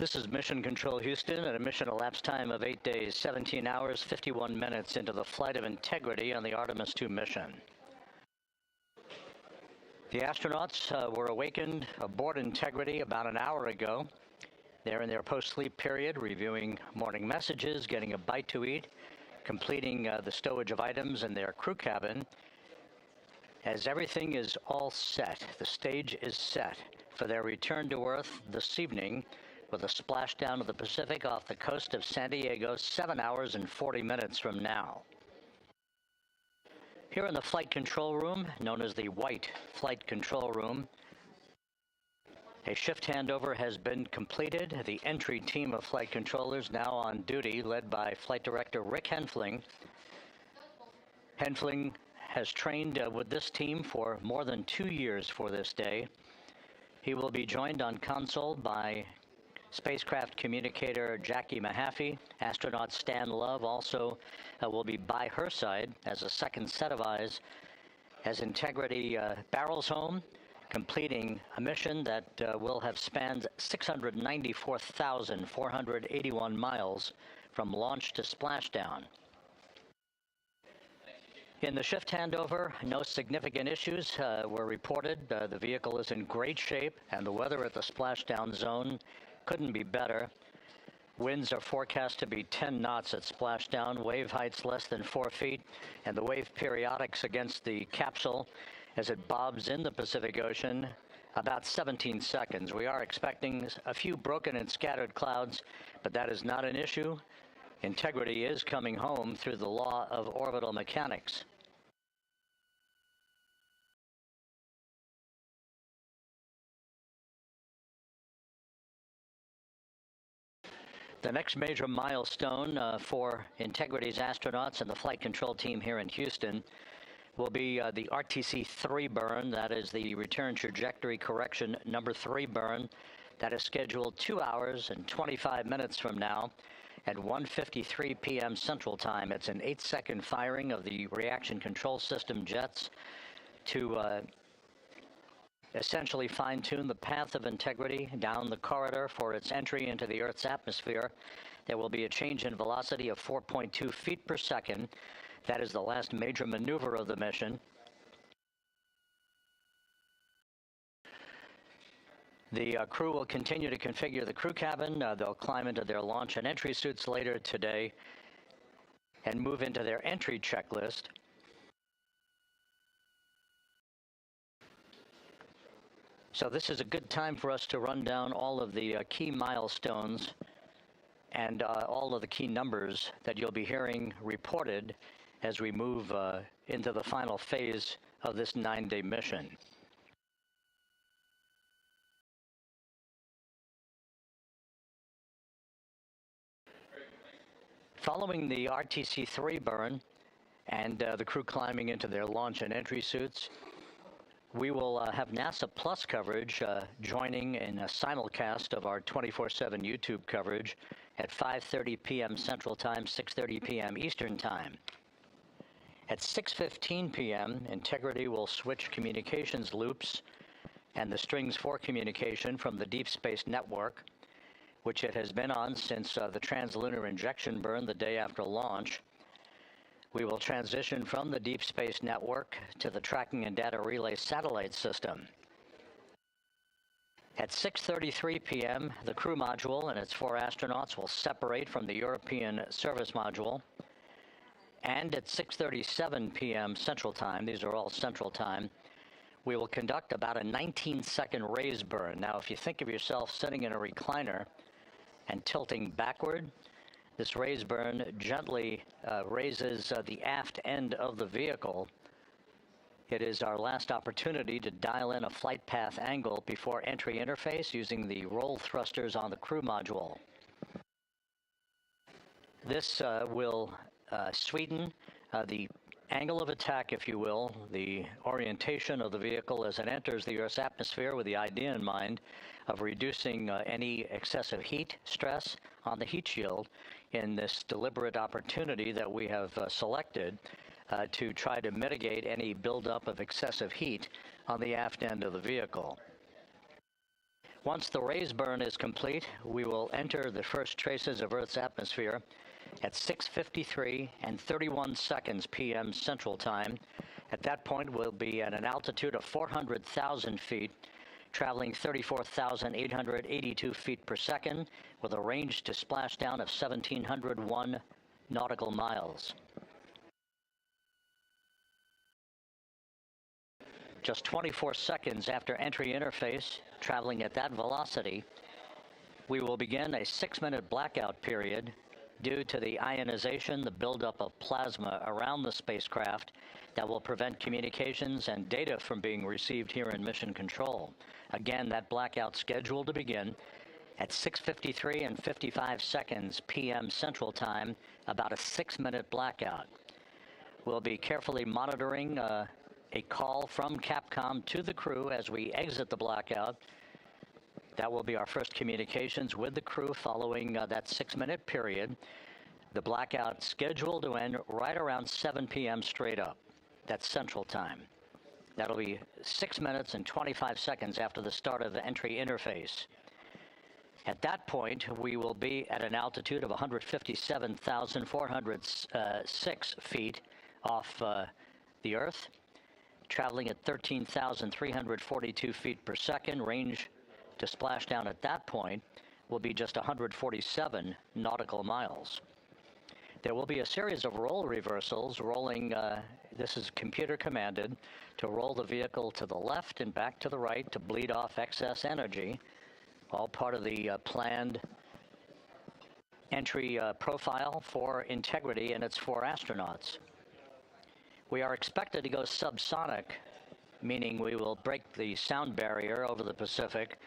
This is Mission Control Houston at a mission elapsed time of 8 days, 17 hours, 51 minutes into the flight of Integrity on the Artemis II mission. The astronauts were awakened aboard Integrity about an hour ago. They're in their post-sleep period, reviewing morning messages, getting a bite to eat, completing the stowage of items in their crew cabin. As everything is all set, the stage is set for their return to Earth this evening with a splashdown of the Pacific off the coast of San Diego 7 hours and 40 minutes from now. Here in the flight control room, known as the White Flight Control Room, a shift handover has been completed. The entry team of flight controllers now on duty, led by Flight Director Rick Henfling. Henfling has trained with this team for more than 2 years for this day. He will be joined on console by spacecraft communicator Jackie Mahaffey. Astronaut Stan Love also will be by her side as a second set of eyes as Integrity barrels home, completing a mission that will have spanned 694,481 miles from launch to splashdown. In the shift handover, no significant issues were reported. The vehicle is in great shape, and the weather at the splashdown zone couldn't be better. Winds are forecast to be 10 knots at splashdown, wave heights less than 4 feet, and the wave periodics against the capsule as it bobs in the Pacific Ocean, about 17 seconds. We are expecting a few broken and scattered clouds, but that is not an issue. Integrity is coming home through the law of orbital mechanics. The next major milestone for Integrity's astronauts and the flight control team here in Houston will be the RTC-3 burn. That is the return trajectory correction number 3 burn. That is scheduled 2 hours and 25 minutes from now at 1:53 p.m. Central Time. It's an 8-second firing of the reaction control system jets to essentially fine-tune the path of Integrity down the corridor for its entry into the Earth's atmosphere. There will be a change in velocity of 4.2 feet per second. That is the last major maneuver of the mission. The crew will continue to configure the crew cabin. They'll climb into their launch and entry suits later today and move into their entry checklist. So this is a good time for us to run down all of the key milestones and all of the key numbers that you'll be hearing reported as we move into the final phase of this 9-day mission. Following the RTC-3 burn and the crew climbing into their launch and entry suits, we will have NASA Plus coverage joining in a simulcast of our 24/7 YouTube coverage at 5:30 p.m. Central Time, 6:30 p.m. Eastern Time. At 6:15 p.m., Integrity will switch communications loops and the strings for communication from the Deep Space Network, which it has been on since the translunar injection burn the day after launch. We will transition from the Deep Space Network to the Tracking and Data Relay Satellite System. At 6:33 p.m., the crew module and its 4 astronauts will separate from the European Service Module. And at 6:37 p.m. Central Time, these are all Central Time, we will conduct about a 19-second raise burn. Now, if you think of yourself sitting in a recliner and tilting backward, this raise burn gently raises the aft end of the vehicle. It is our last opportunity to dial in a flight path angle before entry interface using the roll thrusters on the crew module. This will sweeten the angle of attack, if you will, the orientation of the vehicle as it enters the Earth's atmosphere, with the idea in mind of reducing any excessive heat stress on the heat shield in this deliberate opportunity that we have selected to try to mitigate any buildup of excessive heat on the aft end of the vehicle. Once the raise burn is complete, we will enter the first traces of Earth's atmosphere at 6:53 and 31 seconds p.m. Central Time. At that point, we'll be at an altitude of 400,000 feet, traveling 34,882 feet per second, with a range to splashdown of 1,701 nautical miles. Just 24 seconds after entry interface, traveling at that velocity, we will begin a 6-minute blackout period due to the ionization, the buildup of plasma around the spacecraft that will prevent communications and data from being received here in Mission Control. Again, that blackout scheduled to begin at 6:53 and 55 seconds p.m. Central Time, about a 6-minute blackout. We'll be carefully monitoring a call from Capcom to the crew as we exit the blackout. That will be our first communications with the crew following that 6-minute period. The blackout scheduled to end right around 7 p.m. straight up. That's Central Time. That'll be 6 minutes and 25 seconds after the start of the entry interface. At that point, we will be at an altitude of 157,406 feet off the Earth, traveling at 13,342 feet per second. Range to splashdown at that point will be just 147 nautical miles. There will be a series of roll reversals, rolling, this is computer commanded, to roll the vehicle to the left and back to the right to bleed off excess energy, all part of the planned entry profile for Integrity and its 4 astronauts. We are expected to go subsonic, meaning we will break the sound barrier over the Pacific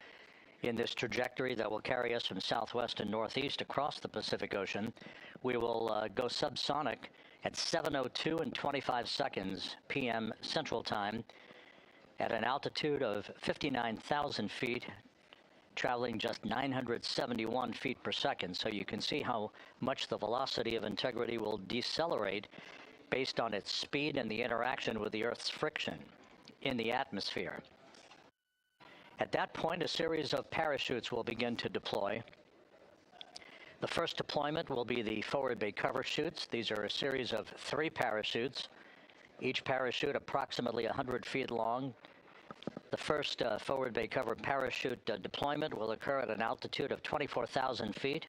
in this trajectory that will carry us from southwest and northeast across the Pacific Ocean. We will go subsonic at 7:02 and 25 seconds p.m. Central Time at an altitude of 59,000 feet, traveling just 971 feet per second. So you can see how much the velocity of Integrity will decelerate based on its speed and the interaction with the Earth's friction in the atmosphere. At that point, a series of parachutes will begin to deploy. The first deployment will be the forward bay cover chutes. These are a series of 3 parachutes, each parachute approximately 100 feet long. The first forward bay cover parachute deployment will occur at an altitude of 24,000 feet.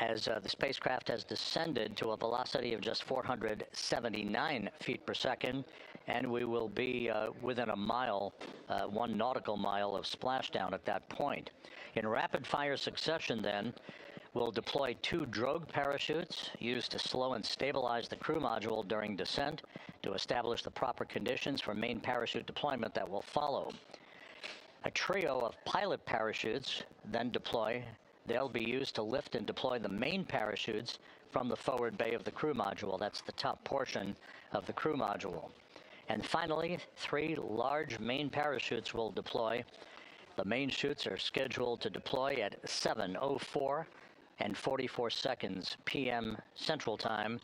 As the spacecraft has descended to a velocity of just 479 feet per second, and we will be within a mile, 1 nautical mile of splashdown at that point. In rapid fire succession then, we'll deploy 2 drogue parachutes used to slow and stabilize the crew module during descent to establish the proper conditions for main parachute deployment that will follow. A trio of pilot parachutes then deploy. They'll be used to lift and deploy the main parachutes from the forward bay of the crew module. That's the top portion of the crew module. And finally, 3 large main parachutes will deploy. The main chutes are scheduled to deploy at 7:04 and 44 seconds p.m. Central Time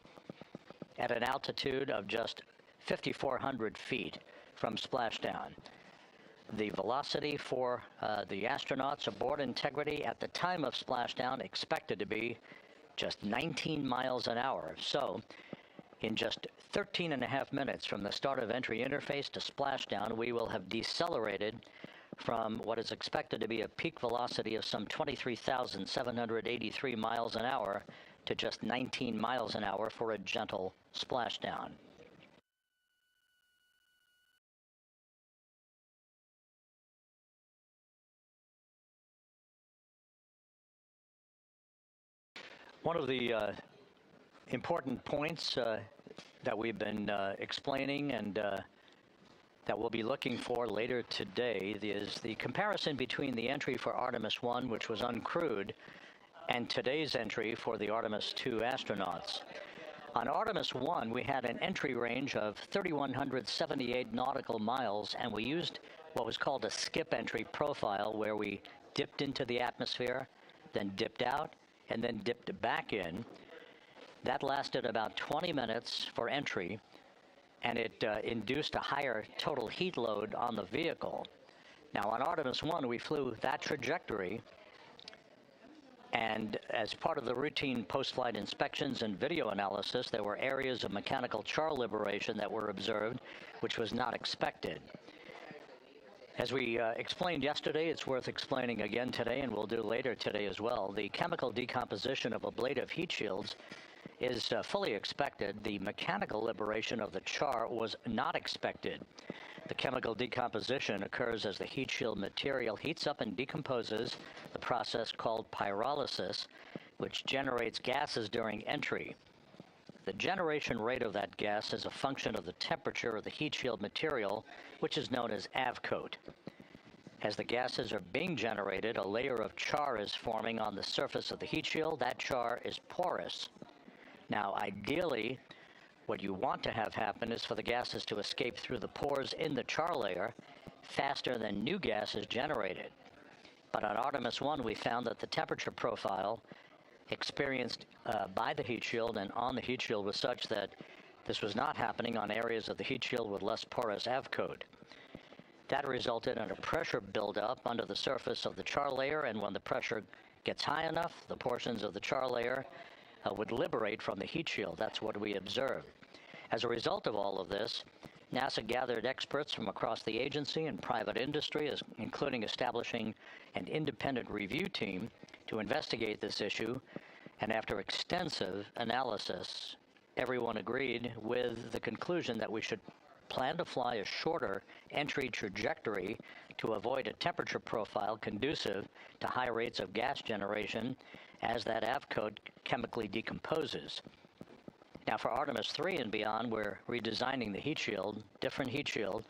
at an altitude of just 5,400 feet from splashdown. The velocity for the astronauts aboard Integrity at the time of splashdown expected to be just 19 miles an hour. So, in just 13.5 minutes from the start of entry interface to splashdown, we will have decelerated from what is expected to be a peak velocity of some 23,783 miles an hour to just 19 miles an hour for a gentle splashdown. One of the important points that we've been explaining and that we'll be looking for later today is the comparison between the entry for Artemis I, which was uncrewed, and today's entry for the Artemis II astronauts. On Artemis I, we had an entry range of 3,178 nautical miles, and we used what was called a skip entry profile, where we dipped into the atmosphere, then dipped out, and then dipped back in. That lasted about 20 minutes for entry, and it induced a higher total heat load on the vehicle. Now, on Artemis I, we flew that trajectory, and as part of the routine post-flight inspections and video analysis, there were areas of mechanical char liberation that were observed, which was not expected. As we explained yesterday, it's worth explaining again today, and we'll do later today as well. The chemical decomposition of ablative heat shields is fully expected. The mechanical liberation of the char was not expected. The chemical decomposition occurs as the heat shield material heats up and decomposes, the process called pyrolysis, which generates gases during entry. The generation rate of that gas is a function of the temperature of the heat shield material, which is known as avcoat. As the gases are being generated, a layer of char is forming on the surface of the heat shield. That char is porous. Now, ideally, what you want to have happen is for the gases to escape through the pores in the char layer faster than new gas is generated. But on Artemis I, we found that the temperature profile experienced by the heat shield and on the heat shield was such that this was not happening on areas of the heat shield with less porous avcoat. That resulted in a pressure buildup under the surface of the char layer, and when the pressure gets high enough, the portions of the char layer would liberate from the heat shield. That's what we observed. As a result of all of this, NASA gathered experts from across the agency and private industry, including establishing an independent review team to investigate this issue, and after extensive analysis, everyone agreed with the conclusion that we should plan to fly a shorter entry trajectory to avoid a temperature profile conducive to high rates of gas generation as that avcoat chemically decomposes. Now, for Artemis III and beyond, we're redesigning the heat shield, different heat shield,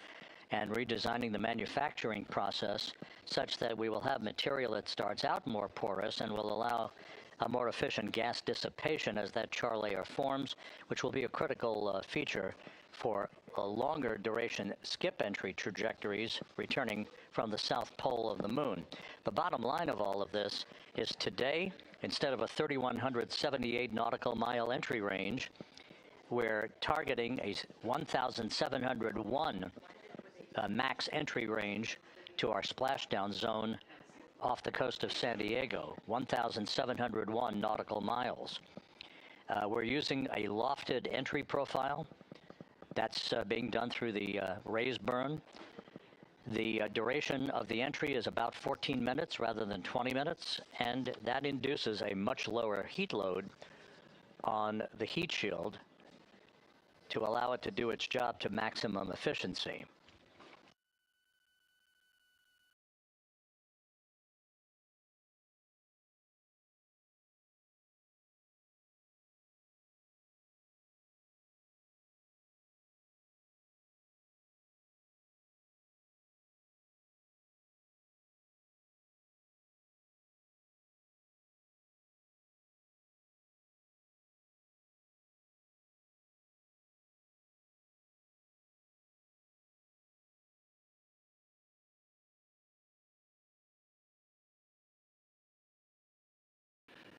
and redesigning the manufacturing process such that we will have material that starts out more porous and will allow a more efficient gas dissipation as that char layer forms, which will be a critical feature for a longer duration skip entry trajectories returning from the south pole of the moon. The bottom line of all of this is today, instead of a 3,178 nautical mile entry range, we're targeting a 1,701 max entry range to our splashdown zone off the coast of San Diego, 1,701 nautical miles. We're using a lofted entry profile. That's being done through the raise burn. The duration of the entry is about 14 minutes rather than 20 minutes, and that induces a much lower heat load on the heat shield to allow it to do its job to maximum efficiency.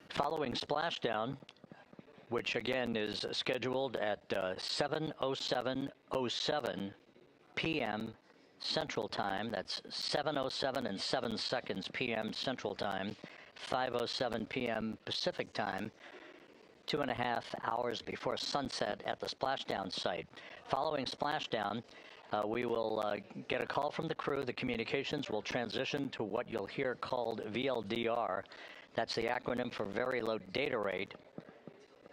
Following splashdown, which again is scheduled at 7:07:07 p.m. Central Time. That's 7:07 and 7 seconds p.m. Central Time, 5:07 p.m. Pacific Time, 2.5 hours before sunset at the splashdown site. Following splashdown, we will get a call from the crew. The communications will transition to what you'll hear called VLDR. That's the acronym for Very Low Data Rate,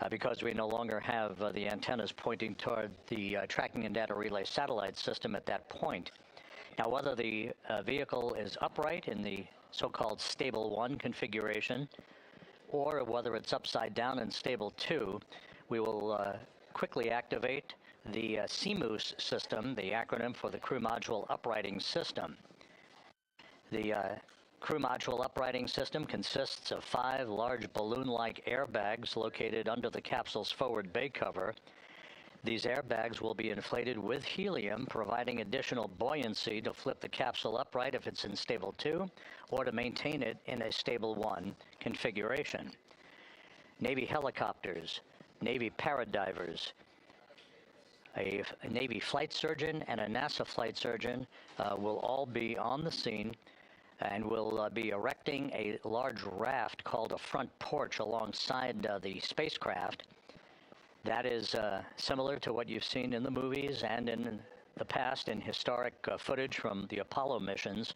because we no longer have the antennas pointing toward the Tracking and Data Relay satellite system at that point. Now, whether the vehicle is upright in the so-called Stable 1 configuration, or whether it's upside down in Stable 2, we will quickly activate the CMOOS system, the acronym for the Crew Module Uprighting System. The Crew Module Uprighting System consists of 5 large balloon-like airbags located under the capsule's forward bay cover. These airbags will be inflated with helium, providing additional buoyancy to flip the capsule upright if it's in Stable 2, or to maintain it in a Stable 1 configuration. Navy helicopters, Navy paradivers, a Navy flight surgeon and a NASA flight surgeon will all be on the scene and will be erecting a large raft called a front porch alongside the spacecraft. That is similar to what you've seen in the movies and in the past in historic footage from the Apollo missions.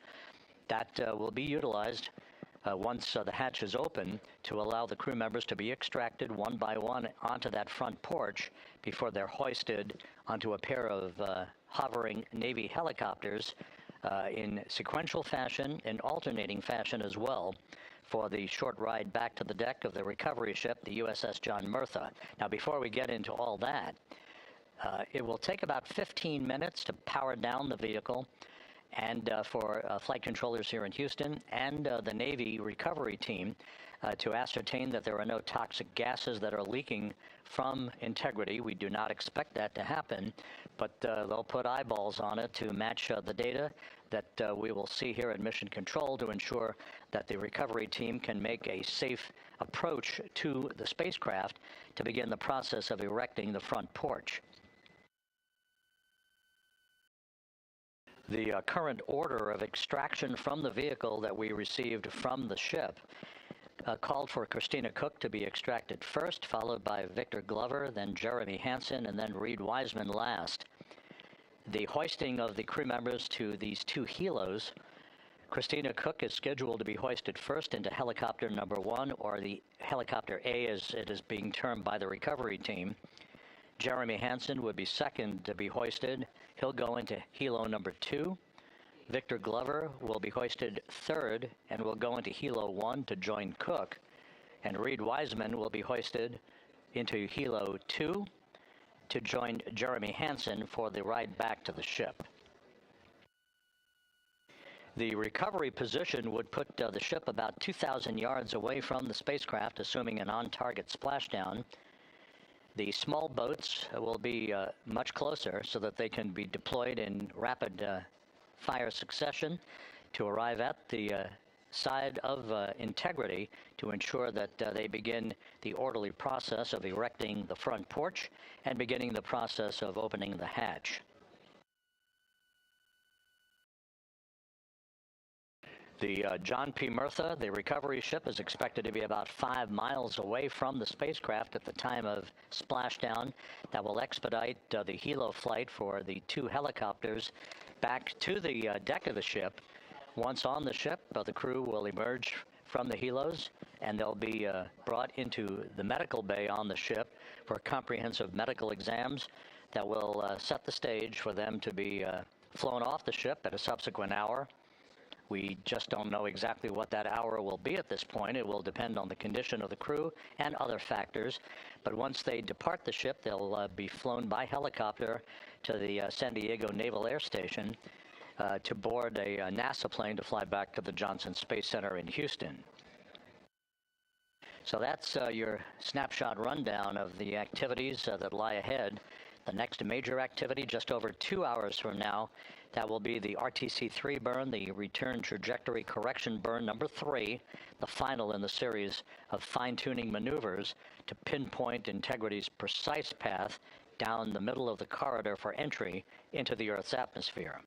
That will be utilized once the hatch is open to allow the crew members to be extracted one by one onto that front porch before they're hoisted onto a pair of hovering Navy helicopters in sequential fashion, in alternating fashion as well, for the short ride back to the deck of the recovery ship, the USS John Murtha. Now, before we get into all that, it will take about 15 minutes to power down the vehicle, and for flight controllers here in Houston and the Navy recovery team to ascertain that there are no toxic gases that are leaking from Integrity. We do not expect that to happen, but they'll put eyeballs on it to match the data that we will see here at Mission Control to ensure that the recovery team can make a safe approach to the spacecraft to begin the process of erecting the front porch. The current order of extraction from the vehicle that we received from the ship called for Christina Koch to be extracted first, followed by Victor Glover, then Jeremy Hansen, and then Reid Wiseman last. The hoisting of the crew members to these two helos, Christina Koch is scheduled to be hoisted first into helicopter number 1, or the helicopter A as it is being termed by the recovery team. Jeremy Hansen would be second to be hoisted. He'll go into helo number 2. Victor Glover will be hoisted third and will go into helo 1 to join Cook. And Reid Wiseman will be hoisted into helo 2 to join Jeremy Hansen for the ride back to the ship. The recovery position would put the ship about 2,000 yards away from the spacecraft, assuming an on-target splashdown. The small boats will be much closer so that they can be deployed in rapid fire succession to arrive at the side of Integrity to ensure that they begin the orderly process of erecting the front porch and beginning the process of opening the hatch. The John P. Murtha, the recovery ship, is expected to be about 5 miles away from the spacecraft at the time of splashdown. That will expedite the helo flight for the two helicopters back to the deck of the ship. Once on the ship, the crew will emerge from the helos and they'll be brought into the medical bay on the ship for comprehensive medical exams that will set the stage for them to be flown off the ship at a subsequent hour. We just don't know exactly what that hour will be at this point. It will depend on the condition of the crew and other factors. But once they depart the ship, they'll be flown by helicopter to the San Diego Naval Air Station to board a NASA plane to fly back to the Johnson Space Center in Houston. So that's your snapshot rundown of the activities that lie ahead. The next major activity, just over 2 hours from now, that will be the RTC-3 burn, the return trajectory correction burn number 3, the final in the series of fine-tuning maneuvers to pinpoint Integrity's precise path down the middle of the corridor for entry into the Earth's atmosphere.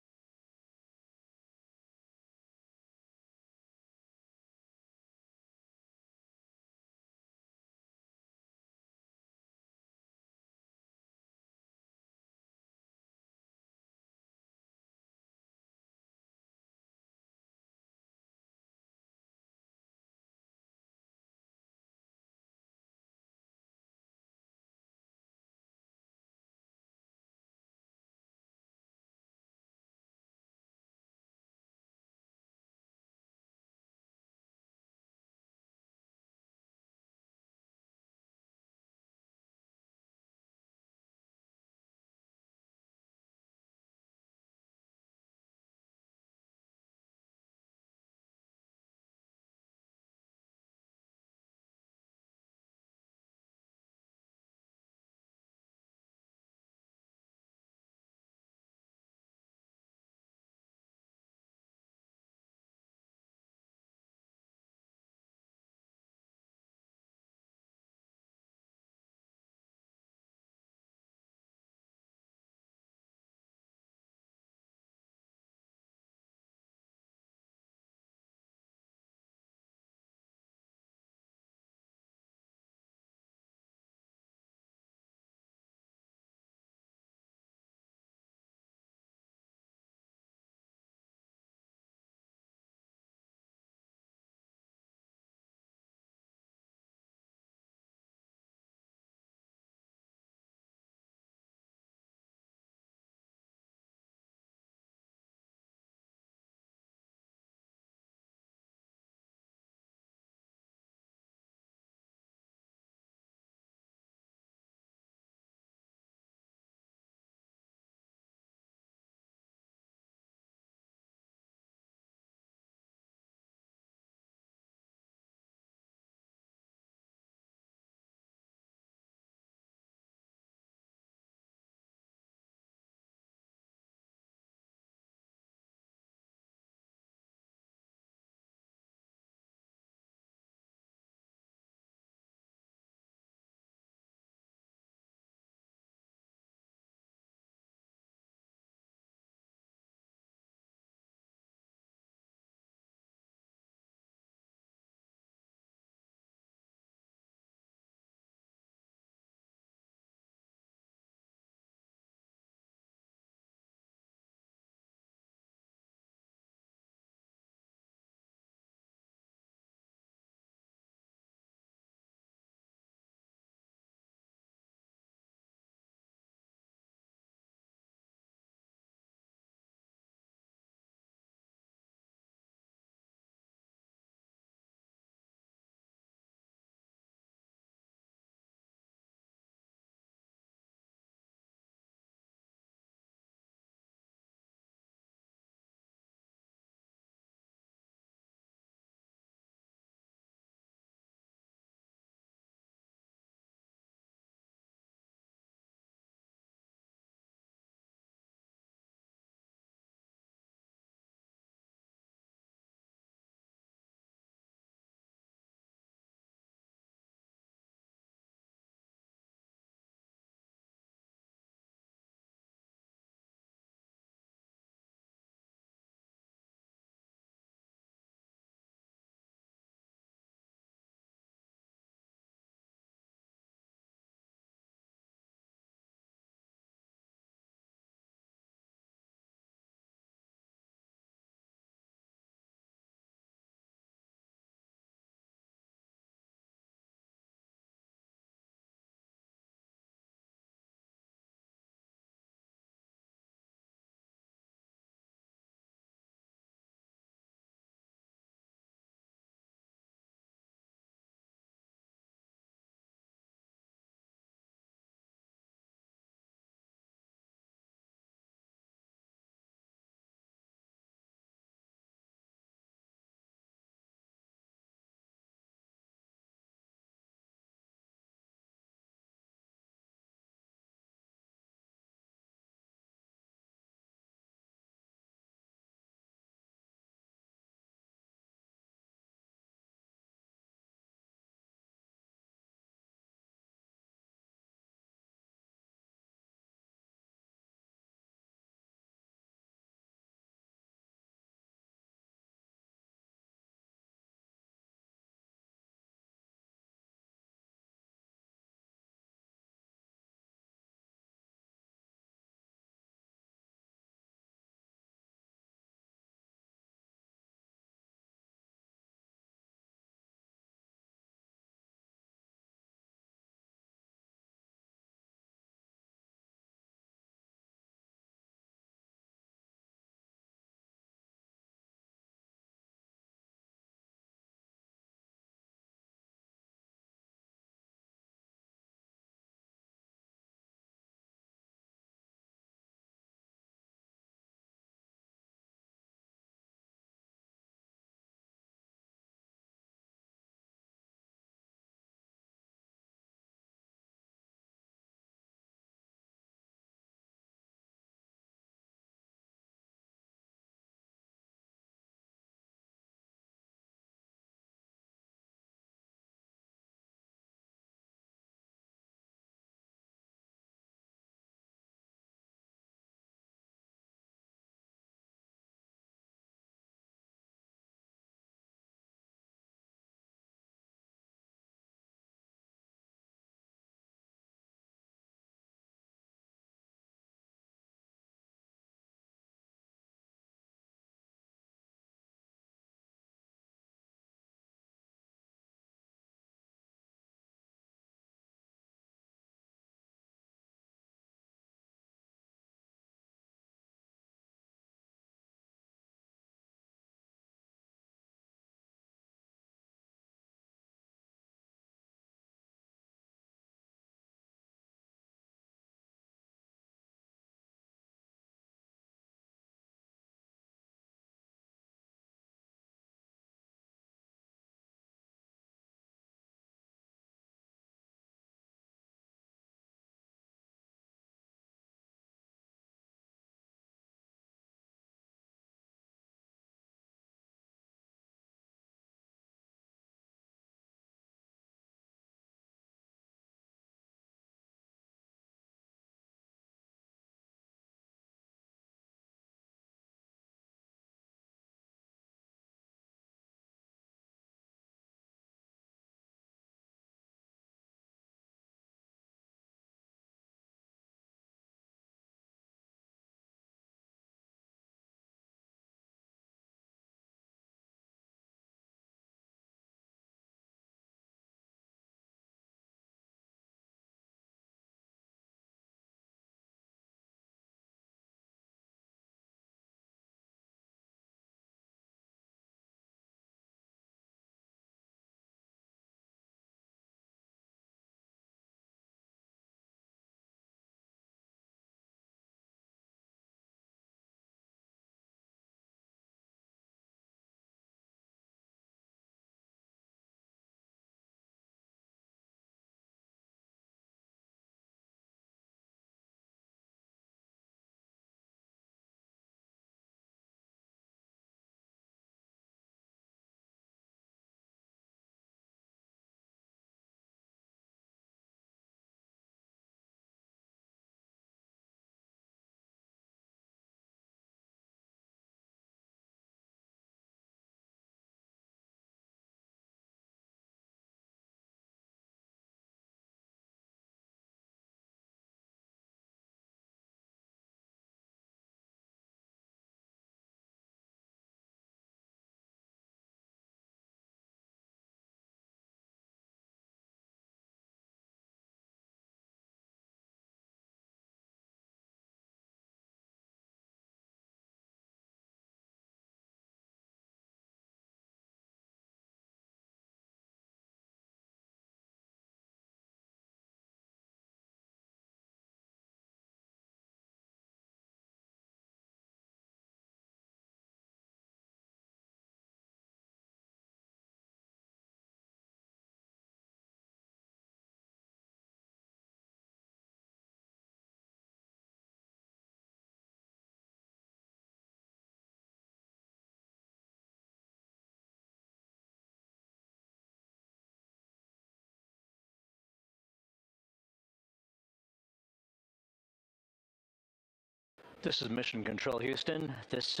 This is Mission Control Houston. This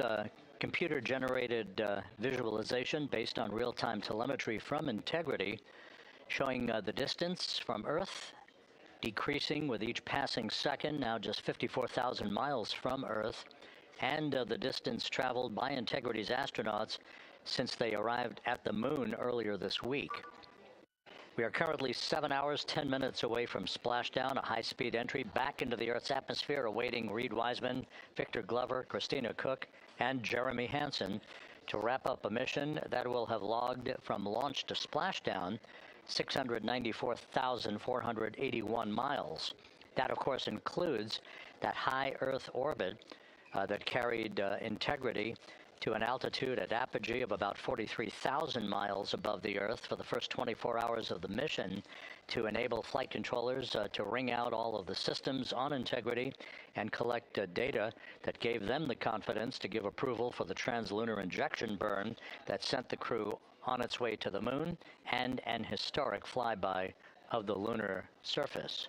computer-generated visualization based on real-time telemetry from Integrity showing the distance from Earth decreasing with each passing second, now just 54,000 miles from Earth, and the distance traveled by Integrity's astronauts since they arrived at the Moon earlier this week. We are currently 7 hours, 10 minutes away from splashdown, a high-speed entry back into the Earth's atmosphere, awaiting Reid Wiseman, Victor Glover, Christina Koch, and Jeremy Hansen to wrap up a mission that will have logged from launch to splashdown 694,481 miles. That, of course, includes that high Earth orbit that carried Integrity to an altitude at apogee of about 43,000 miles above the Earth for the first 24 hours of the mission to enable flight controllers to wring out all of the systems on Integrity and collect data that gave them the confidence to give approval for the translunar injection burn that sent the crew on its way to the Moon and an historic flyby of the lunar surface.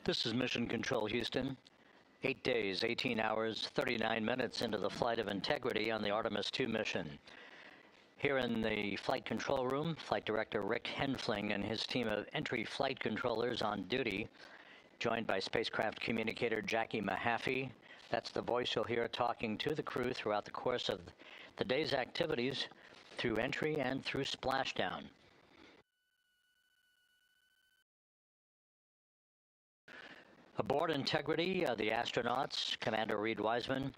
This is Mission Control Houston. 8 days, 18 hours, 39 minutes into the flight of Integrity on the Artemis II mission. Here in the flight control room, Flight Director Rick Henfling and his team of entry flight controllers on duty, joined by spacecraft communicator Jackie Mahaffey. That's the voice you'll hear talking to the crew throughout the course of the day's activities through entry and through splashdown. Aboard Integrity, the astronauts, Commander Reid Wiseman,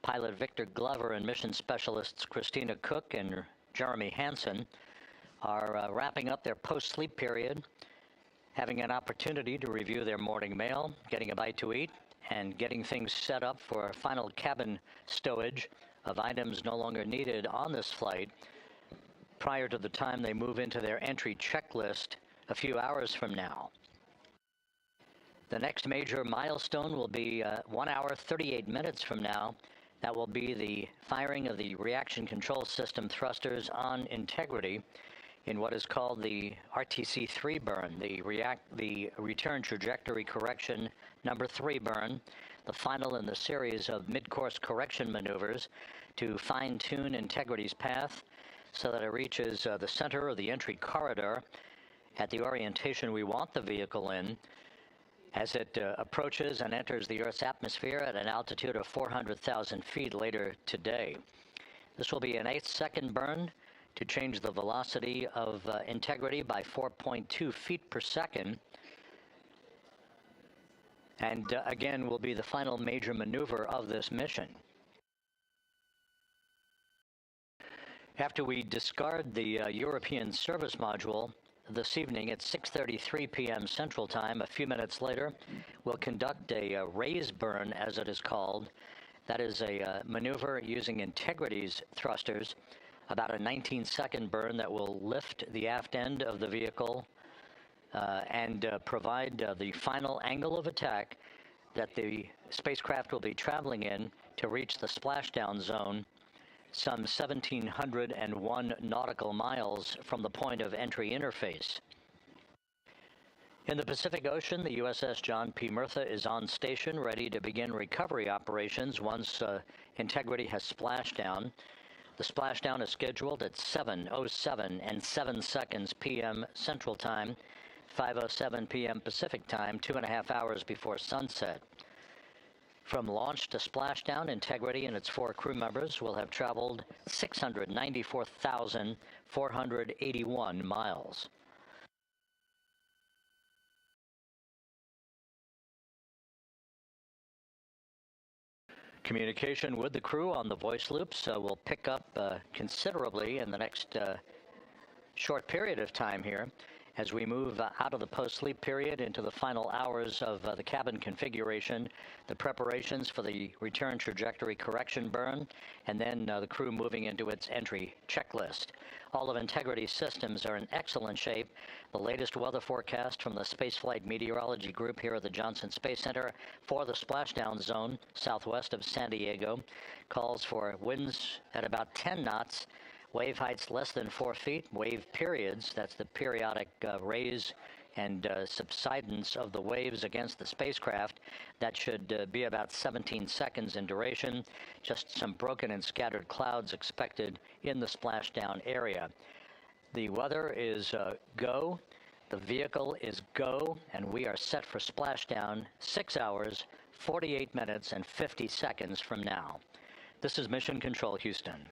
pilot Victor Glover, and mission specialists Christina Koch and Jeremy Hansen are wrapping up their post-sleep period, having an opportunity to review their morning mail, getting a bite to eat, and getting things set up for final cabin stowage of items no longer needed on this flight prior to the time they move into their entry checklist a few hours from now. The next major milestone will be 1 hour, 38 minutes from now. That will be the firing of the reaction control system thrusters on Integrity in what is called the RTC-3 burn, the return trajectory correction number 3 burn, the final in the series of mid-course correction maneuvers to fine-tune Integrity's path so that it reaches the center of the entry corridor at the orientation we want the vehicle in, as it approaches and enters the Earth's atmosphere at an altitude of 400,000 feet later today. This will be an 8-second burn to change the velocity of Integrity by 4.2 feet per second. And again, will be the final major maneuver of this mission. After we discard the European service module, this evening at 6:33 p.m. Central Time, a few minutes later, we'll conduct a raise burn, as it is called. That is a maneuver using Integrity's thrusters, about a 19-second burn that will lift the aft end of the vehicle and provide the final angle of attack that the spacecraft will be traveling in to reach the splashdown zone, some 1,701 nautical miles from the point of entry interface. In the Pacific Ocean, the USS John P. Murtha is on station, ready to begin recovery operations once Integrity has splashed down. The splashdown is scheduled at 7:07 and 7 seconds p.m. Central Time, 5:07 p.m. Pacific Time, 2.5 hours before sunset. From launch to splashdown, Integrity and its 4 crew members will have traveled 694,481 miles. Communication with the crew on the voice loops will pick up considerably in the next short period of time here, as we move out of the post-sleep period into the final hours of the cabin configuration, the preparations for the return trajectory correction burn, and then the crew moving into its entry checklist. All of Integrity's systems are in excellent shape. The latest weather forecast from the Spaceflight Meteorology Group here at the Johnson Space Center for the splashdown zone southwest of San Diego calls for winds at about 10 knots, wave heights less than 4 feet, wave periods, that's the periodic raise and subsidence of the waves against the spacecraft, that should be about 17 seconds in duration. Just some broken and scattered clouds expected in the splashdown area. The weather is go, the vehicle is go, and we are set for splashdown 6 hours, 48 minutes, and 50 seconds from now. This is Mission Control Houston.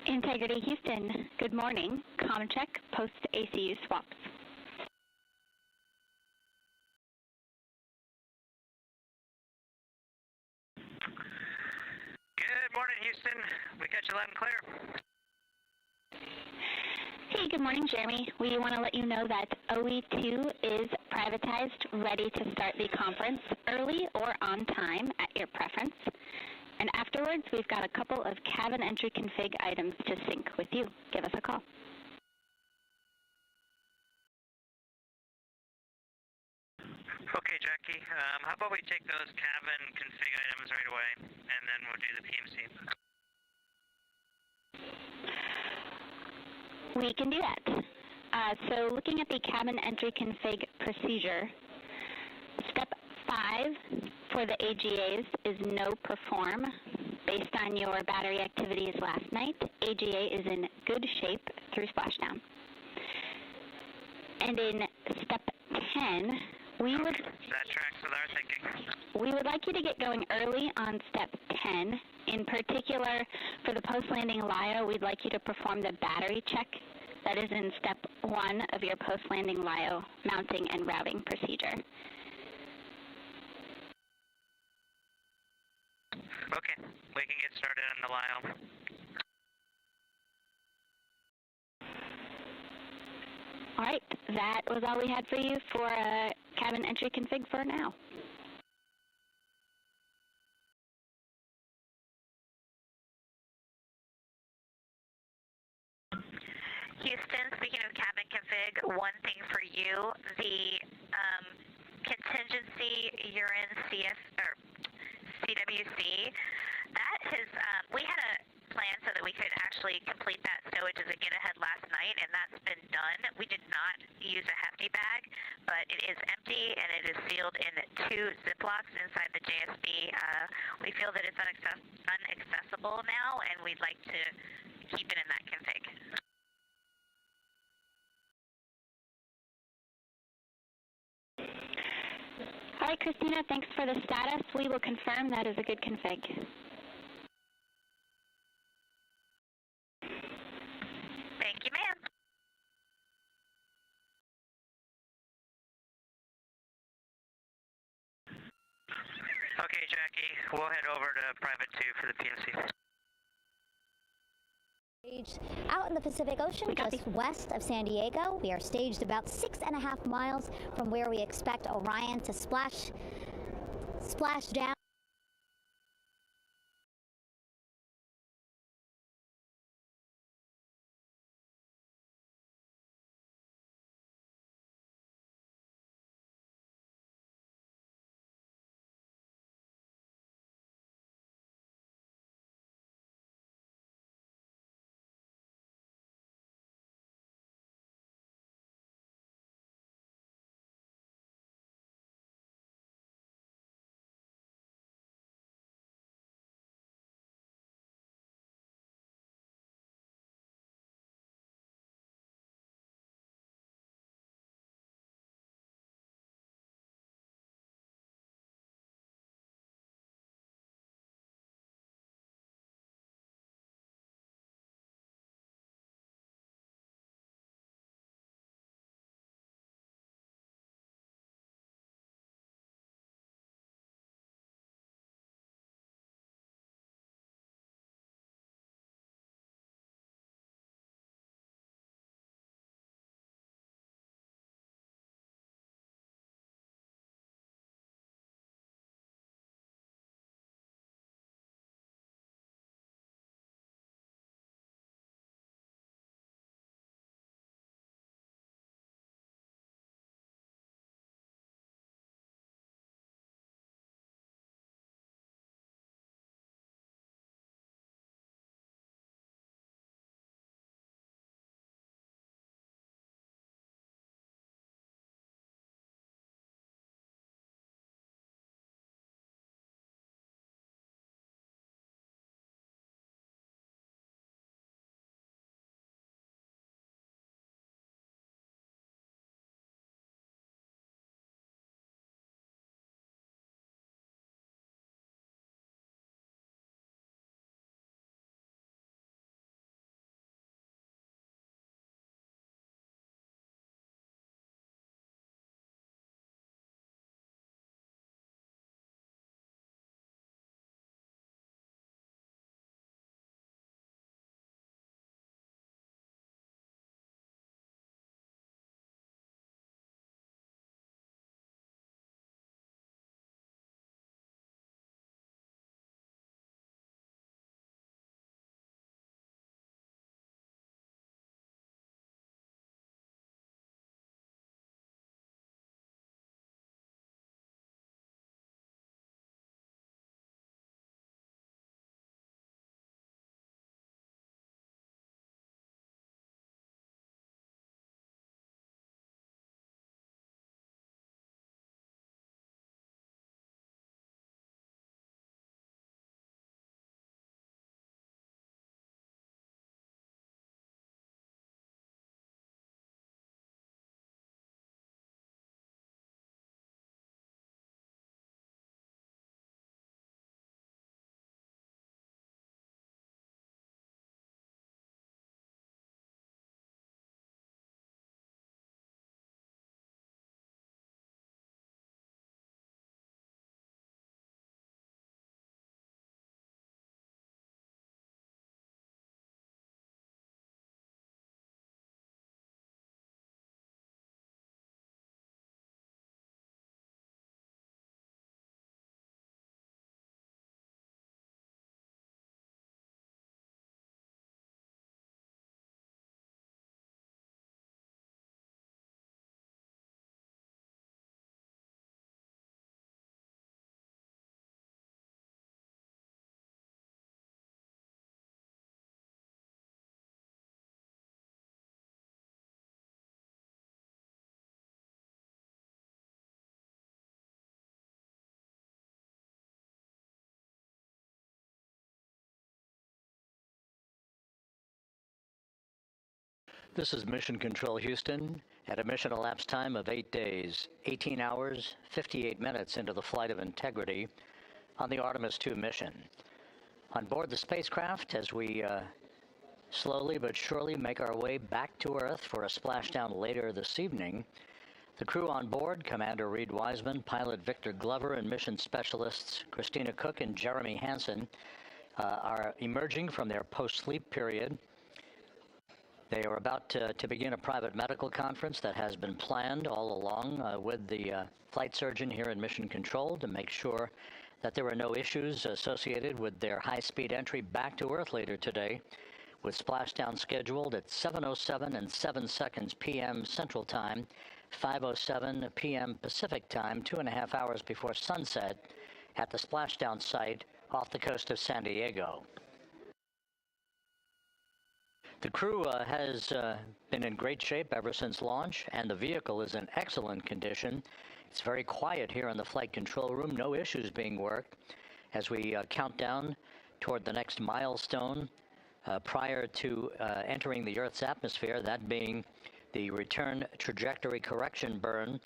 Integrity Houston, good morning. Comm check, post ACU swaps. Good morning, Houston. We got you loud and clear. Hey, good morning, Jeremy. We want to let you know that OE2 is privatized, ready to start the conference early or on time at your preference. And afterwards, we've got a couple of cabin entry config items to sync with you. Give us a call. Okay, Jackie. How about we take those cabin config items right away, and then we'll do the PMC. We can do that. So looking at the cabin entry config procedure, step 5 for the AGAs is no perform. Based on your battery activities last night, AGA is in good shape through splashdown. And in step 10, we would that tracks with our thinking. We would like you to get going early on step 10. In particular, for the post-landing LIO, we'd like you to perform the battery check that is in step 1 of your post-landing LIO mounting and routing procedure. Okay, we can get started on the LIO. All right, that was all we had for you for cabin entry config for now. Houston, speaking of cabin config, one thing for you, the contingency urine CWC, that has, we had a plan so that we could actually complete that stowage as a get-ahead last night, and that's been done. We did not use a hefty bag, but it is empty, and it is sealed in 2 Ziplocs inside the JSB. We feel that it's unaccessible now, and we'd like to keep it in that config. All right, Christina, thanks for the status. We will confirm that is a good config. Thank you, ma'am. Okay, Jackie, we'll head over to Private 2 for the PMC. Out in the Pacific Ocean, just west of San Diego. We are staged about 6.5 miles from where we expect Orion to splash down. This is Mission Control Houston at a mission elapsed time of 8 days, 18 hours, 58 minutes into the flight of Integrity on the Artemis II mission. On board the spacecraft, as we slowly but surely make our way back to Earth for a splashdown later this evening, the crew on board, Commander Reid Wiseman, pilot Victor Glover, and mission specialists Christina Koch and Jeremy Hansen, are emerging from their post-sleep period. They are about to begin a private medical conference that has been planned all along with the flight surgeon here in Mission Control to make sure that there are no issues associated with their high-speed entry back to Earth later today, with splashdown scheduled at 7:07 and 7 seconds p.m. Central Time, 5:07 p.m. Pacific Time, 2.5 hours before sunset at the splashdown site off the coast of San Diego. The crew has been in great shape ever since launch, and the vehicle is in excellent condition. It's very quiet here in the flight control room, no issues being worked as we count down toward the next milestone prior to entering the Earth's atmosphere, that being the return trajectory correction burn,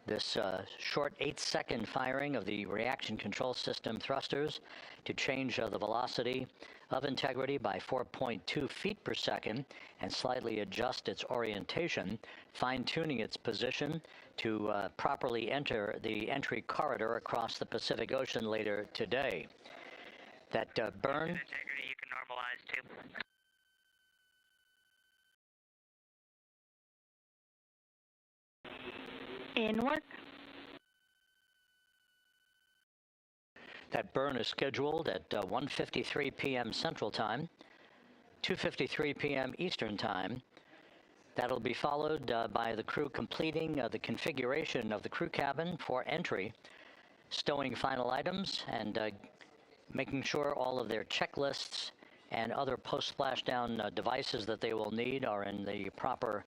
this short 8-second firing of the reaction control system thrusters to change the velocity of Integrity by 4.2 feet per second and slightly adjust its orientation, fine-tuning its position to properly enter the entry corridor across the Pacific Ocean later today. That burn... Integrity you can normalize too. In work. That burn is scheduled at 1:53 p.m. Central Time, 2:53 p.m. Eastern Time. That'll be followed by the crew completing the configuration of the crew cabin for entry, stowing final items, and making sure all of their checklists and other post-splashdown devices that they will need are in the proper...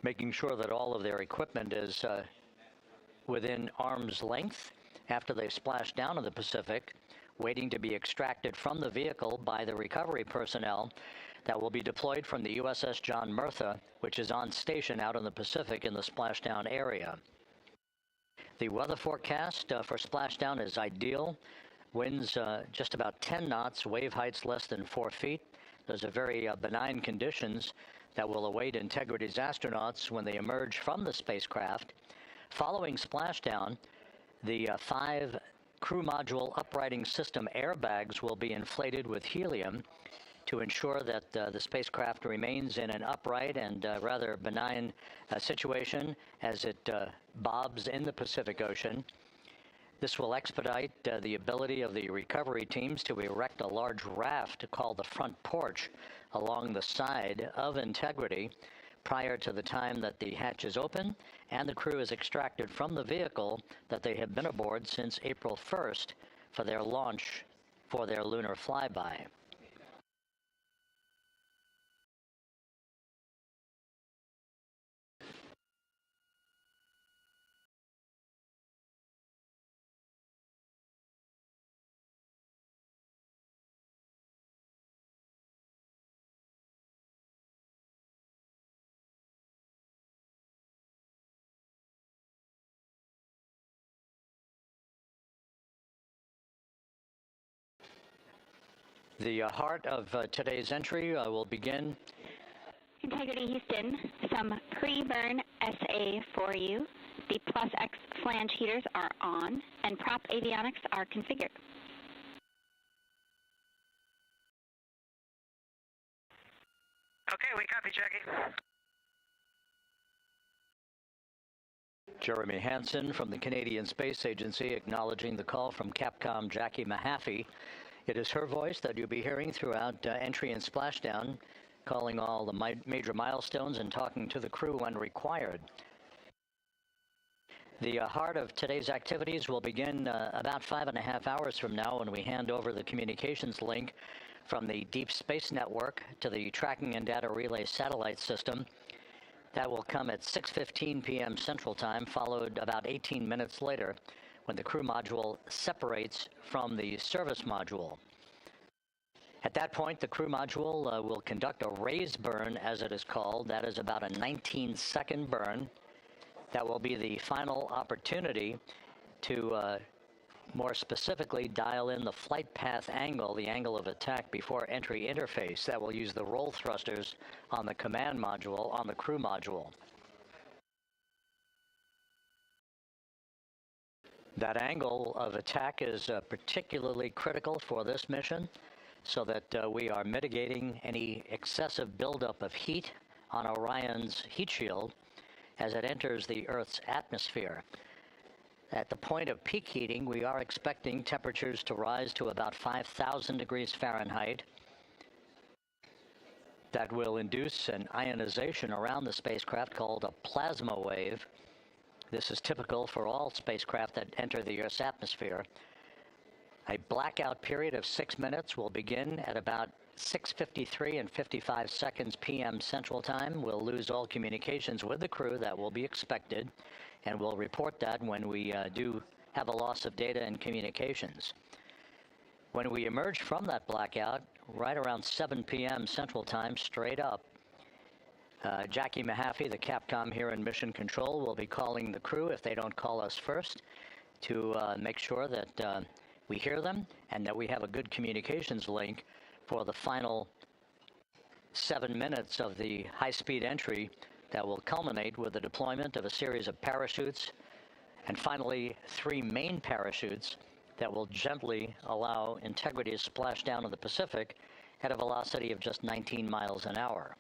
making sure that all of their equipment is within arm's length after they splash down in the Pacific, waiting to be extracted from the vehicle by the recovery personnel that will be deployed from the USS John Murtha, which is on station out in the Pacific in the splashdown area. The weather forecast for splashdown is ideal. Winds just about 10 knots, wave heights less than 4 feet. Those are very benign conditions that will await Integrity's astronauts when they emerge from the spacecraft. Following splashdown, the 5 crew module uprighting system airbags will be inflated with helium to ensure that the spacecraft remains in an upright and rather benign situation as it bobs in the Pacific Ocean. This will expedite the ability of the recovery teams to erect a large raft called the front porch along the side of Integrity prior to the time that the hatches open and the crew is extracted from the vehicle that they have been aboard since April 1st for their launch for their lunar flyby. The heart of today's entry will begin. Integrity Houston, some pre-burn SA for you. The Plus X flange heaters are on, and prop avionics are configured. Okay, we copy, Jackie. Jeremy Hansen from the Canadian Space Agency acknowledging the call from Capcom Jackie Mahaffey. It is her voice that you'll be hearing throughout entry and splashdown, calling all the major milestones and talking to the crew when required. The heart of today's activities will begin about 5.5 hours from now when we hand over the communications link from the Deep Space Network to the Tracking and Data Relay Satellite System. That will come at 6:15 p.m. Central Time, followed about 18 minutes later when the crew module separates from the service module. At that point, the crew module will conduct a raise burn, as it is called. That is about a 19-second burn. That will be the final opportunity to more specifically dial in the flight path angle, the angle of attack before entry interface. That will use the roll thrusters on the command module, on the crew module. That angle of attack is particularly critical for this mission, so that we are mitigating any excessive buildup of heat on Orion's heat shield as it enters the Earth's atmosphere. At the point of peak heating, we are expecting temperatures to rise to about 5,000 degrees Fahrenheit. That will induce an ionization around the spacecraft called a plasma wave. This is typical for all spacecraft that enter the Earth's atmosphere. A blackout period of 6 minutes will begin at about 6:53 and 55 seconds p.m. Central Time. We'll lose all communications with the crew. That will be expected, and we'll report that when we do have a loss of data and communications. When we emerge from that blackout, right around 7 p.m. Central Time, straight up, Jackie Mahaffey, the Capcom here in Mission Control, will be calling the crew, if they don't call us first, to make sure that we hear them and that we have a good communications link for the final 7 minutes of the high-speed entry that will culminate with the deployment of a series of parachutes and finally 3 main parachutes that will gently allow Integrity to splash down in the Pacific at a velocity of just 19 miles an hour.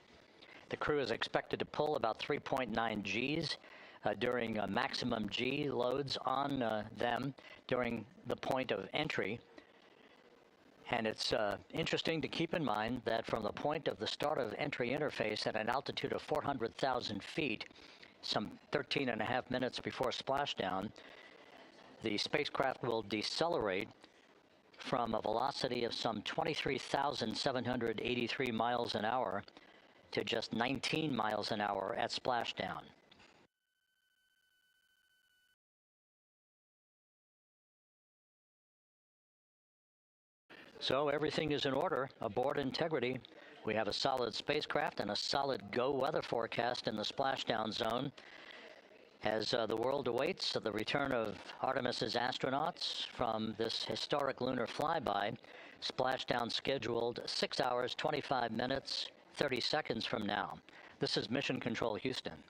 The crew is expected to pull about 3.9 Gs during maximum G loads on them during the point of entry. And it's interesting to keep in mind that from the point of the start of entry interface at an altitude of 400,000 feet, some 13.5 minutes before splashdown, the spacecraft will decelerate from a velocity of some 23,783 miles an hour to just 19 miles an hour at splashdown. So everything is in order aboard Integrity. We have a solid spacecraft and a solid go weather forecast in the splashdown zone as the world awaits the return of Artemis's astronauts from this historic lunar flyby. Splashdown scheduled 6 hours, 25 minutes, 30 seconds from now. This is Mission Control Houston.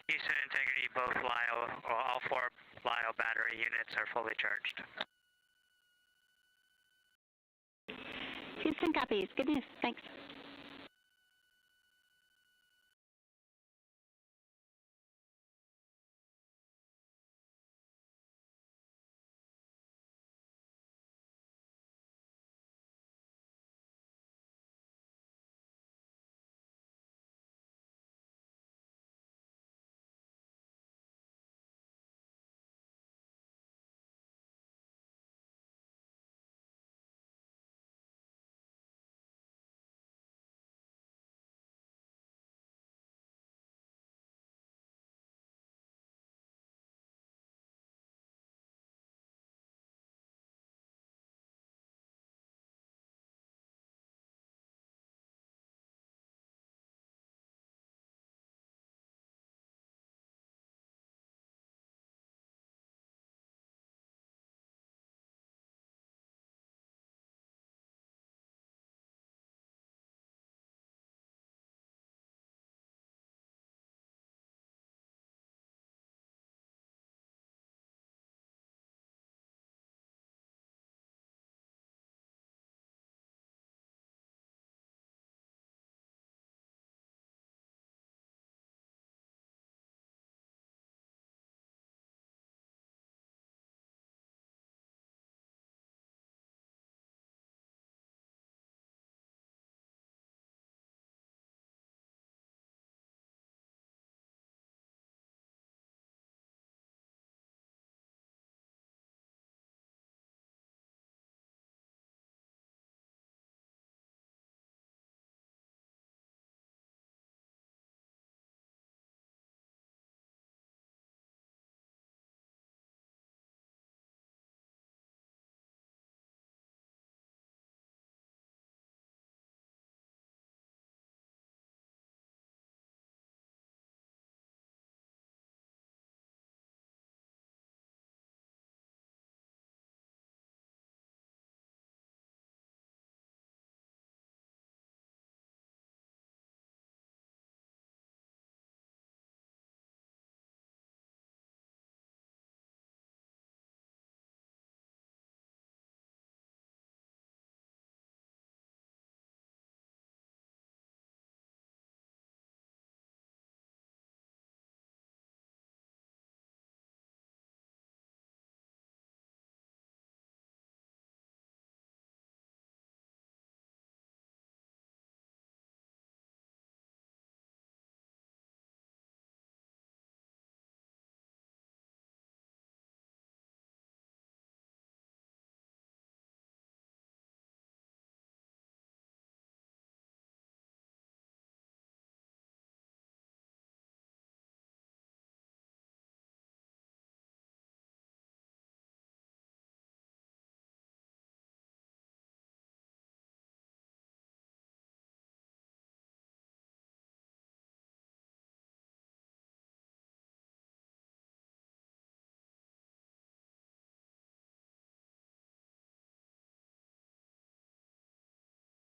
Houston Integrity, both LiO, or all 4 LiO battery units are fully charged. Houston copies. Good news. Thanks.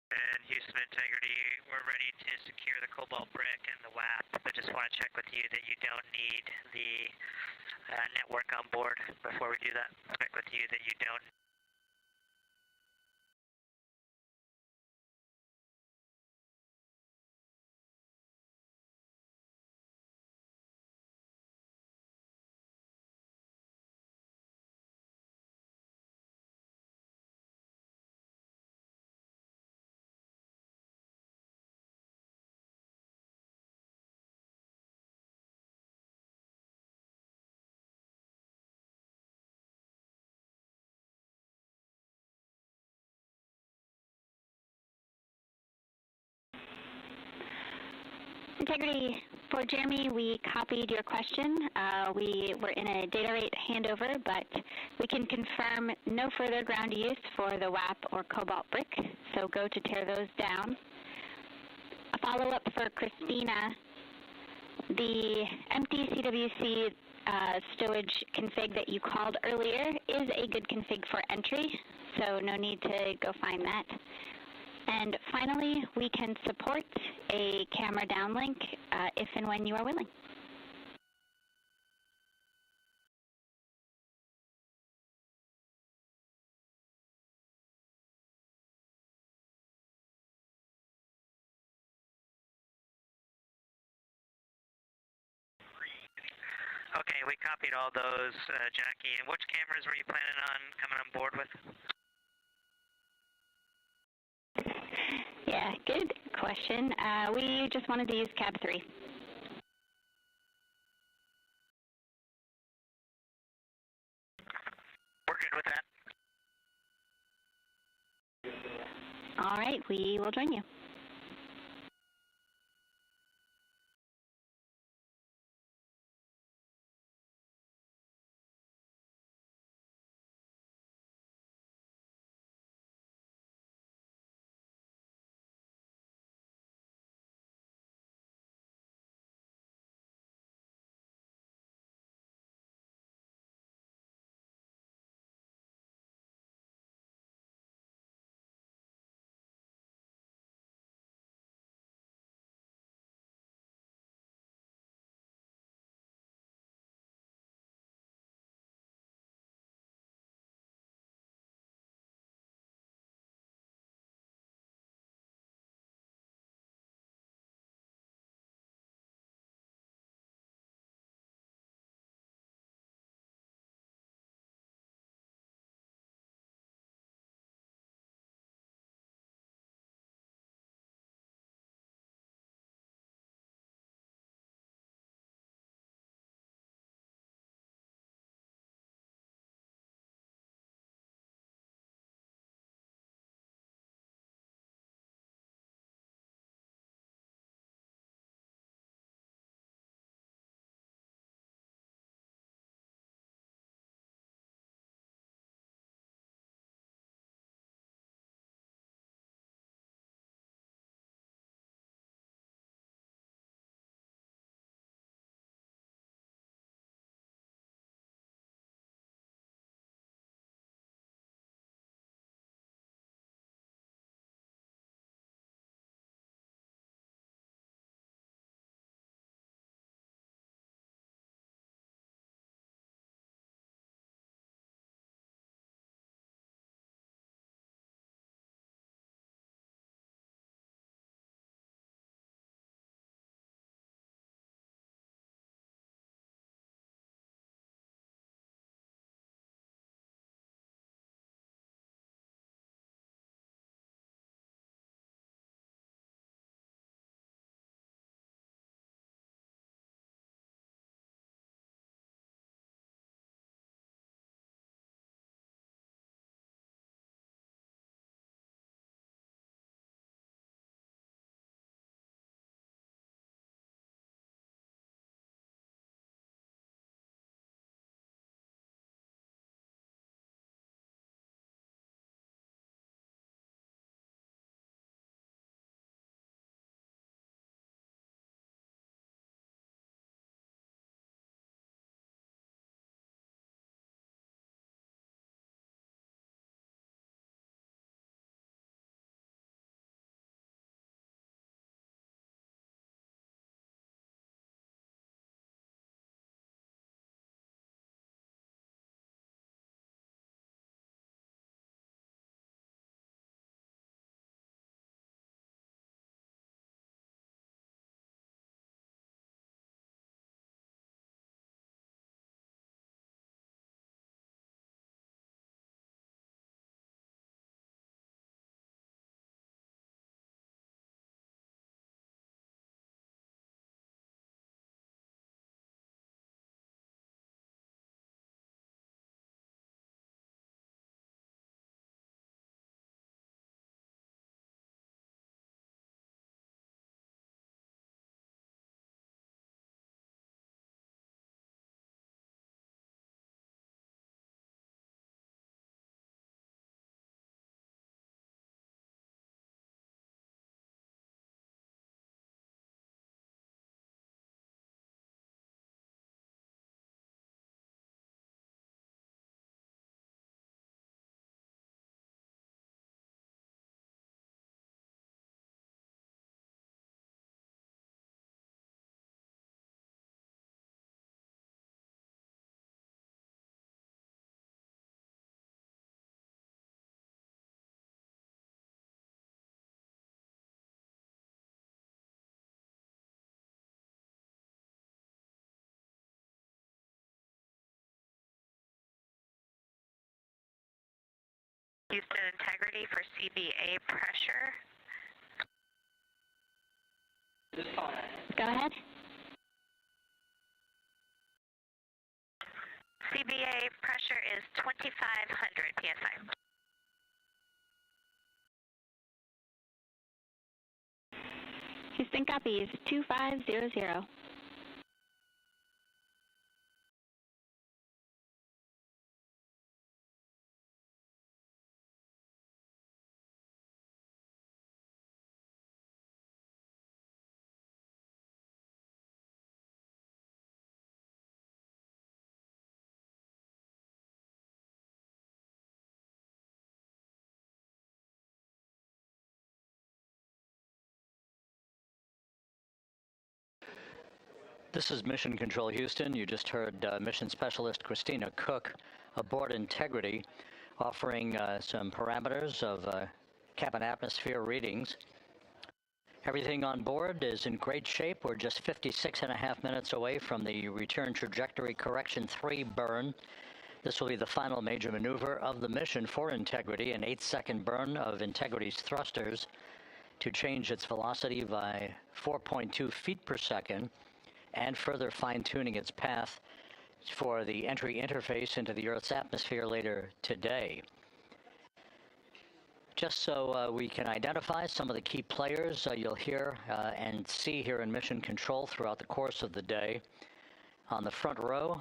And Houston Integrity, we're ready to secure the cobalt brick and the WAP. I just want to check with you that you don't need the network on board before we do that. Check with you that you don't. Integrity, for Jeremy, we copied your question. We were in a data rate handover, but we can confirm no further ground use for the WAP or cobalt brick, so go to tear those down. A follow-up for Christina, the empty CWC stowage config that you called earlier is a good config for entry, so no need to go find that. And finally, we can support a camera downlink if and when you are willing. Okay, we copied all those, Jackie. And which cameras were you planning on coming on board with? Yeah, good question. We just wanted to use cab 3. We're good with that. All right, we will join you. Houston integrity for CBA pressure. Go ahead. CBA pressure is 2,500 psi. Houston copies 2500. This is Mission Control Houston. You just heard Mission Specialist Christina Koch aboard Integrity offering some parameters of cabin atmosphere readings. Everything on board is in great shape. We're just 56.5 minutes away from the return trajectory correction 3 burn. This will be the final major maneuver of the mission for Integrity, an 8-second burn of Integrity's thrusters to change its velocity by 4.2 feet per second, and further fine-tuning its path for the entry interface into the Earth's atmosphere later today. Just so we can identify some of the key players you'll hear and see here in Mission Control throughout the course of the day. On the front row,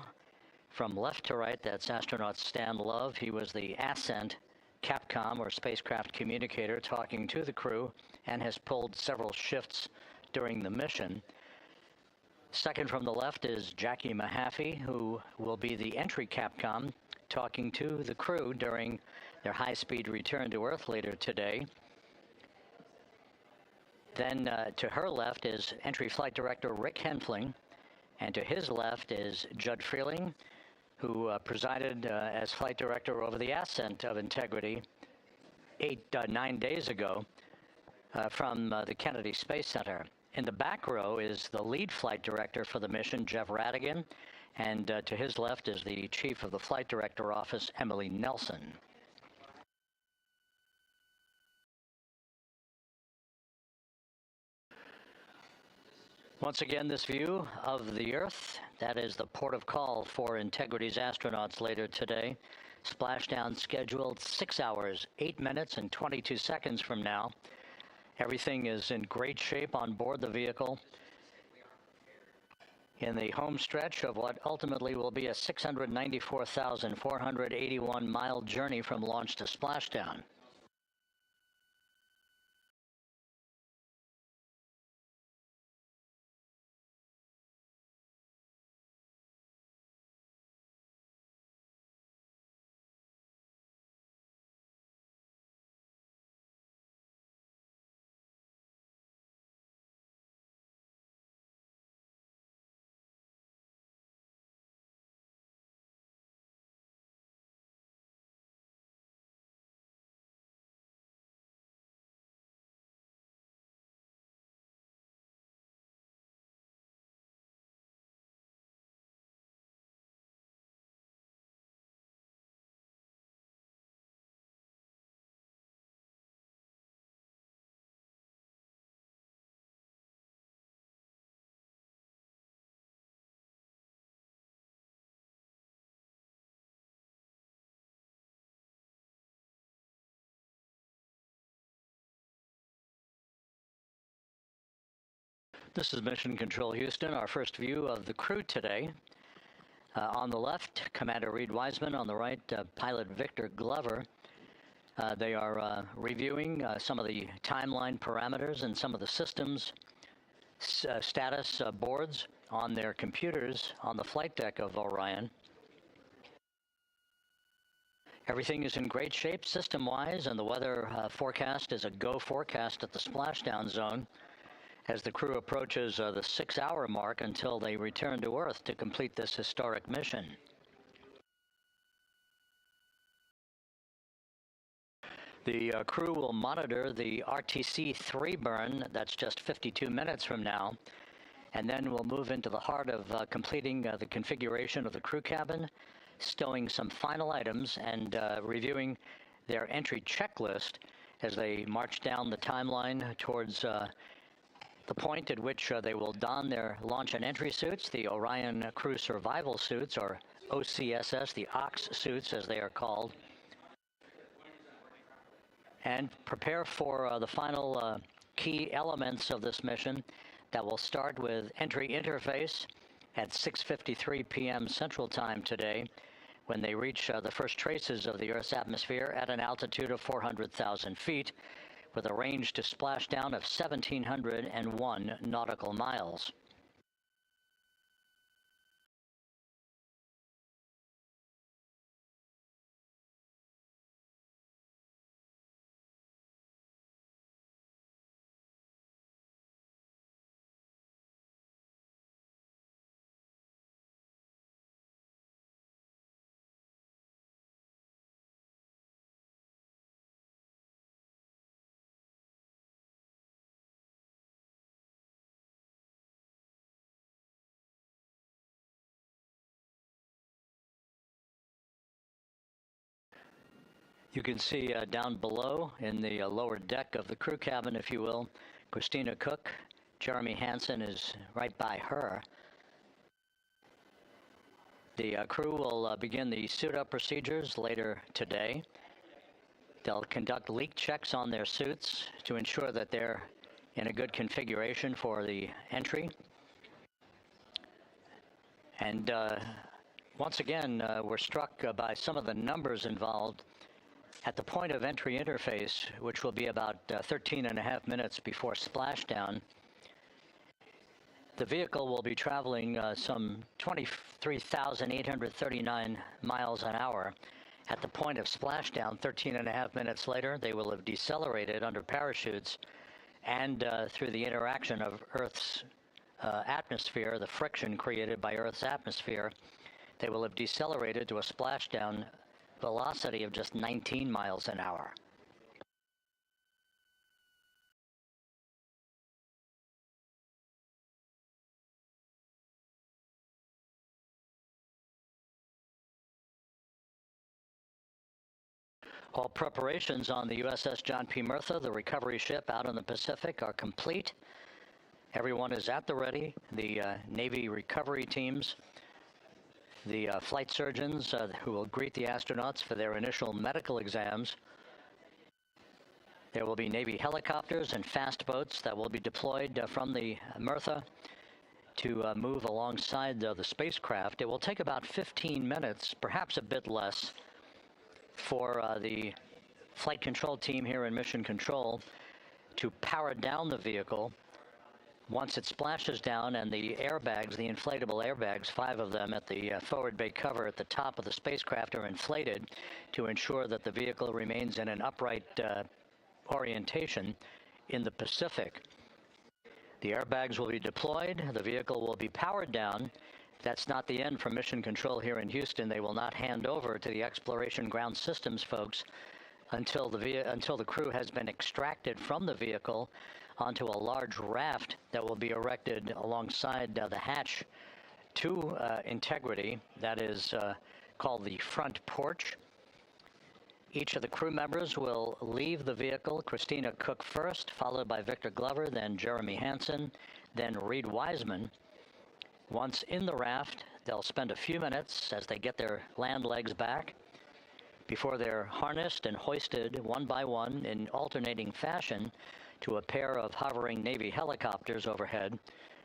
from left to right, that's astronaut Stan Love. He was the Ascent Capcom, or spacecraft communicator, talking to the crew and has pulled several shifts during the mission. Second from the left is Jackie Mahaffey, who will be the entry Capcom, talking to the crew during their high-speed return to Earth later today. Then to her left is entry flight director Rick Henfling, and to his left is Judd Freeling, who presided as flight director over the ascent of Integrity 9 days ago from the Kennedy Space Center. In the back row is the lead flight director for the mission, Jeff Radigan, and to his left is the chief of the flight director office, Emily Nelson. Once again, this view of the Earth, that is the port of call for Integrity's astronauts later today. Splashdown scheduled 6 hours, 8 minutes, and 22 seconds from now. Everything is in great shape on board the vehicle in the home stretch of what ultimately will be a 694,481-mile journey from launch to splashdown. This is Mission Control Houston, our first view of the crew today. On the left, Commander Reid Wiseman. On the right, pilot Victor Glover. They are reviewing some of the timeline parameters and some of the systems status boards on their computers on the flight deck of Orion. Everything is in great shape system-wise, and the weather forecast is a go forecast at the splashdown zone as the crew approaches the 6-hour mark until they return to Earth to complete this historic mission. The crew will monitor the RTC-3 burn, that's just 52 minutes from now, and then we'll move into the heart of completing the configuration of the crew cabin, stowing some final items, and reviewing their entry checklist as they march down the timeline towards the point at which they will don their launch and entry suits, the Orion Crew Survival Suits, or OCSS, the OX suits as they are called, and prepare for the final key elements of this mission that will start with entry interface at 6:53 p.m. Central Time today, when they reach the first traces of the Earth's atmosphere at an altitude of 400,000 feet, with a range to splashdown of 1,701 nautical miles. You can see down below in the lower deck of the crew cabin, if you will, Christina Koch. Jeremy Hansen is right by her. The crew will begin the suit-up procedures later today. They'll conduct leak checks on their suits to ensure that they're in a good configuration for the entry. And once again, we're struck by some of the numbers involved. At the point of entry interface, which will be about 13.5 minutes before splashdown, the vehicle will be traveling some 23,839 miles an hour. At the point of splashdown, 13.5 minutes later, they will have decelerated under parachutes and through the interaction of Earth's atmosphere, the friction created by Earth's atmosphere, they will have decelerated to a splashdown velocity of just 19 miles an hour. All preparations on the USS John P. Murtha, the recovery ship out in the Pacific, are complete. Everyone is at the ready. The Navy recovery teams, the flight surgeons who will greet the astronauts for their initial medical exams. There will be Navy helicopters and fast boats that will be deployed from the Murtha to move alongside the spacecraft. It will take about 15 minutes, perhaps a bit less, for the flight control team here in Mission Control to power down the vehicle. Once it splashes down and the airbags, the inflatable airbags, 5 of them at the forward bay cover at the top of the spacecraft, are inflated to ensure that the vehicle remains in an upright orientation in the Pacific. The airbags will be deployed. The vehicle will be powered down. That's not the end for Mission Control here in Houston. They will not hand over to the Exploration Ground Systems folks until the crew has been extracted from the vehicle onto a large raft that will be erected alongside the hatch to integrity. That is called the front porch. Each of the crew members will leave the vehicle, Christina Koch first, followed by Victor Glover, then Jeremy Hansen, then Reid Wiseman. Once in the raft, they'll spend a few minutes as they get their land legs back before they're harnessed and hoisted one by one in alternating fashion to a pair of hovering Navy helicopters overhead.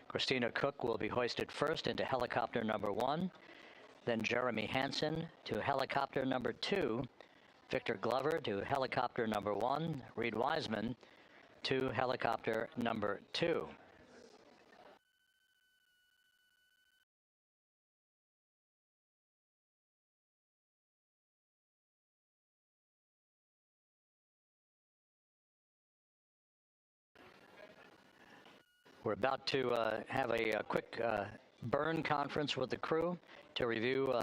Christina Koch will be hoisted first into helicopter number 1, then Jeremy Hansen to helicopter number 2, Victor Glover to helicopter number 1, Reid Wiseman to helicopter number 2. We're about to have a quick burn conference with the crew to review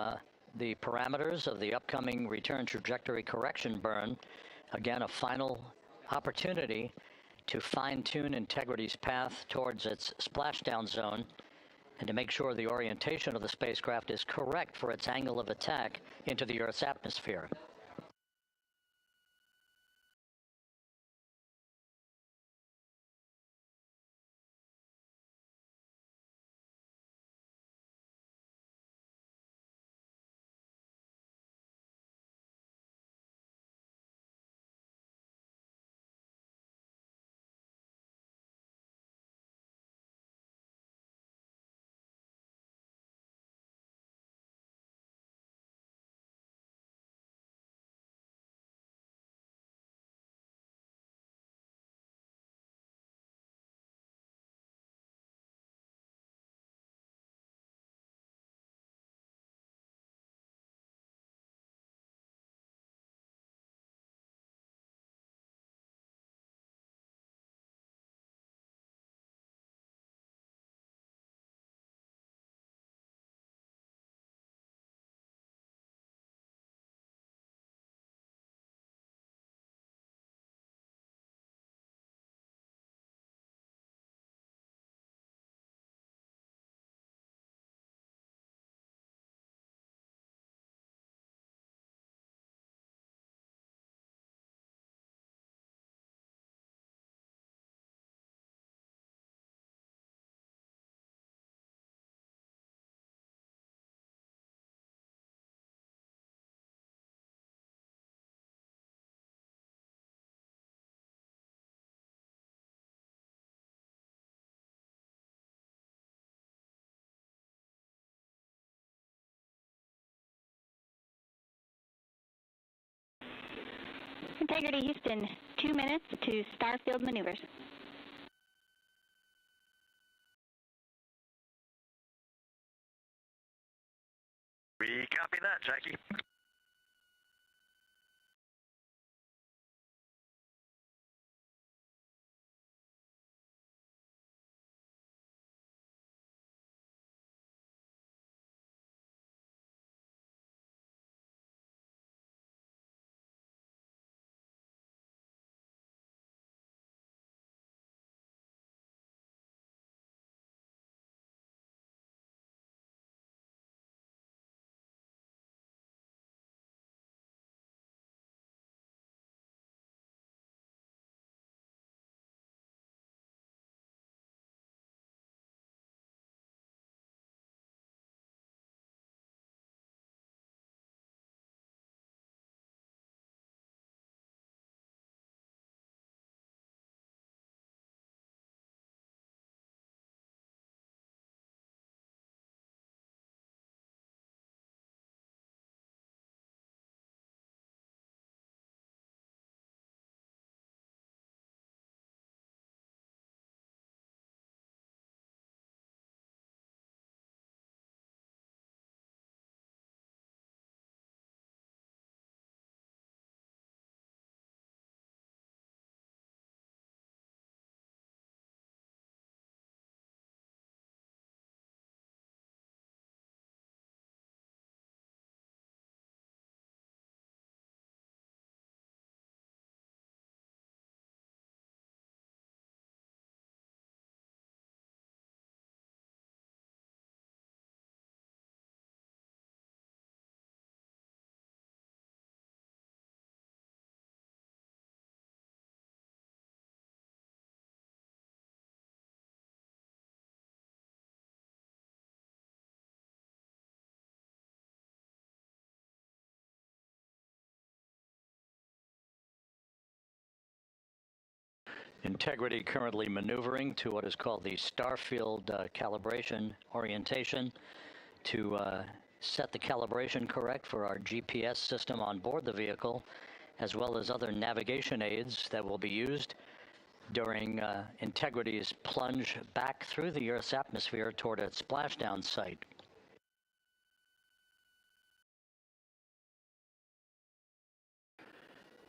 the parameters of the upcoming return trajectory correction burn. Again, a final opportunity to fine-tune Integrity's path towards its splashdown zone and to make sure the orientation of the spacecraft is correct for its angle of attack into the Earth's atmosphere. Integrity Houston, 2 minutes to starfield maneuvers. We copy that, Jackie. Integrity currently maneuvering to what is called the Starfield calibration orientation to set the calibration correct for our GPS system on board the vehicle, as well as other navigation aids that will be used during Integrity's plunge back through the Earth's atmosphere toward its splashdown site.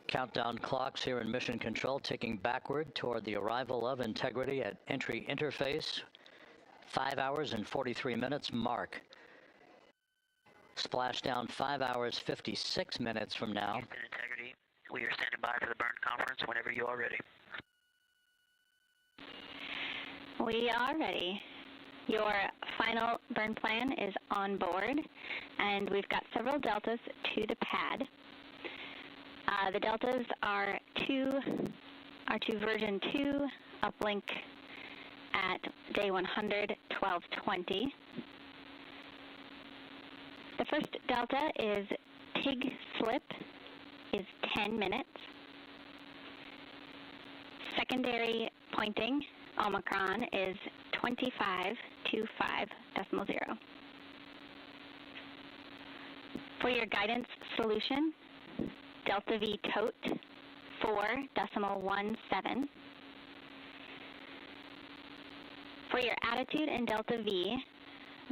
Countdown clocks here in Mission Control ticking backward toward the arrival of Integrity at entry interface. 5 hours and 43 minutes mark. Splashdown 5 hours 56 minutes from now. Houston Integrity, we are standing by for the burn conference whenever you are ready. We are ready. Your final burn plan is on board, and we've got several deltas to the pad. The deltas are to version 2 uplink at day 100, 1220. The first delta is TIG slip is 10 minutes. Secondary pointing, Omicron, is 2525.0. For your guidance solution, Delta V tote 4.17. For your attitude in Delta V,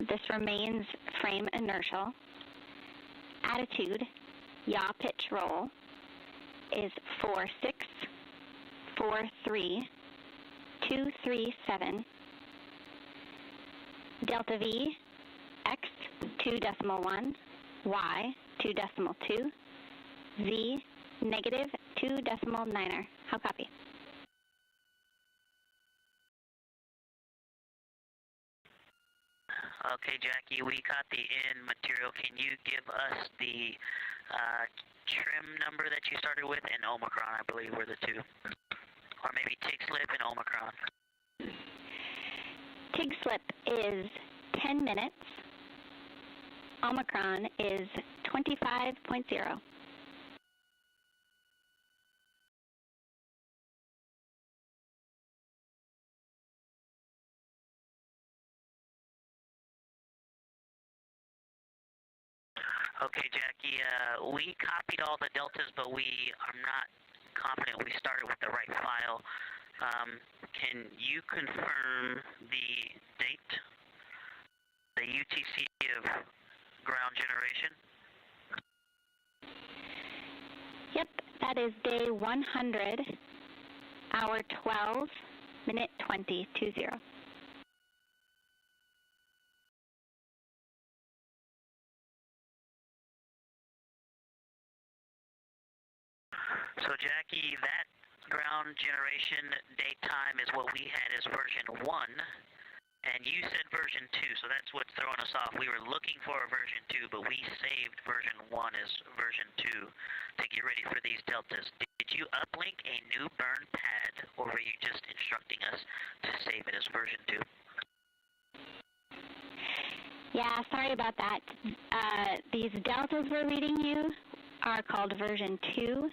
this remains frame inertial. Attitude, yaw pitch roll, is 4.643.237. Delta V, X 2.1, Y 2.2, Z negative 2.9. How copy? Okay, Jackie, we caught the in material. Can you give us the trim number that you started with and Omicron, I believe, were the two? Or maybe TIG slip and Omicron. TIG slip is 10 minutes. Omicron is 25.0. Okay, Jackie, we copied all the deltas, but we are not confident we started with the right file. Can you confirm the date, the UTC of ground generation? Yep, that is day 100, hour 12, minute 20, 20. So Jackie, that ground generation date time is what we had as version 1, and you said version 2, so that's what's throwing us off. We were looking for a version 2, but we saved version 1 as version 2 to get ready for these deltas. Did you uplink a new burn pad, or were you just instructing us to save it as version 2? Yeah, sorry about that. These deltas we're reading you are called version 2,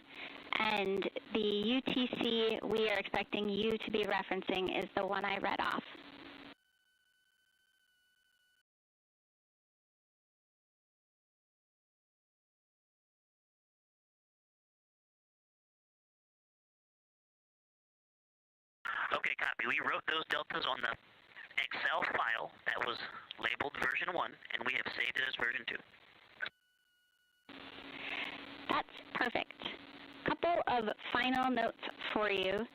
and the UTC we are expecting you to be referencing is the one I read off. Okay, copy. We wrote those deltas on the Excel file that was labeled version 1, and we have saved it as version 2. That's perfect. Couple of final notes for you.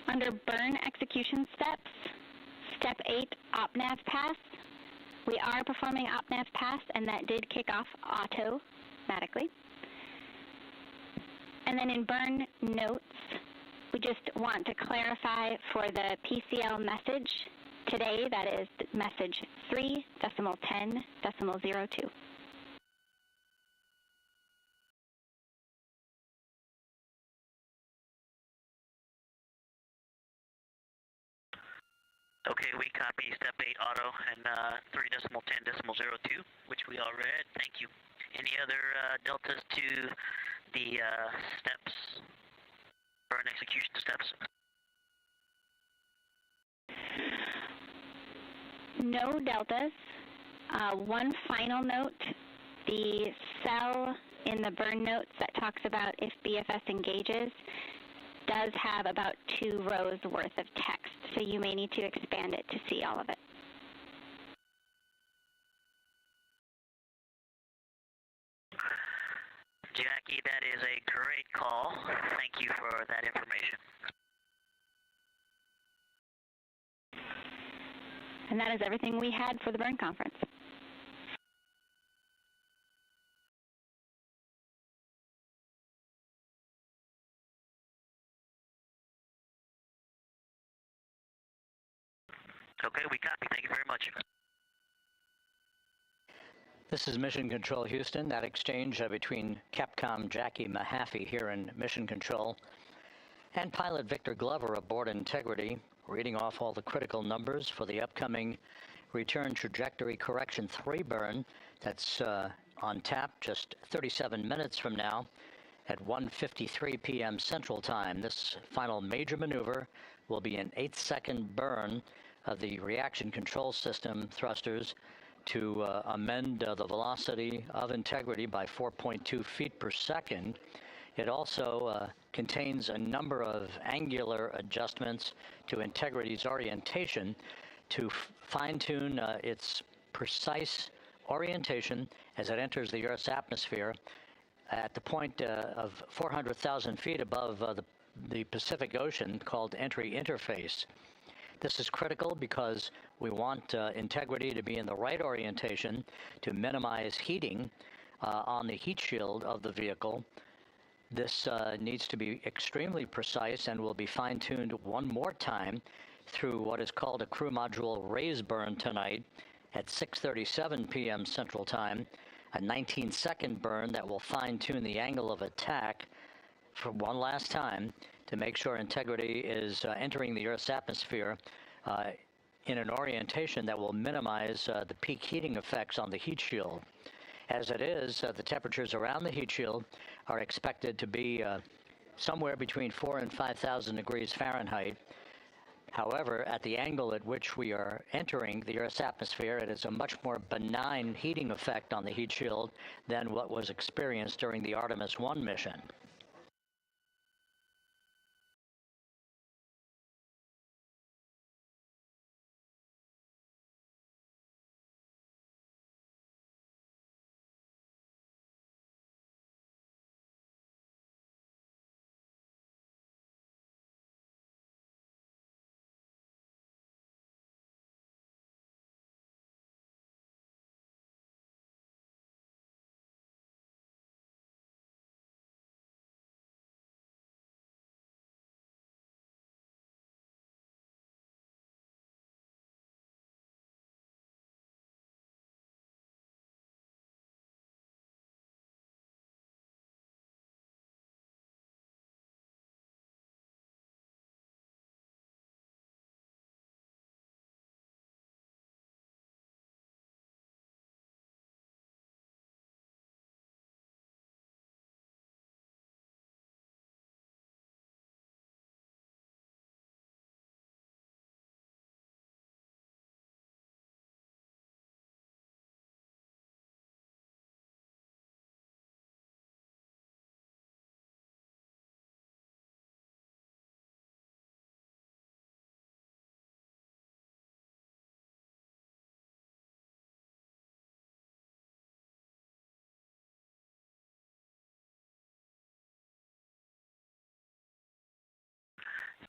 Under burn execution steps, step 8, OpNav pass. We are performing OpNav pass, and that did kick off automatically. And then in burn notes, we just want to clarify for the PCL message today, that is message 3.10.02. Okay, we copy step 8 auto and 3.10.02, which we all read. Thank you. Any other deltas to the steps, burn execution steps? No deltas. One final note, the cell in the burn notes that talks about if BFS engages does have about 2 rows worth of text, so you may need to expand it to see all of it. Jackie, that is a great call. Thank you for that information. And that is everything we had for the burn conference. Okay, we copy. Thank you very much. This is Mission Control Houston. That exchange between Capcom Jackie Mahaffey here in Mission Control and pilot Victor Glover aboard Integrity, reading off all the critical numbers for the upcoming Return Trajectory Correction 3 burn. That's on tap just 37 minutes from now at 1:53 p.m. Central Time. This final major maneuver will be an 8-second burn of the reaction control system thrusters to amend the velocity of Integrity by 4.2 feet per second. It also contains a number of angular adjustments to Integrity's orientation to fine-tune its precise orientation as it enters the Earth's atmosphere at the point of 400,000 feet above the Pacific Ocean, called entry interface. This is critical because we want Integrity to be in the right orientation to minimize heating on the heat shield of the vehicle. This needs to be extremely precise and will be fine-tuned one more time through what is called a crew module raise burn tonight at 6:37 p.m. Central Time, a 19-second burn that will fine-tune the angle of attack for one last time to make sure Integrity is entering the Earth's atmosphere in an orientation that will minimize the peak heating effects on the heat shield. As it is, the temperatures around the heat shield are expected to be somewhere between 4,000 and 5,000 degrees Fahrenheit. However, at the angle at which we are entering the Earth's atmosphere, it is a much more benign heating effect on the heat shield than what was experienced during the Artemis I mission.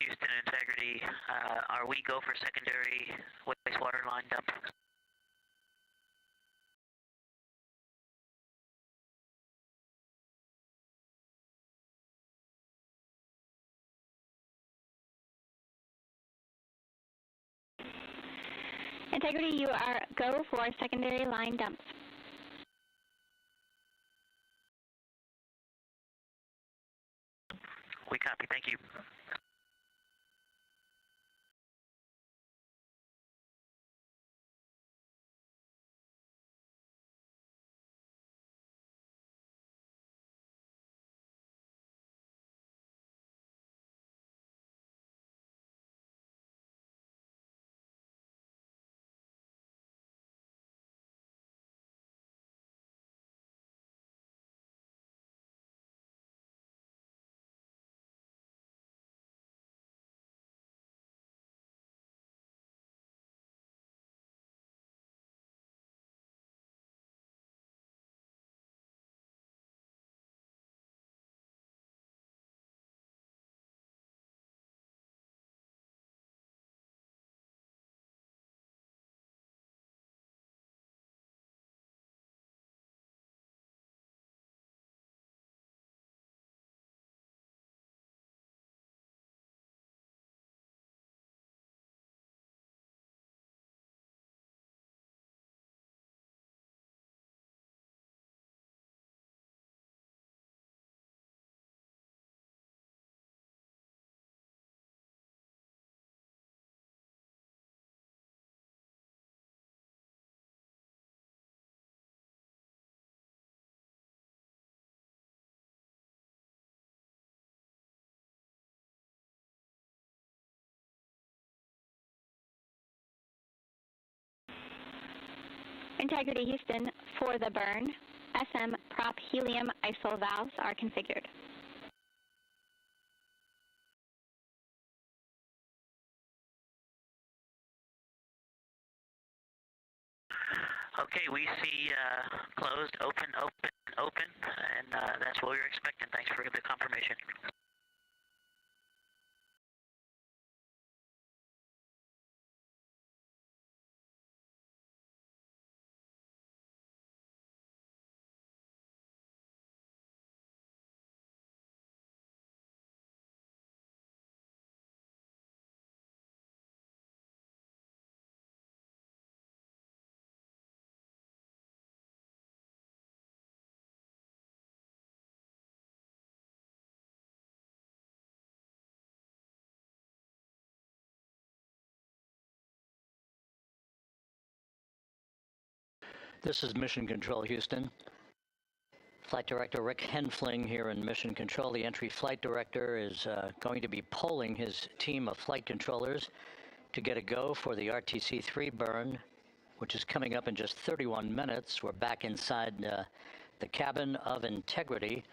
Houston Integrity, are we go for secondary wastewater line dump? Integrity, you are go for secondary line dumps. We copy, thank you. Integrity Houston, for the burn, SM prop helium isol valves are configured. Okay, we see closed, open, and that's what we were expecting. Thanks for the confirmation. This is Mission Control, Houston. Flight Director Rick Henfling here in Mission Control. The entry flight director is going to be polling his team of flight controllers to get a go for the RTC-3 burn, which is coming up in just 31 minutes. We're back inside the cabin of Integrity,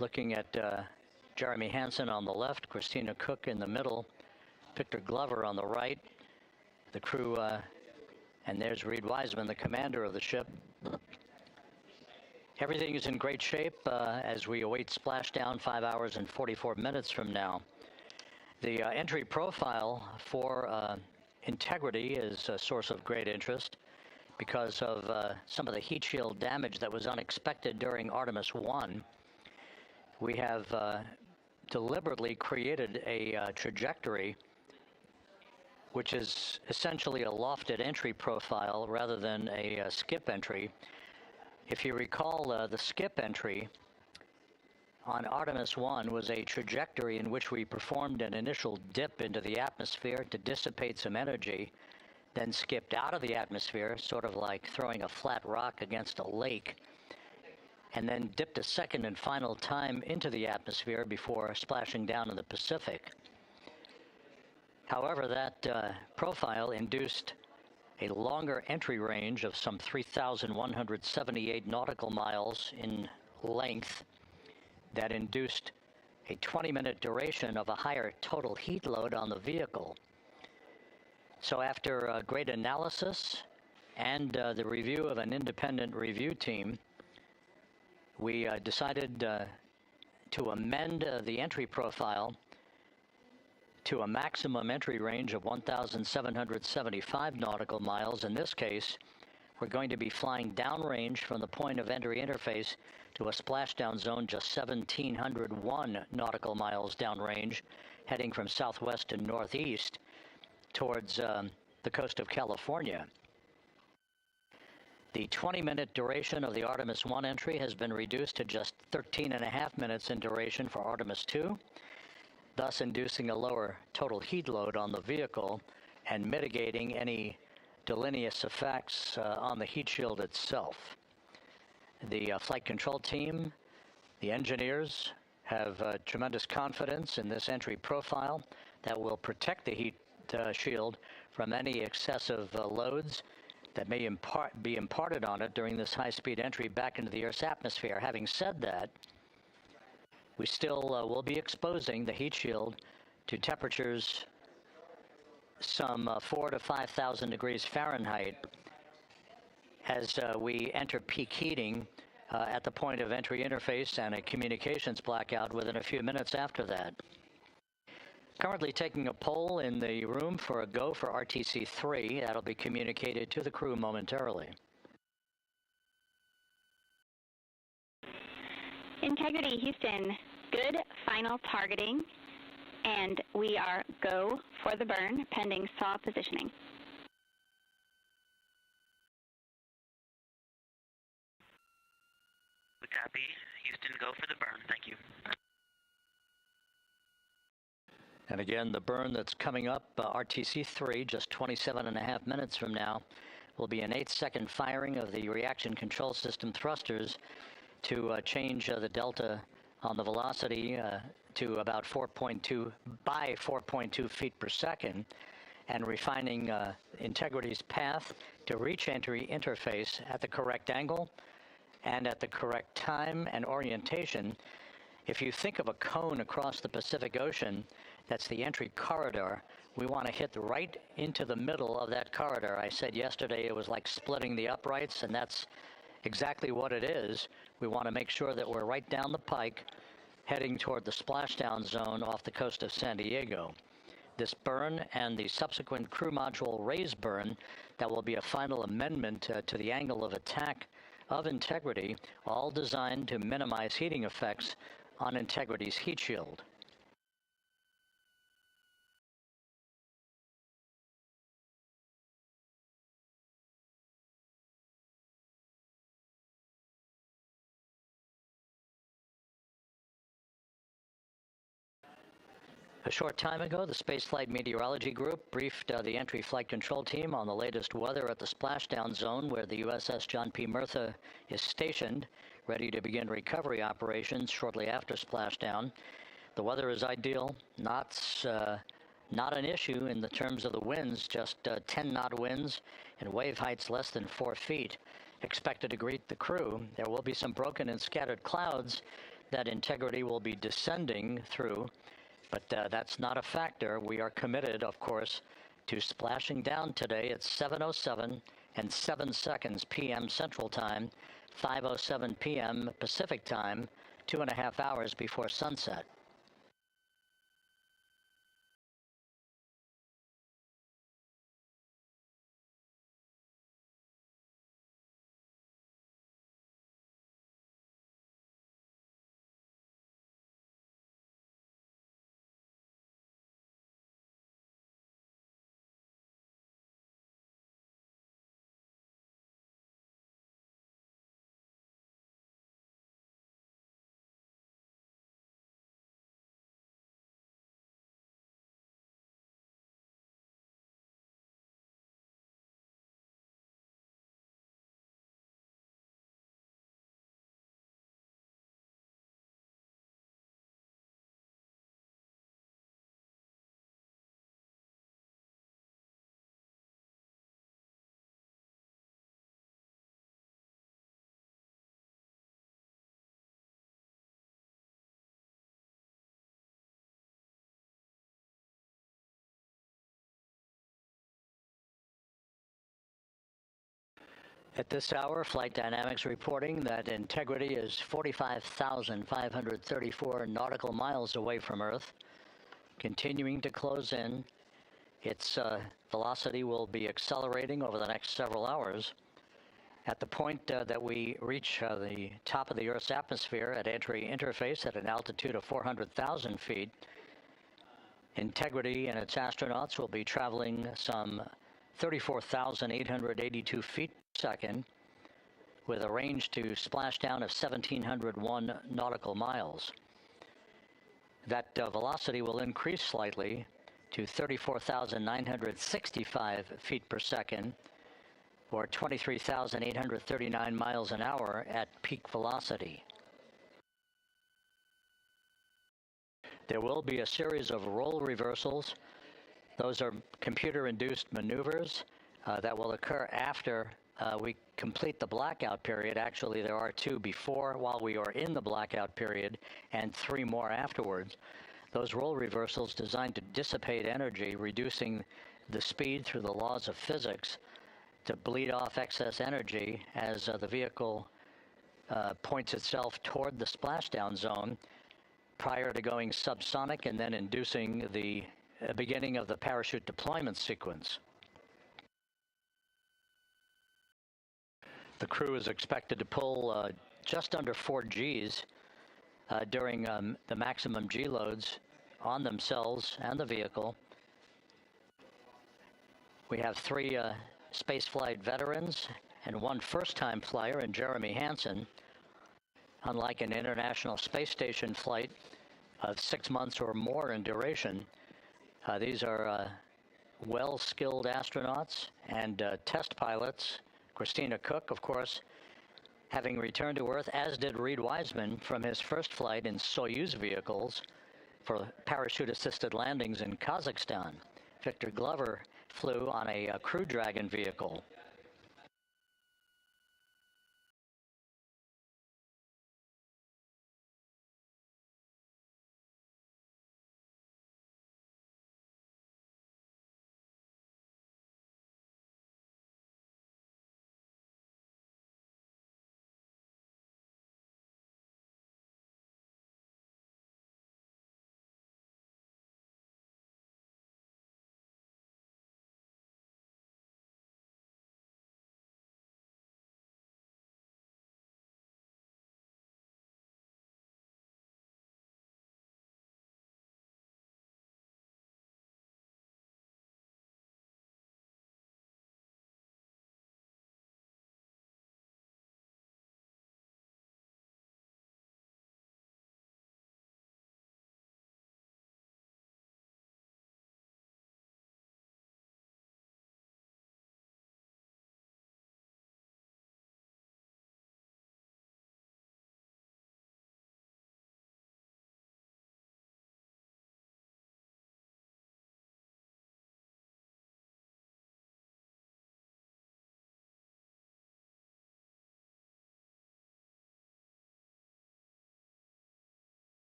looking at Jeremy Hansen on the left, Christina Koch in the middle, Victor Glover on the right, the crew, and there's Reid Wiseman, the commander of the ship. Everything is in great shape as we await splashdown 5 hours and 44 minutes from now. The entry profile for Integrity is a source of great interest because of some of the heat shield damage that was unexpected during Artemis I. We have deliberately created a trajectory which is essentially a lofted entry profile rather than a skip entry. If you recall, the skip entry on Artemis I was a trajectory in which we performed an initial dip into the atmosphere to dissipate some energy, then skipped out of the atmosphere, sort of like throwing a flat rock against a lake, and then dipped a second and final time into the atmosphere before splashing down in the Pacific. However, that profile induced a longer entry range of some 3,178 nautical miles in length that induced a 20-minute duration of a higher total heat load on the vehicle. So after a great analysis and the review of an independent review team, we decided to amend the entry profile to a maximum entry range of 1,775 nautical miles. In this case, we're going to be flying downrange from the point of entry interface to a splashdown zone just 1,701 nautical miles downrange, heading from southwest to northeast towards the coast of California. The 20-minute duration of the Artemis I entry has been reduced to just 13.5 minutes in duration for Artemis II, thus inducing a lower total heat load on the vehicle and mitigating any deleterious effects on the heat shield itself. The flight control team, the engineers, have tremendous confidence in this entry profile that will protect the heat shield from any excessive loads that may be imparted on it during this high-speed entry back into the Earth's atmosphere. Having said that, we still will be exposing the heat shield to temperatures some 4,000 to 5,000 degrees Fahrenheit as we enter peak heating at the point of entry interface and a communications blackout within a few minutes after that. Currently taking a poll in the room for a go for RTC-3. That'll be communicated to the crew momentarily. Integrity Houston, good final targeting, and we are go for the burn pending saw positioning. We copy. Houston, go for the burn. Thank you. And again, the burn that's coming up, RTC-3, just 27.5 minutes from now, will be an 8-second firing of the reaction control system thrusters to change the delta on the velocity to about 4.2 feet per second, and refining Integrity's path to reach entry interface at the correct angle and at the correct time and orientation. If you think of a cone across the Pacific Ocean, that's the entry corridor. We want to hit right into the middle of that corridor. I said yesterday it was like splitting the uprights, and that's exactly what it is. We want to make sure that we're right down the pike, heading toward the splashdown zone off the coast of San Diego. This burn and the subsequent crew module raise burn, that will be a final amendment to the angle of attack of Integrity, all designed to minimize heating effects on Integrity's heat shield. A short time ago, the Spaceflight Meteorology Group briefed the entry flight control team on the latest weather at the splashdown zone where the USS John P. Murtha is stationed, ready to begin recovery operations shortly after splashdown. The weather is ideal, not an issue in the terms of the winds, just 10-knot winds and wave heights less than 4 feet expected to greet the crew. There will be some broken and scattered clouds that Integrity will be descending through, but that's not a factor. We are committed, of course, to splashing down today at 7:07 and 7 seconds p.m. Central Time, 5:07 p.m. Pacific Time, 2.5 hours before sunset. At this hour, Flight Dynamics reporting that Integrity is 45,534 nautical miles away from Earth. continuing to close in. Its velocity will be accelerating over the next several hours. At the point that we reach the top of the Earth's atmosphere at entry interface at an altitude of 400,000 feet, Integrity and its astronauts will be traveling some 34,882 feet per second with a range to splashdown of 1,701 nautical miles. That velocity will increase slightly to 34,965 feet per second, or 23,839 miles an hour at peak velocity. There will be a series of roll reversals. Those are computer-induced maneuvers that will occur after we complete the blackout period. Actually, there are 2 before, while we are in the blackout period, and 3 more afterwards. Those roll reversals designed to dissipate energy, reducing the speed through the laws of physics to bleed off excess energy as the vehicle points itself toward the splashdown zone prior to going subsonic and then inducing the beginning of the parachute deployment sequence. The crew is expected to pull just under 4 Gs during the maximum G loads on themselves and the vehicle. We have 3 spaceflight veterans and 1 first-time flyer in Jeremy Hansen. Unlike an International Space Station flight of 6 months or more in duration, these are well-skilled astronauts and test pilots. Christina Koch, of course, having returned to Earth, as did Reid Wiseman from his first flight in Soyuz vehicles for parachute-assisted landings in Kazakhstan. Victor Glover flew on a Crew Dragon vehicle.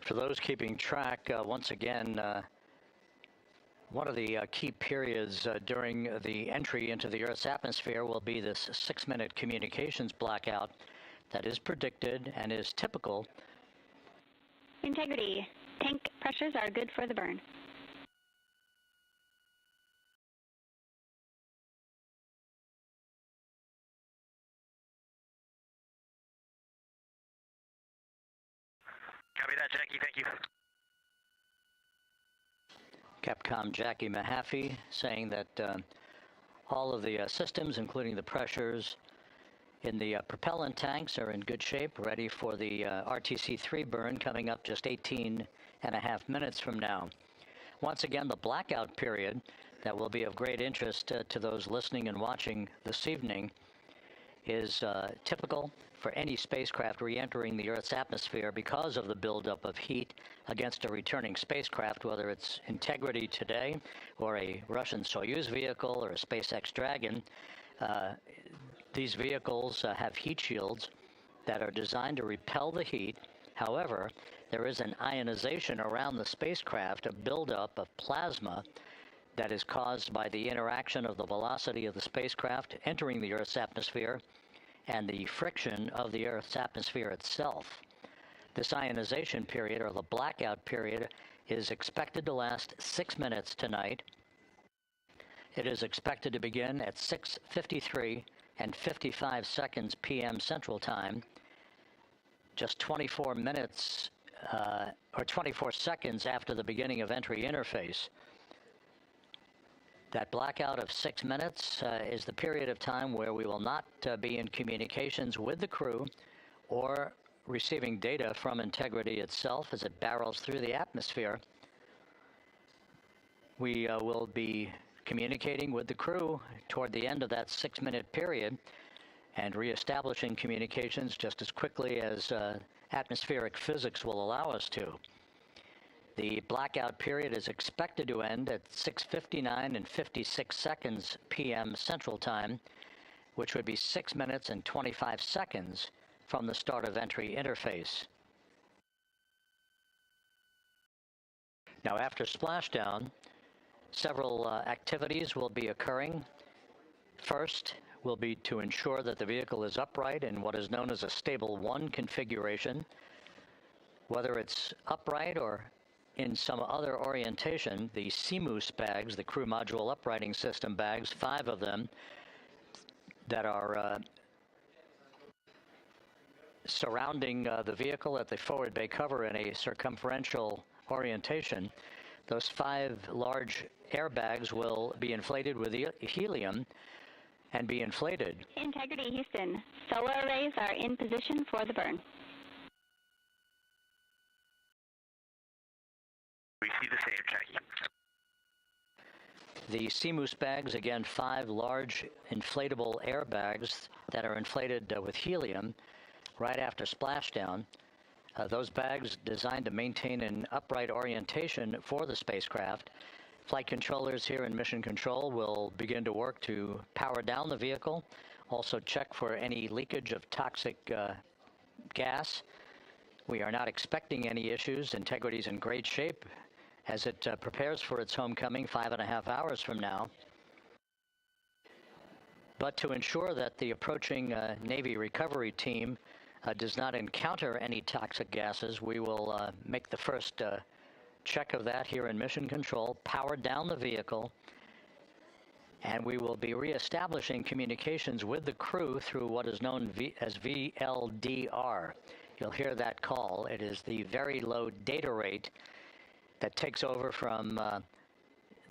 For those keeping track, once again, one of the key periods during the entry into the Earth's atmosphere will be this 6-minute communications blackout that is predicted and is typical. Integrity. Tank pressures are good for the burn. Copy that, Jackie. Thank you. Capcom Jackie Mahaffey saying that all of the systems, including the pressures in the propellant tanks, are in good shape, ready for the RTC-3 burn coming up just 18.5 minutes from now. Once again, the blackout period that will be of great interest to those listening and watching this evening is typical for any spacecraft re-entering the Earth's atmosphere because of the buildup of heat against a returning spacecraft, whether it's Integrity today or a Russian Soyuz vehicle or a SpaceX Dragon. These vehicles have heat shields that are designed to repel the heat. However, there is an ionization around the spacecraft, a buildup of plasma that is caused by the interaction of the velocity of the spacecraft entering the Earth's atmosphere and the friction of the Earth's atmosphere itself. This ionization period, or the blackout period, is expected to last 6 minutes tonight. It is expected to begin at 6:53 and 55 seconds p.m. Central Time, just 24 minutes or 24 seconds after the beginning of entry interface. That blackout of 6 minutes is the period of time where we will not be in communications with the crew or receiving data from Integrity itself as it barrels through the atmosphere. We will be communicating with the crew toward the end of that 6-minute period and reestablishing communications just as quickly as atmospheric physics will allow us to. The blackout period is expected to end at 6:59 and 56 seconds p.m. Central Time, which would be 6 minutes and 25 seconds from the start of entry interface. Now, after splashdown, several activities will be occurring. First will be to ensure that the vehicle is upright in what is known as a stable 1 configuration. Whether it's upright or in some other orientation, the CMOOS bags, the Crew Module Uprighting System bags, 5 of them that are surrounding the vehicle at the forward bay cover in a circumferential orientation. Those 5 large airbags will be inflated with helium and be inflated. Integrity Houston, solar arrays are in position for the burn. We see the same, Jackie. The CMOOS bags, again, 5 large inflatable airbags that are inflated with helium right after splashdown. Those bags designed to maintain an upright orientation for the spacecraft. Flight controllers here in Mission Control will begin to work to power down the vehicle, also check for any leakage of toxic gas. We are not expecting any issues. Integrity's in great shape as it prepares for its homecoming 5.5 hours from now. But to ensure that the approaching Navy recovery team does not encounter any toxic gases, we will make the first check of that here in Mission Control, power down the vehicle, and we will be reestablishing communications with the crew through what is known as VLDR. You'll hear that call. It is the very low data rate that takes over from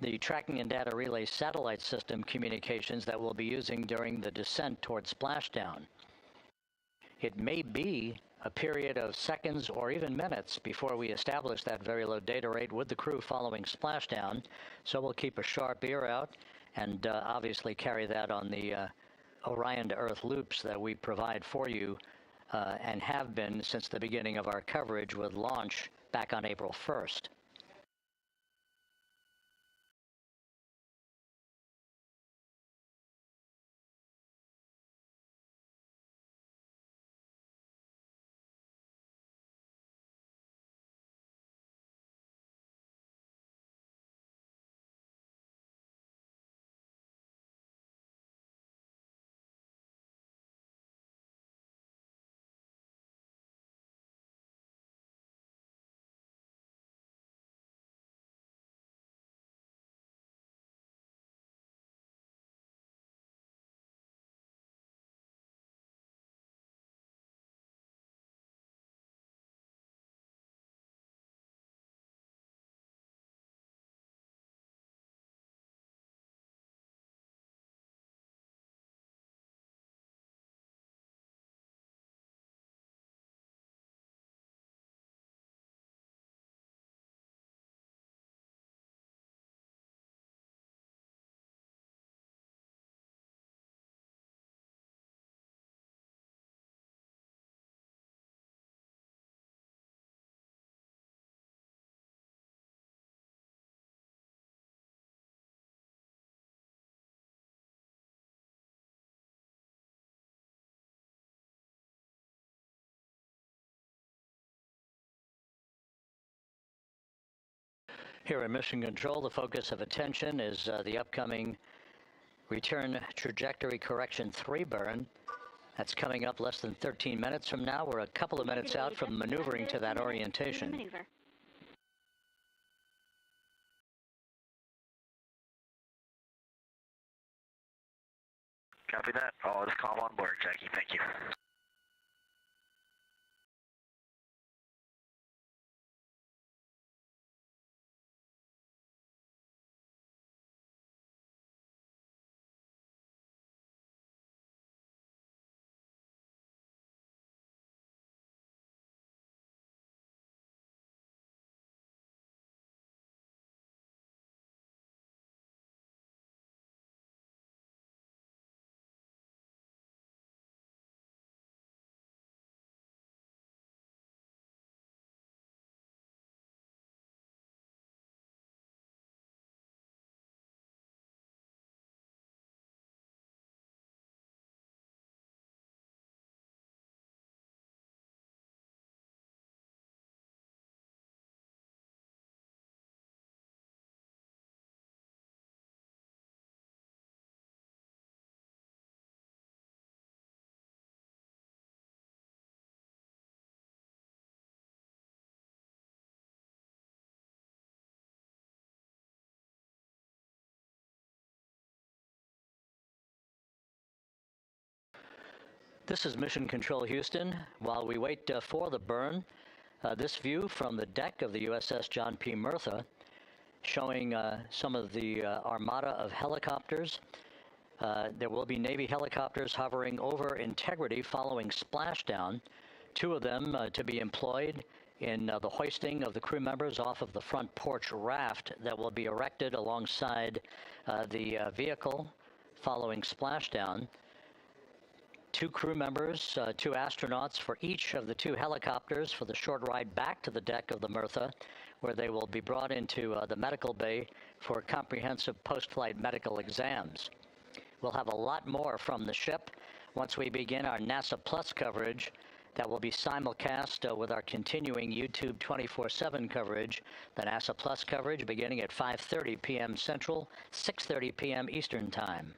the tracking and data relay satellite system communications that we'll be using during the descent towards splashdown. It may be a period of seconds or even minutes before we establish that very low data rate with the crew following splashdown, so we'll keep a sharp ear out and obviously carry that on the Orion to Earth loops that we provide for you and have been since the beginning of our coverage with launch back on April 1st. Here in Mission Control, the focus of attention is the upcoming Return Trajectory Correction 3 burn. That's coming up less than 13 minutes from now. We're a couple of minutes out from maneuvering to that orientation. Copy that. All is calm on board, Jackie. Thank you. This is Mission Control Houston. While we wait for the burn, this view from the deck of the USS John P. Murtha showing some of the armada of helicopters. There will be Navy helicopters hovering over Integrity following splashdown, 2 of them to be employed in the hoisting of the crew members off of the front porch raft that will be erected alongside the vehicle following splashdown. 2 crew members, 2 astronauts for each of the 2 helicopters for the short ride back to the deck of the Murtha, where they will be brought into the medical bay for comprehensive post-flight medical exams. We'll have a lot more from the ship once we begin our NASA Plus coverage that will be simulcast with our continuing YouTube 24/7 coverage, the NASA Plus coverage beginning at 5:30 p.m. Central, 6:30 p.m. Eastern Time.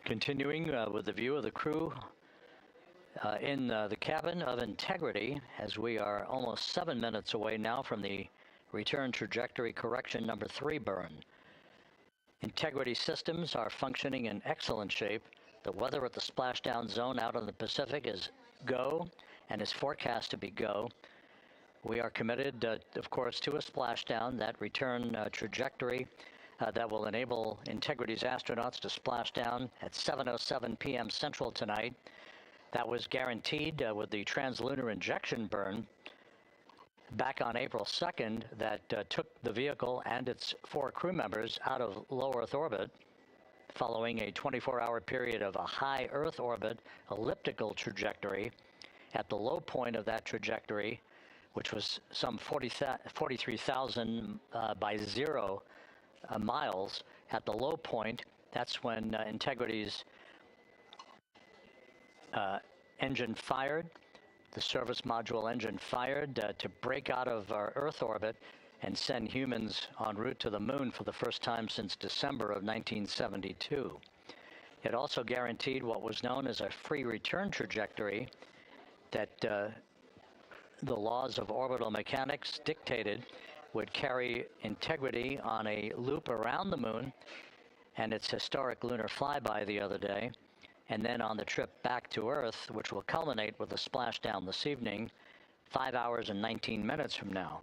Continuing with the view of the crew in the cabin of Integrity, as we are almost 7 minutes away now from the return trajectory correction number 3 burn. Integrity systems are functioning in excellent shape. The weather at the splashdown zone out in the Pacific is go and is forecast to be go. We are committed, of course, to a splashdown, that return trajectory that will enable Integrity's astronauts to splash down at 7:07 p.m. Central tonight. That was guaranteed with the translunar injection burn back on April 2nd that took the vehicle and its 4 crew members out of low Earth orbit, following a 24-hour period of a high Earth orbit elliptical trajectory. At the low point of that trajectory, which was some 43,000 by 0 miles, at the low point, that's when Integrity's engine fired, the service module engine fired to break out of our Earth orbit and send humans en route to the moon for the first time since December of 1972. It also guaranteed what was known as a free return trajectory that the laws of orbital mechanics dictated would carry Integrity on a loop around the moon and its historic lunar flyby the other day, and then on the trip back to Earth, which will culminate with a splashdown this evening, 5 hours and 19 minutes from now.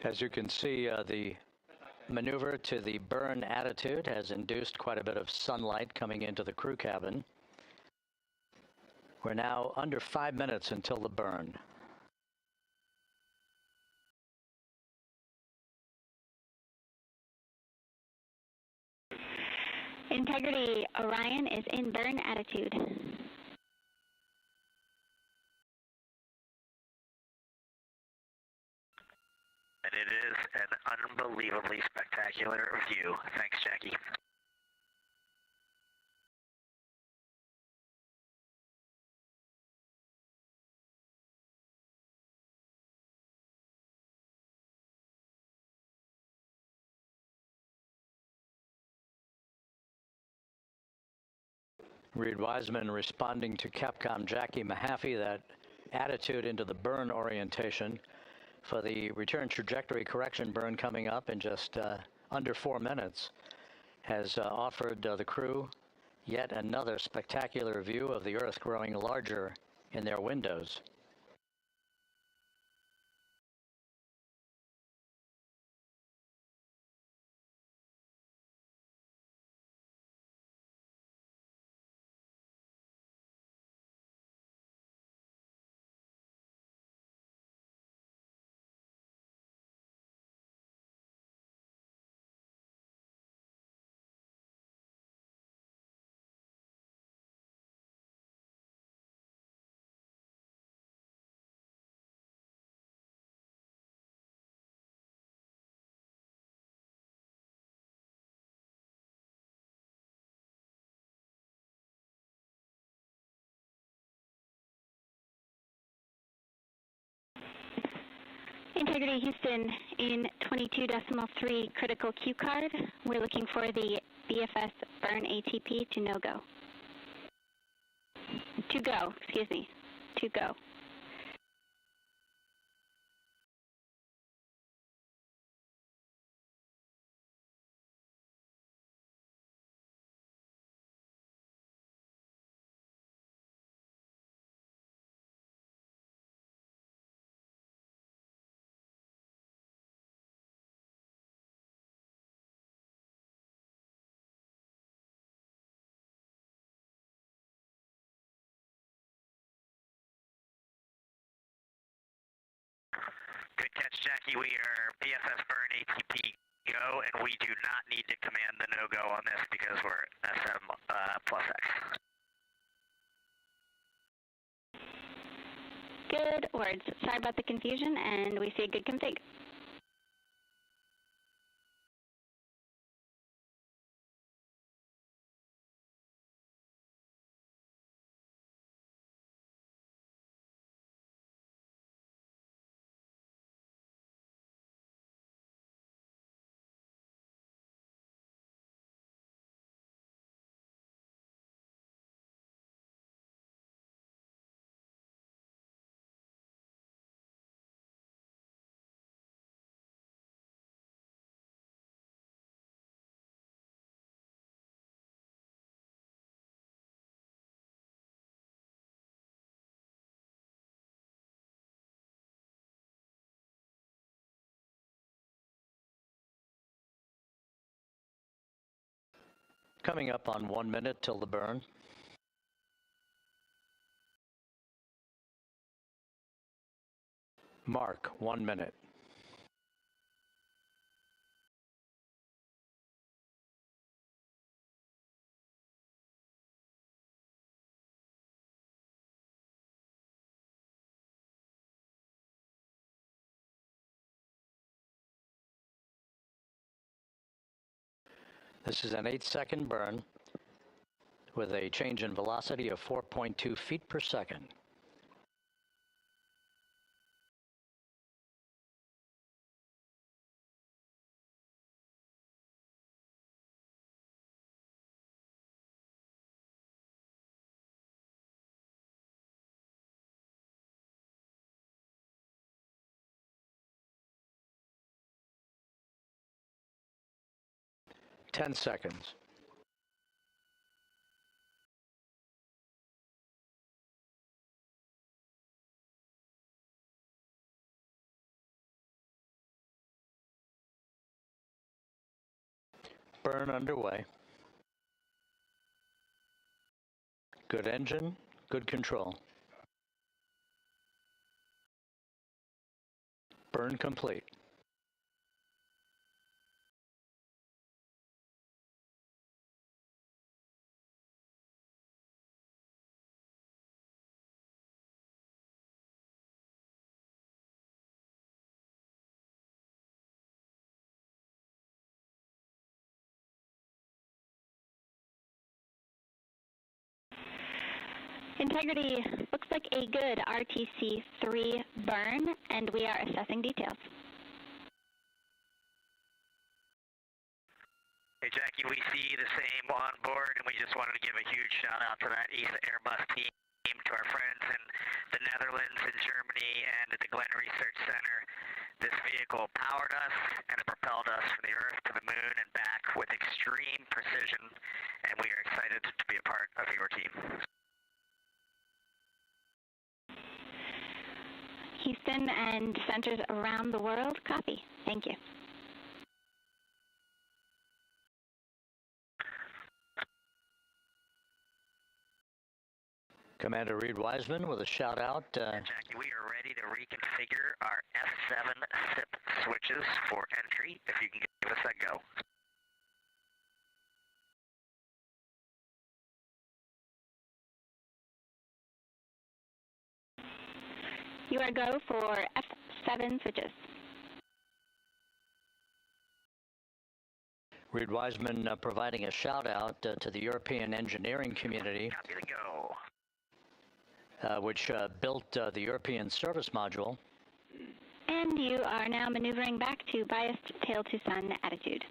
As you can see, the maneuver to the burn attitude has induced quite a bit of sunlight coming into the crew cabin. We're now under 5 minutes until the burn. Integrity, Orion is in burn attitude. And it is an unbelievably spectacular view. Thanks, Jackie. Reid Wiseman responding to Capcom Jackie Mahaffey, that attitude into the burn orientation for the return trajectory correction burn coming up in just under 4 minutes, has offered the crew yet another spectacular view of the Earth growing larger in their windows. Integrity Houston in 22.3 critical Q card. We're looking for the BFS burn ATP to no go. To go, excuse me, to go. catch, Jackie. We are BFS burn ATP go, and we do not need to command the no-go on this because we're SM plus X. Good words. Sorry about the confusion, and we see a good config. Coming up on 1 minute till the burn. Mark, 1 minute. This is an 8-second burn with a change in velocity of 4.2 feet per second. Ten seconds. Burn underway. Good engine, good control. Burn complete. Integrity looks like a good RTC-3 burn, and we are assessing details. Hey, Jackie, we see the same on board, and we just wanted to give a huge shout-out to that ESA Airbus team, to our friends in the Netherlands and Germany and at the Glenn Research Center. This vehicle powered us, and it propelled us from the Earth to the Moon and back with extreme precision, and we are excited to be a part of your team. Houston and centers around the world, copy. Thank you. Commander Reid Wiseman with a shout out. Jackie, we are ready to reconfigure our F7 SIP switches for entry, if you can give us that go. You are go for F7 switches. Reid Wiseman providing a shout out to the European engineering community, Copy the go. which built the European service module. And you are now maneuvering back to biased tail to sun attitude.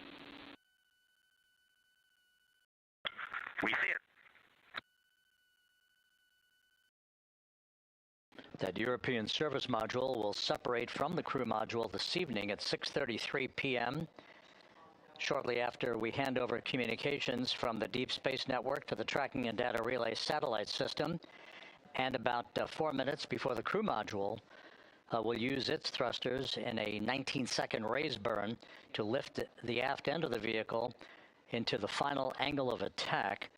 We see it. That European service module will separate from the crew module this evening at 6:33 p.m. shortly after we hand over communications from the Deep Space Network to the Tracking and Data Relay satellite system, and about 4 minutes before the crew module will use its thrusters in a 19-second raise burn to lift the aft end of the vehicle into the final angle of attack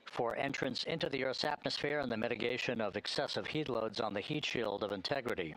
for entrance into the Earth's atmosphere and the mitigation of excessive heat loads on the heat shield of Integrity.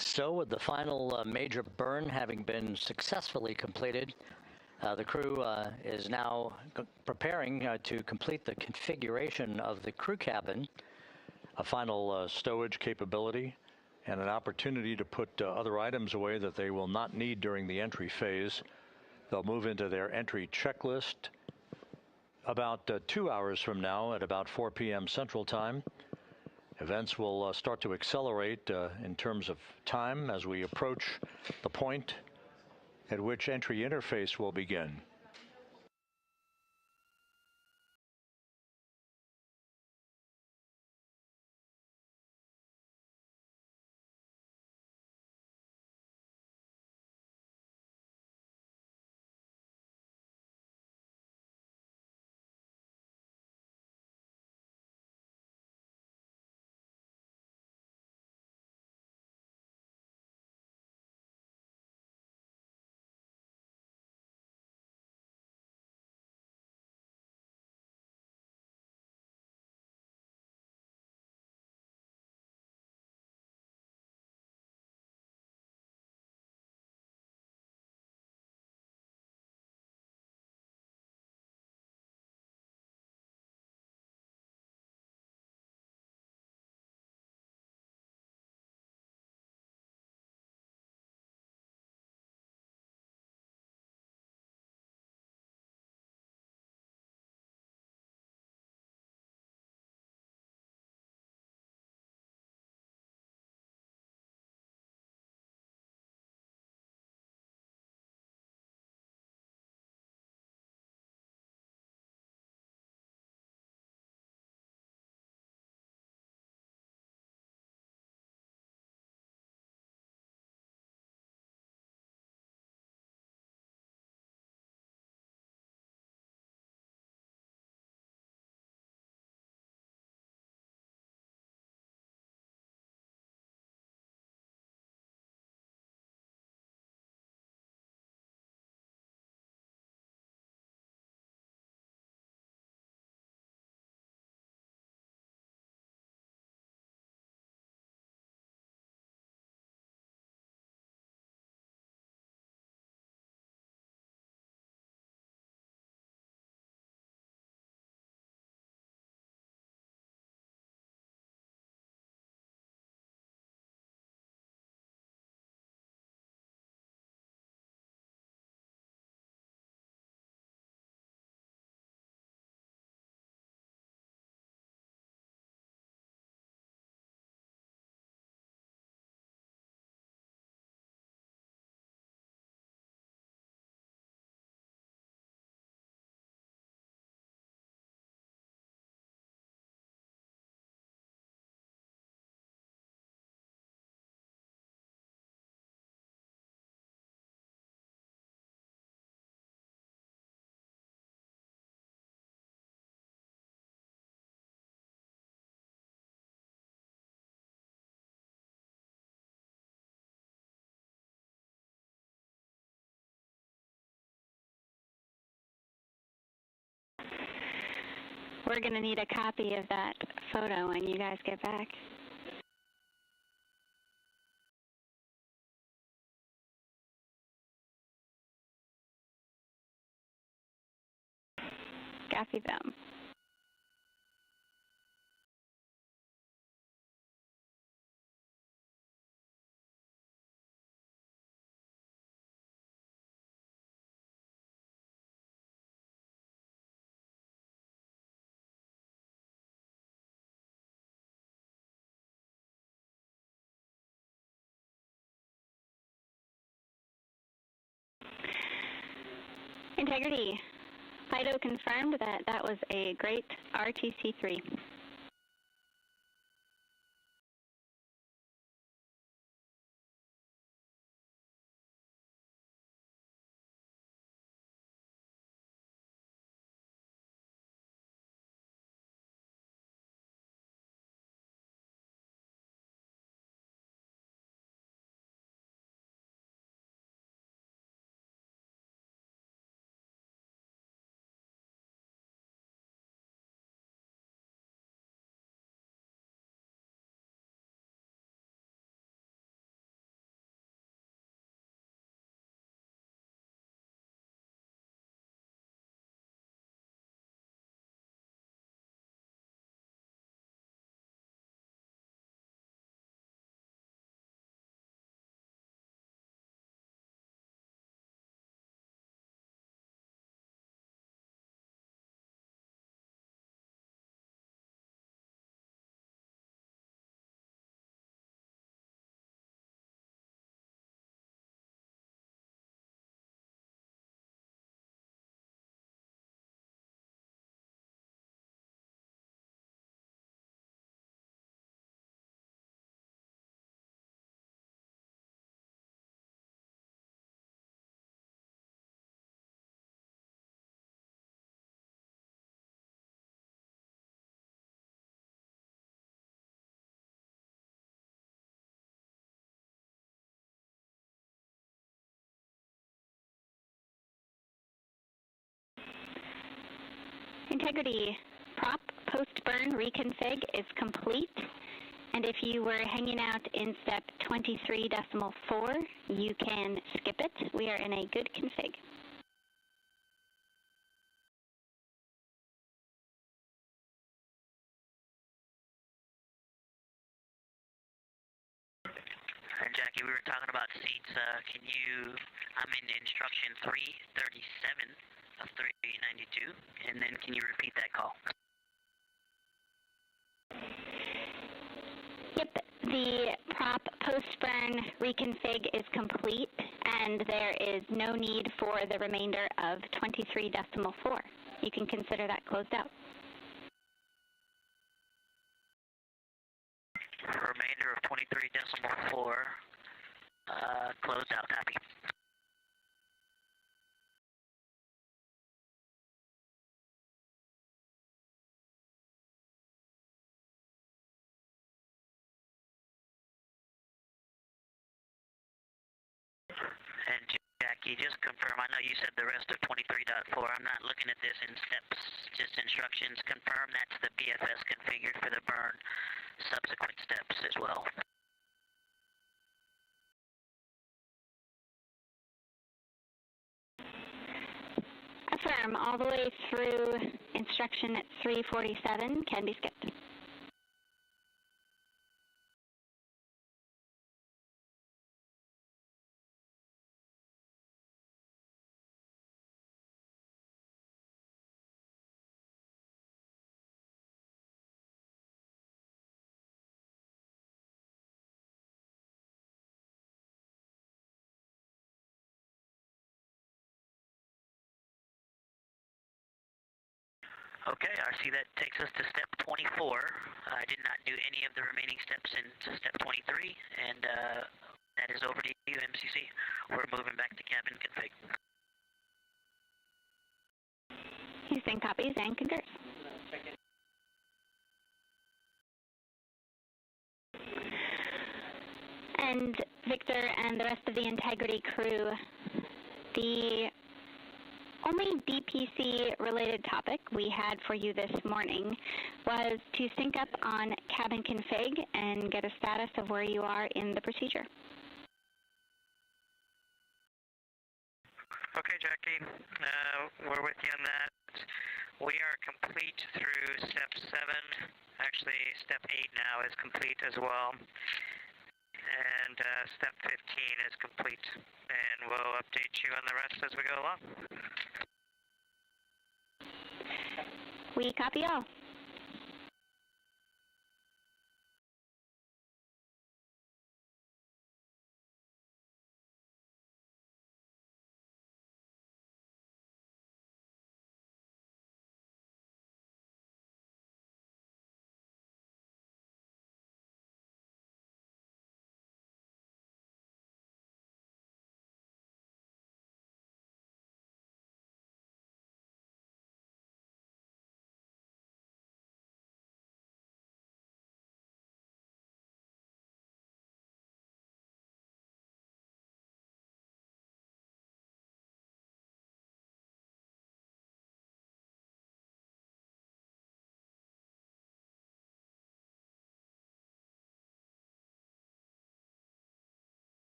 So with the final major burn having been successfully completed, the crew is now preparing to complete the configuration of the crew cabin, a final stowage capability, and an opportunity to put other items away that they will not need during the entry phase. They'll move into their entry checklist about 2 hours from now at about 4 p.m. Central Time. Events will start to accelerate in terms of time as we approach the point at which entry interface will begin. We're going to need a copy of that photo when you guys get back. Copy them. Integrity. FIDO confirmed that that was a great RTC-3. Integrity prop post-burn reconfig is complete. And if you were hanging out in step 23.4, you can skip it. We are in a good config. And Jackie, we were talking about seats. I'm in instruction 337 of 392, and then can you repeat that call? Yep, the prop post-burn reconfig is complete, and there is no need for the remainder of 23.4. You can consider that closed out. Remainder of 23.4, closed out, copy. And Jackie, just confirm, I know you said the rest of 23.4, I'm not looking at this in steps, just instructions. Confirm that's the BFS configured for the burn, subsequent steps as well. Affirm, all the way through instruction at 347 can be skipped. Okay, I see that takes us to step 24. I did not do any of the remaining steps in step 23, and that is over to you, MCC. We're moving back to cabin config. Houston copies and concurs. And Victor and the rest of the Integrity crew, the only DPC-related topic we had for you this morning was to sync up on cabin config and get a status of where you are in the procedure. Okay, Jackie, we're with you on that. We are complete through step 7. Actually, step 8 now is complete as well. And step 15 is complete. And we'll update you on the rest as we go along. We copy all.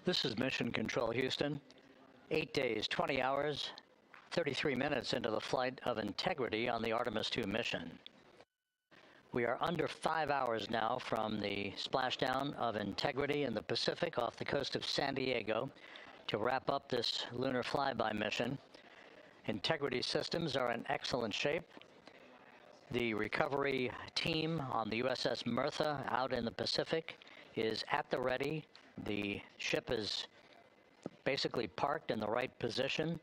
This is Mission Control, Houston. 8 days, 20 hours, 33 minutes into the flight of Integrity on the Artemis II mission. We are under 5 hours now from the splashdown of Integrity in the Pacific off the coast of San Diego to wrap up this lunar flyby mission. integrity systems are in excellent shape. The recovery team on the USS Merthyr out in the Pacific is at the ready. The ship is basically parked in the right position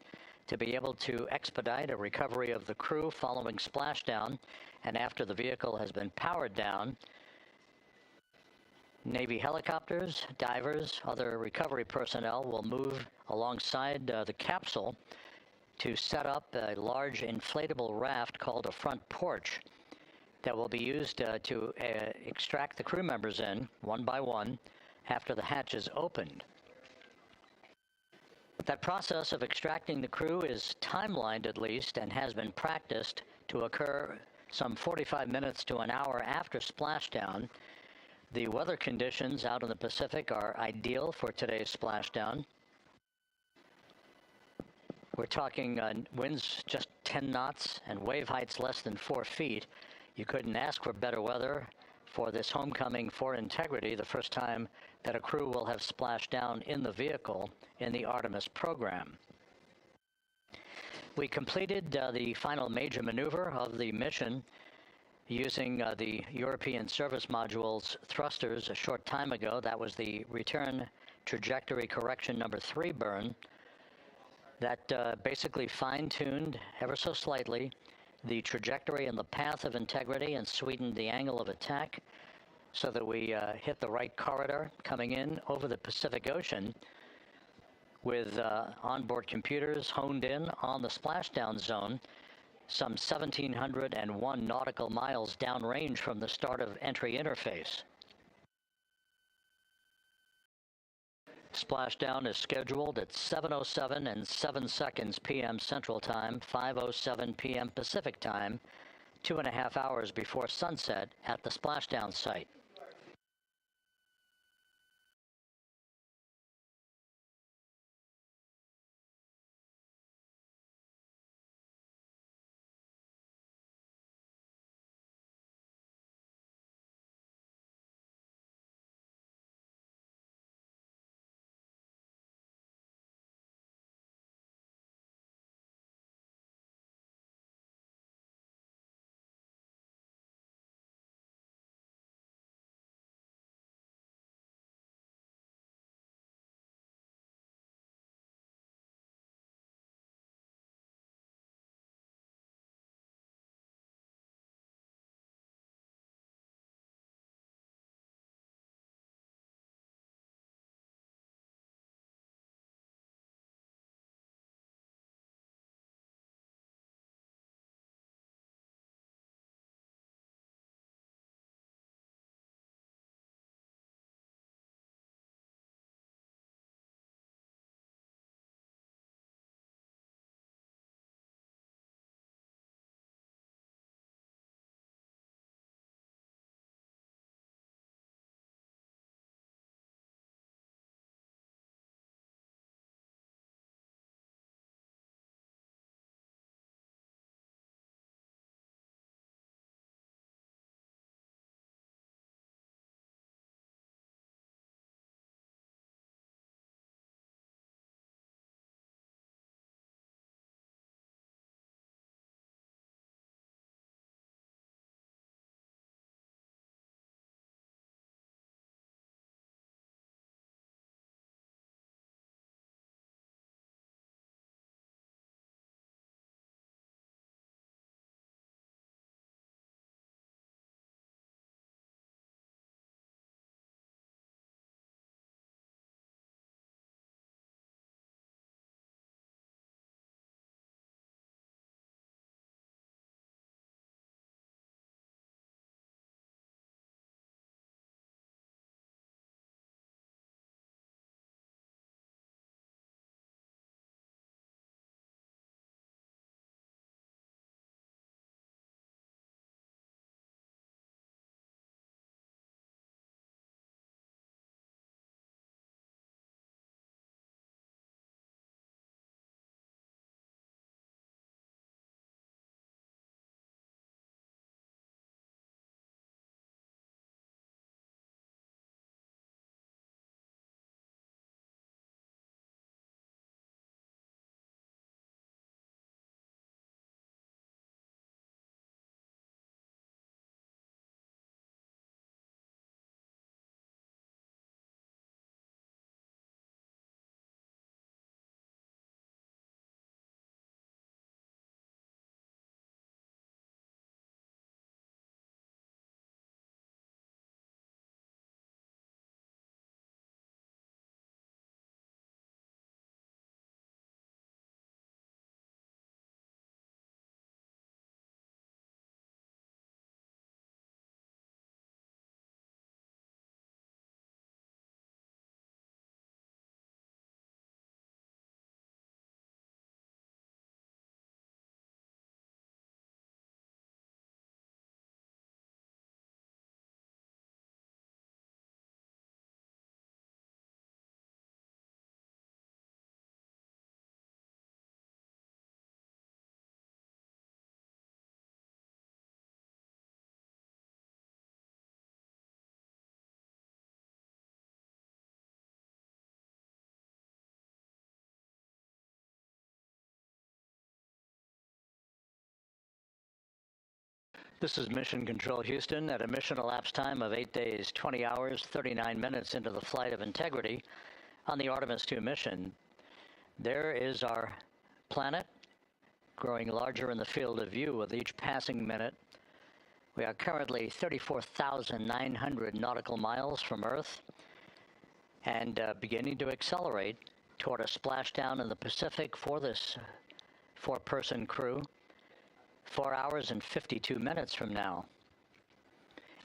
to be able to expedite a recovery of the crew following splashdown, and after the vehicle has been powered down, Navy helicopters, divers, other recovery personnel will move alongside the capsule to set up a large inflatable raft called a front porch that will be used to extract the crew members in, one by one, after the hatch is opened. That process of extracting the crew is timelined at least and has been practiced to occur some 45 minutes to an hour after splashdown. The weather conditions out in the Pacific are ideal for today's splashdown. We're talking winds just 10 knots and wave heights less than 4 feet. You couldn't ask for better weather for this homecoming for Integrity, the first time that a crew will have splashed down in the vehicle in the Artemis program. We completed the final major maneuver of the mission using the European Service Module's thrusters a short time ago. That was the return trajectory correction number 3 burn that basically fine-tuned ever so slightly the trajectory and the path of Integrity and sweetened the angle of attack so that we hit the right corridor coming in over the Pacific Ocean with onboard computers honed in on the splashdown zone, some 1,701 nautical miles downrange from the start of entry interface. Splashdown is scheduled at 7:07 and 7 seconds p.m. Central Time, 5:07 p.m. Pacific Time, 2.5 hours before sunset at the splashdown site. This is Mission Control Houston at a mission elapsed time of 8 days, 20 hours, 39 minutes into the flight of Integrity on the Artemis II mission. There is our planet, growing larger in the field of view with each passing minute. We are currently 34,900 nautical miles from Earth and beginning to accelerate toward a splashdown in the Pacific for this four-person crew. 4 hours and 52 minutes from now.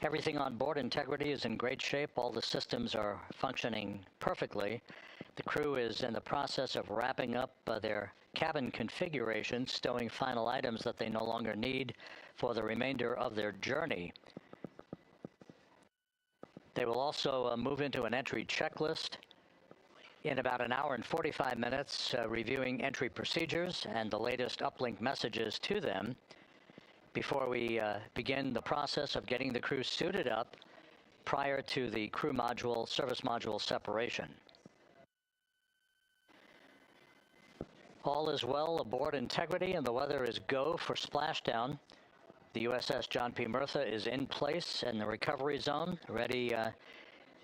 Everything on board Integrity is in great shape. All the systems are functioning perfectly. The crew is in the process of wrapping up their cabin configuration, stowing final items that they no longer need for the remainder of their journey. They will also move into an entry checklist in about an hour and 45 minutes, reviewing entry procedures and the latest uplink messages to them before we begin the process of getting the crew suited up prior to the crew module, service module separation. All is well aboard Integrity, and the weather is go for splashdown. The USS John P. Murtha is in place in the recovery zone, ready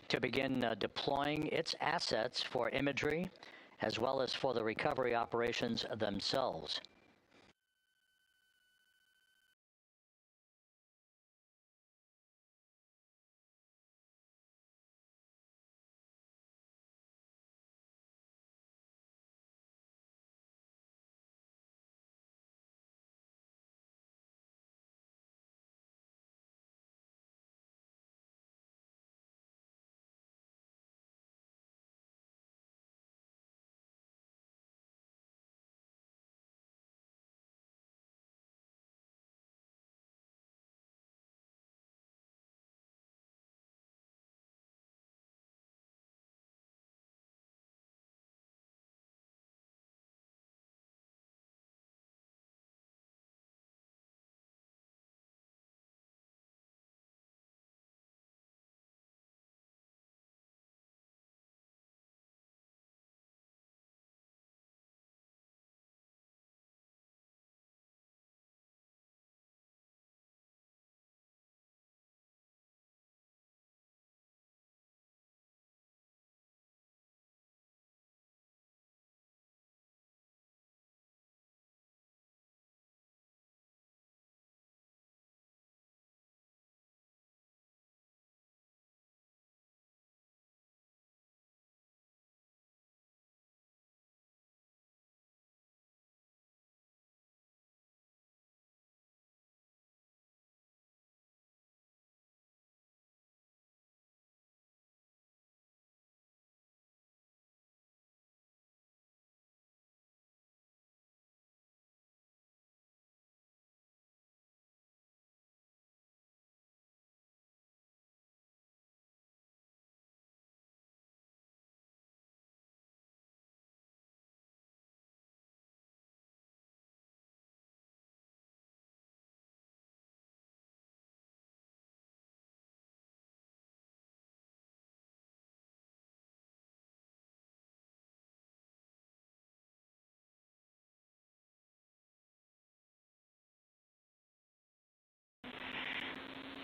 to begin deploying its assets for imagery, as well as for the recovery operations themselves.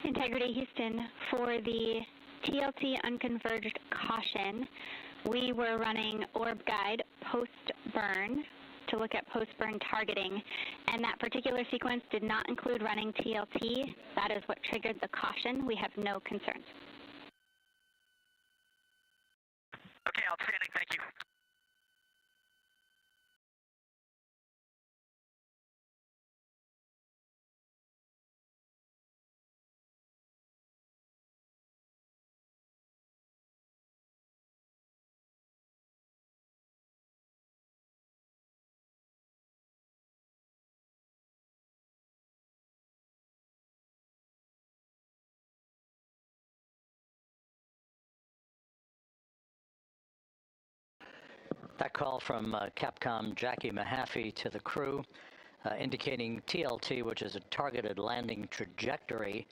Integrity Houston, for the TLT unconverged caution, we were running orb guide post-burn to look at post-burn targeting, and that particular sequence did not include running TLT. That is what triggered the caution. We have no concerns. Okay, outstanding, thank you. That call from Capcom Jackie Mahaffey to the crew, indicating TLT, which is a targeted landing trajectory.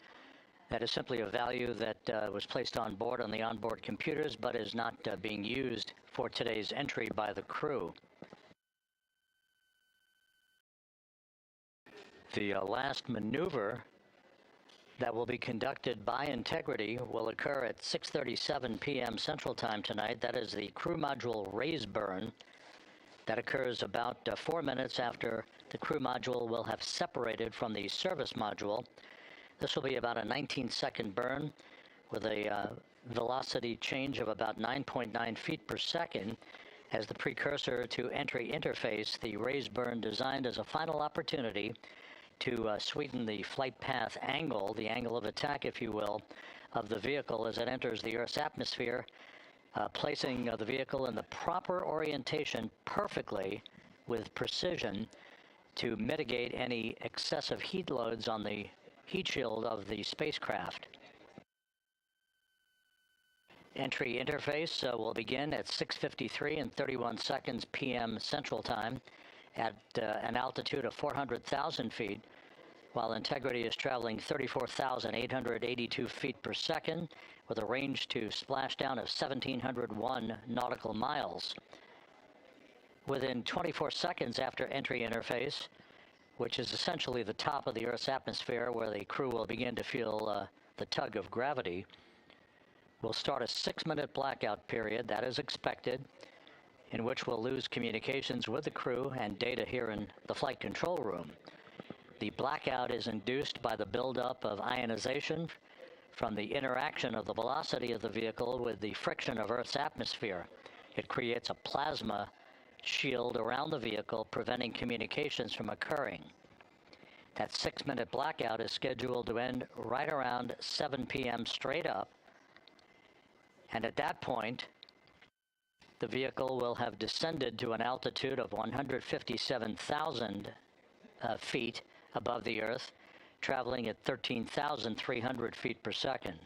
That is simply a value that was placed on board on the onboard computers, but is not being used for today's entry by the crew. The last maneuver that will be conducted by Integrity will occur at 6:37 p.m. Central Time tonight. That is the crew module raise burn. That occurs about 4 minutes after the crew module will have separated from the service module. This will be about a 19-second burn with a velocity change of about 9.9 feet per second. As the precursor to entry interface, the raise burn designed as a final opportunity to sweeten the flight path angle, the angle of attack, if you will, of the vehicle as it enters the Earth's atmosphere, placing the vehicle in the proper orientation perfectly with precision to mitigate any excessive heat loads on the heat shield of the spacecraft. Entry interface will begin at 6:53 and 31 seconds p.m. Central Time at an altitude of 400,000 feet, while Integrity is traveling 34,882 feet per second with a range to splashdown of 1,701 nautical miles. Within 24 seconds after entry interface, which is essentially the top of the Earth's atmosphere where the crew will begin to feel the tug of gravity, we'll start a 6-minute blackout period, that is expected, in which we'll lose communications with the crew and data here in the flight control room. The blackout is induced by the buildup of ionization from the interaction of the velocity of the vehicle with the friction of Earth's atmosphere. It creates a plasma shield around the vehicle, preventing communications from occurring. That 6-minute blackout is scheduled to end right around 7 p.m. straight up, and at that point, the vehicle will have descended to an altitude of 157,000 feet above the Earth, traveling at 13,300 feet per second.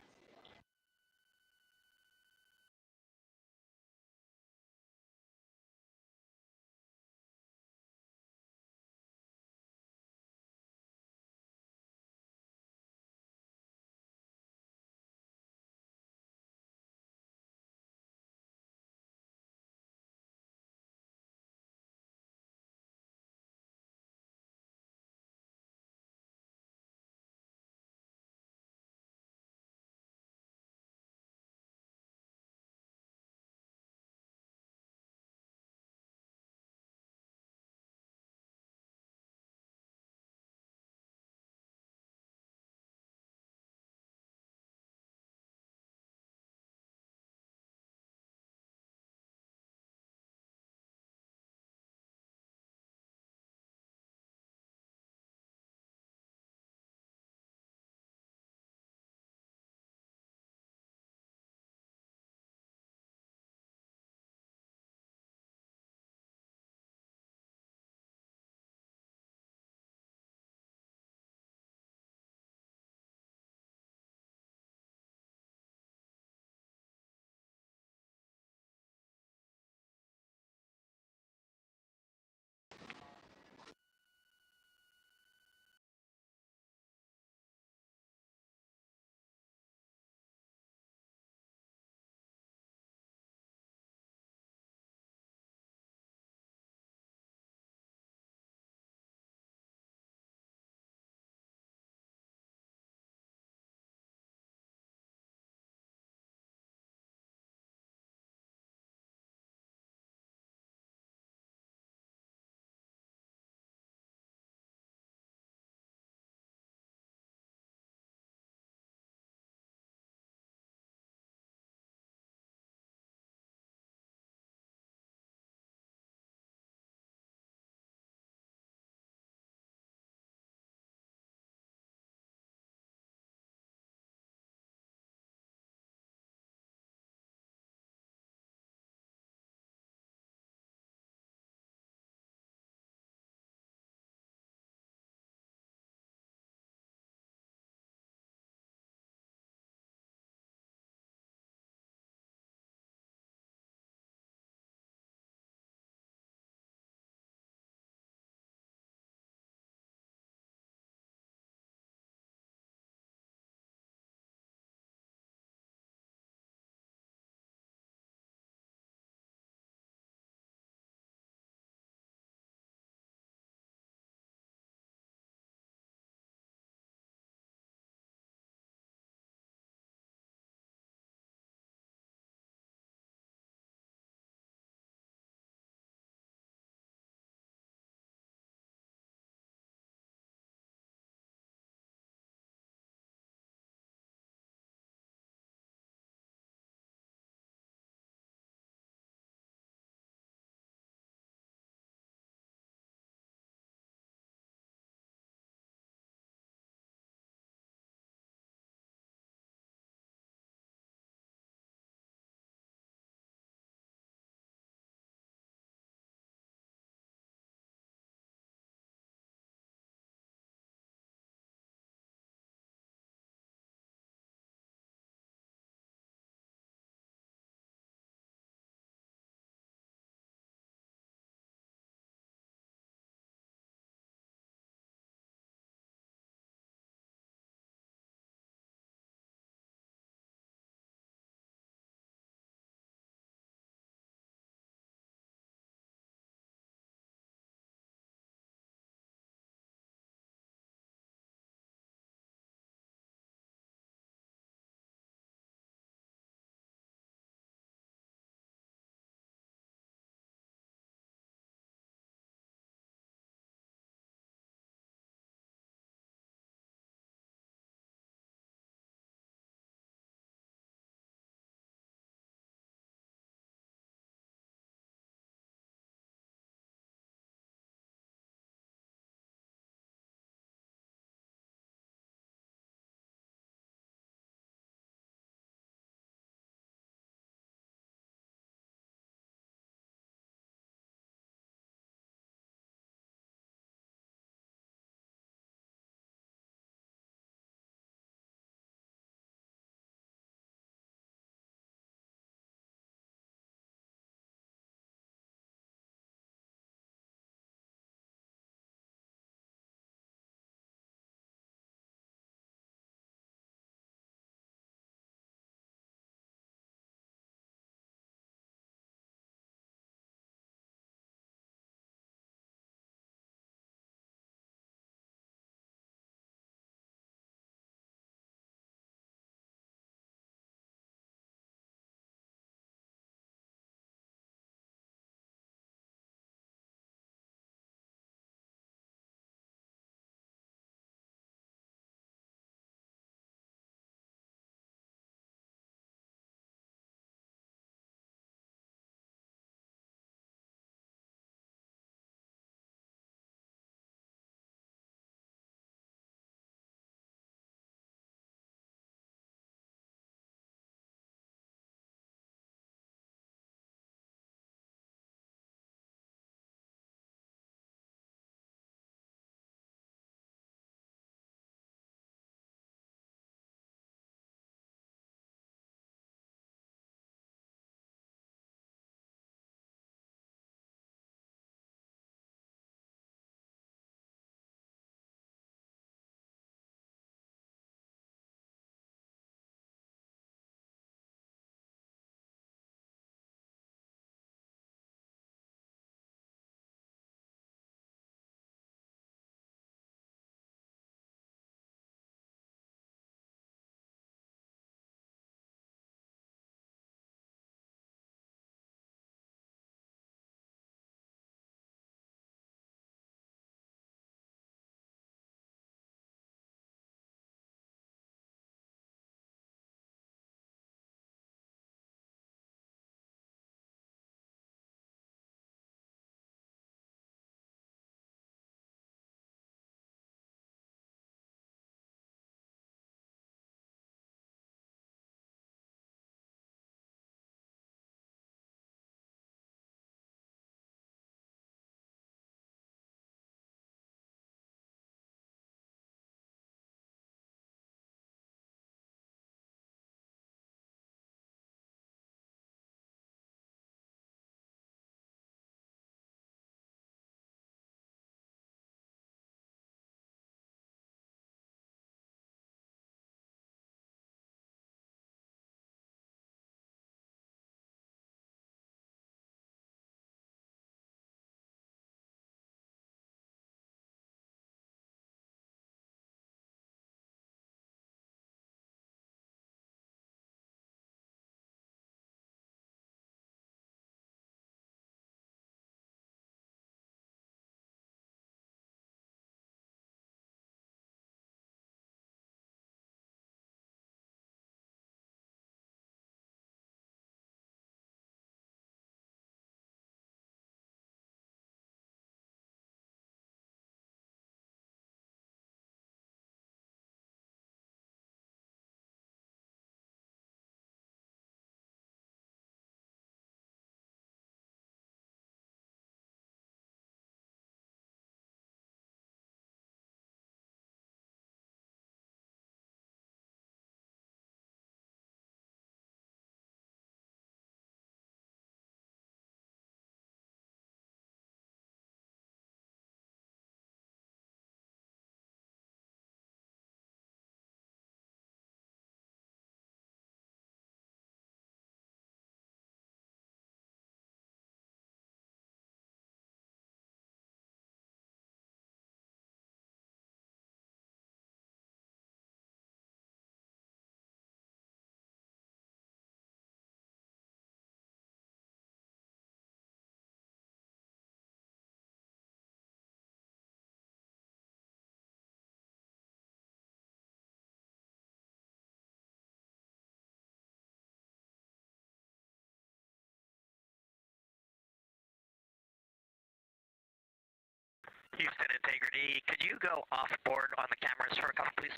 Houston Integrity, could you go off board on the cameras for a couple, please?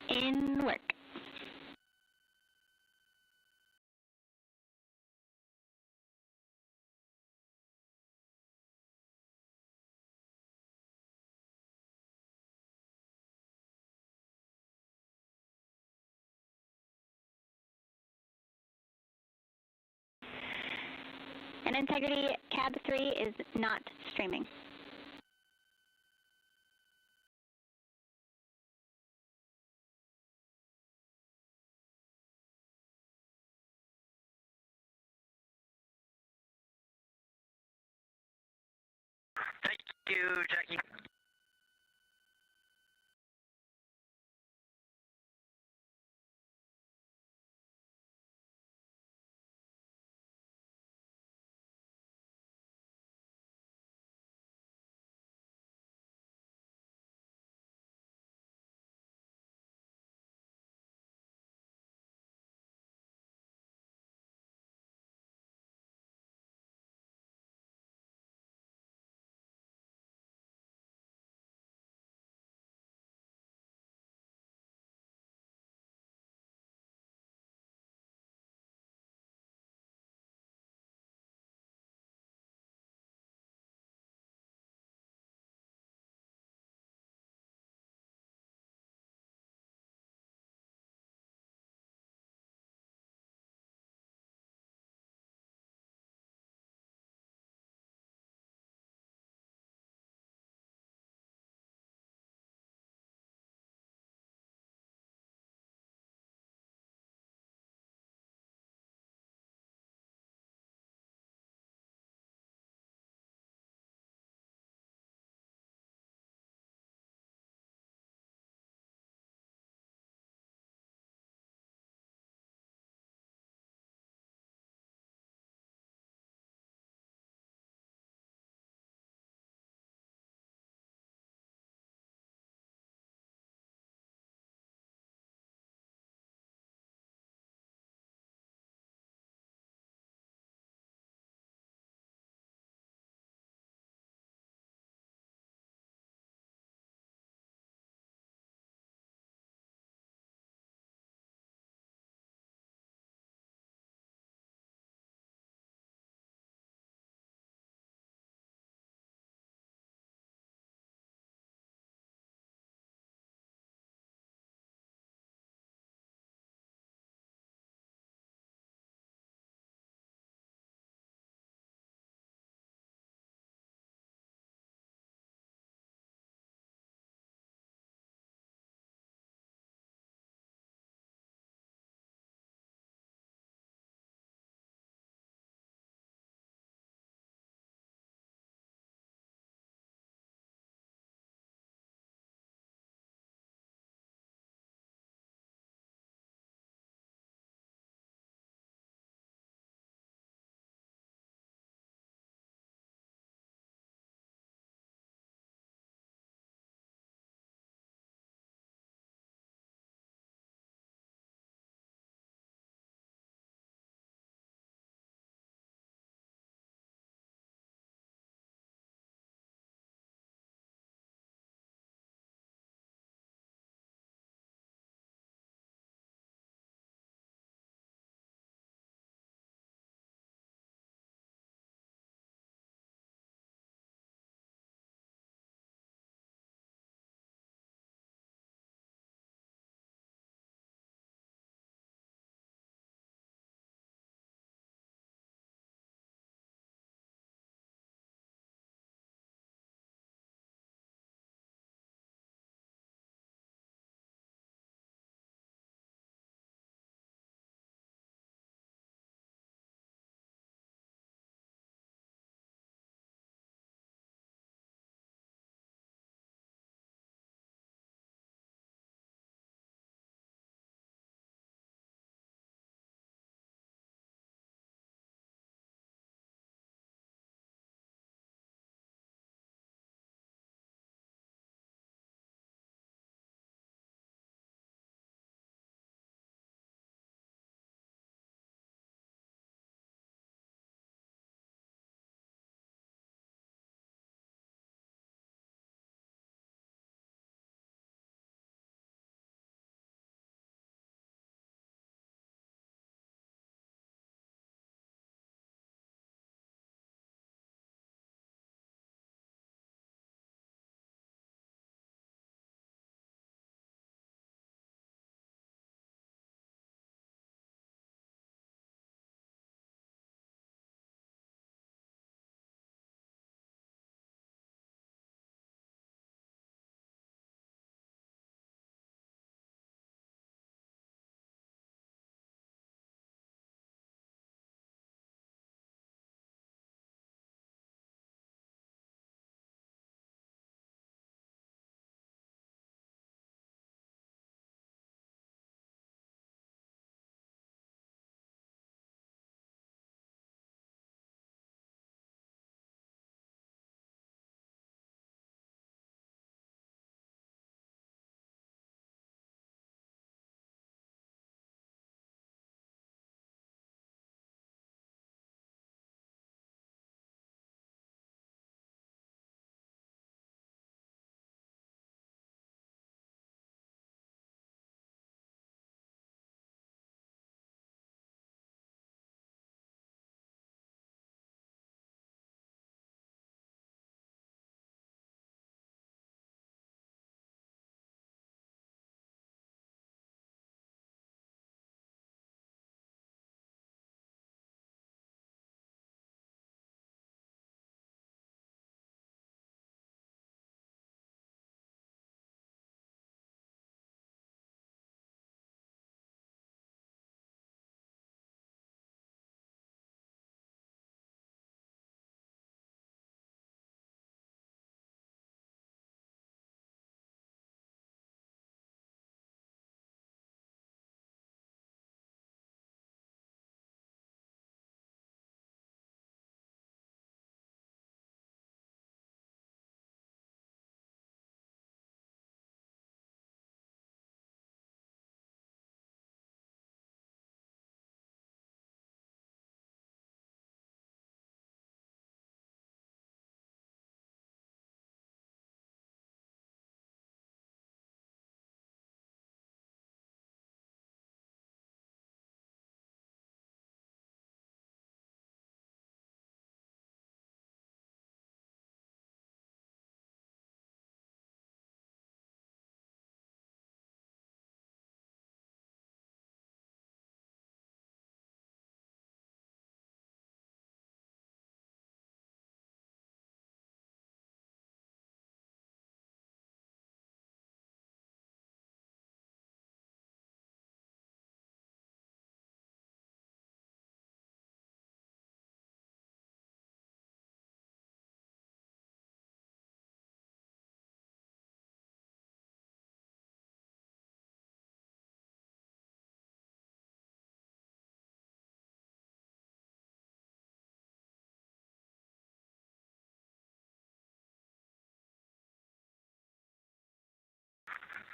In work. And Integrity, Cab 3 is not streaming. Thank you, Jackie.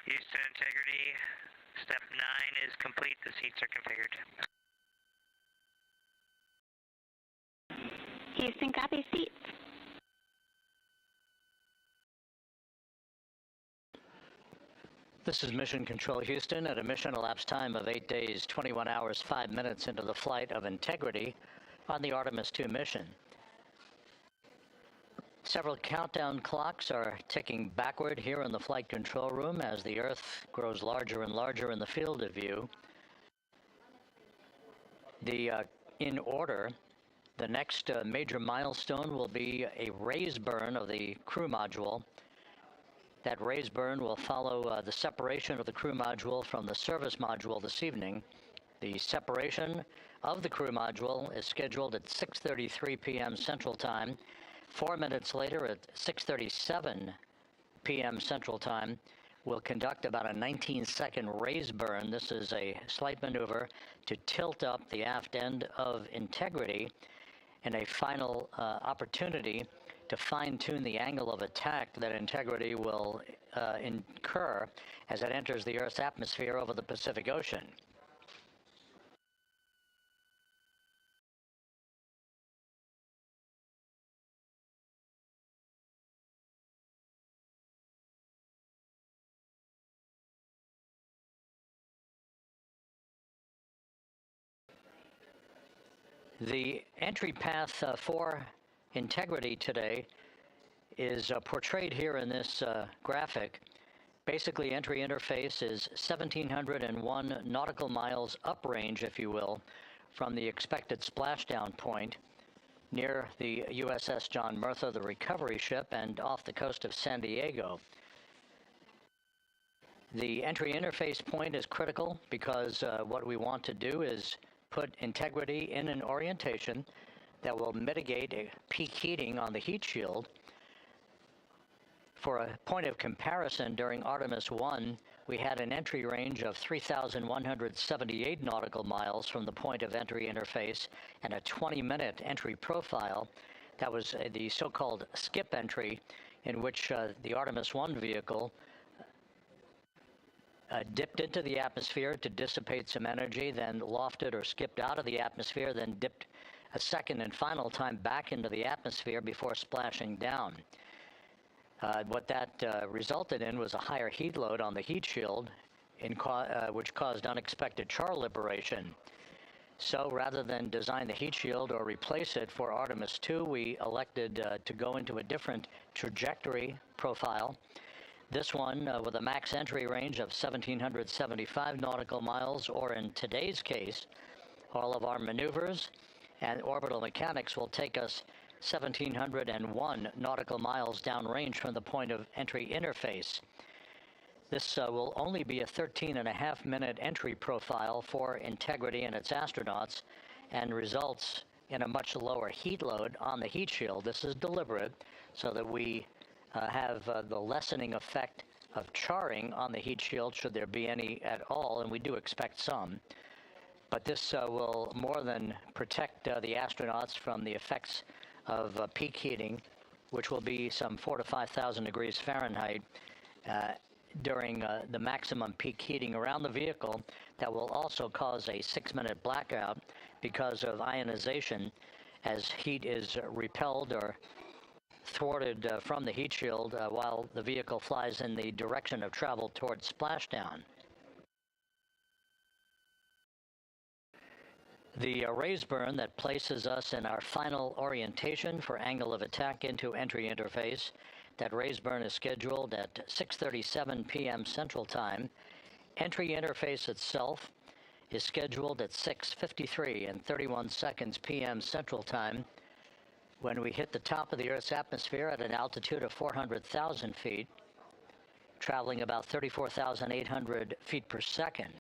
Houston, integrity. Step 9 is complete. The seats are configured. Houston, copy seats. This is Mission Control Houston at a mission elapsed time of 8 days, 21 hours, 5 minutes into the flight of Integrity on the Artemis II mission. Several countdown clocks are ticking backward here in the flight control room as the Earth grows larger and larger in the field of view. In order, the next major milestone will be a raise burn of the crew module. That raise burn will follow the separation of the crew module from the service module this evening. The separation of the crew module is scheduled at 6:33 p.m. Central Time. 4 minutes later, at 6:37 p.m. Central Time, we'll conduct about a 19-second raise burn. This is a slight maneuver to tilt up the aft end of Integrity and a final opportunity to fine-tune the angle of attack that Integrity will incur as it enters the Earth's atmosphere over the Pacific Ocean. The entry path for Integrity today is portrayed here in this graphic. Basically, entry interface is 1,701 nautical miles uprange, if you will, from the expected splashdown point near the USS John Murtha, the recovery ship, and off the coast of San Diego. The entry interface point is critical because what we want to do is put Integrity in an orientation that will mitigate a peak heating on the heat shield. For a point of comparison, during Artemis I, we had an entry range of 3,178 nautical miles from the point of entry interface and a 20-minute entry profile. That was the so-called skip entry, in which the Artemis I vehicle dipped into the atmosphere to dissipate some energy, then lofted or skipped out of the atmosphere, then dipped a second and final time back into the atmosphere before splashing down. What that resulted in was a higher heat load on the heat shield, which caused unexpected char liberation. So rather than design the heat shield or replace it for Artemis II, we elected to go into a different trajectory profile. This one with a max entry range of 1,775 nautical miles, or in today's case, all of our maneuvers and orbital mechanics will take us 1,701 nautical miles downrange from the point of entry interface. This will only be a 13.5-minute entry profile for Integrity and its astronauts, and results in a much lower heat load on the heat shield. This is deliberate so that we have the lessening effect of charring on the heat shield, should there be any at all, and we do expect some. But this will more than protect the astronauts from the effects of peak heating, which will be some 4,000 to 5,000 degrees Fahrenheit during the maximum peak heating around the vehicle. That will also cause a 6-minute blackout because of ionization as heat is repelled or thwarted from the heat shield while the vehicle flies in the direction of travel towards splashdown. The raise burn that places us in our final orientation for angle of attack into entry interface, that raise burn is scheduled at 6:37 p.m. Central Time. Entry interface itself is scheduled at 6:53 and 31 seconds p.m. Central Time, when we hit the top of the Earth's atmosphere at an altitude of 400,000 feet, traveling about 34,800 feet per second.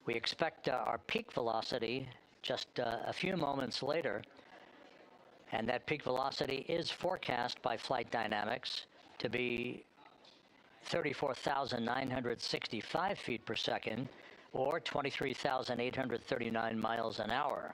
We expect our peak velocity just a few moments later, and that peak velocity is forecast by flight dynamics to be 34,965 feet per second, or 23,839 miles an hour.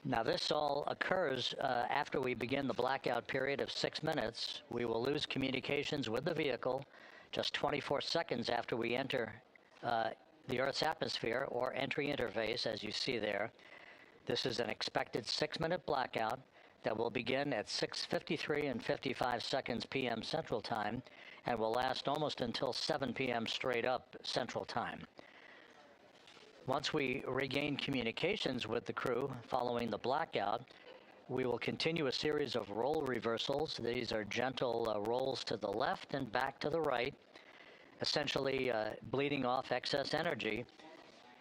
Now this all occurs after we begin the blackout period of 6 minutes. We will lose communications with the vehicle just 24 seconds after we enter the Earth's atmosphere or entry interface, as you see there. This is an expected 6-minute blackout that will begin at 6:53 and 55 seconds p.m. Central Time and will last almost until 7 p.m. straight up Central Time. Once we regain communications with the crew following the blackout, we will continue a series of role reversals. These are gentle rolls to the left and back to the right, essentially bleeding off excess energy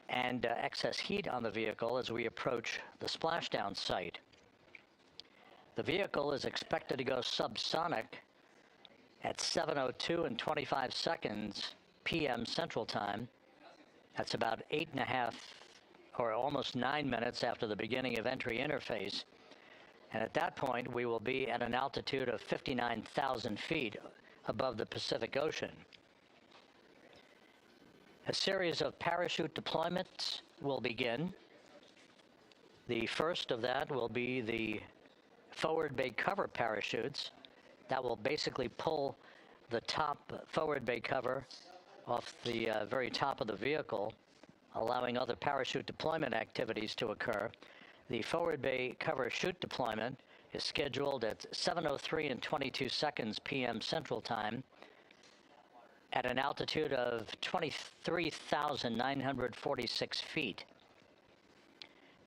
and excess heat on the vehicle as we approach the splashdown site. The vehicle is expected to go subsonic at 7:02 and 25 seconds p.m. Central Time. That's about 8.5 or almost 9 minutes after the beginning of entry interface. And at that point, we will be at an altitude of 59,000 feet above the Pacific Ocean. A series of parachute deployments will begin. The first of that will be the forward bay cover parachutes that will basically pull the top forward bay cover off the very top of the vehicle, allowing other parachute deployment activities to occur. The forward bay cover chute deployment is scheduled at 7:03 and 22 seconds p.m. Central Time at an altitude of 23,946 feet.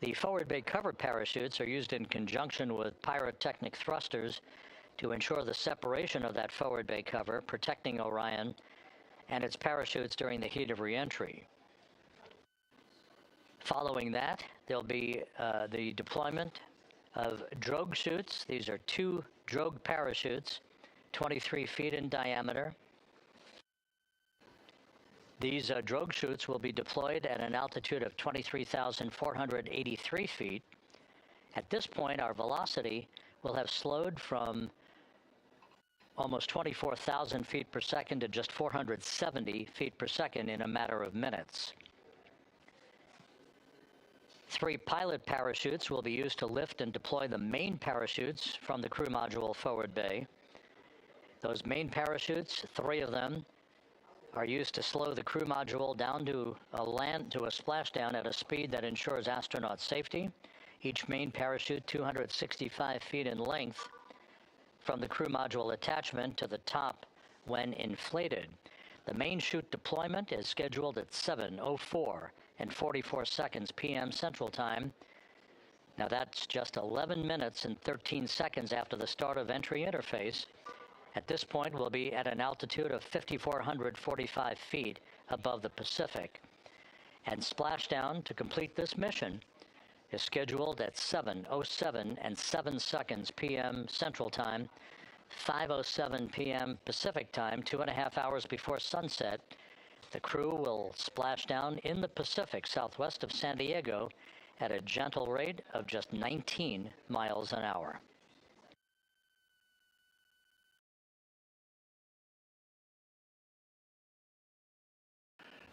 The forward bay cover parachutes are used in conjunction with pyrotechnic thrusters to ensure the separation of that forward bay cover, protecting Orion and its parachutes during the heat of re-entry. Following that, there'll be the deployment of drogue chutes. These are 2 drogue parachutes, 23 feet in diameter. These drogue chutes will be deployed at an altitude of 23,483 feet. At this point, our velocity will have slowed from almost 24,000 feet per second to just 470 feet per second in a matter of minutes. 3 pilot parachutes will be used to lift and deploy the main parachutes from the crew module forward bay. Those main parachutes, 3 of them, are used to slow the crew module down to a splashdown at a speed that ensures astronaut safety. Each main parachute 265 feet in length from the crew module attachment to the top when inflated. The main chute deployment is scheduled at 7:04 and 44 seconds p.m. Central Time. Now that's just 11 minutes and 13 seconds after the start of entry interface. At this point, we'll be at an altitude of 5,445 feet above the Pacific. And splashdown to complete this mission is scheduled at 7:07 and 7 seconds p.m. Central Time, 5:07 p.m. Pacific Time, 2.5 hours before sunset. The crew will splash down in the Pacific southwest of San Diego at a gentle rate of just 19 miles an hour.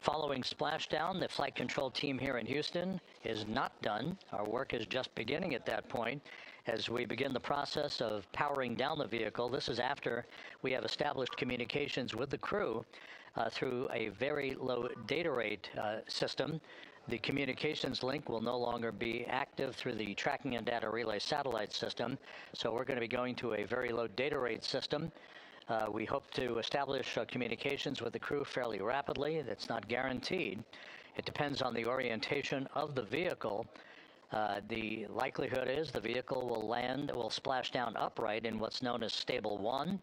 Following splashdown, the flight control team here in Houston is not done. Our work is just beginning at that point as we begin the process of powering down the vehicle. This is after we have established communications with the crew through a very low data rate system. The communications link will no longer be active through the tracking and data relay satellite system, so we're going to be going to a very low data rate system. We hope to establish communications with the crew fairly rapidly. That's not guaranteed. It depends on the orientation of the vehicle. The likelihood is the vehicle will splash down upright in what's known as stable 1.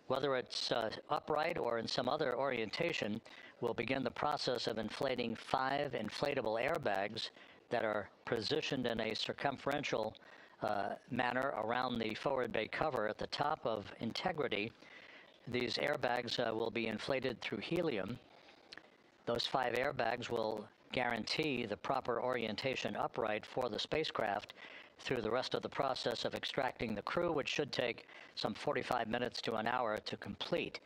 Whether it's upright or in some other orientation, we'll begin the process of inflating 5 inflatable airbags that are positioned in a circumferential manner around the forward bay cover at the top of integrity. These airbags will be inflated through helium. Those 5 airbags will guarantee the proper orientation upright for the spacecraft through the rest of the process of extracting the crew, which should take some 45 minutes to an hour to complete.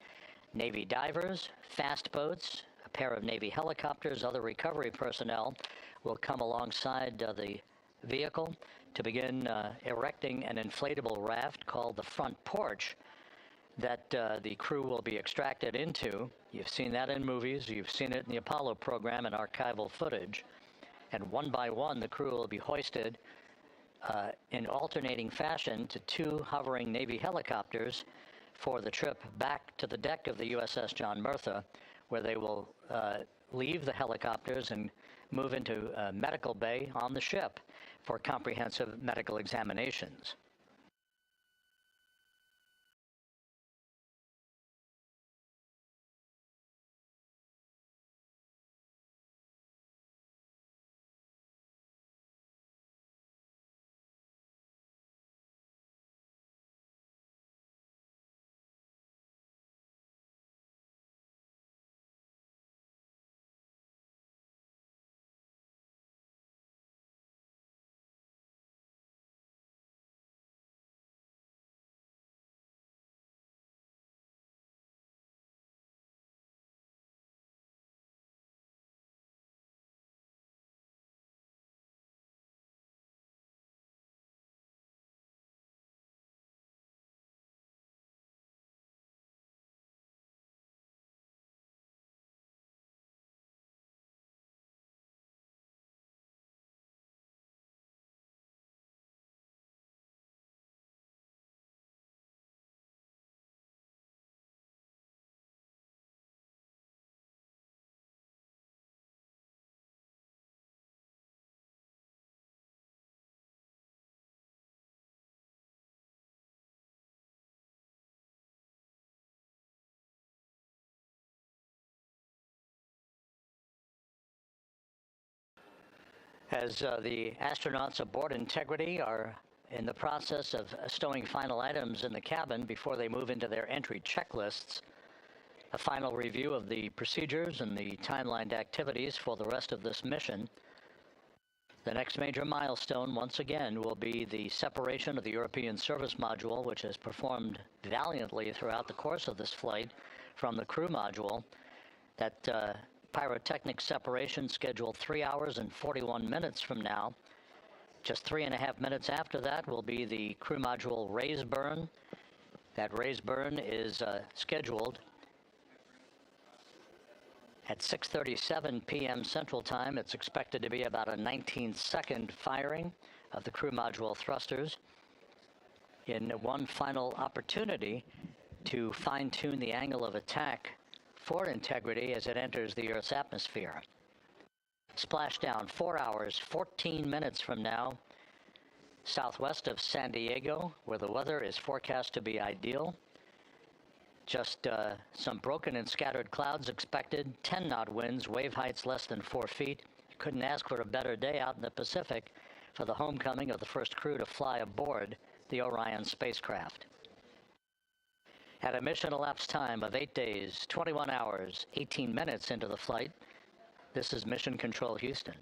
Navy divers, fast boats, a pair of Navy helicopters, other recovery personnel will come alongside the vehicle to begin erecting an inflatable raft called the front porch that the crew will be extracted into. You've seen that in movies, you've seen it in the Apollo program and archival footage. And one by one, the crew will be hoisted in alternating fashion to 2 hovering Navy helicopters for the trip back to the deck of the USS John Murtha, where they will leave the helicopters and move into a medical bay on the ship for comprehensive medical examinations. As the astronauts aboard Integrity are in the process of stowing final items in the cabin before they move into their entry checklists, a final review of the procedures and the timelined activities for the rest of this mission. The next major milestone, once again, will be the separation of the European Service Module, which has performed valiantly throughout the course of this flight, from the crew module. That pyrotechnic separation scheduled 3 hours and 41 minutes from now. Just 3.5 minutes after that will be the crew module raise burn. That raise burn is scheduled at 6:37 p.m. Central Time. It's expected to be about a 19-second firing of the crew module thrusters in one final opportunity to fine-tune the angle of attack for Integrity as it enters the Earth's atmosphere. Splashdown 4 hours, 14 minutes from now, southwest of San Diego, where the weather is forecast to be ideal. Just some broken and scattered clouds expected, 10-knot winds, wave heights less than 4 feet. You couldn't ask for a better day out in the Pacific for the homecoming of the first crew to fly aboard the Orion spacecraft. At a mission elapsed time of 8 days, 21 hours, 18 minutes into the flight, this is Mission Control Houston.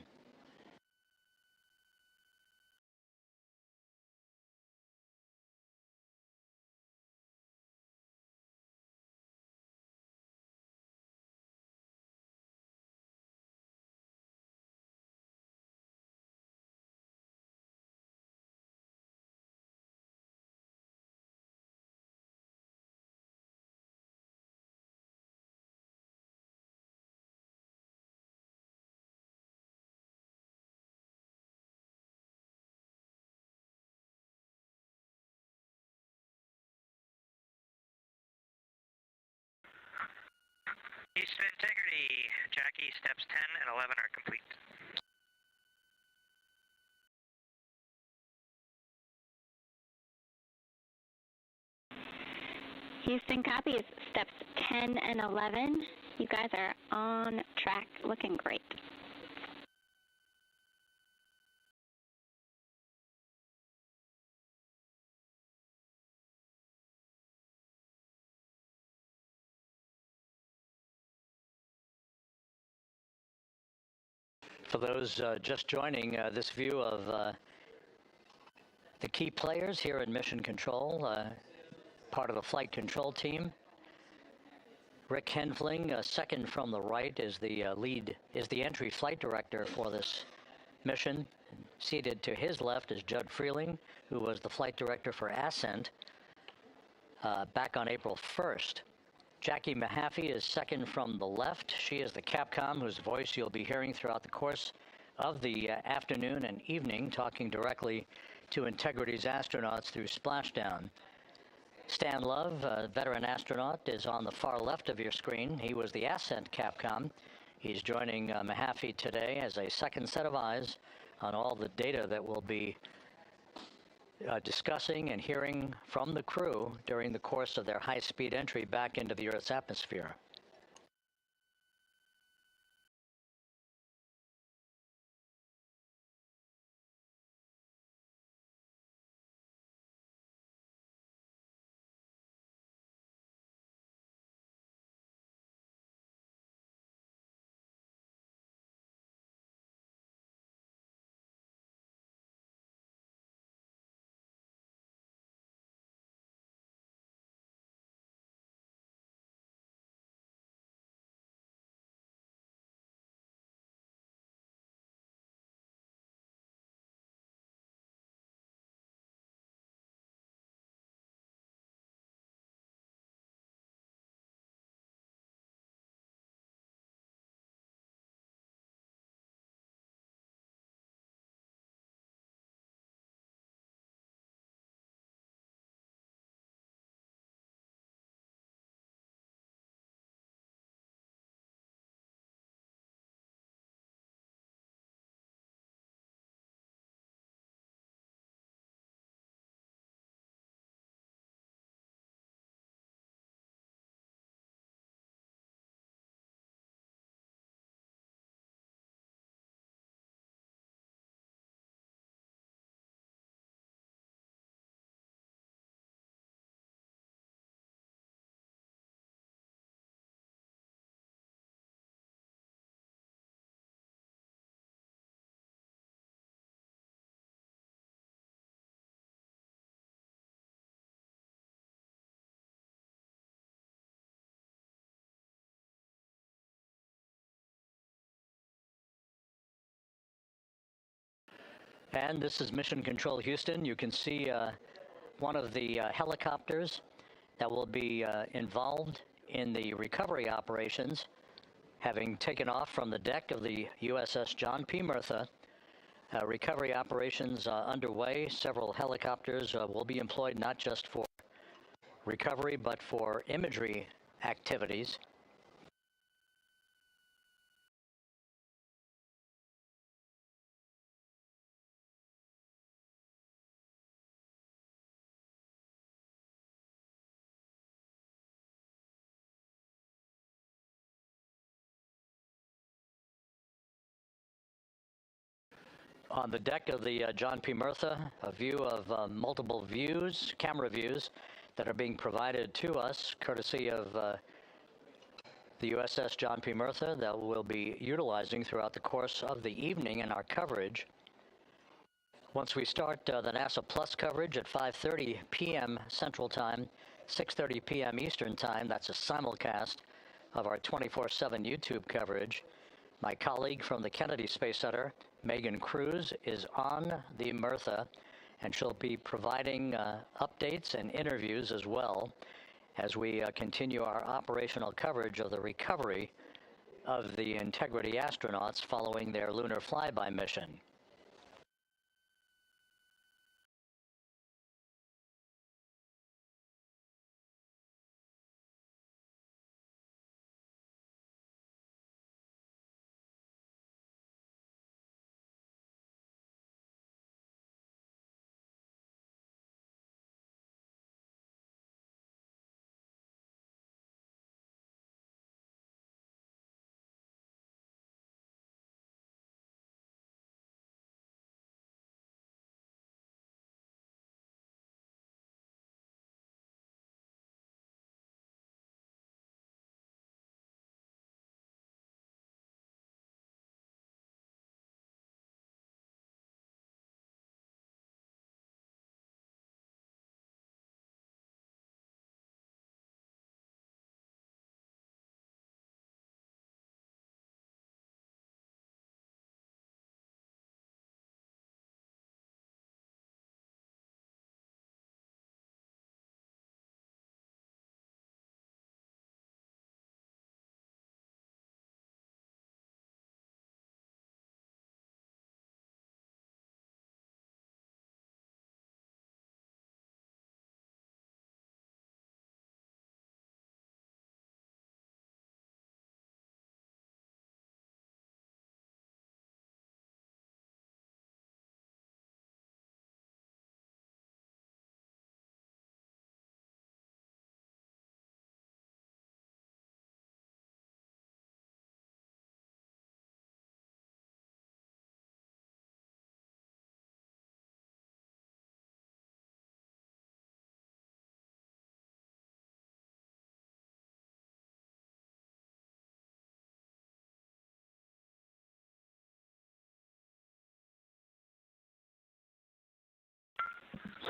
Houston Integrity, Jackie, steps 10 and 11 are complete. Houston copies. Steps 10 and 11. You guys are on track, looking great. For those just joining, this view of the key players here in Mission Control, part of the flight control team. Rick Henfling, second from the right, is the entry flight director for this mission. Seated to his left is Judd Freeling, who was the flight director for Ascent back on April 1st. Jackie Mahaffey is second from the left. She is the Capcom whose voice you'll be hearing throughout the course of the afternoon and evening, talking directly to Integrity's astronauts through Splashdown. Stan Love, a veteran astronaut, is on the far left of your screen. He was the Ascent Capcom. He's joining Mahaffey today as a second set of eyes on all the data that we'll be discussing and hearing from the crew during the course of their high-speed entry back into the Earth's atmosphere. And this is Mission Control Houston. You can see one of the helicopters that will be involved in the recovery operations, having taken off from the deck of the USS John P. Murtha. Recovery operations underway. Several helicopters will be employed not just for recovery, but for imagery activities. On the deck of the John P. Murtha, a view of multiple views, camera views, that are being provided to us courtesy of the USS John P. Murtha that we'll be utilizing throughout the course of the evening in our coverage. Once we start the NASA Plus coverage at 5:30 p.m. Central Time, 6:30 p.m. Eastern Time, that's a simulcast of our 24/7 YouTube coverage. My colleague from the Kennedy Space Center, Megan Cruz, is on the Murtha, and she'll be providing updates and interviews as well as we continue our operational coverage of the recovery of the Integrity astronauts following their lunar flyby mission.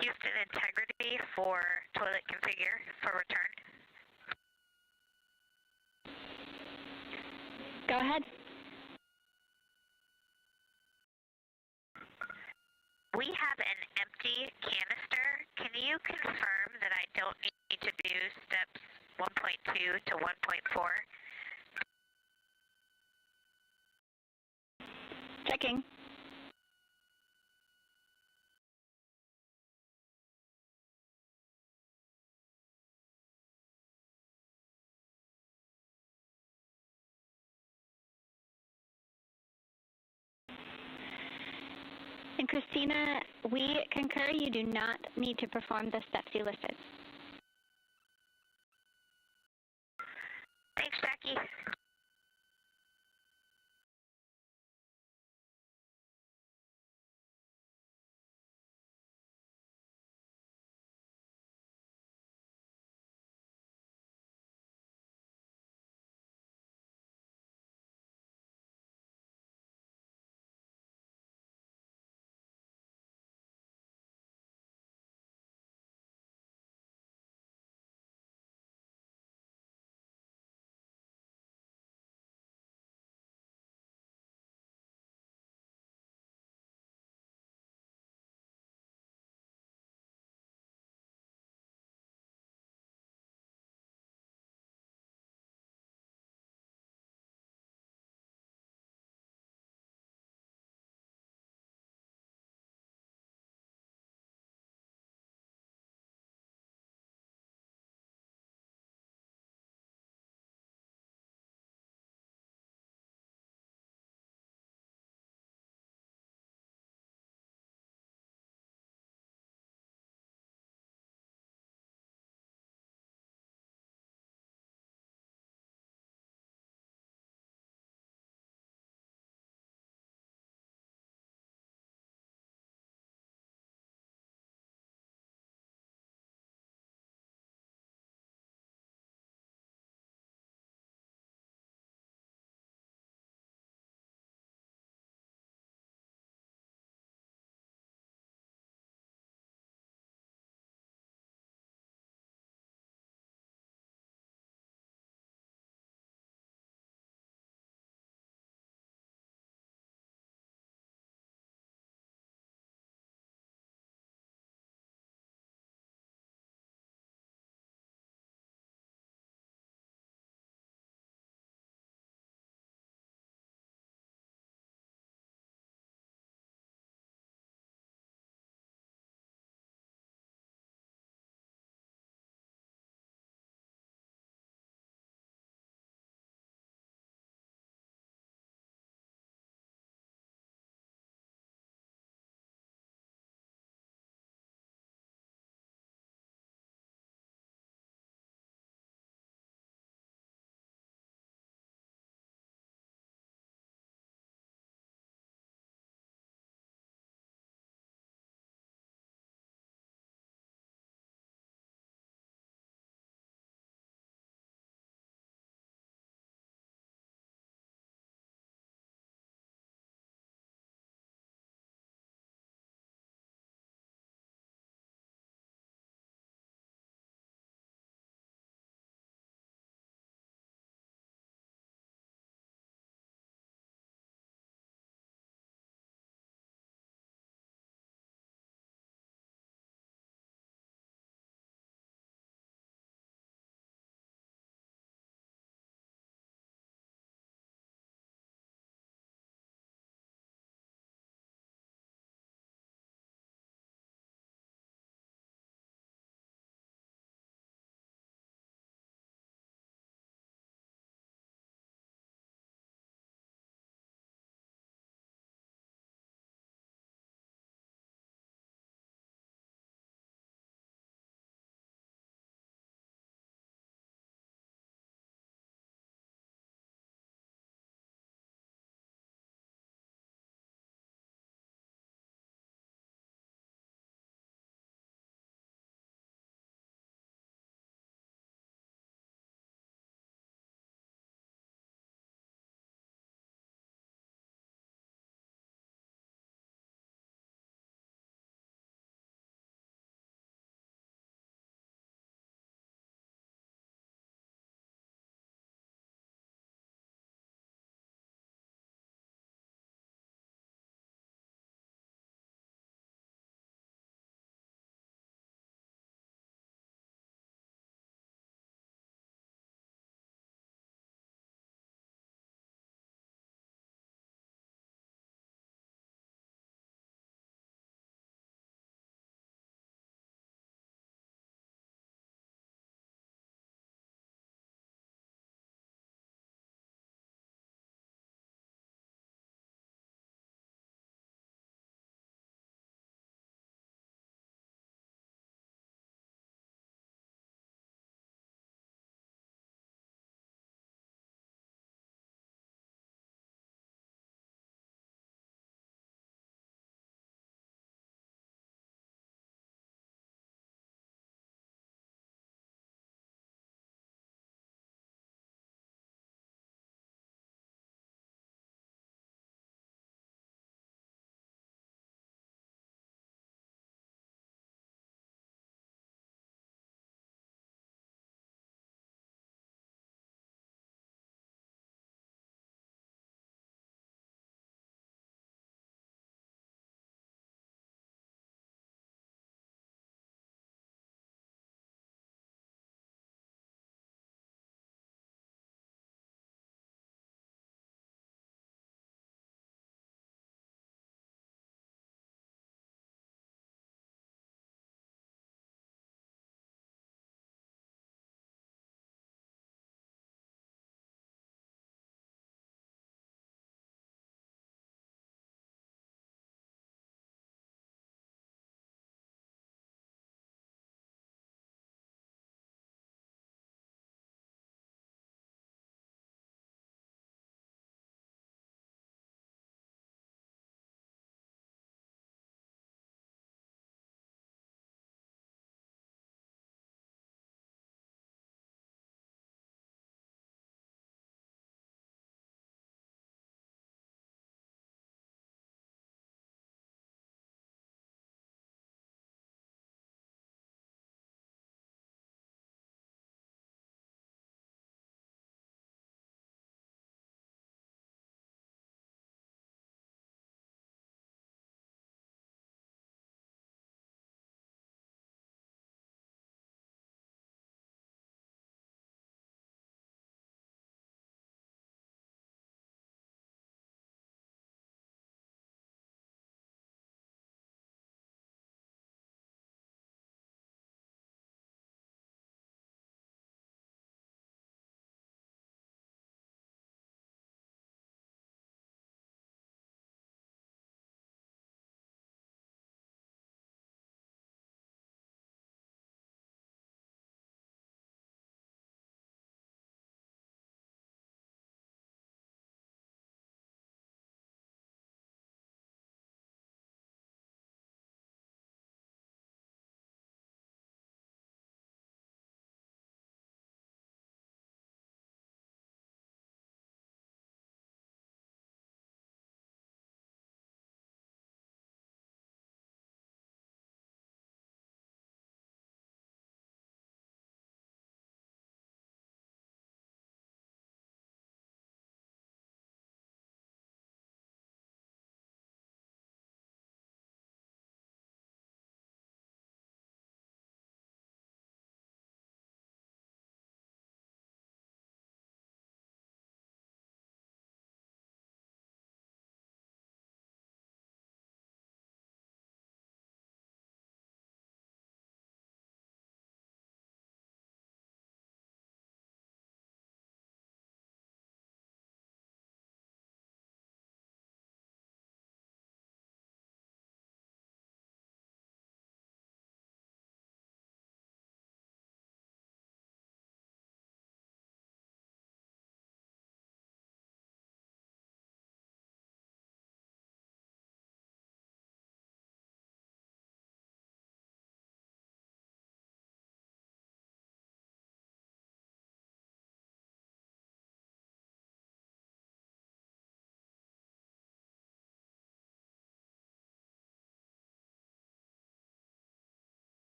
Houston integrity for toilet configure for return. Go ahead. We have an empty canister. Can you confirm that I don't need to do steps 1.2 to 1.4? Checking. And Christina, we concur you do not need to perform the steps you listed. Thanks, Jackie.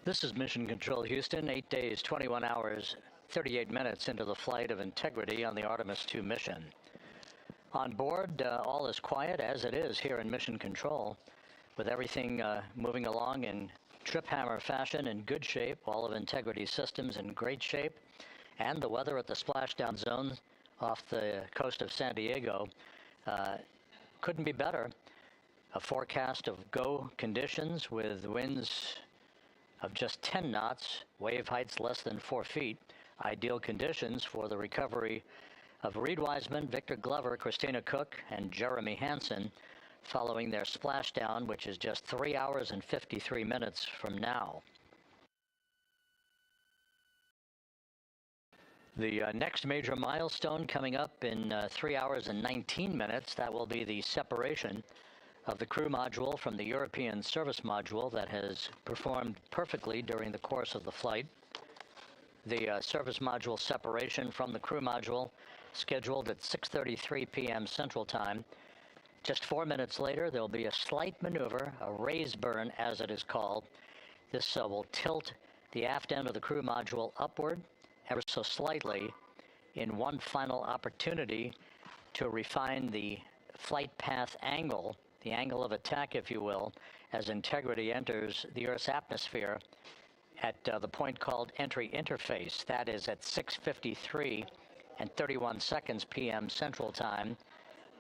This is Mission Control Houston, 8 days, 21 hours, 38 minutes into the flight of Integrity on the Artemis II mission. On board, all is quiet, as it is here in Mission Control, with everything moving along in trip hammer fashion, in good shape, all of Integrity systems in great shape, and the weather at the splashdown zone off the coast of San Diego couldn't be better. A forecast of go conditions with winds of just 10 knots, wave heights less than 4 feet, ideal conditions for the recovery of Reid Wiseman, Victor Glover, Christina Koch, and Jeremy Hansen following their splashdown, which is just 3 hours and 53 minutes from now. The next major milestone coming up in 3 hours and 19 minutes, that will be the separation of the crew module from the European service module that has performed perfectly during the course of the flight. The service module separation from the crew module scheduled at 6:33 p.m. Central Time. Just 4 minutes later, there'll be a slight maneuver, a raise burn as it is called. This will tilt the aft end of the crew module upward ever so slightly in one final opportunity to refine the flight path angle, the angle of attack, if you will, as Integrity enters the Earth's atmosphere at the point called entry interface. That is at 6:53 and 31 seconds p.m. Central Time,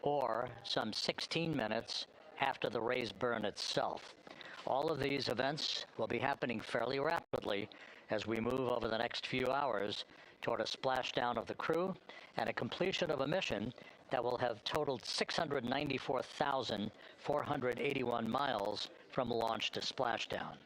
or some 16 minutes after the raise burn itself. All of these events will be happening fairly rapidly as we move over the next few hours toward a splashdown of the crew and a completion of a mission that will have totaled 694,481 miles from launch to splashdown.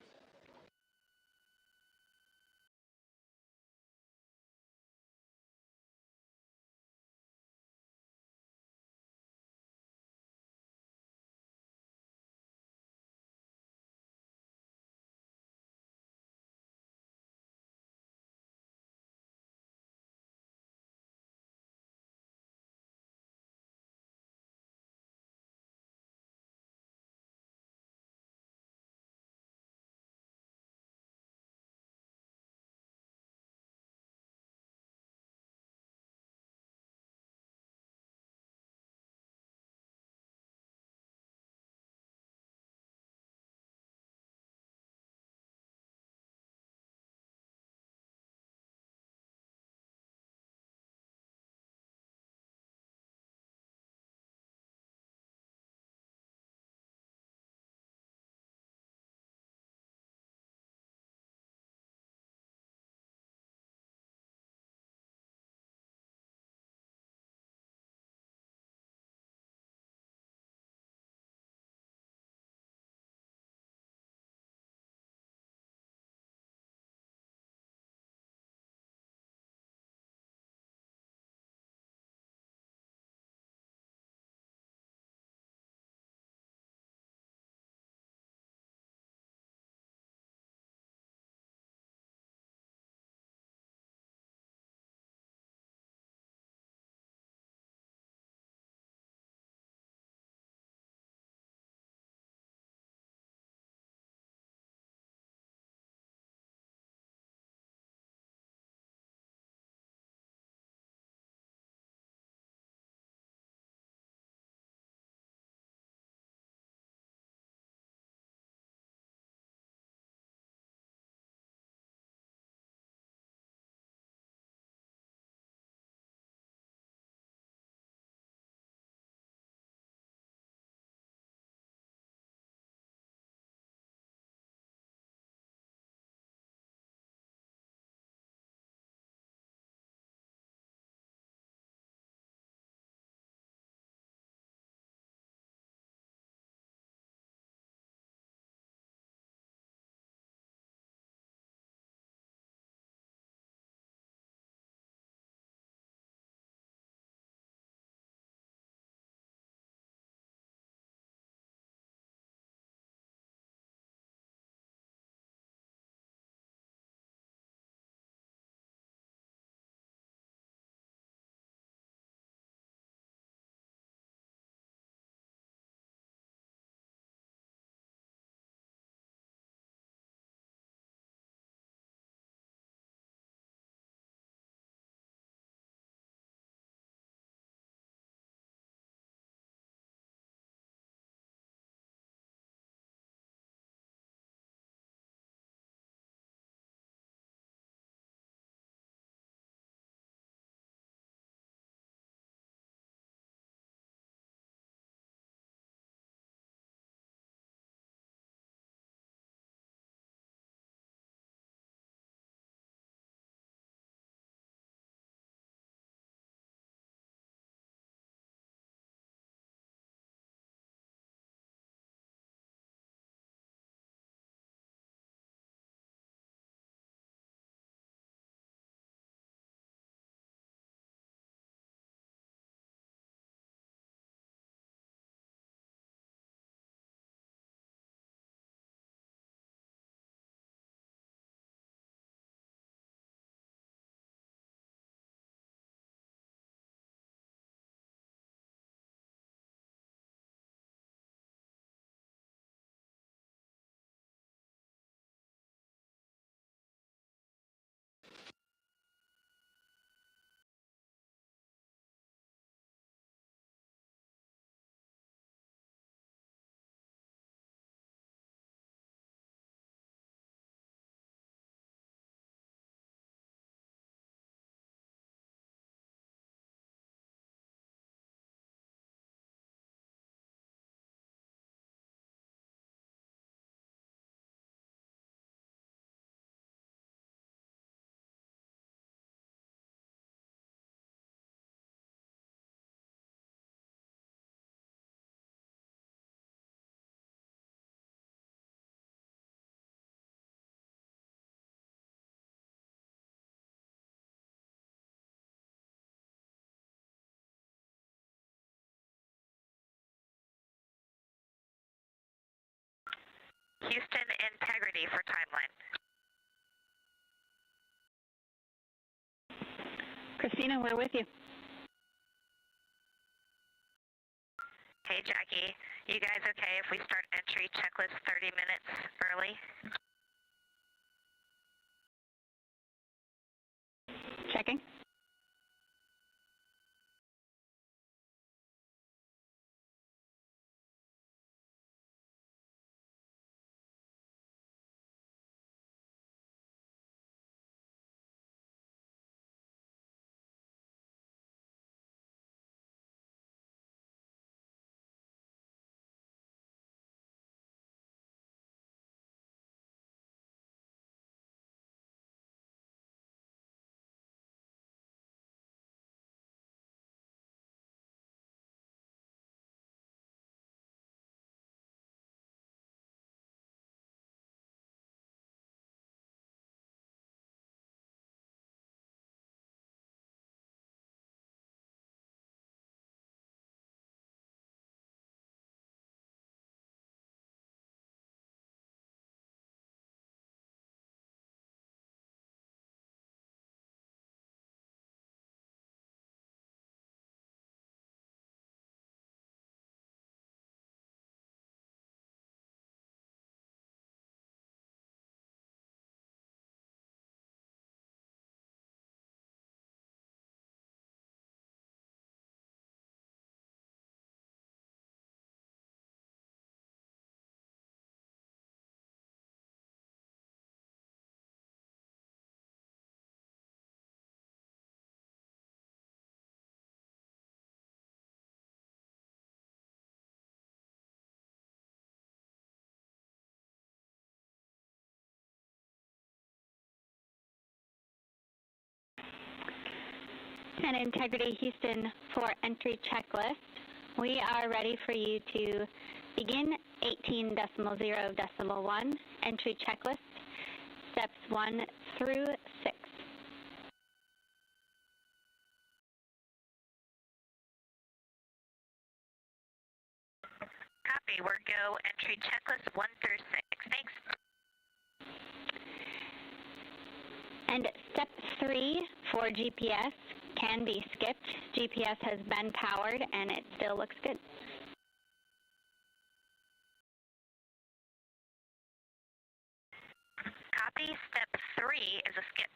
Houston, integrity for timeline. Christina, we're with you. Hey, Jackie. You guys okay if we start entry checklist 30 minutes early? Checking. And integrity Houston for entry checklist. We are ready for you to begin 18.0.1 entry checklist, steps 1 through 6. Copy. We're go entry checklist 1 through 6. Thanks. And step 3 for GPS can be skipped. GPS has been powered and it still looks good. Copy. Step 3 is a skip.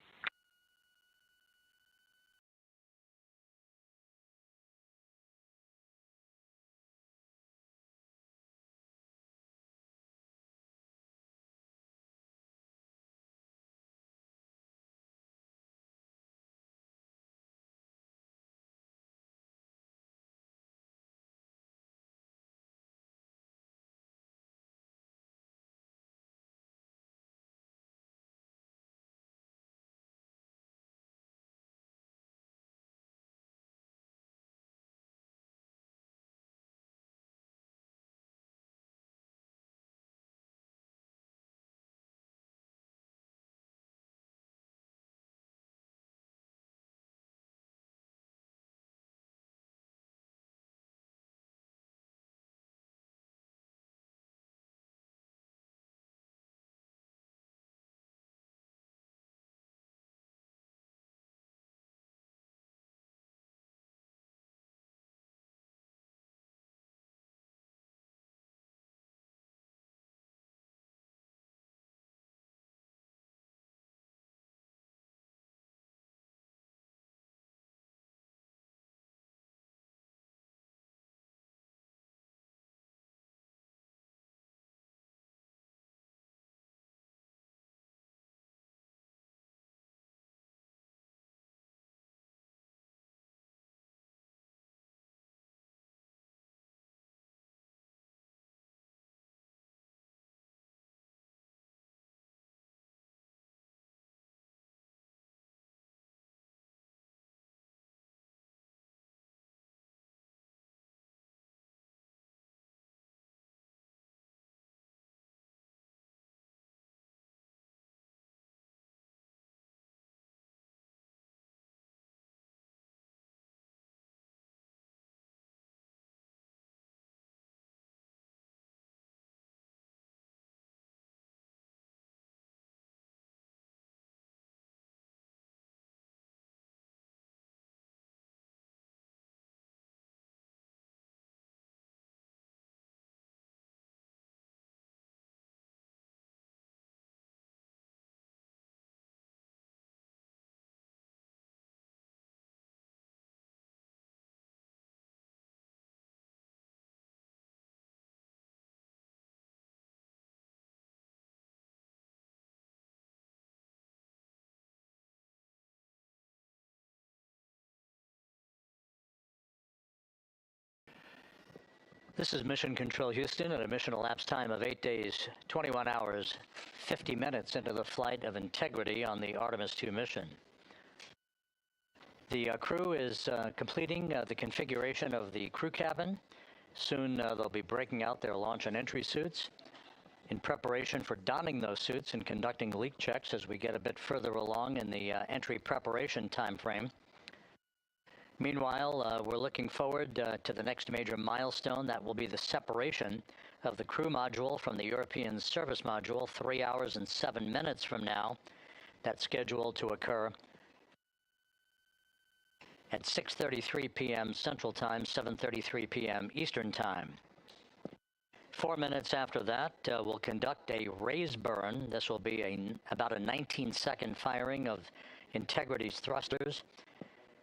This is Mission Control Houston at a mission elapsed time of 8 days, 21 hours, 50 minutes into the flight of Integrity on the Artemis II mission. The crew is completing the configuration of the crew cabin. Soon they'll be breaking out their launch and entry suits in preparation for donning those suits and conducting leak checks as we get a bit further along in the entry preparation time frame. Meanwhile, we're looking forward to the next major milestone. That will be the separation of the crew module from the European service module 3 hours and 7 minutes from now. That's scheduled to occur at 6:33 p.m. Central Time, 7:33 p.m. Eastern Time. 4 minutes after that, we'll conduct a raise burn. This will be about a 19-second firing of Integrity's thrusters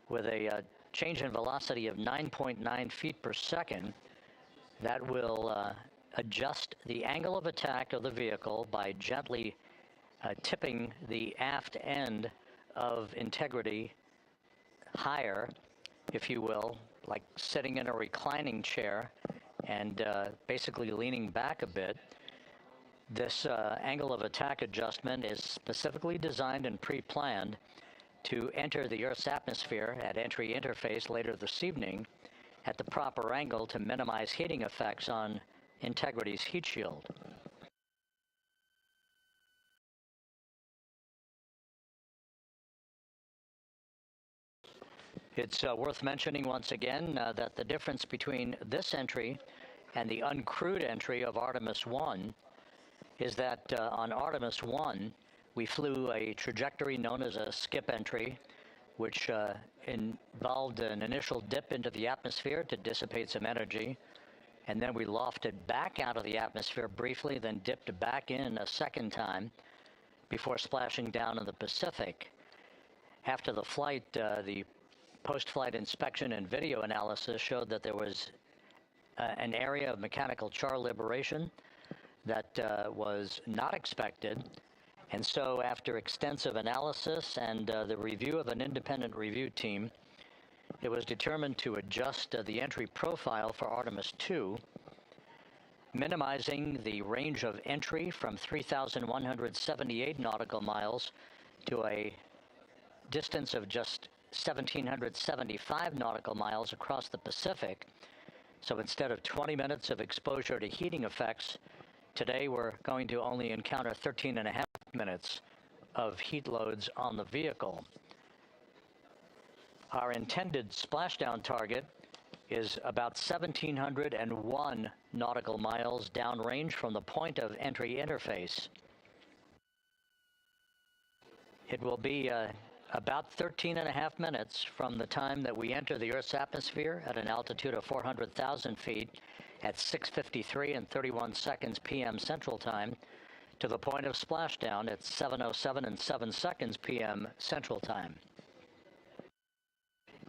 with a change in velocity of 9.9 feet per second. That will adjust the angle of attack of the vehicle by gently tipping the aft end of Integrity higher, if you will, like sitting in a reclining chair and basically leaning back a bit. This angle of attack adjustment is specifically designed and pre-planned to enter the Earth's atmosphere at entry interface later this evening at the proper angle to minimize heating effects on Integrity's heat shield. It's worth mentioning once again that the difference between this entry and the uncrewed entry of Artemis I is that on Artemis I, we flew a trajectory known as a skip entry, which involved an initial dip into the atmosphere to dissipate some energy, and then we lofted back out of the atmosphere briefly, then dipped back in a second time before splashing down in the Pacific. After the flight, the post-flight inspection and video analysis showed that there was an area of mechanical char liberation that was not expected. And so after extensive analysis and the review of an independent review team, it was determined to adjust the entry profile for Artemis II, minimizing the range of entry from 3,178 nautical miles to a distance of just 1,775 nautical miles across the Pacific. So instead of 20 minutes of exposure to heating effects, today we're going to only encounter 13.5 minutes of heat loads on the vehicle. Our intended splashdown target is about 1,701 nautical miles downrange from the point of entry interface. It will be about 13.5 minutes from the time that we enter the Earth's atmosphere at an altitude of 400,000 feet at 6:53 and 31 seconds p.m. Central Time to the point of splashdown at 7:07 and 7 seconds p.m. Central Time.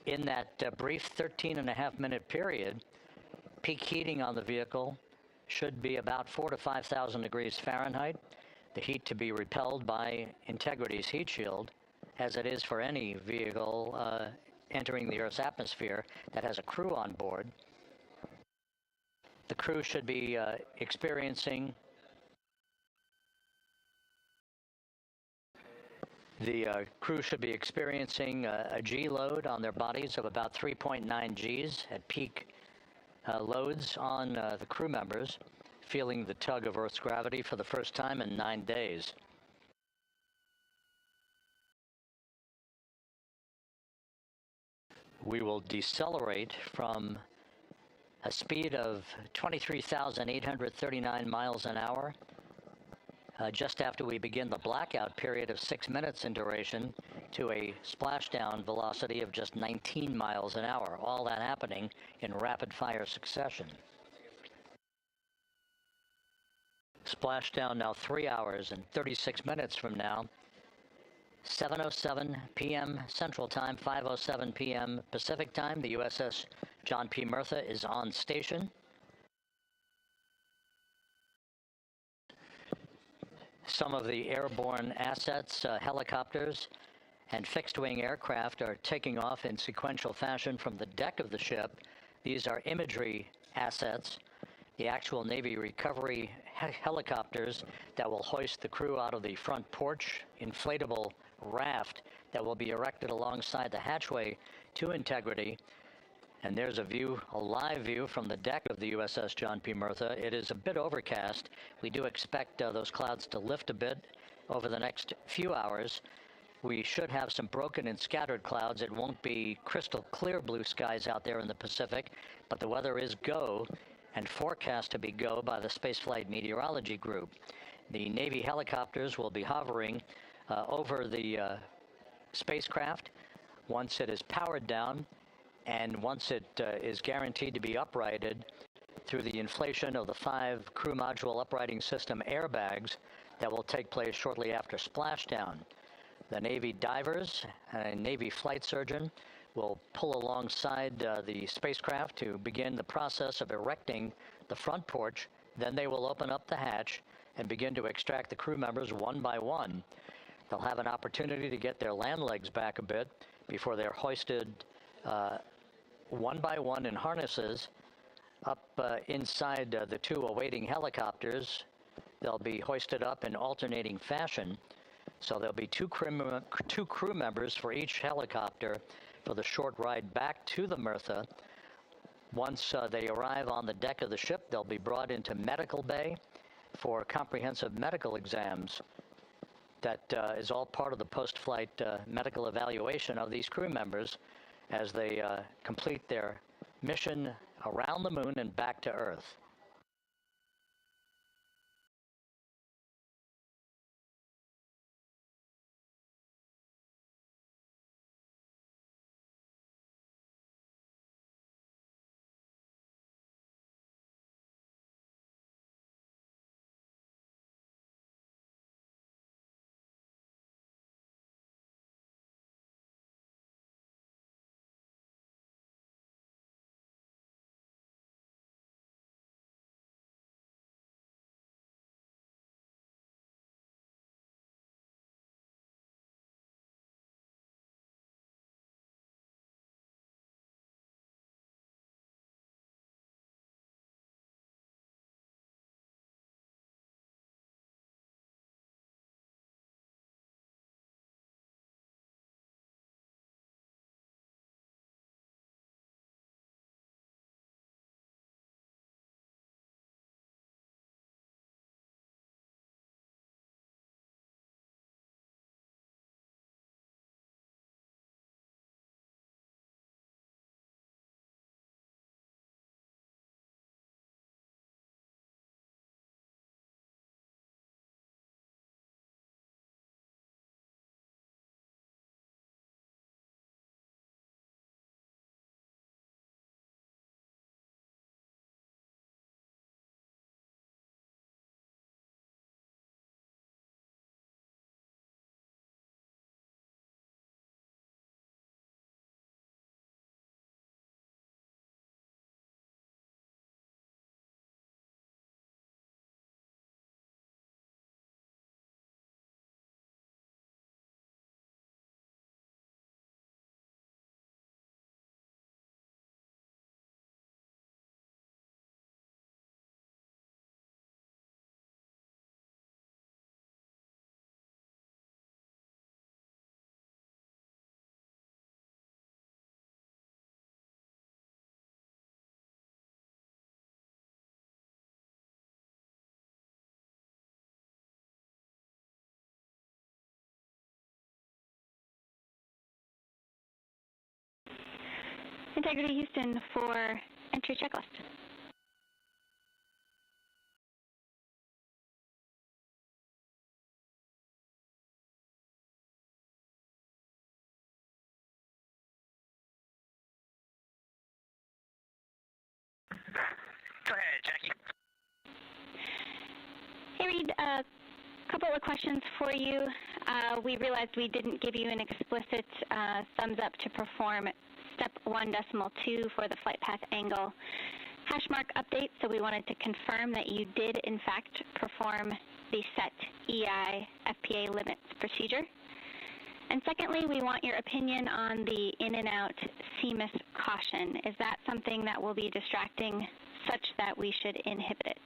In that brief 13.5 minute period, peak heating on the vehicle should be about 4,000 to 5,000 degrees Fahrenheit, the heat to be repelled by Integrity's heat shield, as it is for any vehicle entering the Earth's atmosphere that has a crew on board. The crew should be experiencing a G load on their bodies of about 3.9 Gs at peak loads on the crew members, feeling the tug of Earth's gravity for the first time in 9 days. We will decelerate from a speed of 23,839 miles an hour just after we begin the blackout period of 6 minutes in duration to a splashdown velocity of just 19 miles an hour, all that happening in rapid fire succession. Splashdown now 3 hours and 36 minutes from now, 7:07 p.m. Central Time, 5:07 p.m. Pacific Time. The USS John P. Murtha is on station. Some of the airborne assets, helicopters, and fixed-wing aircraft are taking off in sequential fashion from the deck of the ship. These are imagery assets the actual Navy recovery helicopters that will hoist the crew out of the front porch inflatable raft that will be erected alongside the hatchway to Integrity. And there's a view, a live view from the deck of the USS John P. Murtha. It is a bit overcast. We do expect those clouds to lift a bit over the next few hours. We should have some broken and scattered clouds. It won't be crystal clear blue skies out there in the Pacific, but the weather is go and forecast to be go by the Spaceflight Meteorology Group. The Navy helicopters will be hovering over the spacecraft once it is powered down and once it is guaranteed to be uprighted through the inflation of the 5 crew module uprighting system airbags that will take place shortly after splashdown. The Navy divers and Navy flight surgeon will pull alongside the spacecraft to begin the process of erecting the front porch. Then they will open up the hatch and begin to extract the crew members one by one. They'll have an opportunity to get their land legs back a bit before they're hoisted one by one in harnesses up inside the 2 awaiting helicopters. They'll be hoisted up in alternating fashion. So there'll be two crew members for each helicopter for the short ride back to the Murtha. Once they arrive on the deck of the ship, they'll be brought into medical bay for comprehensive medical exams. That is all part of the post-flight medical evaluation of these crew members as they complete their mission around the moon and back to Earth. Integrity Houston for entry checklist. Go ahead, Jackie. Hey, Reid, a couple of questions for you. We realized we didn't give you an explicit thumbs up to perform step 1.2 for the flight path angle hash mark update, so we wanted to confirm that you did, in fact, perform the set EI FPA limits procedure. And secondly, we want your opinion on the in and out CMIS caution. Is that something that will be distracting such that we should inhibit it.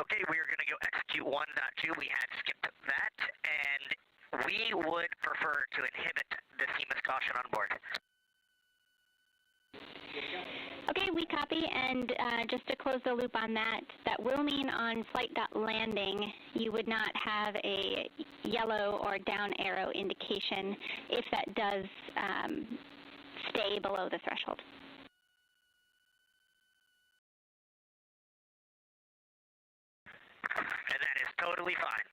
Okay, we are going to go execute 1.2. We had skipped that, and we would prefer to inhibit the CMOS caution on board. Okay, we copy, and just to close the loop on that, that will mean on flight.landing, you would not have a yellow or down arrow indication if that does stay below the threshold. And that is totally fine.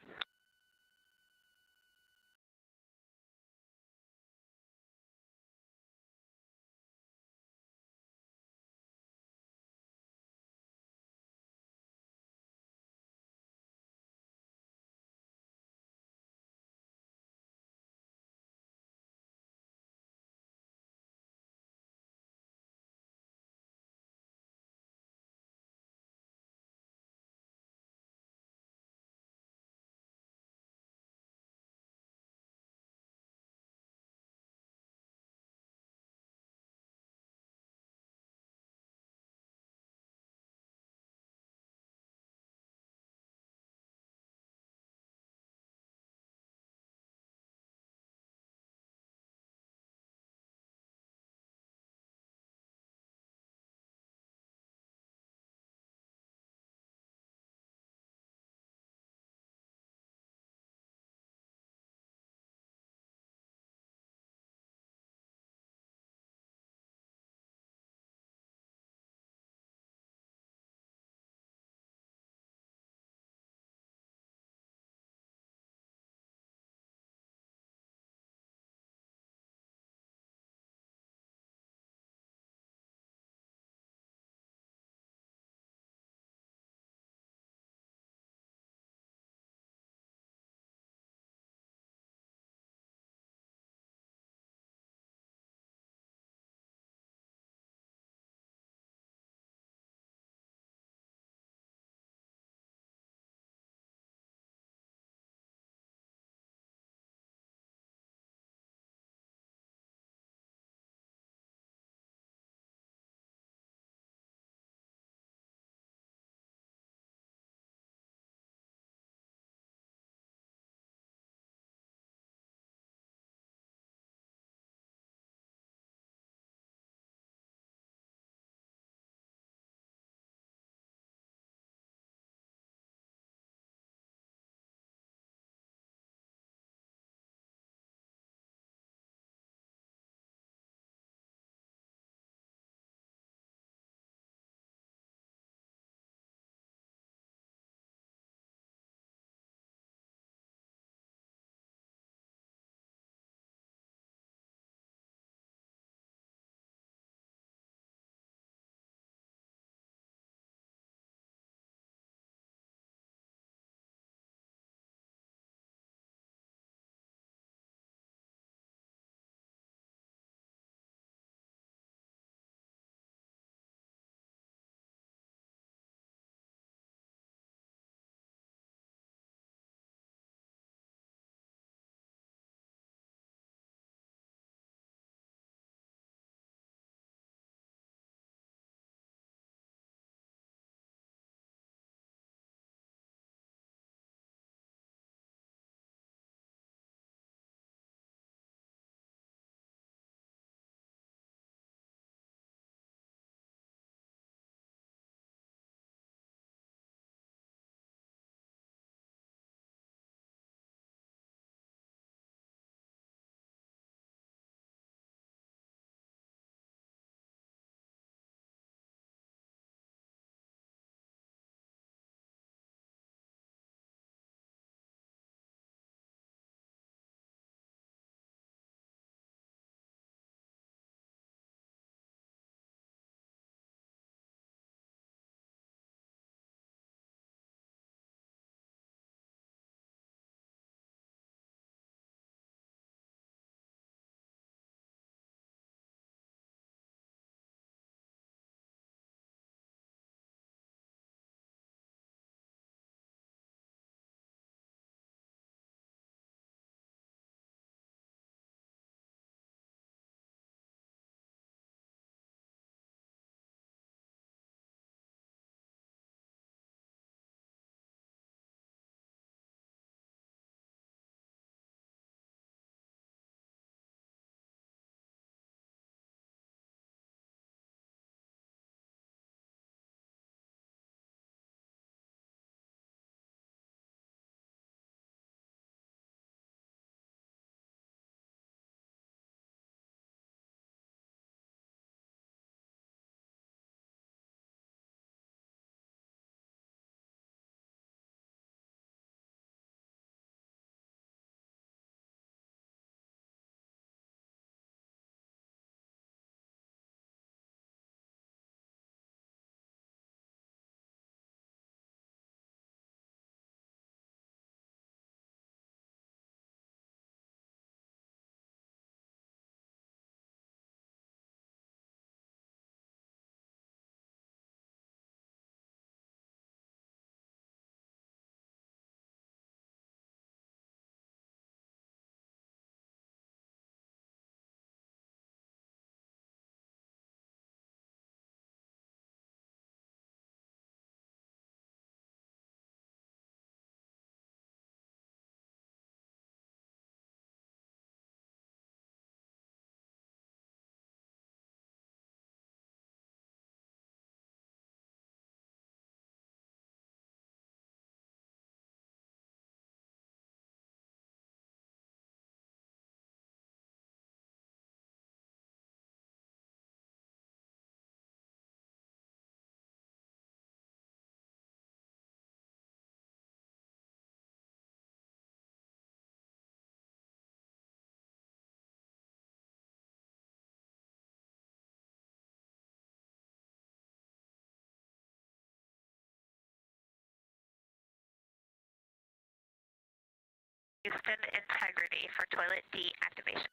Houston, integrity for toilet deactivation.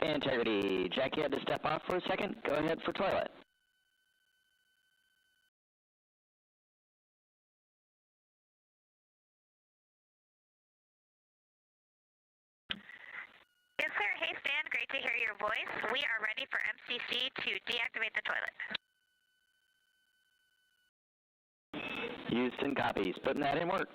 Integrity. Jackie had to step off for a second. Go ahead for toilet. Yes, sir. Hey, Stan. Great to hear your voice. We are ready for MCC to deactivate the toilet. Houston copies. Putting that in work.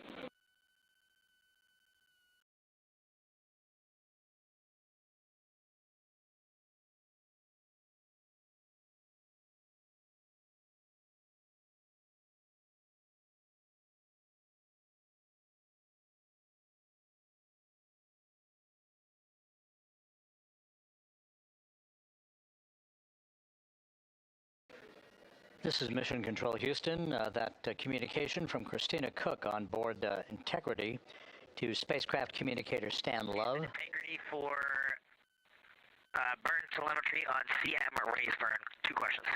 This is Mission Control Houston. That communication from Christina Koch on board Integrity to spacecraft communicator Stan Love. Integrity for burn telemetry on CM raise burn. 2 questions.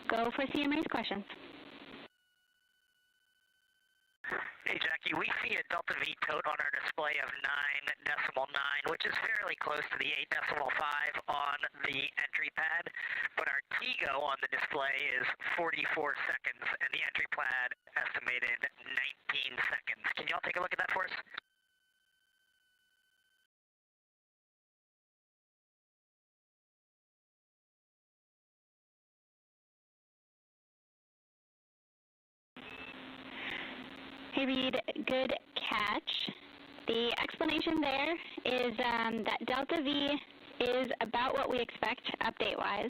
Go for CMA's questions. Hey Jackie, we see a Delta V tote on our display of 9.9, which is fairly close to the 8.5 on the entry pad, but our TGO on the display is 44 seconds, and the entry pad estimated 19 seconds. Can y'all take a look at that for us? Hey Reid, good catch. The explanation there is that Delta V is about what we expect update-wise,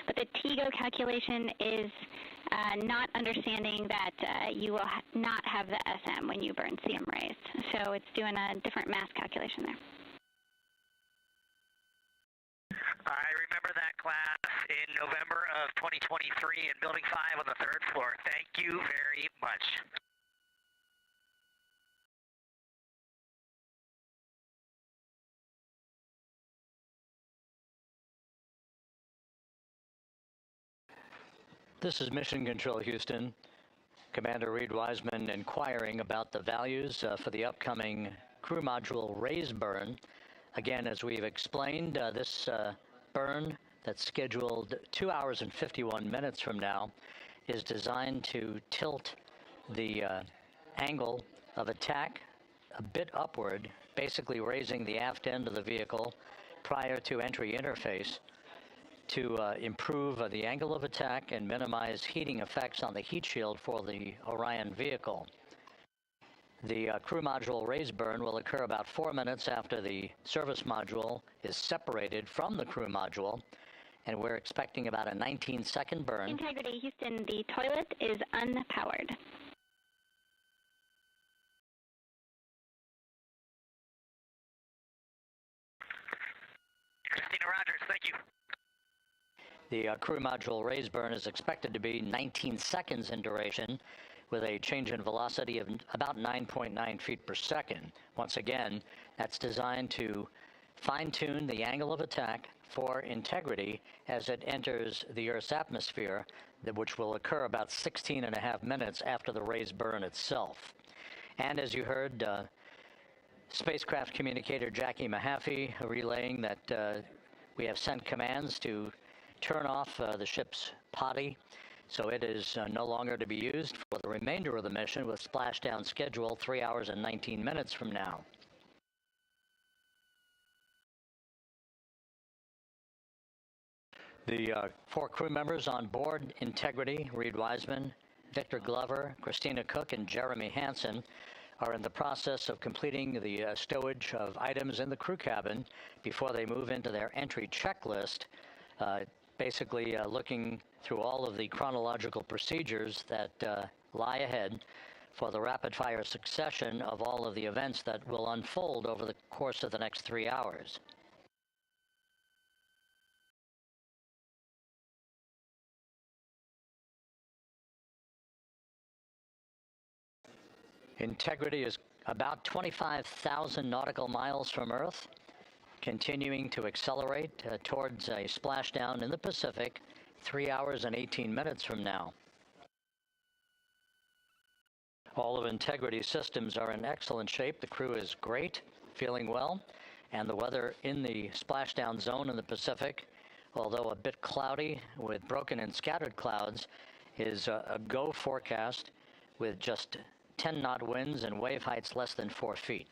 but the TGO calculation is not understanding that you will not have the SM when you burn CM raised. So it's doing a different mass calculation there. I remember that class in November of 2023 in Building 5 on the 3rd floor. Thank you very much. This is Mission Control Houston. Commander Reid Wiseman inquiring about the values for the upcoming crew module raise burn. Again, as we've explained, this burn that's scheduled 2 hours and 51 minutes from now is designed to tilt the angle of attack a bit upward, basically raising the aft end of the vehicle prior to entry interface, to improve the angle of attack and minimize heating effects on the heat shield for the Orion vehicle. The crew module raise burn will occur about 4 minutes after the service module is separated from the crew module, and we're expecting about a 19-second burn. Integrity Houston, the toilet is unpowered. Christina Rogers, thank you. The crew module raise burn is expected to be 19 seconds in duration, with a change in velocity of about 9.9 feet per second. Once again, that's designed to fine-tune the angle of attack for Integrity as it enters the Earth's atmosphere, which will occur about 16.5 minutes after the raise burn itself. And as you heard, spacecraft communicator Jackie Mahaffey relaying that we have sent commands to turn off the ship's potty, so it is no longer to be used for the remainder of the mission, with splashdown scheduled 3 hours and 19 minutes from now. The 4 crew members on board Integrity, Reid Wiseman, Victor Glover, Christina Koch, and Jeremy Hansen, are in the process of completing the stowage of items in the crew cabin before they move into their entry checklist, basically looking through all of the chronological procedures that lie ahead for the rapid-fire succession of all of the events that will unfold over the course of the next 3 hours. Integrity is about 25,000 nautical miles from Earth, continuing to accelerate towards a splashdown in the Pacific 3 hours and 18 minutes from now. All of Integrity's systems are in excellent shape. The crew is great, feeling well, and the weather in the splashdown zone in the Pacific, although a bit cloudy with broken and scattered clouds, is a go forecast with just 10-knot winds and wave heights less than 4 feet.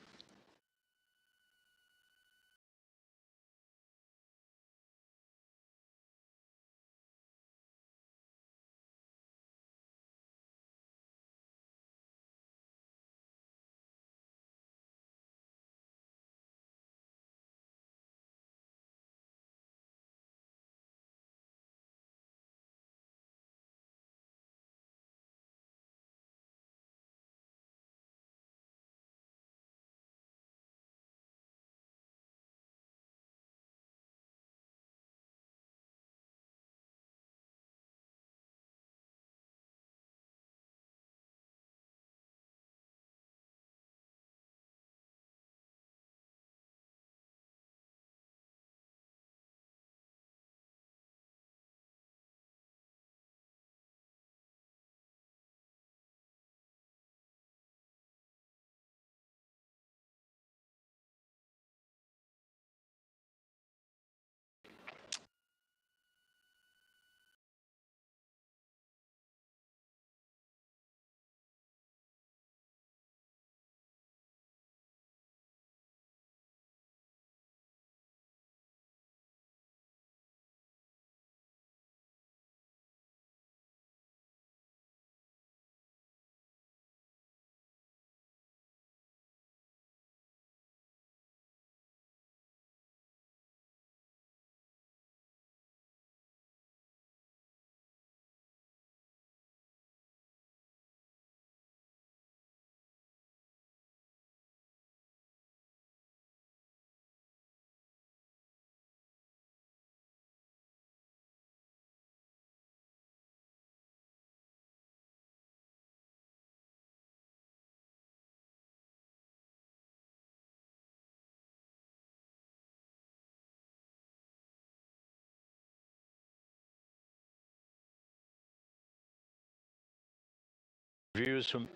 Views from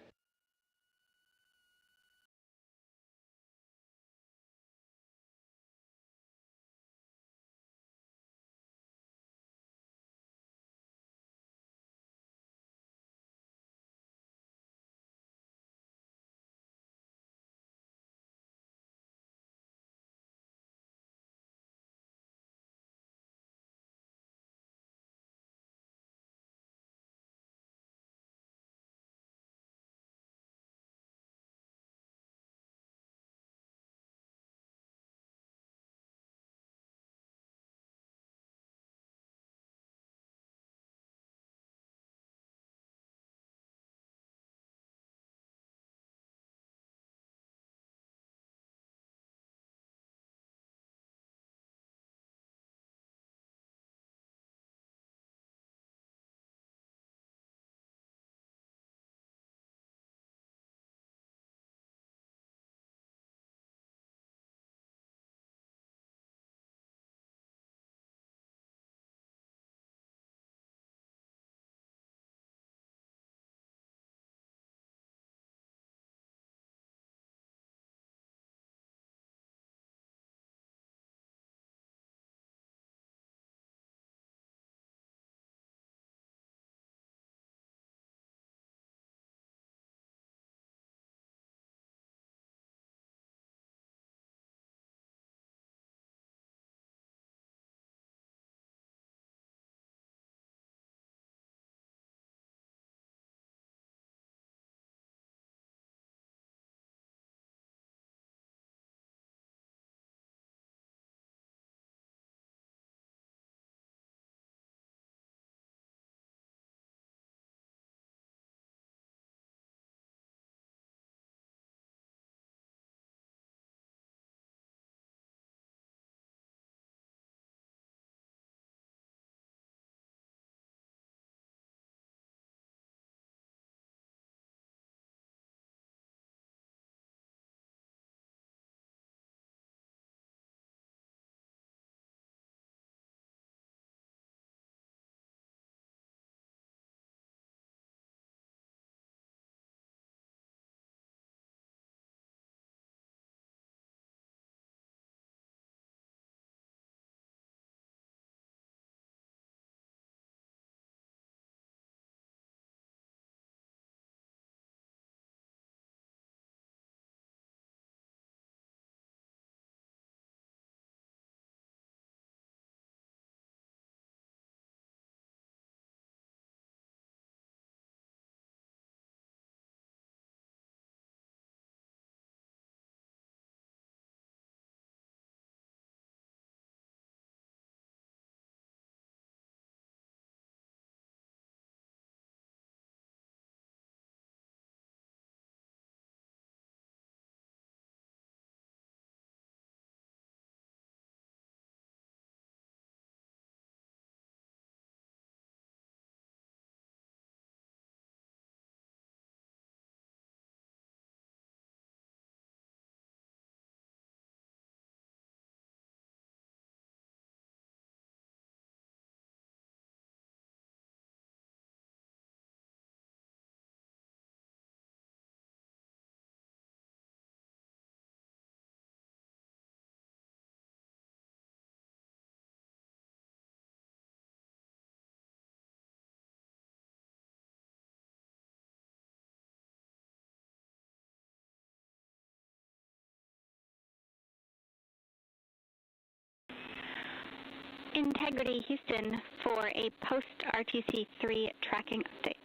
Integrity Houston for a post-RTC3 tracking update.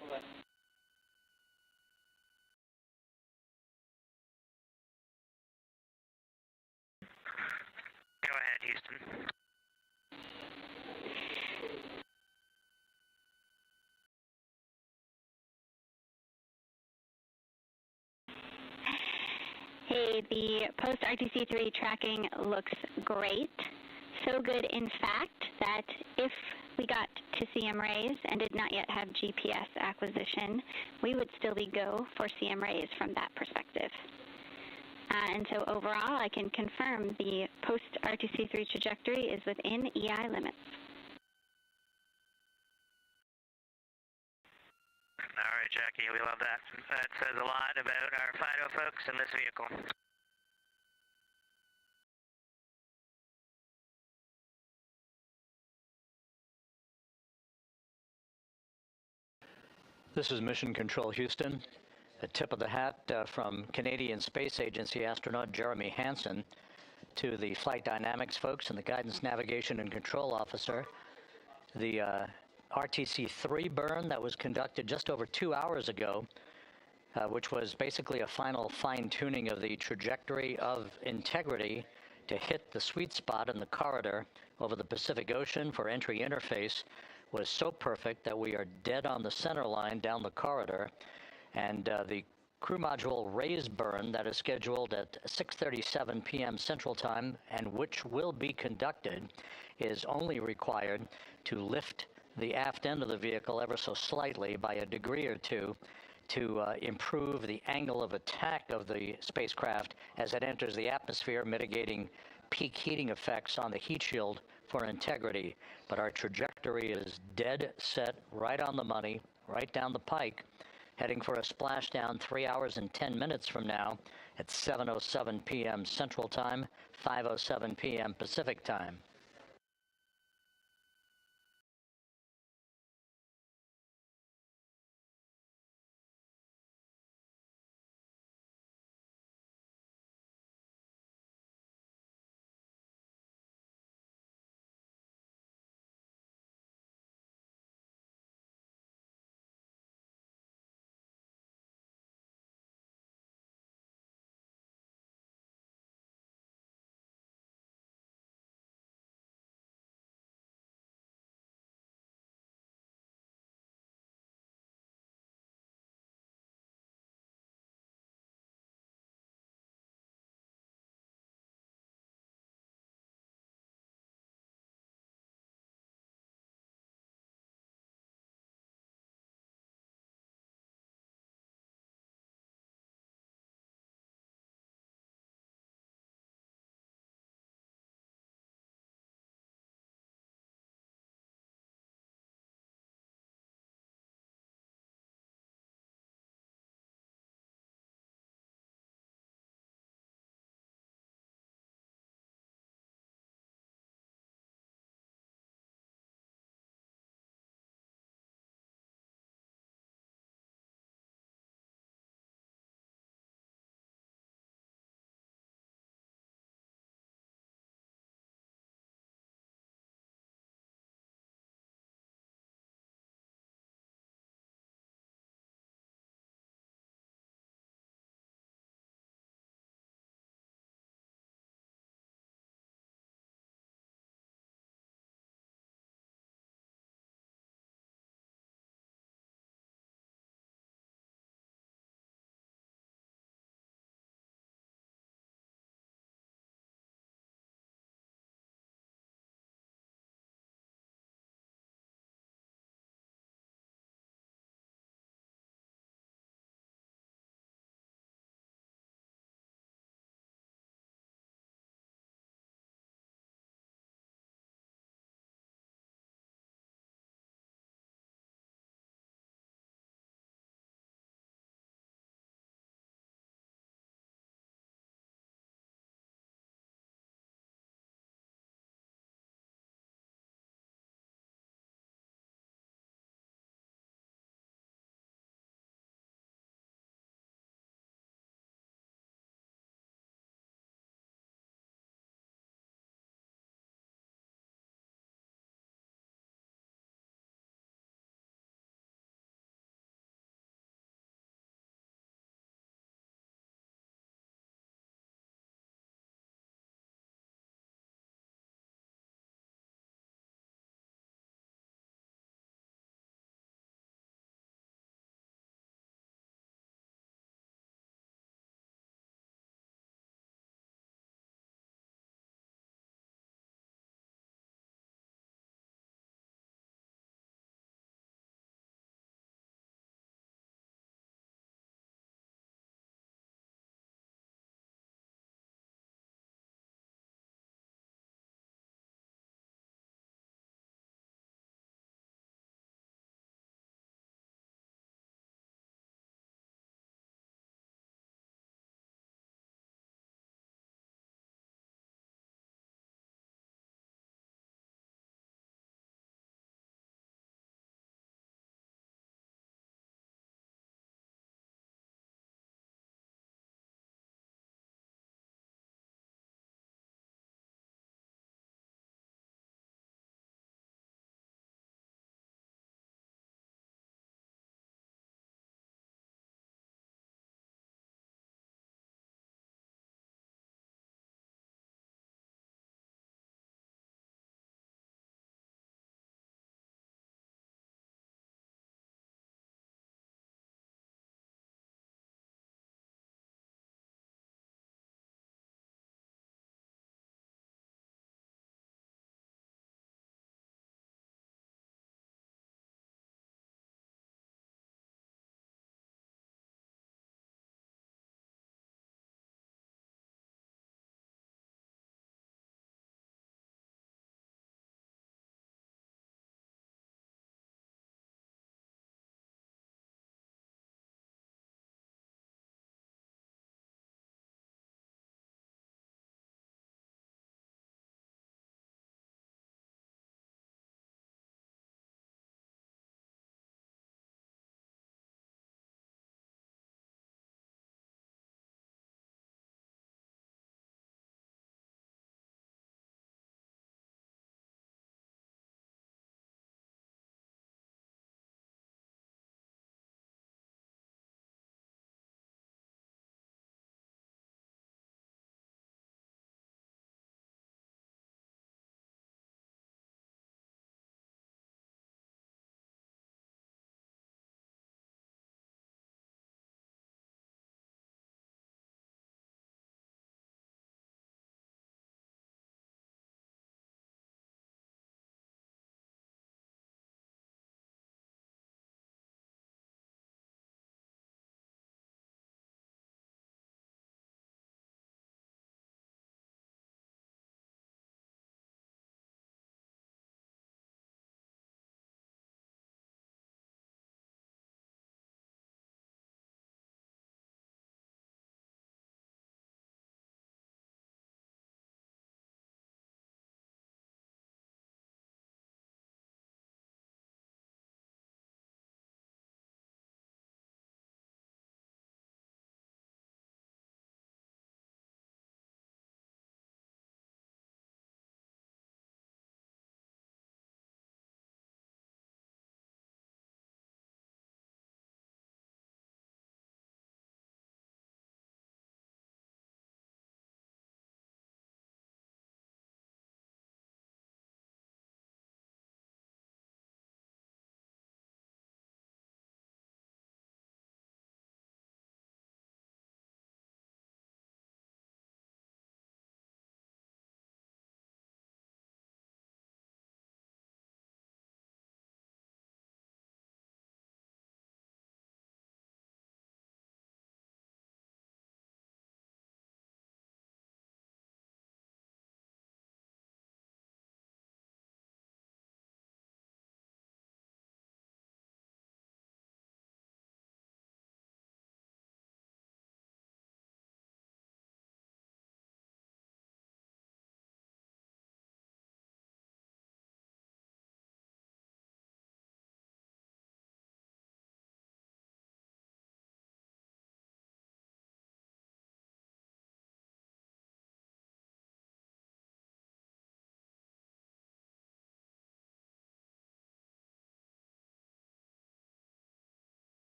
Go ahead, Houston. Hey, the post-RTC3 tracking looks great. So good, in fact, that if we got to CM rays and did not yet have GPS acquisition, we would still be go for CM rays from that perspective. And so overall, I can confirm the post-RTC3 trajectory is within EI limits. All right, Jackie, we love that. That says a lot about our FIDO folks in this vehicle. This is Mission Control Houston. A tip of the hat from Canadian Space Agency astronaut Jeremy Hansen to the flight dynamics folks and the guidance, navigation, and control officer. The RTC-3 burn that was conducted just over 2 hours ago, which was basically a final fine-tuning of the trajectory of Integrity to hit the sweet spot in the corridor over the Pacific Ocean for entry interface, was so perfect that we are dead on the center line down the corridor. And the crew module raise burn that is scheduled at 6:37 p.m. Central Time, and which will be conducted, is only required to lift the aft end of the vehicle ever so slightly by a degree or two to improve the angle of attack of the spacecraft as it enters the atmosphere, mitigating peak heating effects on the heat shield for Integrity. But our trajectory is dead set, right on the money, right down the pike, heading for a splashdown 3 hours and 10 minutes from now at 7:07 p.m. Central Time, 5:07 p.m. Pacific Time.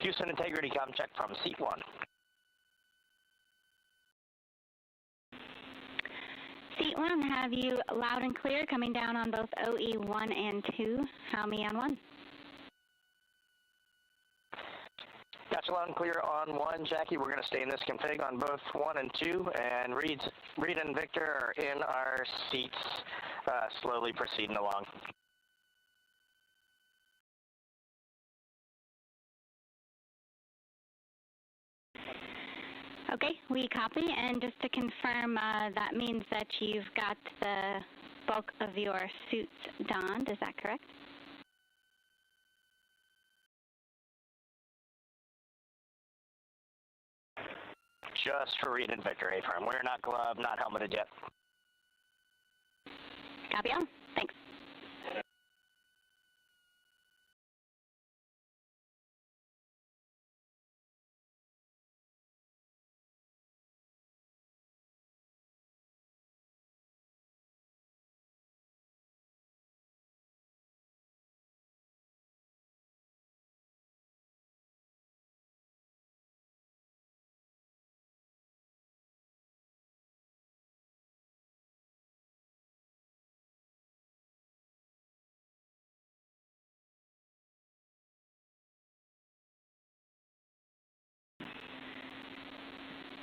Houston integrity com check from seat 1. Seat 1, have you loud and clear coming down on both OE 1 and 2? How me on 1? Gotcha, loud and clear on 1, Jackie. We're going to stay in this config on both 1 and 2, and Reid and Victor are in our seats, slowly proceeding along. Okay, we copy, and just to confirm, that means that you've got the bulk of your suits donned, is that correct? Just for Reid and Victor, A-firm. We're not gloved, not helmeted yet. Copy all. Thanks.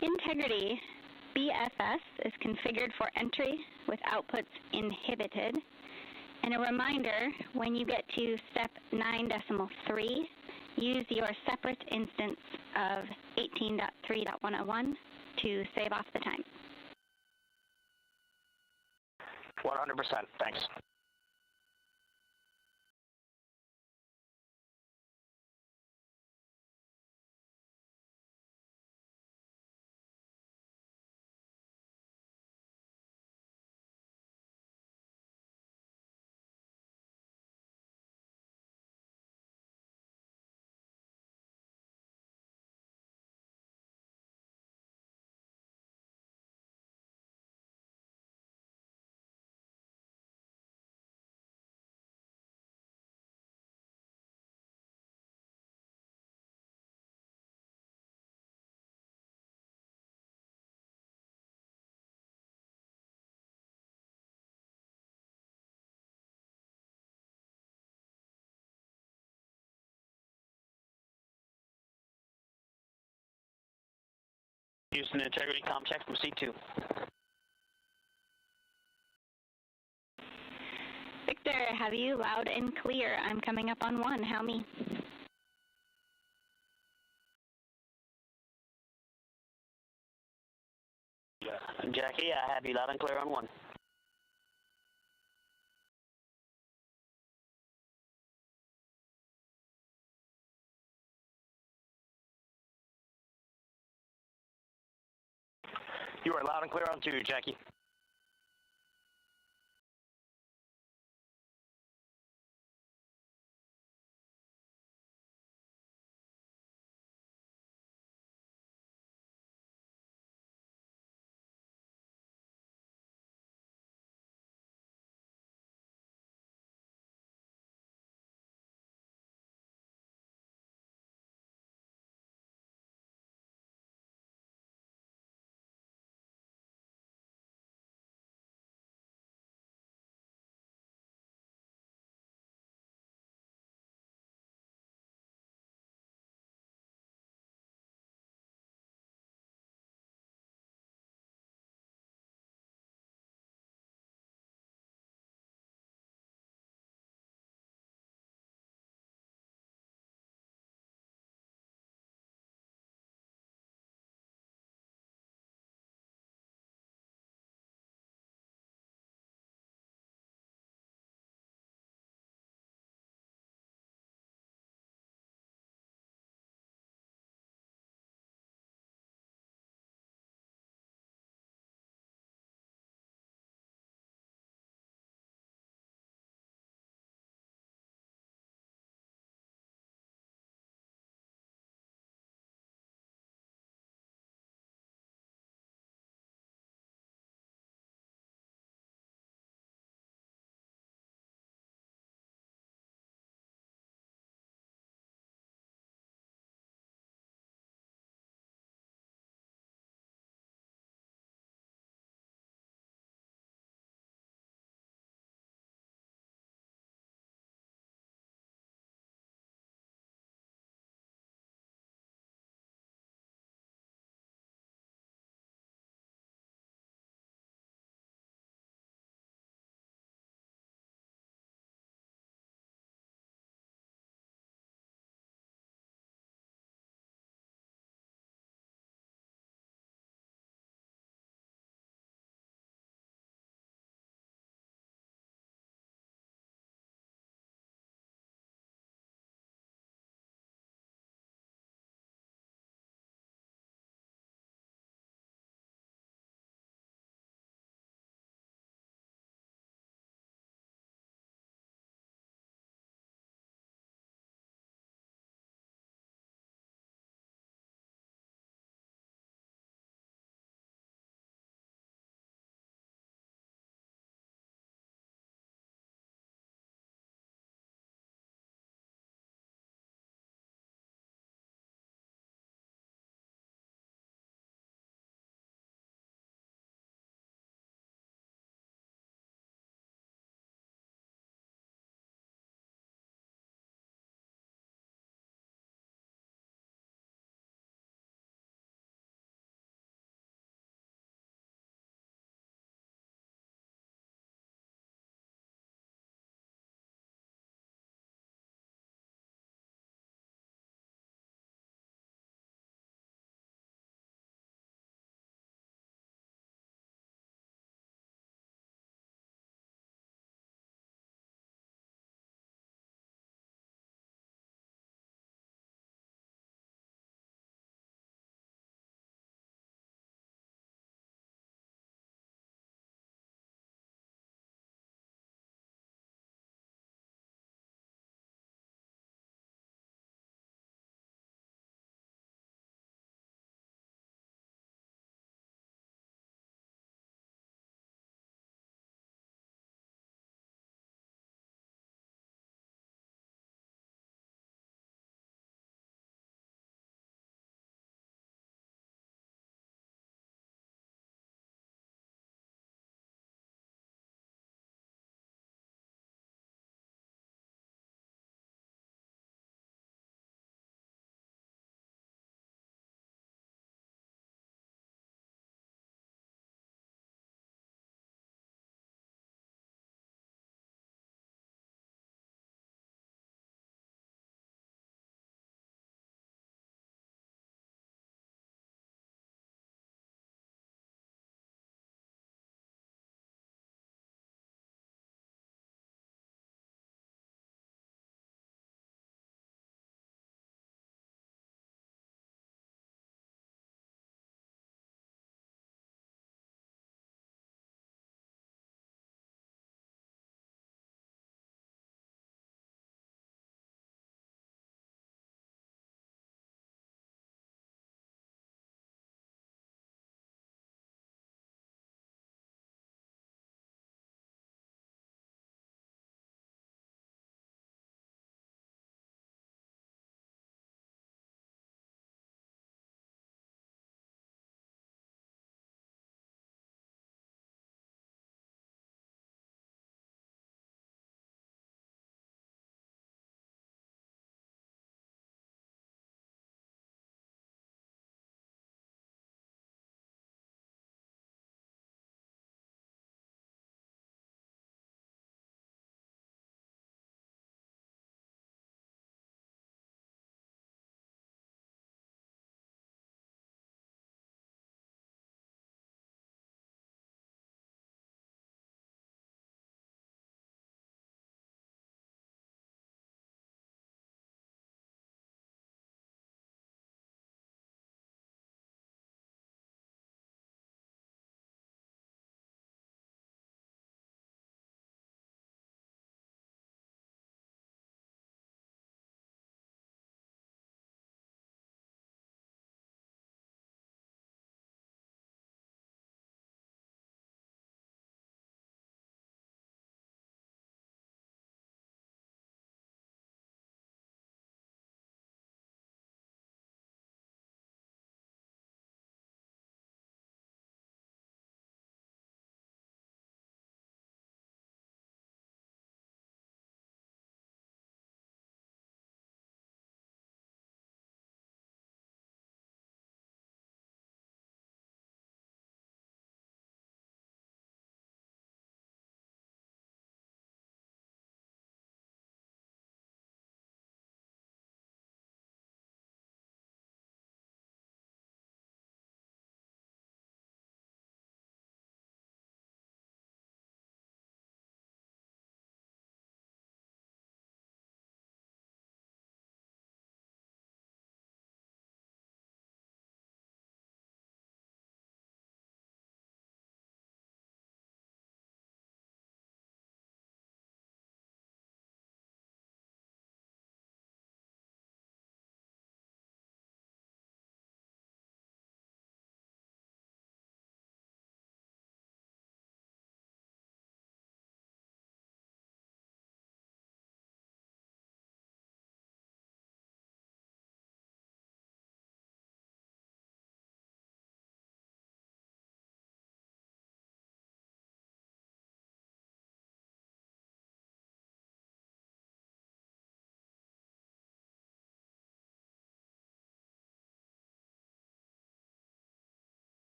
Integrity BFS is configured for entry with outputs inhibited. And a reminder, when you get to step 9.3, use your separate instance of 18.3.101 to save off the time. 100%, thanks. Houston integrity com check from C2. Victor, have you loud and clear? I'm coming up on 1. How me? Jackie, I have you loud and clear on 1. You are loud and clear on 2, Jackie.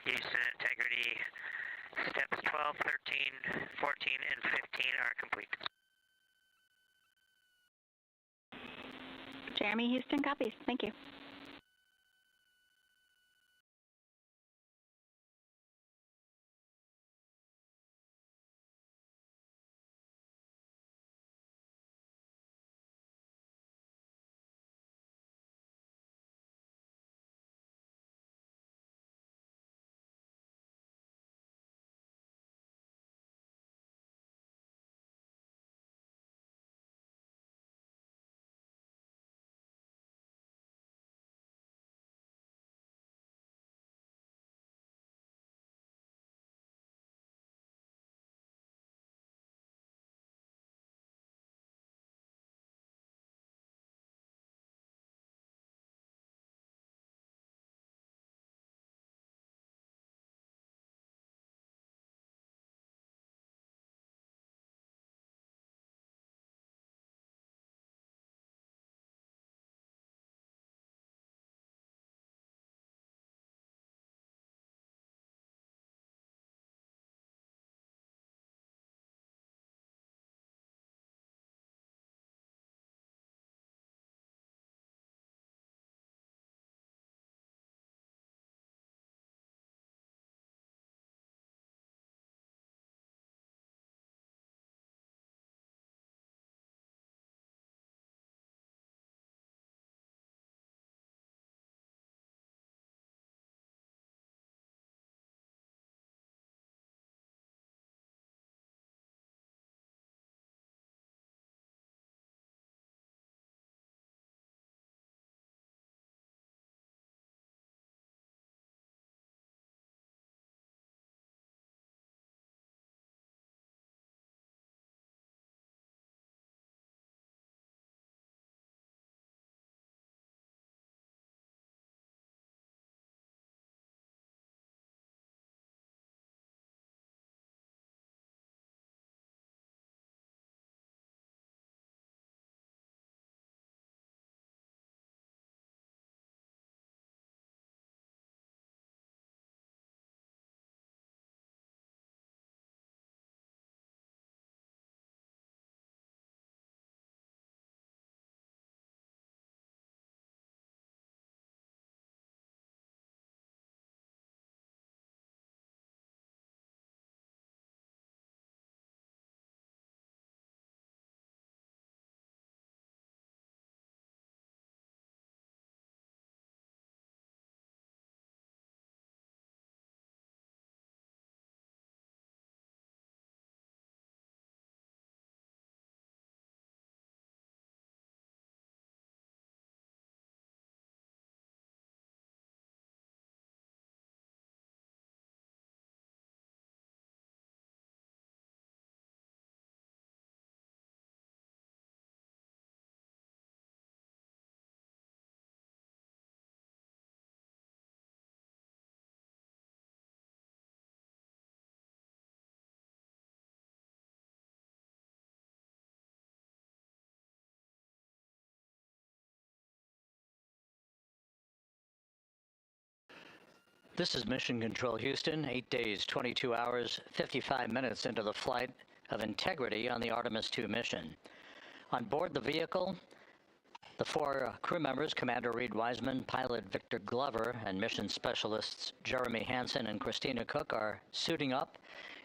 Houston, integrity. Steps 12, 13, 14, and 15 are complete. Jeremy, Houston, copies. Thank you. This is Mission Control Houston, 8 days, 22 hours, 55 minutes into the flight of Integrity on the Artemis II mission. On board the vehicle, the four crew members, Commander Reid Wiseman, pilot Victor Glover, and mission specialists Jeremy Hansen and Christina Koch are suiting up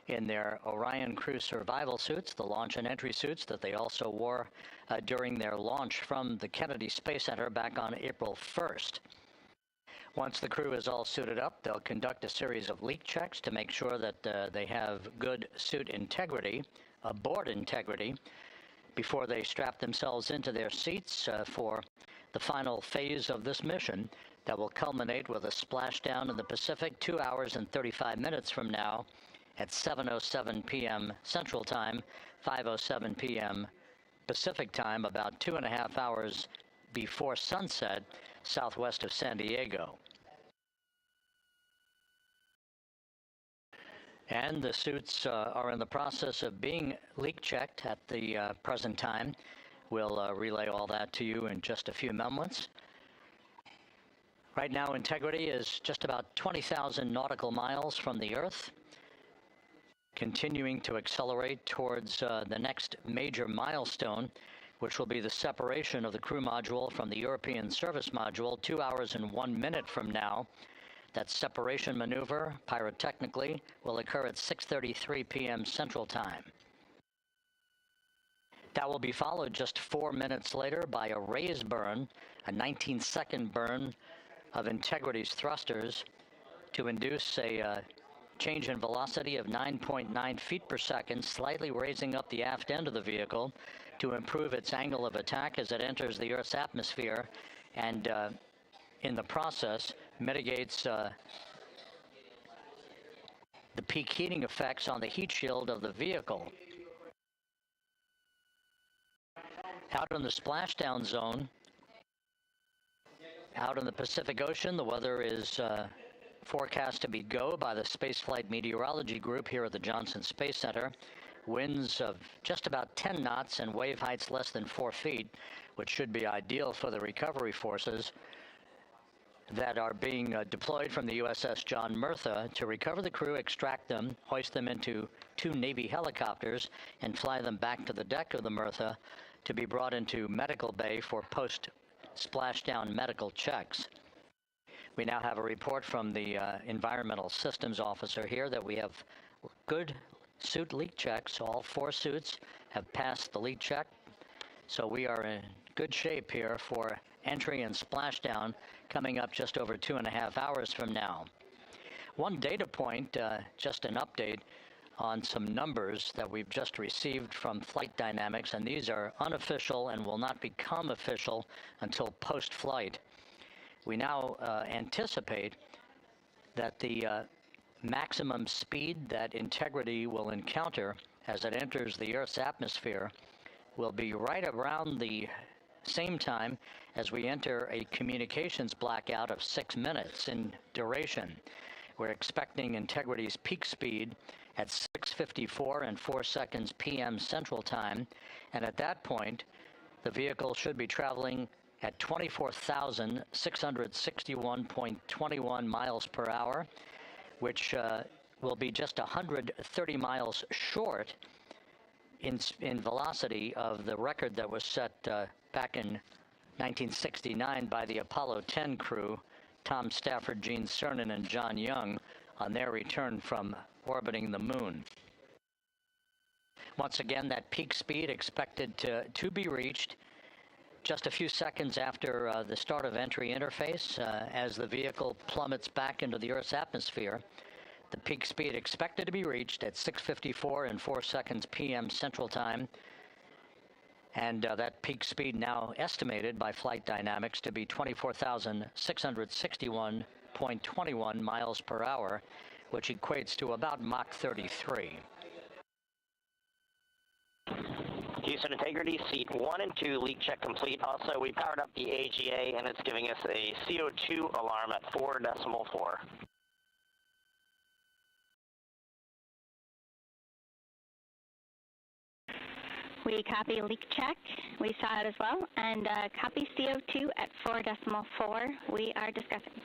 in their Orion crew survival suits, the launch and entry suits that they also wore during their launch from the Kennedy Space Center back on April 1st. Once the crew is all suited up, they'll conduct a series of leak checks to make sure that they have good suit integrity, aboard integrity, before they strap themselves into their seats for the final phase of this mission that will culminate with a splashdown in the Pacific 2 hours and 35 minutes from now at 7:07 p.m. Central Time, 5:07 p.m. Pacific Time, about 2.5 hours before sunset, southwest of San Diego. And the suits are in the process of being leak checked at the present time. We'll relay all that to you in just a few moments. Right now, Integrity is just about 20,000 nautical miles from the Earth, continuing to accelerate towards the next major milestone, which will be the separation of the crew module from the European service module 2 hours and 1 minute from now. That separation maneuver, pyrotechnically, will occur at 6:33 p.m. Central Time. That will be followed just 4 minutes later by a raise burn, a 19-second burn of Integrity's thrusters to induce a change in velocity of 9.9 feet per second, slightly raising up the aft end of the vehicle to improve its angle of attack as it enters the Earth's atmosphere, and in the process mitigates the peak heating effects on the heat shield of the vehicle. Out in the splashdown zone, out in the Pacific Ocean, the weather is forecast to be go by the Spaceflight Meteorology Group here at the Johnson Space Center. Winds of just about 10 knots and wave heights less than 4 feet, which should be ideal for the recovery forces that are being deployed from the USS John Murtha to recover the crew, extract them, hoist them into 2 Navy helicopters, and fly them back to the deck of the Murtha to be brought into medical bay for post-splashdown medical checks. We now have a report from the environmental systems officer here that we have good suit leak checks. All 4 suits have passed the leak check, so we are in good shape here for entry and splashdown coming up just over 2.5 hours from now. One data point, just an update on some numbers that we've just received from Flight Dynamics, and these are unofficial and will not become official until post-flight. We now anticipate that the maximum speed that Integrity will encounter as it enters the Earth's atmosphere will be right around the same time as we enter a communications blackout of 6 minutes in duration. We're expecting Integrity's peak speed at 6:54 and 4 seconds p.m. Central Time, and at that point, the vehicle should be traveling at 24,661.21 miles per hour, which will be just 130 miles short in velocity of the record that was set back in 1969 by the Apollo 10 crew, Tom Stafford, Gene Cernan, and John Young, on their return from orbiting the moon. Once again, that peak speed expected to be reached just a few seconds after the start of entry interface as the vehicle plummets back into the Earth's atmosphere. The peak speed expected to be reached at 6:54 and 4 seconds p.m. Central Time, and that peak speed now estimated by Flight Dynamics to be 24,661.21 miles per hour, which equates to about Mach 33. Houston Integrity, seat 1 and 2, leak check complete. Also, we powered up the AGA, and it's giving us a CO2 alarm at 4.4. We copy leak check. We saw it as well. And copy CO2 at 4.4. We are discussing.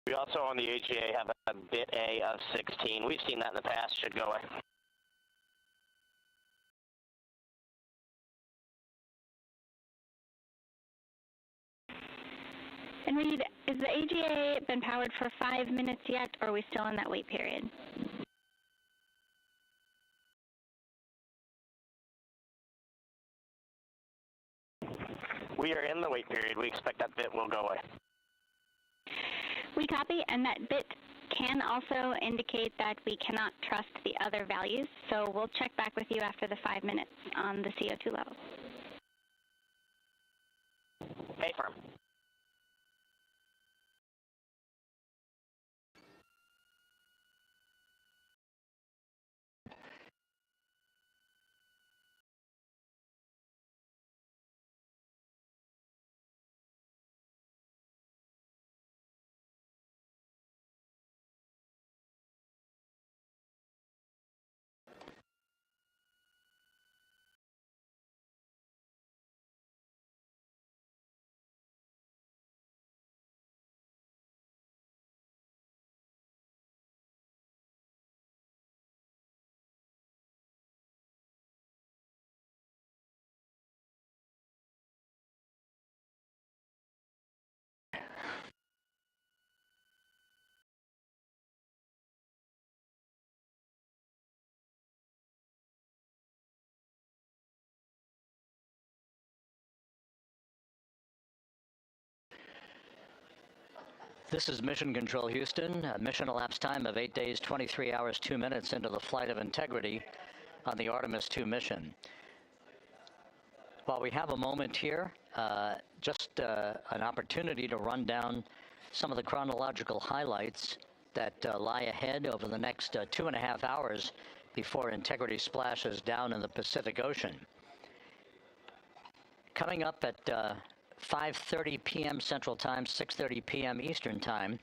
We also on the AGA have a bit A of 16. We've seen that in the past. Should go away. And Reid, is the AGA been powered for 5 minutes yet, or are we still in that wait period? We are in the wait period. We expect that bit will go away. We copy, and that bit can also indicate that we cannot trust the other values, so we'll check back with you after the 5 minutes on the CO2 level. Hey, firm. This is Mission Control Houston. Mission elapsed time of 8 days, 23 hours, 2 minutes into the flight of Integrity on the Artemis II mission. While we have a moment here, just an opportunity to run down some of the chronological highlights that lie ahead over the next 2.5 hours before Integrity splashes down in the Pacific Ocean. Coming up at 5:30 p.m. Central Time, 6:30 p.m. Eastern Time,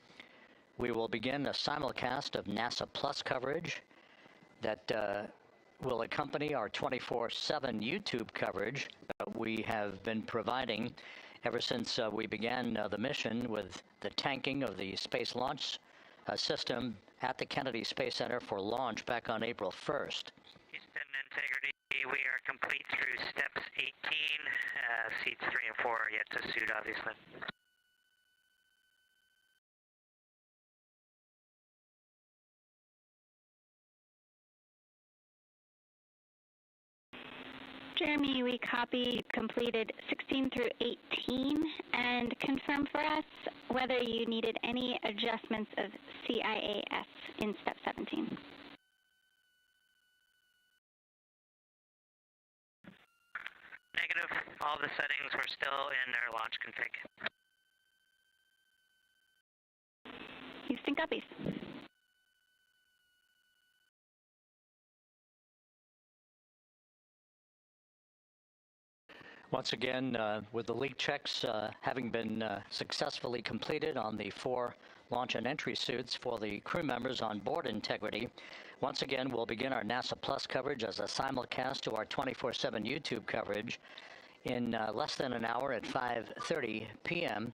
we will begin a simulcast of NASA Plus coverage that will accompany our 24/7 YouTube coverage that we have been providing ever since we began the mission with the tanking of the Space Launch System at the Kennedy Space Center for launch back on April 1st. Houston Integrity, we are complete through steps 18. Seats 3 and 4 are yet to suit, obviously. Jeremy, we copy completed 16 through 18 and confirm for us whether you needed any adjustments of CIAS in step 17. Negative. All the settings were still in their launch config. Houston copies. Once again, with the leak checks having been successfully completed on the 4 launch and entry suits for the crew members on board Integrity, once again we'll begin our NASA Plus coverage as a simulcast to our 24/7 YouTube coverage in less than an hour at 5:30 p.m.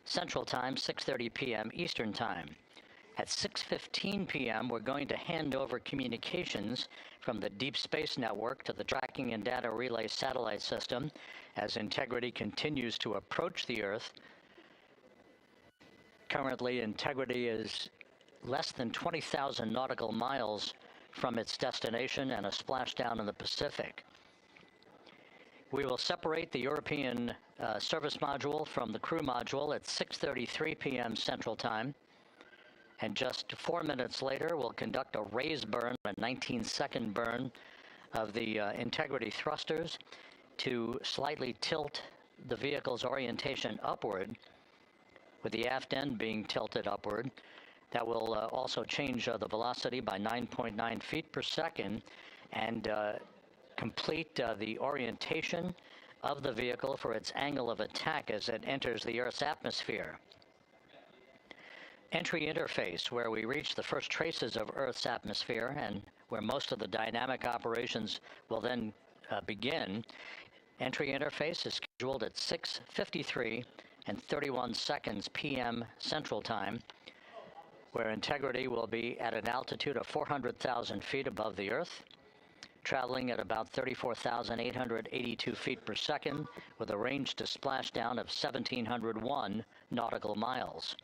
Central Time, 6:30 p.m. Eastern Time. At 6:15 p.m., we're going to hand over communications from the Deep Space Network to the Tracking and Data Relay Satellite System as Integrity continues to approach the Earth. Currently, Integrity is less than 20,000 nautical miles from its destination and a splashdown in the Pacific. We will separate the European service module from the crew module at 6:33 p.m. Central Time. And just 4 minutes later, we'll conduct a raise burn, a 19-second burn of the Integrity thrusters to slightly tilt the vehicle's orientation upward, with the aft end being tilted upward. That will also change the velocity by 9.9 feet per second and complete the orientation of the vehicle for its angle of attack as it enters the Earth's atmosphere. Entry interface, where we reach the first traces of Earth's atmosphere and where most of the dynamic operations will then begin. Entry interface is scheduled at 6:53 and 31 seconds p.m. Central Time, where Integrity will be at an altitude of 400,000 feet above the Earth, traveling at about 34,882 feet per second with a range to splashdown of 1,701 nautical miles.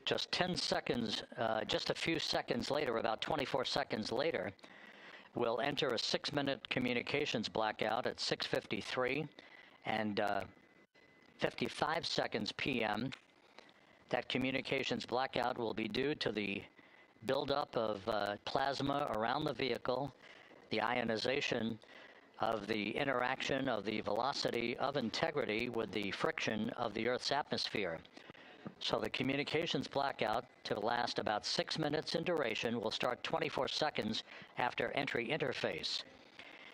Just 10 seconds, just a few seconds later, about 24 seconds later, we'll enter a 6-minute communications blackout at 6:53 and 55 seconds p.m. That communications blackout will be due to the buildup of plasma around the vehicle, the ionization of the interaction of the velocity of Integrity with the friction of the Earth's atmosphere. So the communications blackout, to last about 6 minutes in duration, will start 24 seconds after entry interface.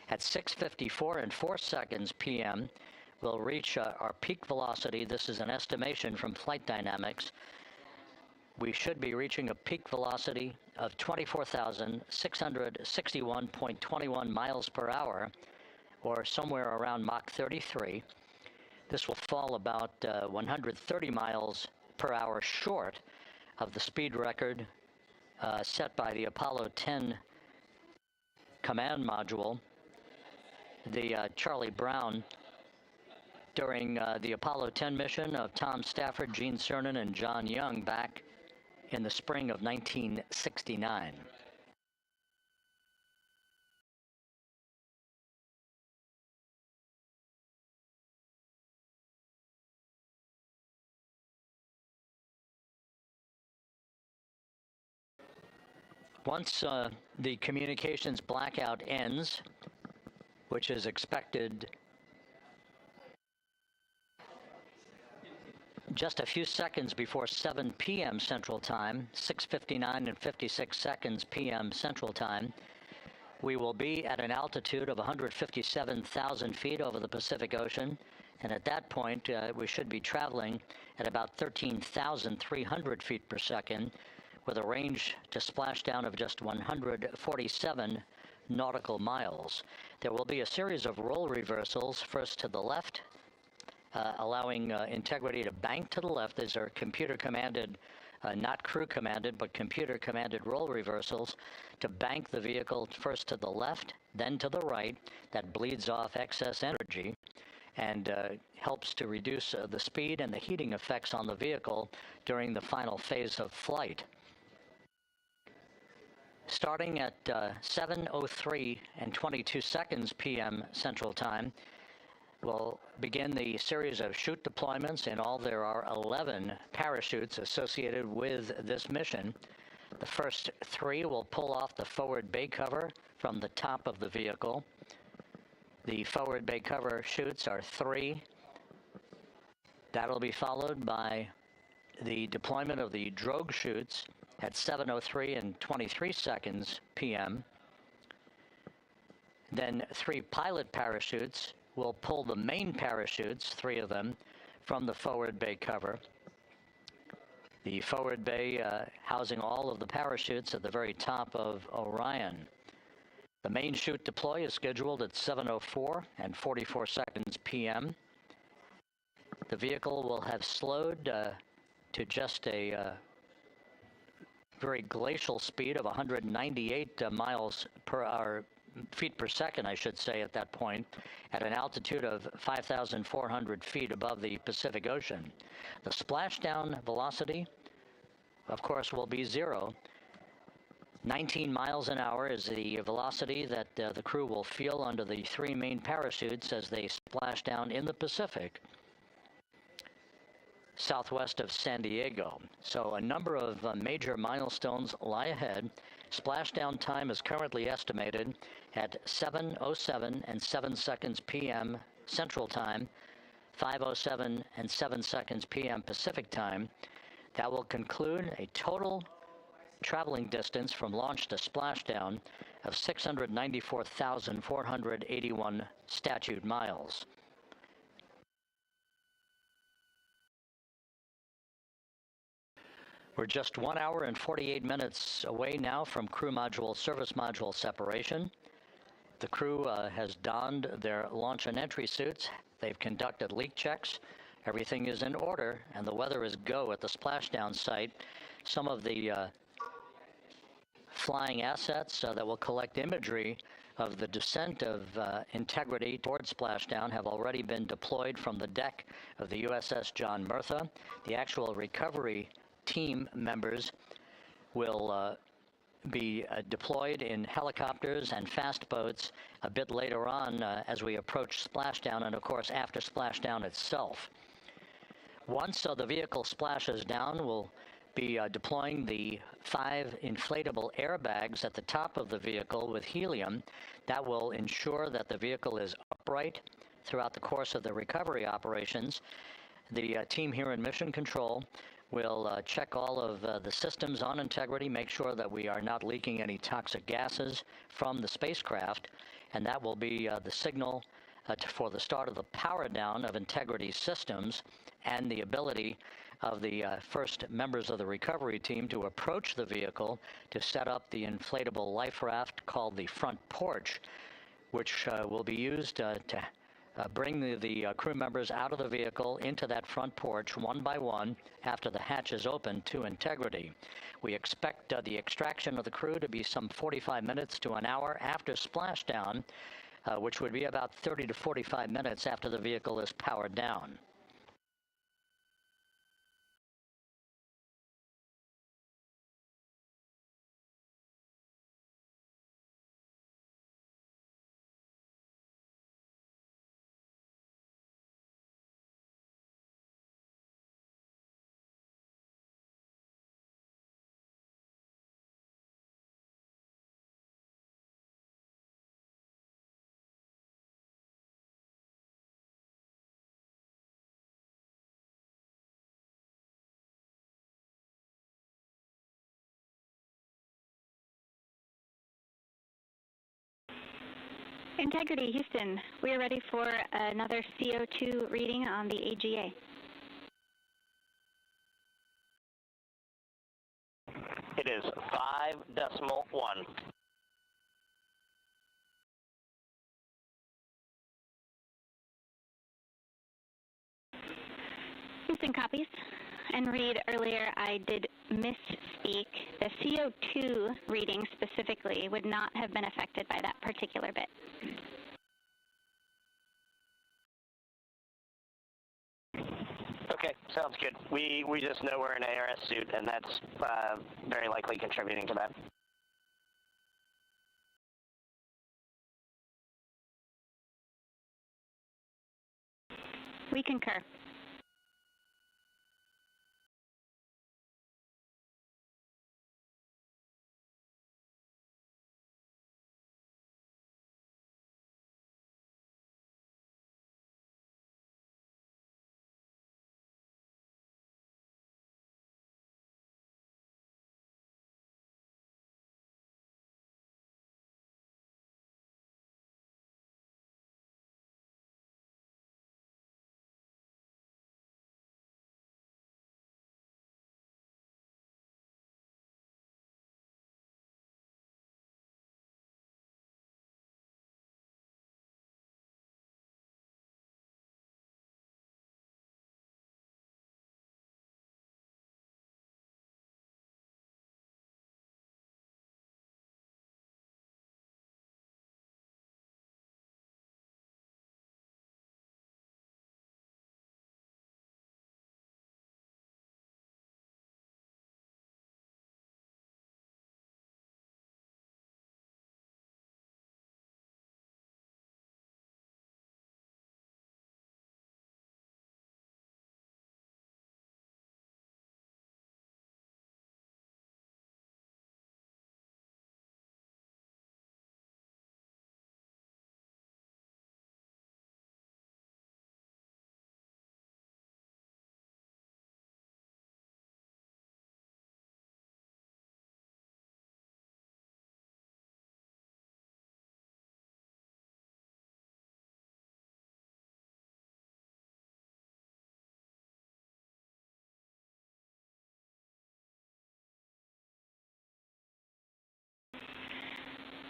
At 6:54 and 4 seconds p.m., we'll reach our peak velocity. This is an estimation from Flight Dynamics. We should be reaching a peak velocity of 24,661.21 miles per hour, or somewhere around Mach 33. This will fall about 130 miles per hour short of the speed record set by the Apollo 10 command module, the Charlie Brown, during the Apollo 10 mission of Tom Stafford, Gene Cernan, and John Young back in the spring of 1969. Once the communications blackout ends, which is expected just a few seconds before 7 p.m. Central Time, 6:59 and 56 seconds p.m. Central Time, we will be at an altitude of 157,000 feet over the Pacific Ocean, and at that point we should be traveling at about 13,300 feet per second, with a range to splashdown of just 147 nautical miles. There will be a series of roll reversals, first to the left, allowing integrity to bank to the left. These are computer-commanded, not crew-commanded, but computer-commanded roll reversals to bank the vehicle first to the left, then to the right. That bleeds off excess energy and helps to reduce the speed and the heating effects on the vehicle during the final phase of flight. Starting at 7:03 and 22 seconds p.m. Central Time, we'll begin the series of chute deployments. In all, there are 11 parachutes associated with this mission. The first 3 will pull off the forward bay cover from the top of the vehicle. The forward bay cover chutes are 3. That'll be followed by the deployment of the drogue chutes at 7:03 and 23 seconds p.m. Then 3 pilot parachutes will pull the main parachutes, 3 of them, from the forward bay cover. The forward bay housing all of the parachutes at the very top of Orion. The main chute deploy is scheduled at 7:04 and 44 seconds p.m. The vehicle will have slowed to just a very glacial speed of 198 miles per hour, feet per second, I should say, at that point, at an altitude of 5,400 feet above the Pacific Ocean. The splashdown velocity, of course, will be 0. 19 miles an hour is the velocity that the crew will feel under the 3 main parachutes as they splash down in the Pacific, southwest of San Diego. So a number of major milestones lie ahead. Splashdown time is currently estimated at 7:07 and 7 seconds p.m. Central Time, 5:07 and 7 seconds p.m. Pacific Time. That will conclude a total traveling distance from launch to splashdown of 694,481 statute miles. We're just 1 hour and 48 minutes away now from crew module, service module separation. The crew has donned their launch and entry suits. They've conducted leak checks. Everything is in order, and the weather is go at the splashdown site. Some of the flying assets that will collect imagery of the descent of Integrity towards splashdown have already been deployed from the deck of the USS John Murtha. The actual recovery team members will be deployed in helicopters and fast boats a bit later on as we approach splashdown, and of course after splashdown itself. Once the vehicle splashes down, we'll be deploying the 5 inflatable airbags at the top of the vehicle with helium. That will ensure that the vehicle is upright throughout the course of the recovery operations. The team here in Mission Control will check all of the systems on Integrity, make sure that we are not leaking any toxic gases from the spacecraft, and that will be the signal for the start of the power down of Integrity systems and the ability of the first members of the recovery team to approach the vehicle to set up the inflatable life raft called the front porch, which will be used to bring the crew members out of the vehicle into that front porch one by one after the hatch is open to Integrity. We expect the extraction of the crew to be some 45 minutes to an hour after splashdown, which would be about 30 to 45 minutes after the vehicle is powered down. Integrity, Houston. We are ready for another CO2 reading on the AGA. It is 5.1. Houston copies. And Reid, earlier I did misspeak. The CO2 reading specifically would not have been affected by that particular bit. Okay, sounds good. We just know we're in an ARS suit, and that's very likely contributing to that. We concur.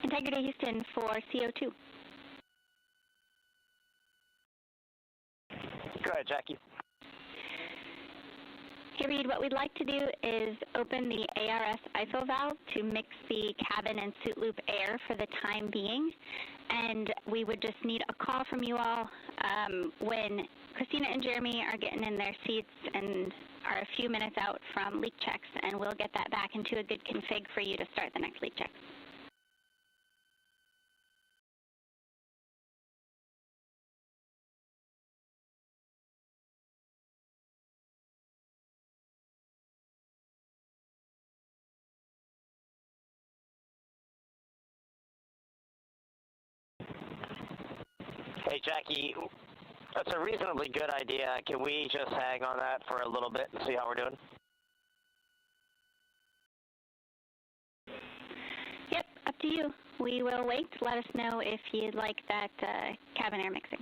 Integrity, Houston, for CO2. Go ahead, Jackie. Hey, Reid, what we'd like to do is open the ARS ISO valve to mix the cabin and suit loop air for the time being. And we would just need a call from you all when Christina and Jeremy are getting in their seats and are a few minutes out from leak checks, and we'll get that back into a good config for you to start the next leak check. Hey, Jackie, that's a reasonably good idea. Can we just hang on that for a little bit and see how we're doing? Yep, up to you. We will wait. Let us know if you'd like that cabin air mixing.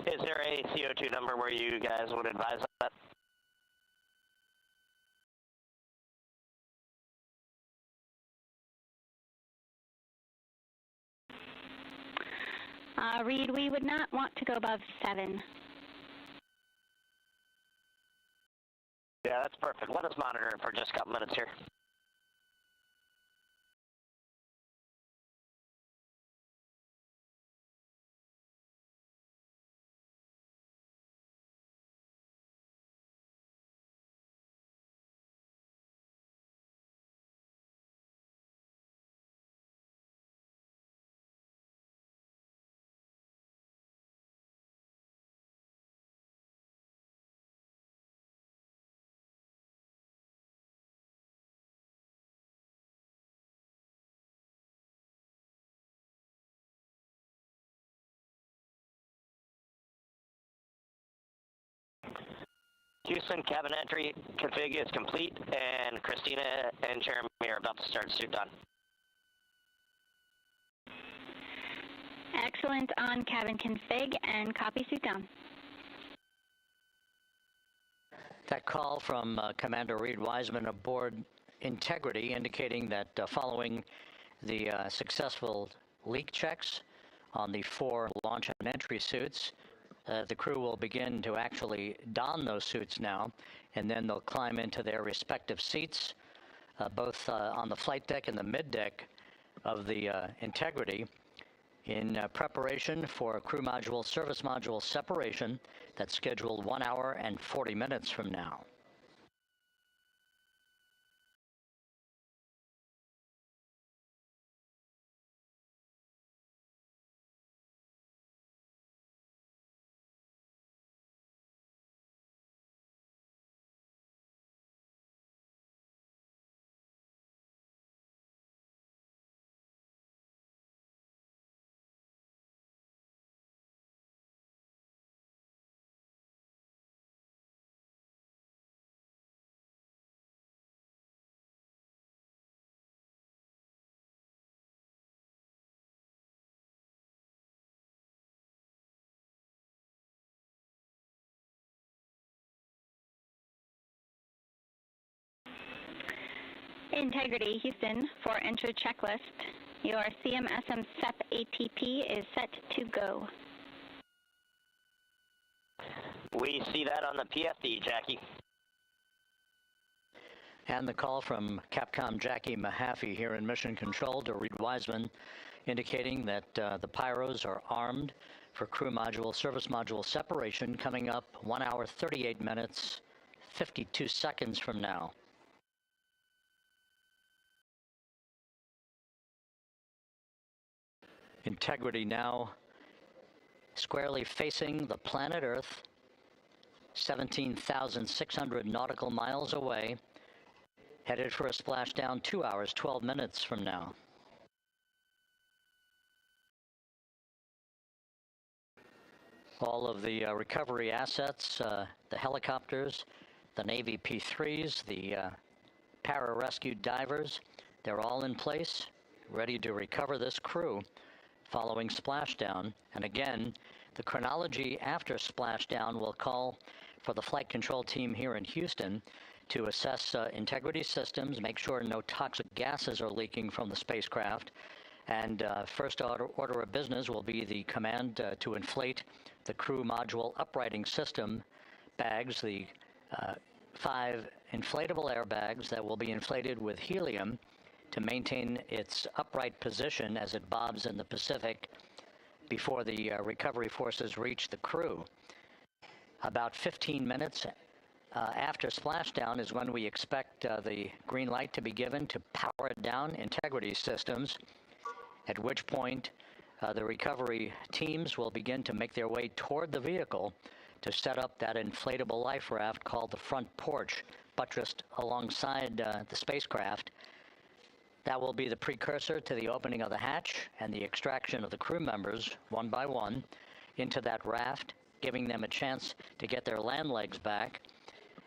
Is there a CO2 number where you guys would advise that? Reid, we would not want to go above 7. Yeah, that's perfect. Let us monitor it for just a couple minutes here. Houston, cabin entry config is complete, and Christina and Jeremy are about to start suit on. Excellent on cabin config and copy suit down. That call from Commander Reid Wiseman aboard Integrity indicating that following the successful leak checks on the 4 launch and entry suits, the crew will begin to actually don those suits now, and then they'll climb into their respective seats, both on the flight deck and the mid deck of the Integrity, in preparation for crew module service module separation that's scheduled 1 hour and 40 minutes from now. Integrity, Houston, for entry checklist. Your CMSM SEP ATP is set to go. We see that on the PFD, Jackie. And the call from Capcom Jackie Mahaffey here in Mission Control to Reid Wiseman, indicating that the pyros are armed for crew module service module separation coming up 1 hour 38 minutes 52 seconds from now. Integrity now squarely facing the planet Earth, 17,600 nautical miles away, headed for a splashdown 2 hours 12 minutes from now. All of the recovery assets, the helicopters, the Navy P-3s, the para-rescue divers, they're all in place, ready to recover this crew following splashdown. And again, the chronology after splashdown will call for the flight control team here in Houston to assess integrity systems, make sure no toxic gases are leaking from the spacecraft, and first order of business will be the command to inflate the crew module uprighting system bags, the 5 inflatable airbags that will be inflated with helium to maintain its upright position as it bobs in the Pacific before the recovery forces reach the crew. About 15 minutes after splashdown is when we expect the green light to be given to power down integrity systems, at which point the recovery teams will begin to make their way toward the vehicle to set up that inflatable life raft called the front porch, buttressed alongside the spacecraft. That will be the precursor to the opening of the hatch and the extraction of the crew members, one by one, into that raft, giving them a chance to get their land legs back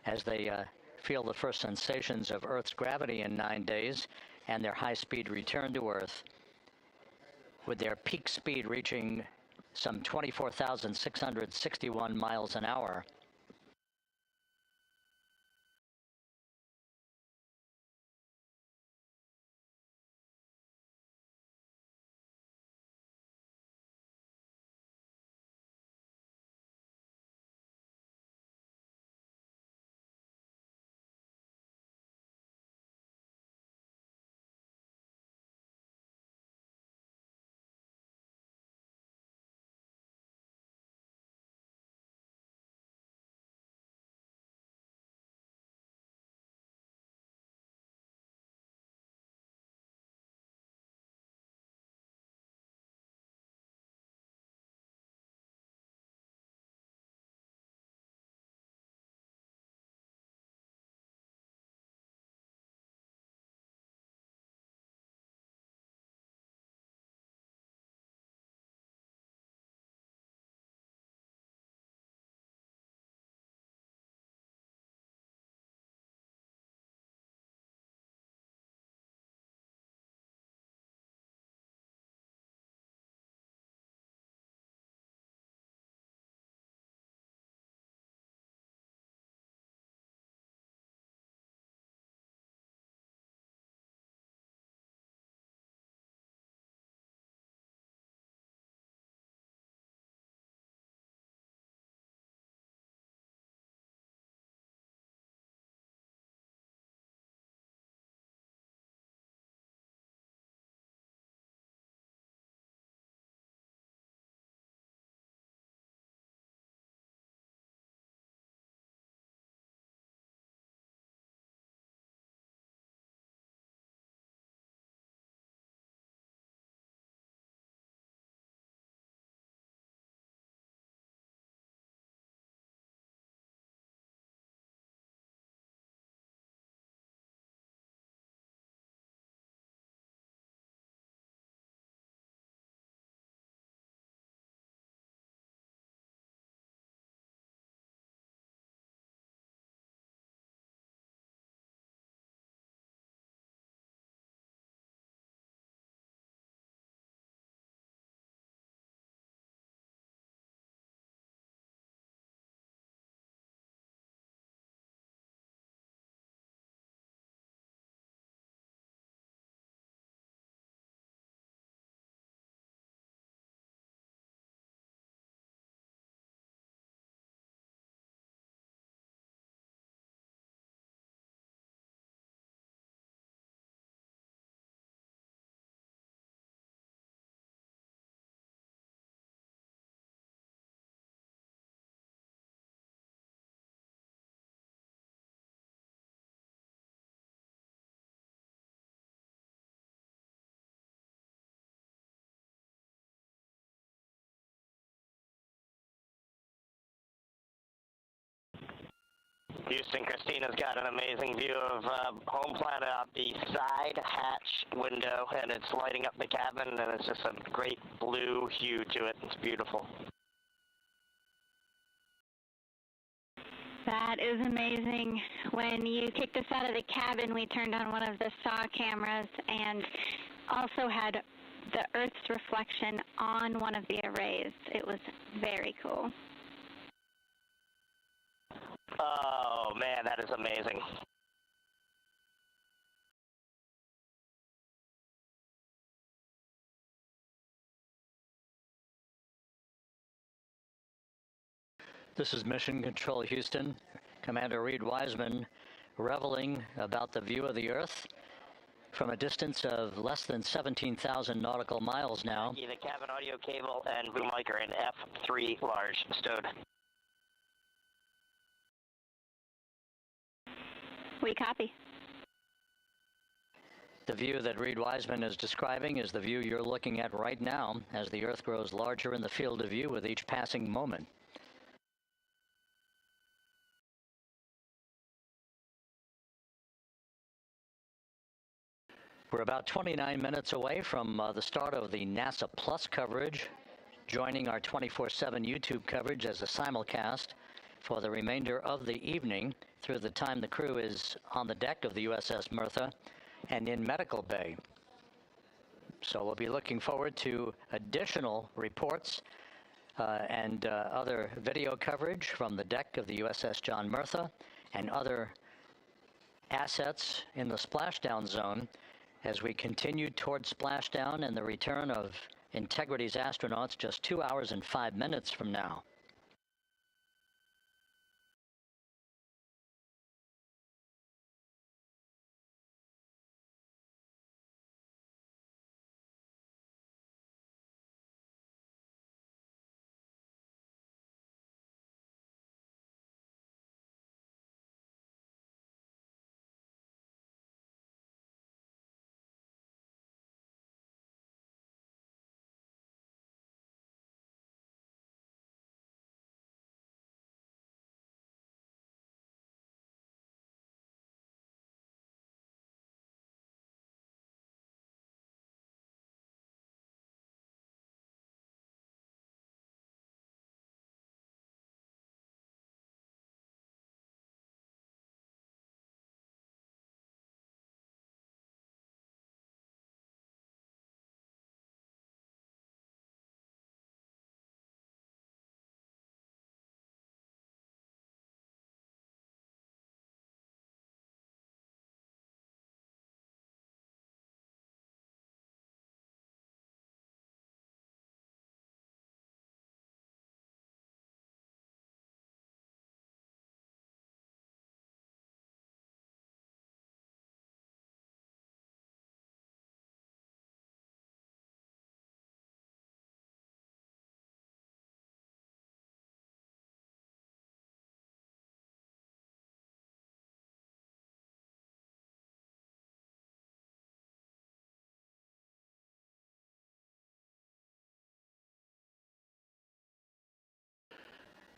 as they feel the first sensations of Earth's gravity in 9 days and their high-speed return to Earth, with their peak speed reaching some 24,661 miles an hour. Houston, Christina's got an amazing view of home planet out the side hatch window, and it's lighting up the cabin, and it's just a great blue hue to it. It's beautiful. That is amazing. When you kicked us out of the cabin, we turned on one of the SAW cameras and also had the Earth's reflection on one of the arrays. It was very cool. Oh man, that is amazing. This is Mission Control Houston. Commander Reid Wiseman reveling about the view of the Earth from a distance of less than 17,000 nautical miles now. The cabin audio cable and boom mic are in F3 large stowed. We copy. The view that Reid Wiseman is describing is the view you're looking at right now as the Earth grows larger in the field of view with each passing moment. We're about 29 minutes away from the start of the NASA Plus coverage, joining our 24/7 YouTube coverage as a simulcast for the remainder of the evening through the time the crew is on the deck of the USS Merthyr and in medical bay. So we'll be looking forward to additional reports and other video coverage from the deck of the USS John Merthyr and other assets in the splashdown zone as we continue toward splashdown and the return of Integrity's astronauts just 2 hours and 5 minutes from now.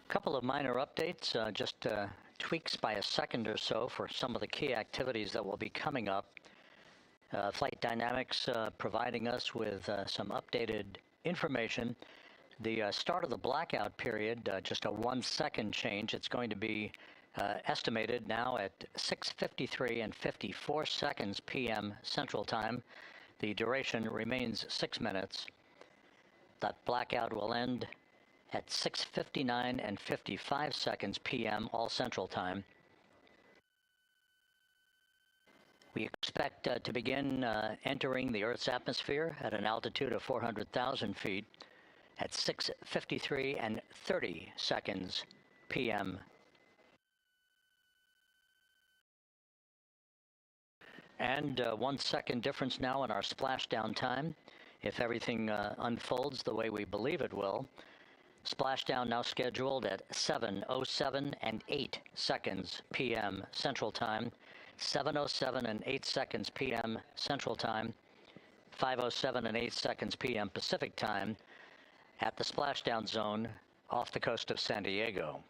Couple of minor updates, just tweaks by a second or so for some of the key activities that will be coming up. Flight Dynamics providing us with some updated information. The start of the blackout period, just a 1 second change. It's going to be estimated now at 6:53 and 54 seconds p.m. Central Time. The duration remains 6 minutes. That blackout will end at 6:59 and 55 seconds p.m. all Central Time. We expect to begin entering the Earth's atmosphere at an altitude of 400,000 feet at 6:53 and 30 seconds p.m. And 1 second difference now in our splashdown time. If everything unfolds the way we believe it will, splashdown now scheduled at 7:07 and 8 seconds p.m. Central Time, 7:07 and 8 seconds p.m. Central Time, 5:07 and 8 seconds p.m. Pacific Time at the splashdown zone off the coast of San Diego.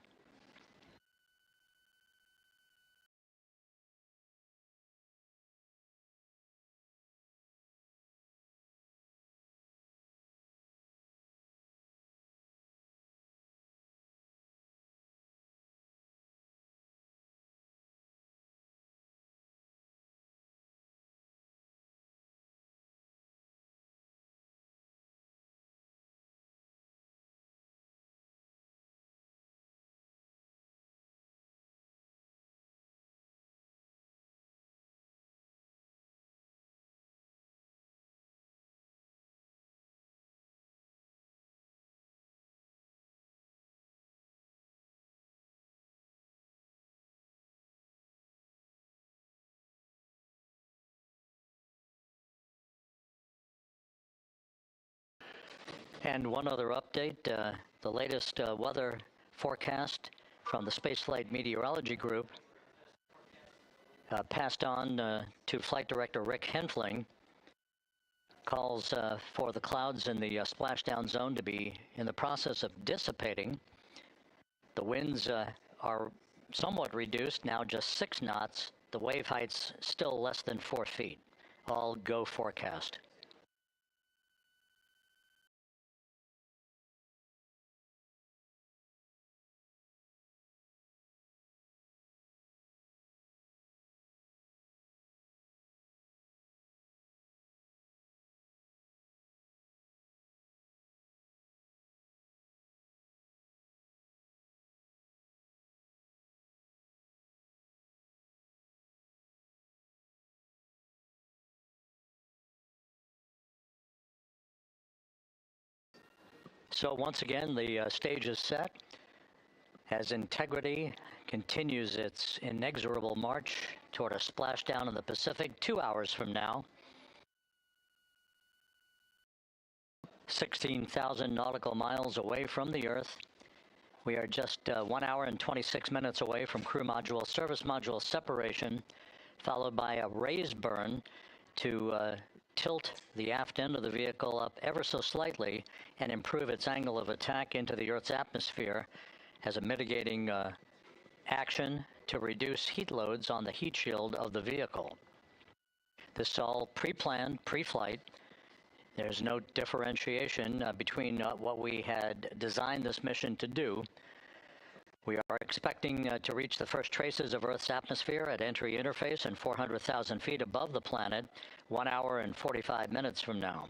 And one other update, the latest weather forecast from the Spaceflight Meteorology Group passed on to Flight Director Rick Henfling, calls for the clouds in the splashdown zone to be in the process of dissipating. The winds are somewhat reduced, now just 6 knots. The wave height's still less than 4 feet. All go forecast. So once again, the stage is set as Integrity continues its inexorable march toward a splashdown in the Pacific 2 hours from now. 16,000 nautical miles away from the Earth. We are just 1 hour and 26 minutes away from crew module, service module separation, followed by a raise burn to tilt the aft end of the vehicle up ever so slightly and improve its angle of attack into the Earth's atmosphere as a mitigating action to reduce heat loads on the heat shield of the vehicle. This is all pre-planned, pre-flight. There's no differentiation between what we had designed this mission to do. We are expecting to reach the first traces of Earth's atmosphere at entry interface and 400,000 feet above the planet 1 hour and 45 minutes from now.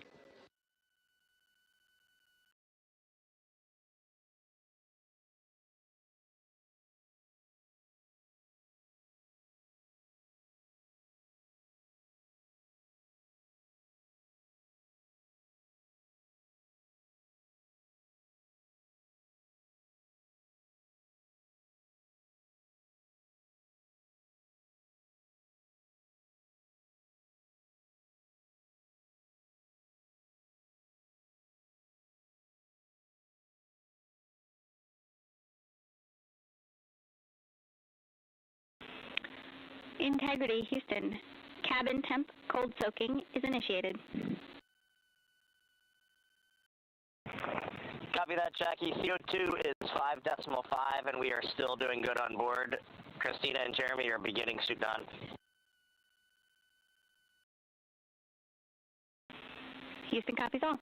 Integrity, Houston. Cabin temp cold soaking is initiated. Copy that, Jackie. CO2 is 5.5, and we are still doing good on board. Christina and Jeremy are beginning suit down. Houston copies all.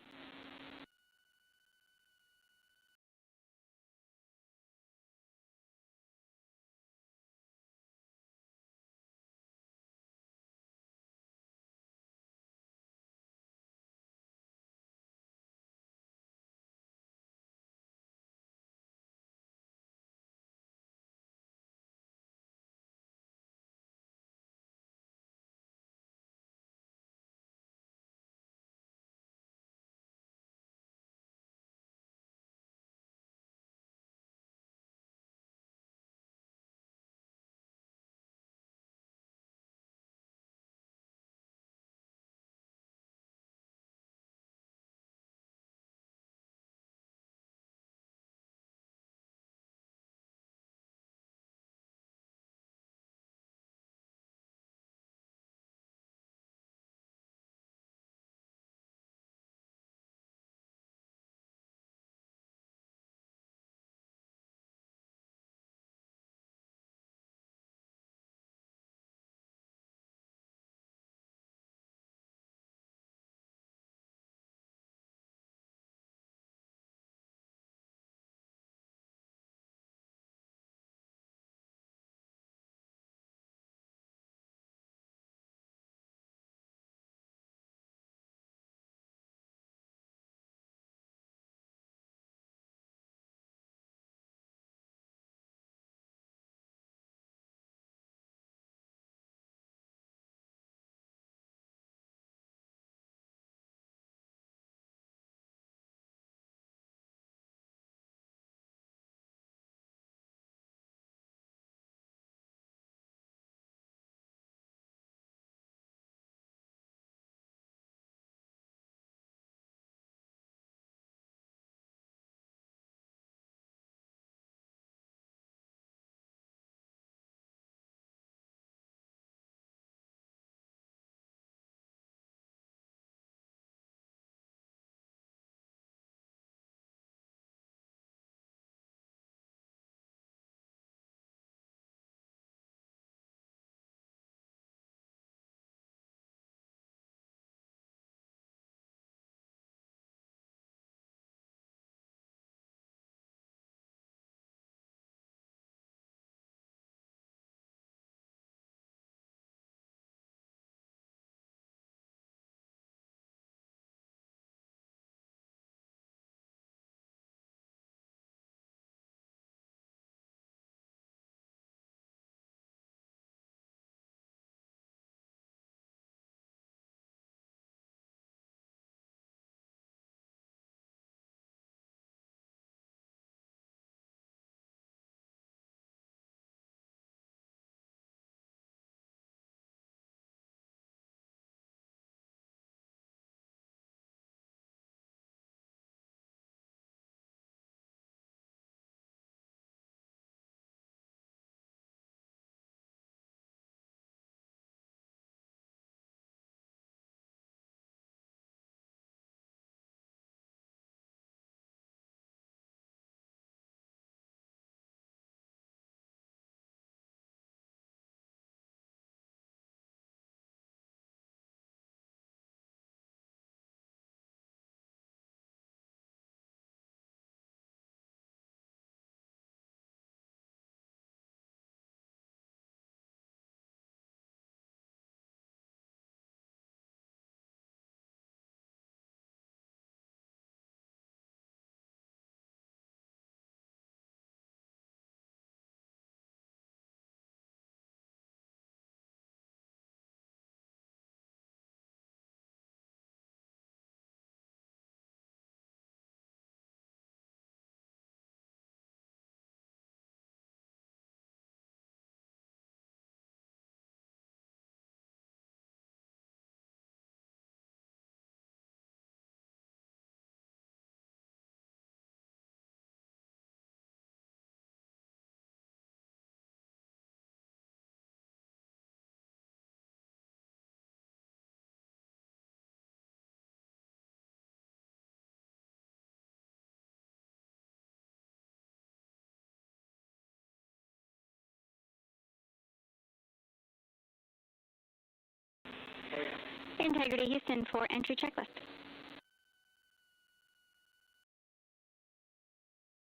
Integrity Houston for entry checklist.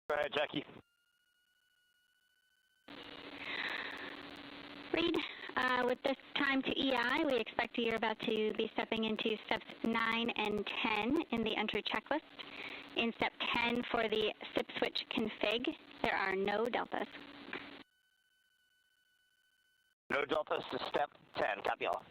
Go ahead, Jackie. Reid, with this time to EI, we expect you're about to be stepping into steps 9 and 10 in the entry checklist. In step 10 for the SIP switch config, there are no deltas. No deltas to step 10. Copy all.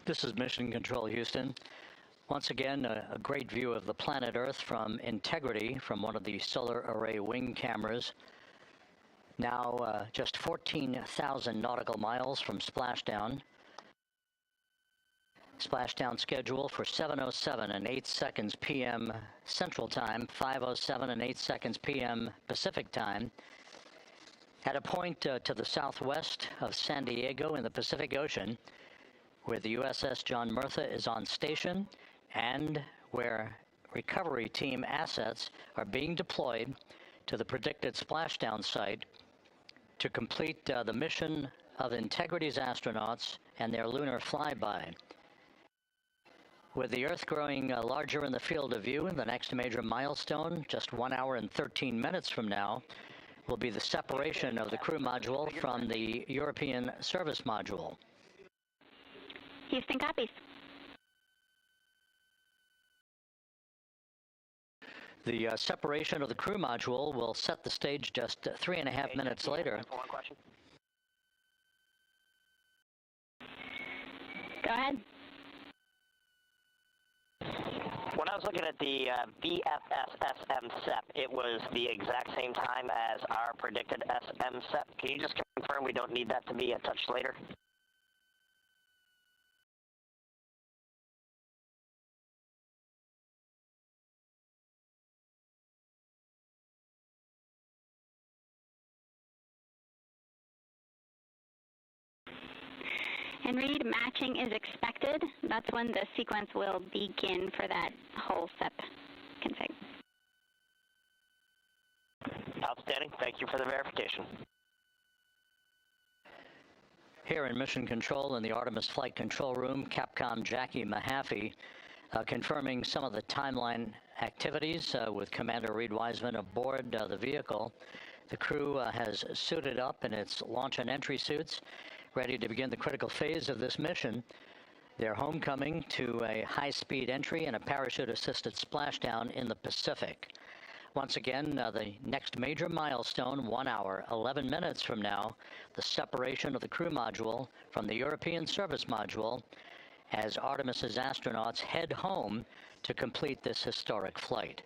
This is Mission Control, Houston. Once again, a great view of the planet Earth from Integrity from one of the solar array wing cameras. Now just 14,000 nautical miles from Splashdown. Splashdown schedule for 7:07 and 8 seconds p.m. Central Time, 5:07 and 8 seconds p.m. Pacific Time. At a point to the southwest of San Diego in the Pacific Ocean, where the USS John Murtha is on station and where recovery team assets are being deployed to the predicted splashdown site to complete the mission of Integrity's astronauts and their lunar flyby. With the Earth growing larger in the field of view, the next major milestone, just 1 hour and 13 minutes from now, will be the separation of the crew module from the European service module. Houston copies. The separation of the crew module will set the stage just 3.5 minutes later. One question. Go ahead. When I was looking at the VFS SM SEP, it was the exact same time as our predicted SM SEP. Can you just confirm we don't need that to be a touch later? And Reid, matching is expected. That's when the sequence will begin for that whole SEP config. Outstanding. Thank you for the verification. Here in Mission Control in the Artemis Flight Control Room, Capcom Jackie Mahaffey confirming some of the timeline activities with Commander Reid Wiseman aboard the vehicle. The crew has suited up in its launch and entry suits, ready to begin the critical phase of this mission. Their homecoming to a high-speed entry and a parachute-assisted splashdown in the Pacific. Once again, the next major milestone, 1 hour, 11 minutes from now, the separation of the crew module from the European service module as Artemis's astronauts head home to complete this historic flight.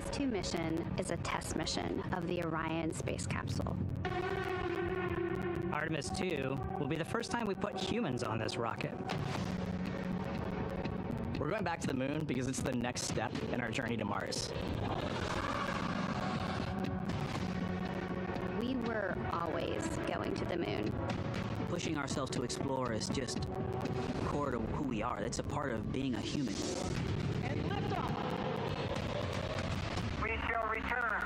Artemis II mission is a test mission of the Orion space capsule. Artemis II will be the first time we put humans on this rocket. We're going back to the moon because it's the next step in our journey to Mars. We were always going to the moon. Pushing ourselves to explore is just core to who we are. That's a part of being a human. And liftoff! We shall return.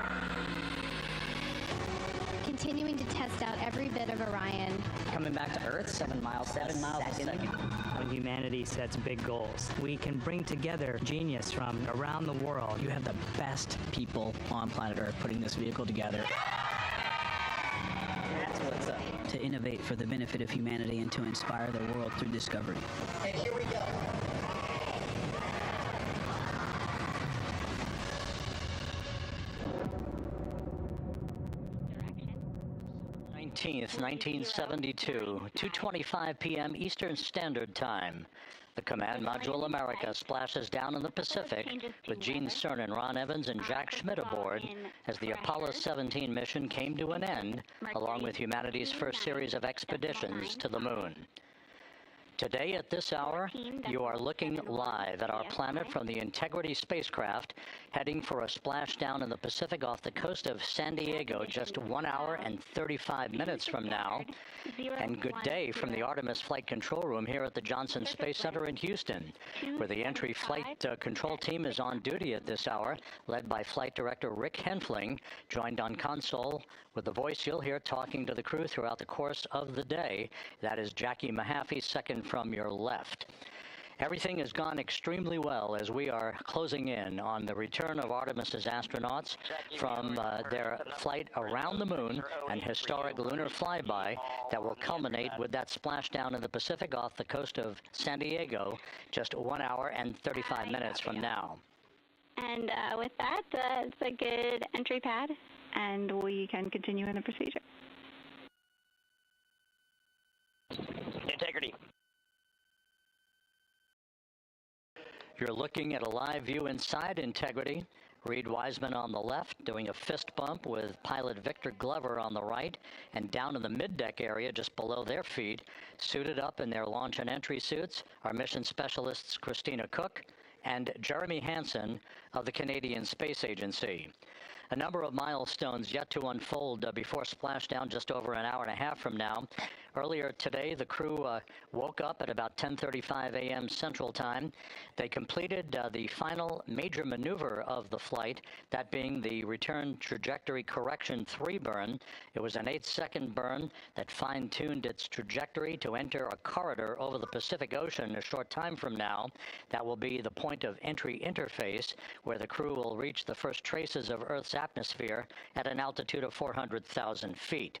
Continuing to test out every bit of Orion. Coming back to Earth, 7 miles a second. When humanity sets big goals, we can bring together genius from around the world. You have the best people on planet Earth putting this vehicle together. That's what's up. To innovate for the benefit of humanity and to inspire the world through discovery. And here we go. 19th, 1972, 2:25 p.m. Eastern Standard Time. The Command Module America splashes down in the Pacific with Gene Cernan, Ron Evans, and Jack Schmidt aboard as the Apollo 17 mission came to an end, along with humanity's first series of expeditions to the moon. Today at this hour, you are looking live at our planet from the Integrity spacecraft, heading for a splashdown in the Pacific off the coast of San Diego just 1 hour and 35 minutes from now. And good day from the Artemis Flight Control Room here at the Johnson Space Center in Houston, where the entry flight control team is on duty at this hour, led by Flight Director Rick Henfling, joined on console with the voice you'll hear talking to the crew throughout the course of the day. That is Jackie Mahaffey, second from your left. Everything has gone extremely well as we are closing in on the return of Artemis's astronauts from their flight around the moon and historic lunar flyby that will culminate with that splashdown in the Pacific off the coast of San Diego just 1 hour and 35 minutes from now. And with that, it's a good entry pad, and we can continue in the procedure. Integrity. You're looking at a live view inside Integrity. Reid Wiseman on the left doing a fist bump with pilot Victor Glover on the right, and down in the mid-deck area just below their feet, suited up in their launch and entry suits, are mission specialists Christina Koch and Jeremy Hansen of the Canadian Space Agency. A number of milestones yet to unfold before splashdown just over an hour and a half from now. Earlier today, the crew woke up at about 10:35 a.m. Central Time. They completed the final major maneuver of the flight, that being the return trajectory correction 3 burn. It was an 8-second burn that fine-tuned its trajectory to enter a corridor over the Pacific Ocean a short time from now. That will be the point of entry interface, where the crew will reach the first traces of Earth's atmosphere at an altitude of 400,000 feet.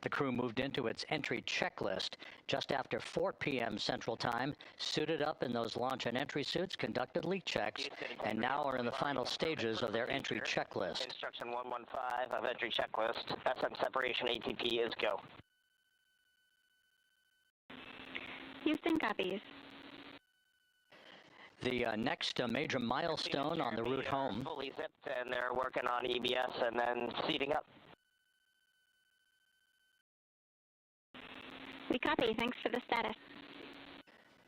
The crew moved into its entry checklist just after 4 p.m. Central Time, suited up in those launch and entry suits, conducted leak checks, and now are in the final stages of their entry checklist. Instruction 115 of entry checklist. SM separation ATP is go. Houston copies. The next major milestone on the route home. Fully zipped, and they're working on EBS and then seating up. We copy. Thanks for the status.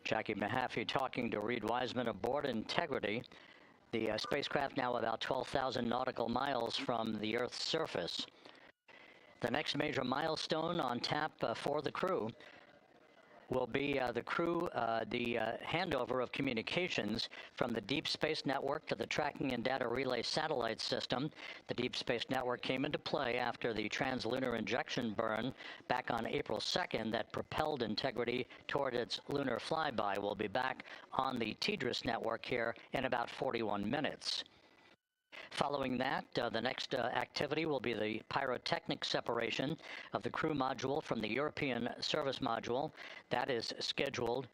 Jackie Mahaffey talking to Reid Wiseman aboard Integrity. The spacecraft now about 12,000 nautical miles from the Earth's surface. The next major milestone on tap for the crew will be the handover of communications from the Deep Space Network to the Tracking and Data Relay Satellite System. The Deep Space Network came into play after the translunar injection burn back on April 2nd that propelled Integrity toward its lunar flyby. We'll be back on the TDRS network here in about 41 minutes. Following that, the next activity will be the pyrotechnic separation of the crew module from the European service module. That is scheduled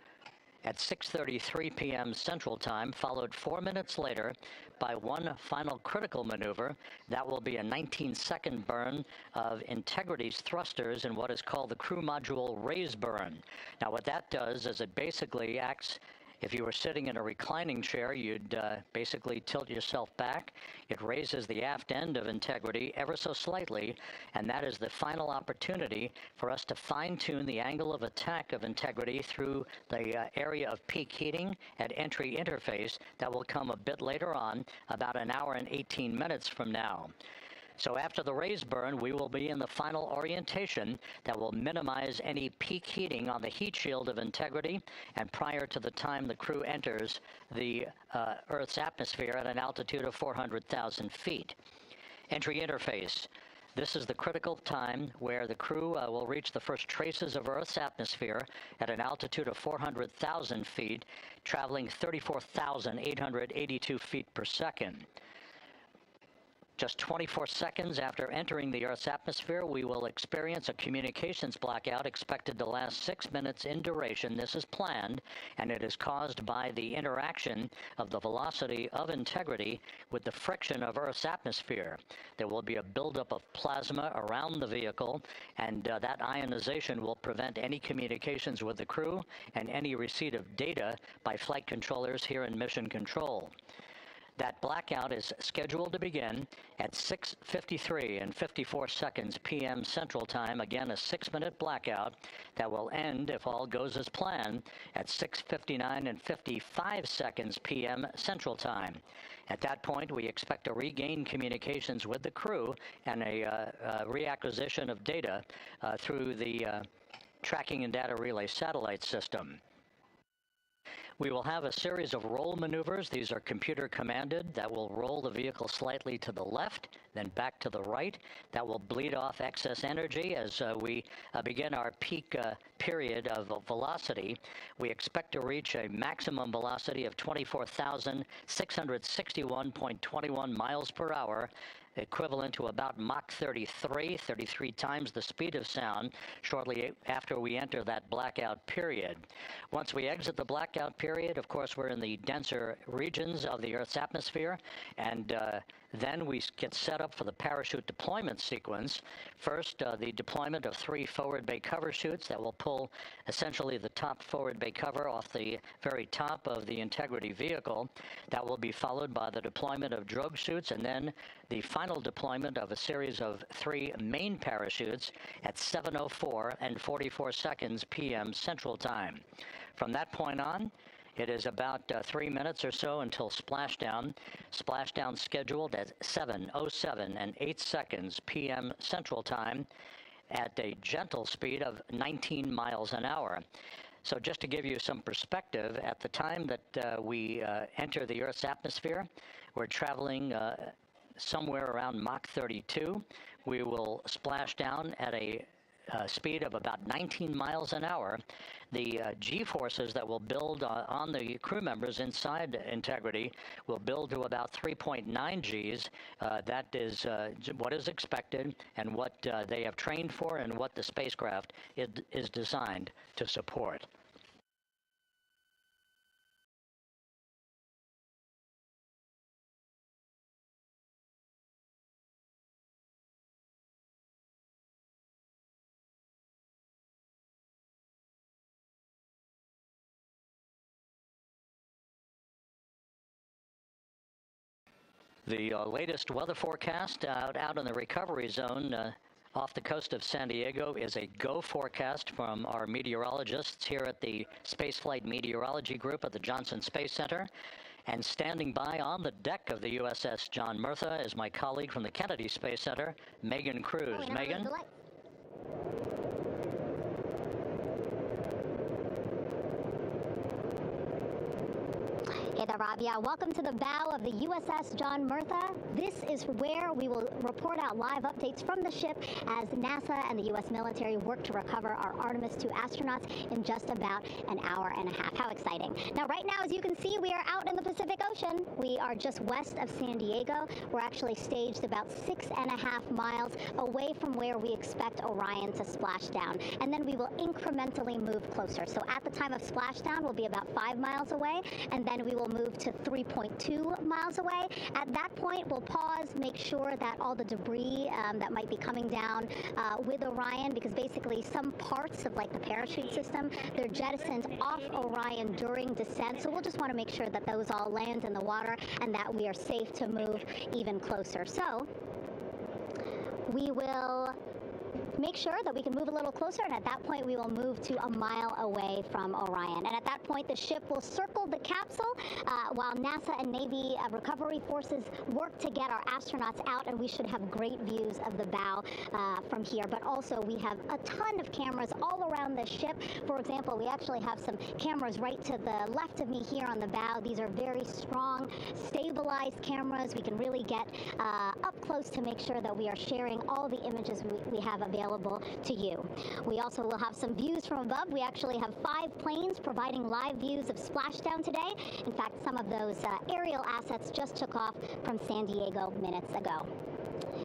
at 6:33 p.m. Central Time, followed 4 minutes later by one final critical maneuver. That will be a 19-second burn of Integrity's thrusters in what is called the crew module raise burn. Now, what that does is it basically acts If you were sitting in a reclining chair, you'd basically tilt yourself back. It raises the aft end of Integrity ever so slightly, and that is the final opportunity for us to fine-tune the angle of attack of Integrity through the area of peak heating at entry interface that will come a bit later on, about an hour and 18 minutes from now. So after the raise burn, we will be in the final orientation that will minimize any peak heating on the heat shield of Integrity and prior to the time the crew enters the Earth's atmosphere at an altitude of 400,000 feet. Entry interface. This is the critical time where the crew will reach the first traces of Earth's atmosphere at an altitude of 400,000 feet, traveling 34,882 feet per second. Just 24 seconds after entering the Earth's atmosphere, we will experience a communications blackout expected to last 6 minutes in duration. This is planned, and it is caused by the interaction of the velocity of Integrity with the friction of Earth's atmosphere. There will be a buildup of plasma around the vehicle, and that ionization will prevent any communications with the crew and any receipt of data by flight controllers here in Mission Control. That blackout is scheduled to begin at 6:53 and 54 seconds p.m. Central Time. Again, a 6-minute blackout that will end, if all goes as planned, at 6:59 and 55 seconds p.m. Central Time. At that point, we expect to regain communications with the crew and a reacquisition of data through the Tracking and Data Relay satellite system. We will have a series of roll maneuvers. These are computer commanded that will roll the vehicle slightly to the left, then back to the right. That will bleed off excess energy as we begin our peak period of velocity. We expect to reach a maximum velocity of 24,661.21 miles per hour, equivalent to about Mach 33 times the speed of sound, shortly after we enter that blackout period. Once we exit the blackout period, of course, we're in the denser regions of the Earth's atmosphere, and then we get set up for the parachute deployment sequence. First, the deployment of 3 forward bay cover chutes that will pull essentially the top forward bay cover off the very top of the Integrity vehicle. That will be followed by the deployment of drogue chutes, and then the final deployment of a series of 3 main parachutes at 7:04 and 44 seconds p.m. Central Time. From that point on, it is about 3 minutes or so until splashdown. Splashdown scheduled at 7:07 and 8 seconds p.m. Central Time at a gentle speed of 19 miles an hour. So just to give you some perspective, at the time that we enter the Earth's atmosphere, we're traveling somewhere around Mach 32. We will splash down at a speed of about 19 miles an hour. The G-forces that will build on the crew members inside Integrity will build to about 3.9 Gs. That is what is expected and what they have trained for and what the spacecraft is designed to support. The latest weather forecast out in the recovery zone off the coast of San Diego is a go forecast from our meteorologists here at the Spaceflight Meteorology Group at the Johnson Space Center. And standing by on the deck of the USS John Murtha is my colleague from the Kennedy Space Center, Megan Cruz. Megan? Hey there, Rob. Yeah, welcome to the bow of the USS John Murtha. This is where we will report out live updates from the ship as NASA and the U.S. military work to recover our Artemis II astronauts in just about an hour and a half. How exciting. Now, right now, as you can see, we are out in the Pacific Ocean. We are just west of San Diego. We're actually staged about 6.5 miles away from where we expect Orion to splash down. And then we will incrementally move closer. So at the time of splashdown, we'll be about 5 miles away, and then we will move to 3.2 miles away. At that point, we'll pause, make sure that all the debris that might be coming down with Orion, because basically some parts of like the parachute system, they're jettisoned off Orion during descent. So we'll just want to make sure that those all land in the water and that we are safe to move even closer. So we will make sure that we can move a little closer, and at that point we will move to a mile away from Orion. And at that point the ship will circle the capsule while NASA and Navy recovery forces work to get our astronauts out, and we should have great views of the bow from here. But also we have a ton of cameras all around the ship. For example, we actually have some cameras right to the left of me here on the bow. These are very strong, stabilized cameras. We can really get up close to make sure that we are sharing all the images we have available to you. We also will have some views from above. We actually have 5 planes providing live views of Splashdown today. In fact, some of those aerial assets just took off from San Diego minutes ago.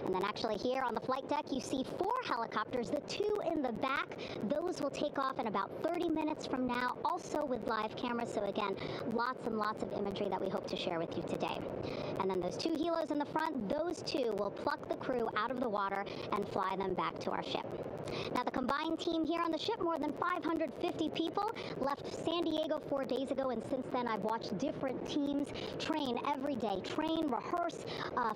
And then actually here on the flight deck, you see 4 helicopters, the 2 in the back. Those will take off in about 30 minutes from now, also with live cameras. So again, lots and lots of imagery that we hope to share with you today. And then those 2 helos in the front, those 2 will pluck the crew out of the water and fly them back to our ship. Now the combined team here on the ship, more than 550 people, left San Diego 4 days ago, and since then I've watched different teams train every day, rehearse,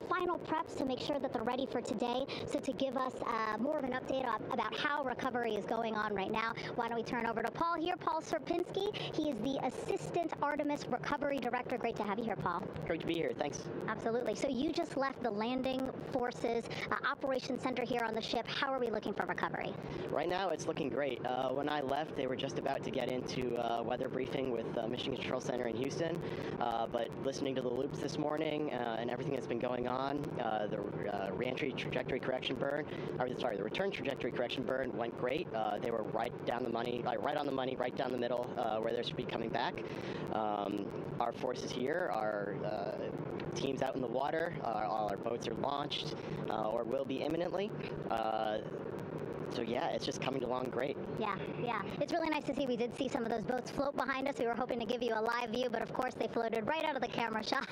final preps to make sure that they're ready for today. So to give us more of an update about how recovery is going on right now, why don't we turn over to Paul here, Paul Serpinski. He is the Assistant Artemis Recovery Director. Great to have you here, Paul. Great to be here, thanks. Absolutely. So you just left the landing forces operations center here on the ship. How are we looking for recovery? Right now it's looking great. When I left, they were just about to get into weather briefing with Mission Control Center in Houston, but listening to the loops this morning and everything that's been going on, the reentry trajectory correction burn, the return trajectory correction burn went great. They were right down the money, right on the money, right down the middle where they should be coming back. Our forces here are teams out in the water. All our boats are launched or will be imminently. So yeah, it's just coming along great. Yeah. It's really nice to see. We did see some of those boats float behind us. We were hoping to give you a live view, but of course they floated right out of the camera shot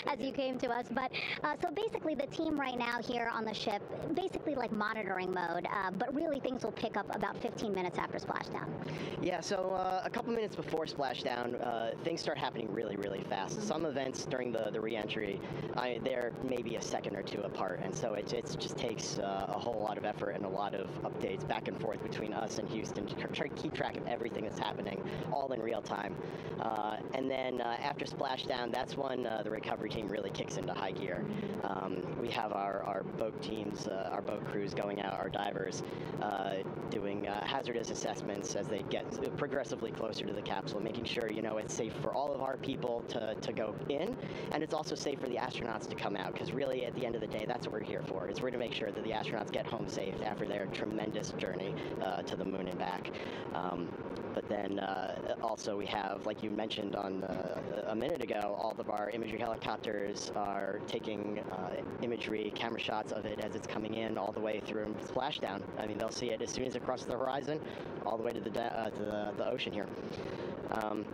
as you came to us. But so basically the team right now here on the ship, basically like monitoring mode, but really things will pick up about 15 minutes after splashdown. Yeah, so a couple minutes before splashdown, things start happening really, really fast. Some events during the re-entry, they're maybe a second or 2 apart, and so it just takes a whole lot of effort and a lot of updates back and forth between us and Houston to try to keep track of everything that's happening, all in real time. And then after splashdown, that's when the recovery team really kicks into high gear. We have our boat teams, our boat crews going out, our divers, doing hazardous assessments as they get progressively closer to the capsule, making sure, it's safe for all of our people to go in, and it's also safe for the astronauts to come out, because really at the end of the day, that's what we're here for. We're to make sure that the astronauts get home safe after their tremendous journey to the moon and back. But then also we have, like you mentioned on a minute ago, all of our imagery helicopters are taking imagery, camera shots of it as it's coming in all the way through splashdown. I mean, they'll see it as soon as it crosses the horizon, all the way to the ocean here.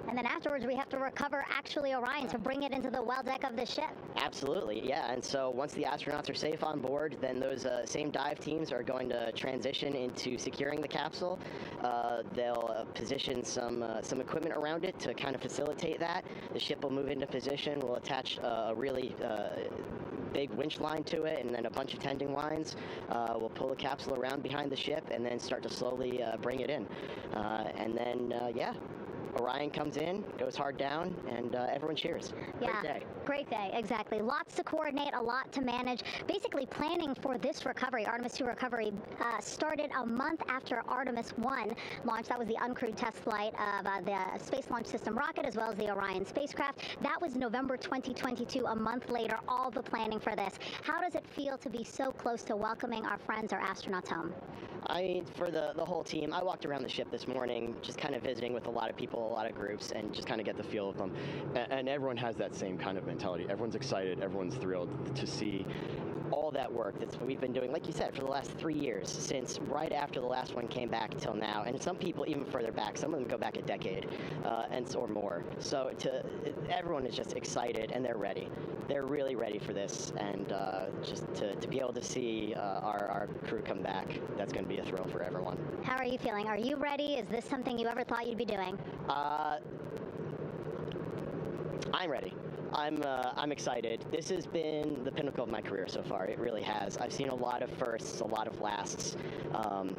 And then afterwards, we have to recover actually Orion to bring it into the well deck of the ship. Absolutely, yeah. And so once the astronauts are safe on board, then those same dive teams are going to transition into securing the capsule. They'll position some equipment around it to kind of facilitate that. The ship will move into position. We'll attach a really big winch line to it, and then a bunch of tending lines. We'll pull the capsule around behind the ship and then start to slowly bring it in. And then, Orion comes in, goes hard down, and everyone cheers. Yeah, great day. Great day, exactly. Lots to coordinate, a lot to manage. Basically planning for this recovery, Artemis II recovery, started a month after Artemis I launched. That was the uncrewed test flight of the Space Launch System rocket, as well as the Orion spacecraft. That was November 2022, a month later, all the planning for this. How does it feel to be so close to welcoming our friends, our astronauts home? I mean, for the whole team, I walked around the ship this morning, just kind of visiting with a lot of people, a lot of groups, and just kind of get the feel of them. And everyone has that same kind of mentality. Everyone's excited, everyone's thrilled to see all that work that's we've been doing, like you said, for the last 3 years, since right after the last one came back till now, and some people even further back. Some of them go back a decade or more. So everyone is just excited, and they're ready. They're really ready for this, and just to be able to see our crew come back, that's going to be a thrill for everyone. How are you feeling? Are you ready? Is this something you ever thought you'd be doing? I'm ready. I'm excited. This has been the pinnacle of my career so far. It really has. I've seen a lot of firsts, a lot of lasts,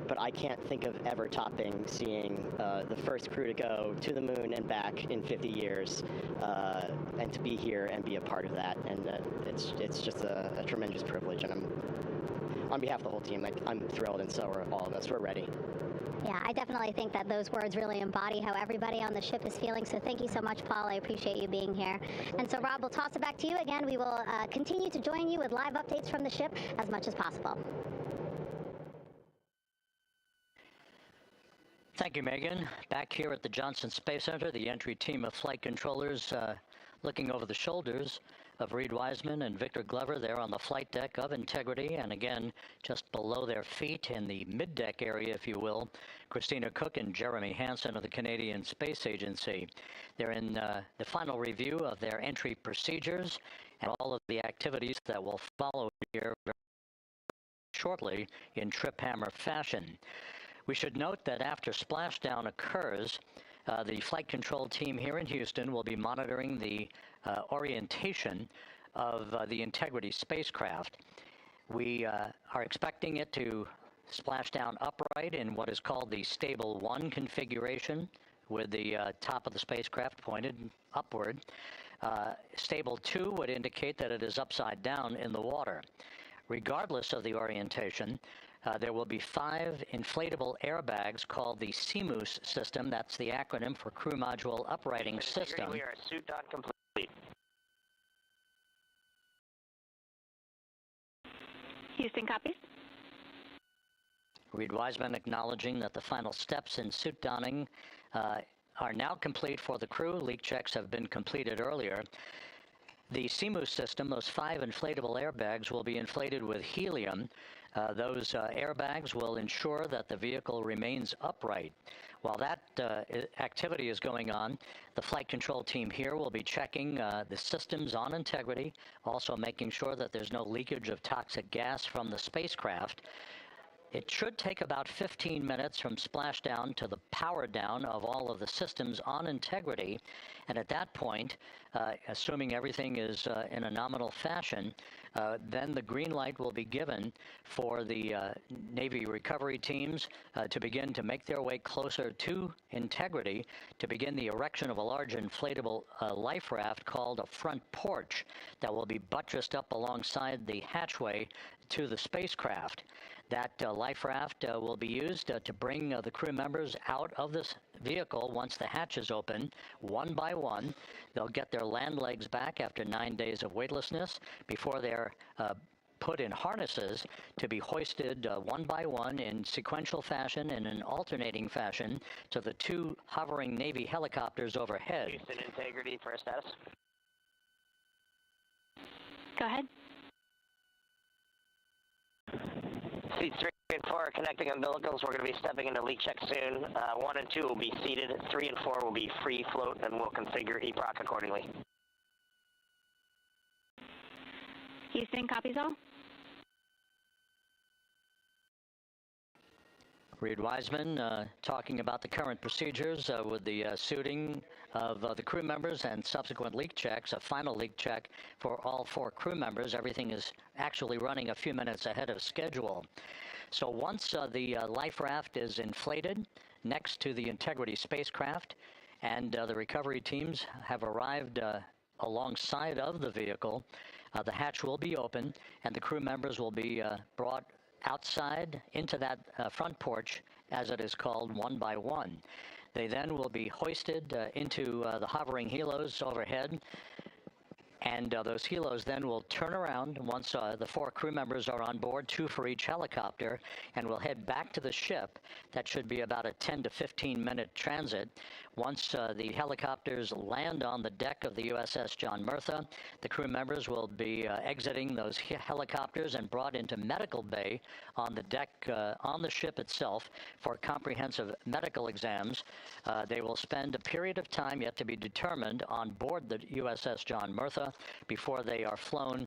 but I can't think of ever topping seeing the first crew to go to the moon and back in 50 years, and to be here and be a part of that. And it's just a tremendous privilege. And on behalf of the whole team, I'm thrilled, and so are all of us. We're ready. Yeah, I definitely think that those words really embody how everybody on the ship is feeling. So thank you so much, Paul. I appreciate you being here. And so, Rob, we'll toss it back to you again. We will continue to join you with live updates from the ship as much as possible. Thank you, Megan. Back here at the Johnson Space Center, the entry team of flight controllers looking over the shoulders of Reid Wiseman and Victor Glover there on the flight deck of Integrity, and again, just below their feet in the mid-deck area, if you will, Christina Koch and Jeremy Hansen of the Canadian Space Agency. They're in the final review of their entry procedures and all of the activities that will follow here very shortly in trip hammer fashion. We should note that after splashdown occurs, the flight control team here in Houston will be monitoring the orientation of the Integrity spacecraft. We are expecting it to splash down upright in what is called the Stable 1 configuration, with the top of the spacecraft pointed upward. Stable 2 would indicate that it is upside down in the water. Regardless of the orientation, there will be 5 inflatable airbags called the CMOOS system. That's the acronym for Crew Module Uprighting System. We are suit dot complete. Houston, copies. Reid Wiseman acknowledging that the final steps in suit donning are now complete for the crew. Leak checks have been completed earlier. The CMOOS system, those 5 inflatable airbags, will be inflated with helium. Those airbags will ensure that the vehicle remains upright. While that activity is going on, the flight control team here will be checking the systems on Integrity, also making sure that there's no leakage of toxic gas from the spacecraft. It should take about 15 minutes from splashdown to the power down of all of the systems on Integrity. And at that point, assuming everything is in a nominal fashion, then the green light will be given for the Navy recovery teams to begin to make their way closer to Integrity to begin the erection of a large inflatable life raft called a front porch that will be buttressed up alongside the hatchway to the spacecraft. That life raft will be used to bring the crew members out of this vehicle once the hatch is open, one by one. They'll get their land legs back after 9 days of weightlessness before they're put in harnesses to be hoisted one by one in sequential fashion and in alternating fashion to the 2 hovering Navy helicopters overhead. Houston, Integrity for a status. Go ahead. Seats 3 and 4 are connecting umbilicals. We're going to be stepping into leak check soon. 1 and 2 will be seated. 3 and 4 will be free float, and we'll configure EPROC accordingly. Houston, copies all. Reid Wiseman talking about the current procedures with the suiting of the crew members and subsequent leak checks, a final leak check for all 4 crew members. Everything is actually running a few minutes ahead of schedule. So once the life raft is inflated next to the Integrity spacecraft and the recovery teams have arrived alongside of the vehicle, the hatch will be open and the crew members will be brought outside into that front porch, as it is called, one by one. They then will be hoisted into the hovering helos overhead And those helos then will turn around once the 4 crew members are on board, 2 for each helicopter, and will head back to the ship. That should be about a 10 to 15-minute transit. Once the helicopters land on the deck of the USS John Murtha, the crew members will be exiting those helicopters and brought into medical bay on the deck on the ship itself for comprehensive medical exams. They will spend a period of time yet to be determined on board the USS John Murtha before they are flown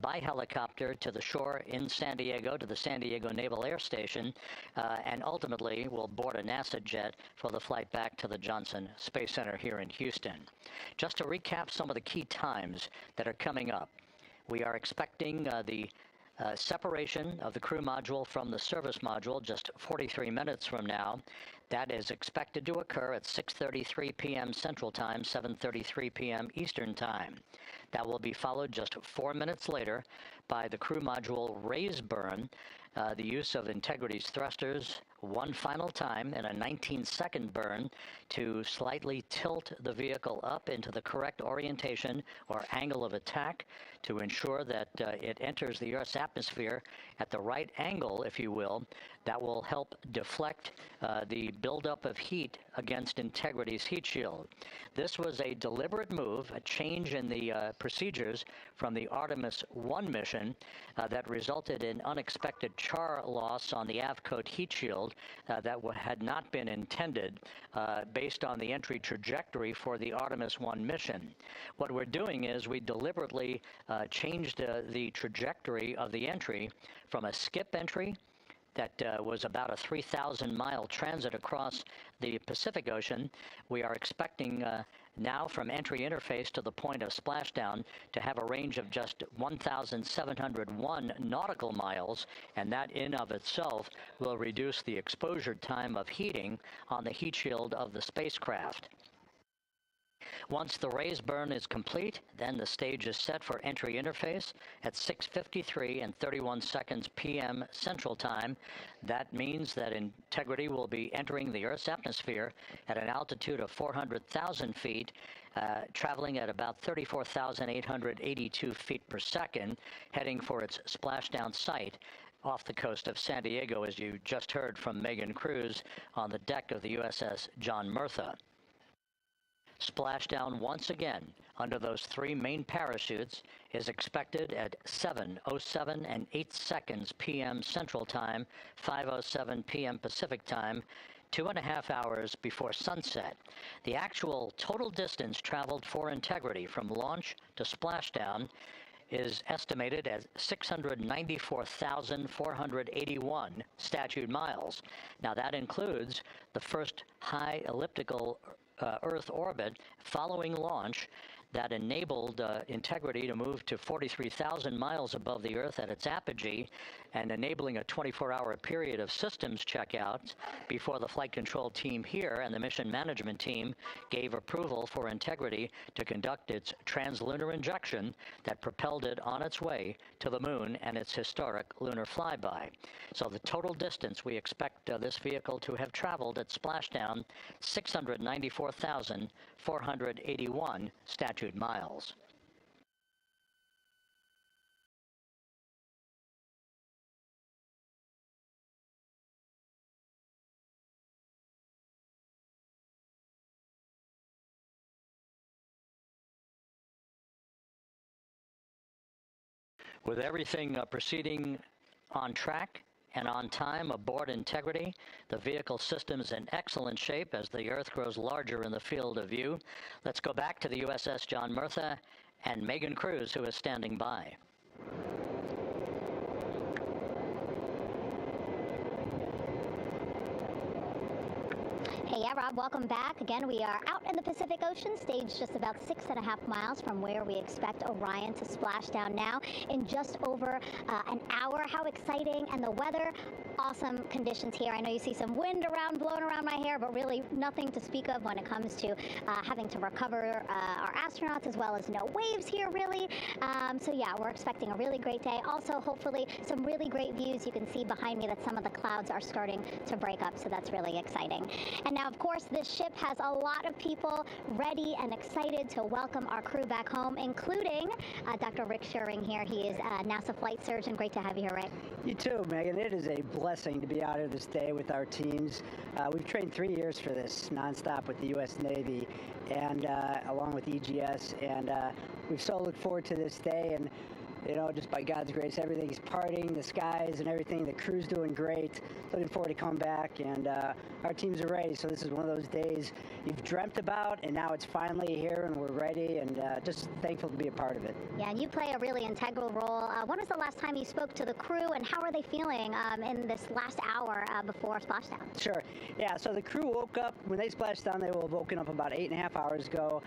by helicopter to the shore in San Diego, to the San Diego Naval Air Station, and ultimately will board a NASA jet for the flight back to the Johnson Space Center here in Houston. Just to recap some of the key times that are coming up, we are expecting the separation of the crew module from the service module just 43 minutes from now. That is expected to occur at 6:33 p.m. Central Time, 7:33 p.m. Eastern Time. That will be followed just 4 minutes later by the crew module raise burn, the use of Integrity's thrusters one final time in a 19-second burn to slightly tilt the vehicle up into the correct orientation or angle of attack to ensure that it enters the Earth's atmosphere at the right angle, if you will. That will help deflect the buildup of heat against Integrity's heat shield. This was a deliberate move, a change in the procedures from the Artemis I mission that resulted in unexpected char loss on the Avcoat heat shield that had not been intended based on the entry trajectory for the Artemis I mission. What we're doing is we deliberately changed the trajectory of the entry from a skip entry that was about a 3,000-mile transit across the Pacific Ocean. We are expecting now from entry interface to the point of splashdown to have a range of just 1,701 nautical miles, and that in of itself will reduce the exposure time of heating on the heat shield of the spacecraft. Once the raise burn is complete, then the stage is set for entry interface at 6:53 and 31 seconds p.m. Central Time. That means that Integrity will be entering the Earth's atmosphere at an altitude of 400,000 feet, traveling at about 34,882 feet per second, heading for its splashdown site off the coast of San Diego, as you just heard from Megan Cruz on the deck of the USS John Murtha. Splashdown once again under those 3 main parachutes is expected at 7:07 and 8 seconds p.m. Central Time, 5:07 p.m. Pacific Time, 2.5 hours before sunset. The actual total distance traveled for Integrity from launch to splashdown is estimated at 694,481 statute miles. Now that includes the first high elliptical Earth orbit following launch that enabled Integrity to move to 43,000 miles above the Earth at its apogee, and enabling a 24-hour period of systems checkouts before the flight control team here and the mission management team gave approval for Integrity to conduct its translunar injection that propelled it on its way to the moon and its historic lunar flyby. So the total distance we expect this vehicle to have traveled at splashdown, 694,481 statute miles. With everything proceeding on track and on time aboard Integrity, the vehicle system is in excellent shape as the Earth grows larger in the field of view. Let's go back to the USS John Murtha and Megan Cruz, who is standing by. Hey, yeah, Rob, welcome back. Again, we are out in the Pacific Ocean, staged just about 6.5 miles from where we expect Orion to splash down now in just over an hour. How exciting. And the weather awesome conditions here. I know you see some wind blowing around my hair, but really nothing to speak of when it comes to having to recover our astronauts, as well as no waves here, really. So yeah, we're expecting a really great day. Also, hopefully, some really great views. You can see behind me that some of the clouds are starting to break up, so that's really exciting. And now, of course, this ship has a lot of people ready and excited to welcome our crew back home, including Dr. Rick Schuring here. He is a NASA flight surgeon. Great to have you here, Rick. You too, Megan. It is a blessing to be out here this day with our teams. We've trained 3 years for this nonstop with the U.S. Navy and along with EGS, and we've so looked forward to this day. And you know, just by God's grace, everything's parting, the skies and everything. The crew's doing great. Looking forward to coming back, and our teams are ready. So this is one of those days you've dreamt about, and now it's finally here, and we're ready, and just thankful to be a part of it. Yeah, and you play a really integral role. When was the last time you spoke to the crew, and how are they feeling in this last hour before Splashdown? Sure. Yeah, so the crew woke up, when they splashed down, they were woken up about 8.5 hours ago.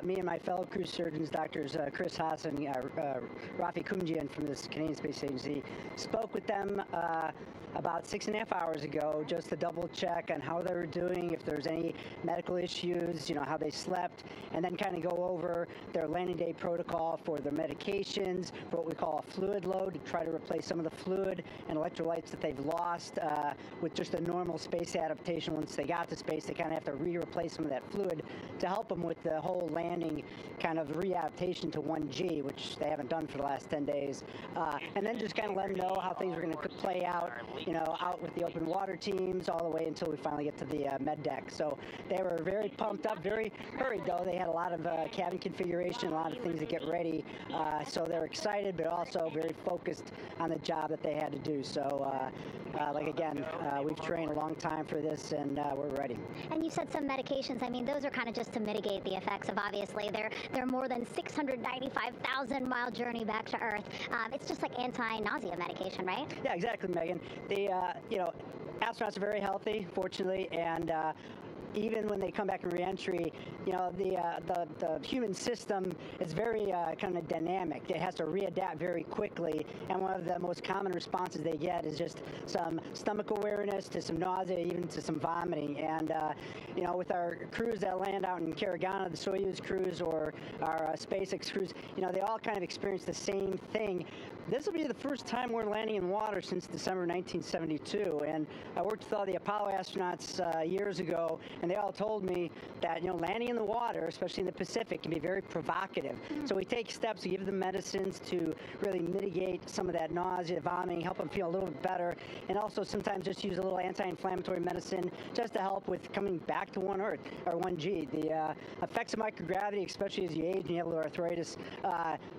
Me and my fellow crew surgeons, Doctors Chris Hansen, Rafi Kumjian from the Canadian Space Agency, spoke with them about 6.5 hours ago, just to double check on how they were doing, if there's any medical issues, you know, how they slept, and then kind of go over their landing day protocol for their medications, for what we call a fluid load, to try to replace some of the fluid and electrolytes that they've lost with just a normal space adaptation. Once they got to space, they kind of have to replace some of that fluid to help them with the whole landing kind of readaptation to 1G, which they haven't done for the last 10 days. And then just kind of let them know how things are going to play out, you know, out with the open water teams all the way until we finally get to the med deck. So they were very pumped up, very hurried though. They had a lot of cabin configuration, a lot of things to get ready. So they're excited, but also very focused on the job that they had to do. So like again, we've trained a long time for this, and we're ready. And you said some medications. I mean, those are kind of just to mitigate the effects of, obviously, their more than 695,000 mile journey back to Earth. It's just like anti-nausea medication, right? Yeah, exactly, Megan. The you know, astronauts are very healthy, fortunately, and even when they come back in reentry, you know, the human system is very kind of dynamic. It has to readapt very quickly, and one of the most common responses they get is just some stomach awareness, to some nausea, even to some vomiting. And you know, with our crews that land out in Karagana, the Soyuz crews or our SpaceX crews, you know, they all kind of experience the same thing. This will be the first time we're landing in water since December 1972, and I worked with all the Apollo astronauts years ago, and they all told me that, you know, landing in the water, especially in the Pacific, can be very provocative. So we take steps to give them medicines to really mitigate some of that nausea, vomiting, help them feel a little bit better, and also sometimes just use a little anti-inflammatory medicine just to help with coming back to 1 Earth, or 1G. The effects of microgravity, especially as you age and you have arthritis,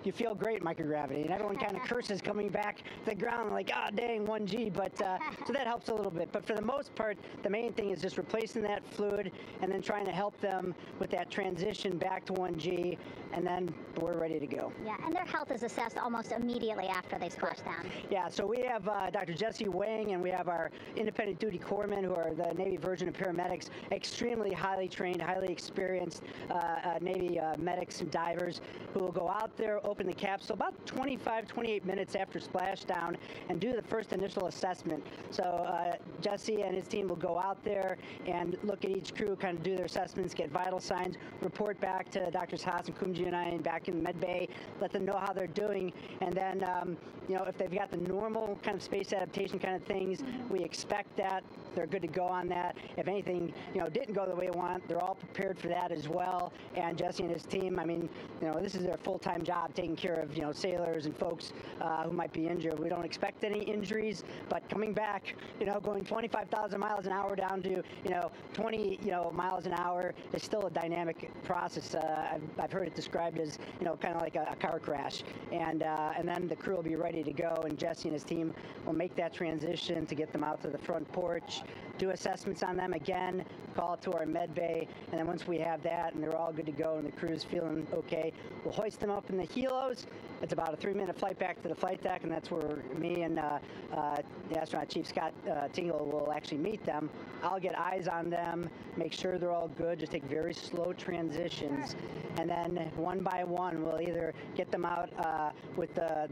you feel great in microgravity, and everyone kind of curses coming back to the ground like, ah, dang, 1G, but so that helps a little bit. But for the most part, the main thing is just replacing that fluid and then trying to help them with that transition back to 1G, and then we're ready to go. Yeah, and their health is assessed almost immediately after they splash down. Yeah, so we have Dr. Jesse Wang, and we have our independent duty corpsmen, who are the Navy version of paramedics, extremely highly trained, highly experienced Navy medics and divers, who will go out there, open the capsule about 28 minutes after splashdown, and do the first initial assessment. So Jesse and his team will go out there and look at each crew, kind of do their assessments, get vital signs, report back to Drs. Haas and Kumji and I back in med bay, let them know how they're doing, and then you know, if they've got the normal kind of space adaptation kind of things, we expect that they're good to go on that. If anything, you know, didn't go the way they want, they're all prepared for that as well. And Jesse and his team, I mean, you know, this is their full-time job, taking care of, you know, sailors and folks who might be injured. We don't expect any injuries, but coming back, you know, going 25,000 miles an hour down to, you know, 20, you know, miles an hour is still a dynamic process. I've heard it described as, you know, kind of like a car crash. And then the crew will be ready to go, and Jesse and his team will make that transition to get them out to the front porch, do assessments on them again, call it to our med bay, and then once we have that and they're all good to go and the crew's feeling okay, we'll hoist them up in the helos. It's about a 3-minute flight back to the flight deck, and that's where me and the astronaut chief, Scott Tingle, will actually meet them. I'll get eyes on them, make sure they're all good, just take very slow transitions, and then one by one we'll either get them out with the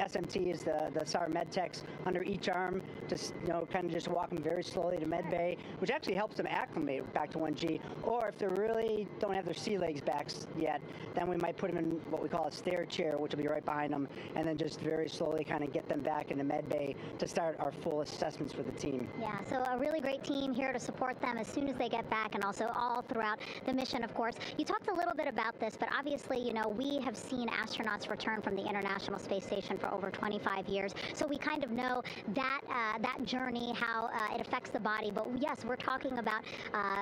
SMTs, the SAR med techs under each arm, just kind of just walk them very slowly to med bay, which actually helps them acclimate back to 1G. Or if they really don't have their sea legs back yet, then we might put them in what we call a stair chair, which will be right behind them, and then just very slowly kind of get them back into med bay to start our full assessments for the team. Yeah, so a really great team here to support them as soon as they get back, and also all throughout the mission, of course. You talked a little bit about this, but obviously, we have seen astronauts return from the International Space Station for over 25 years, so we kind of know that that journey, how it affects the body. But yes, we're talking about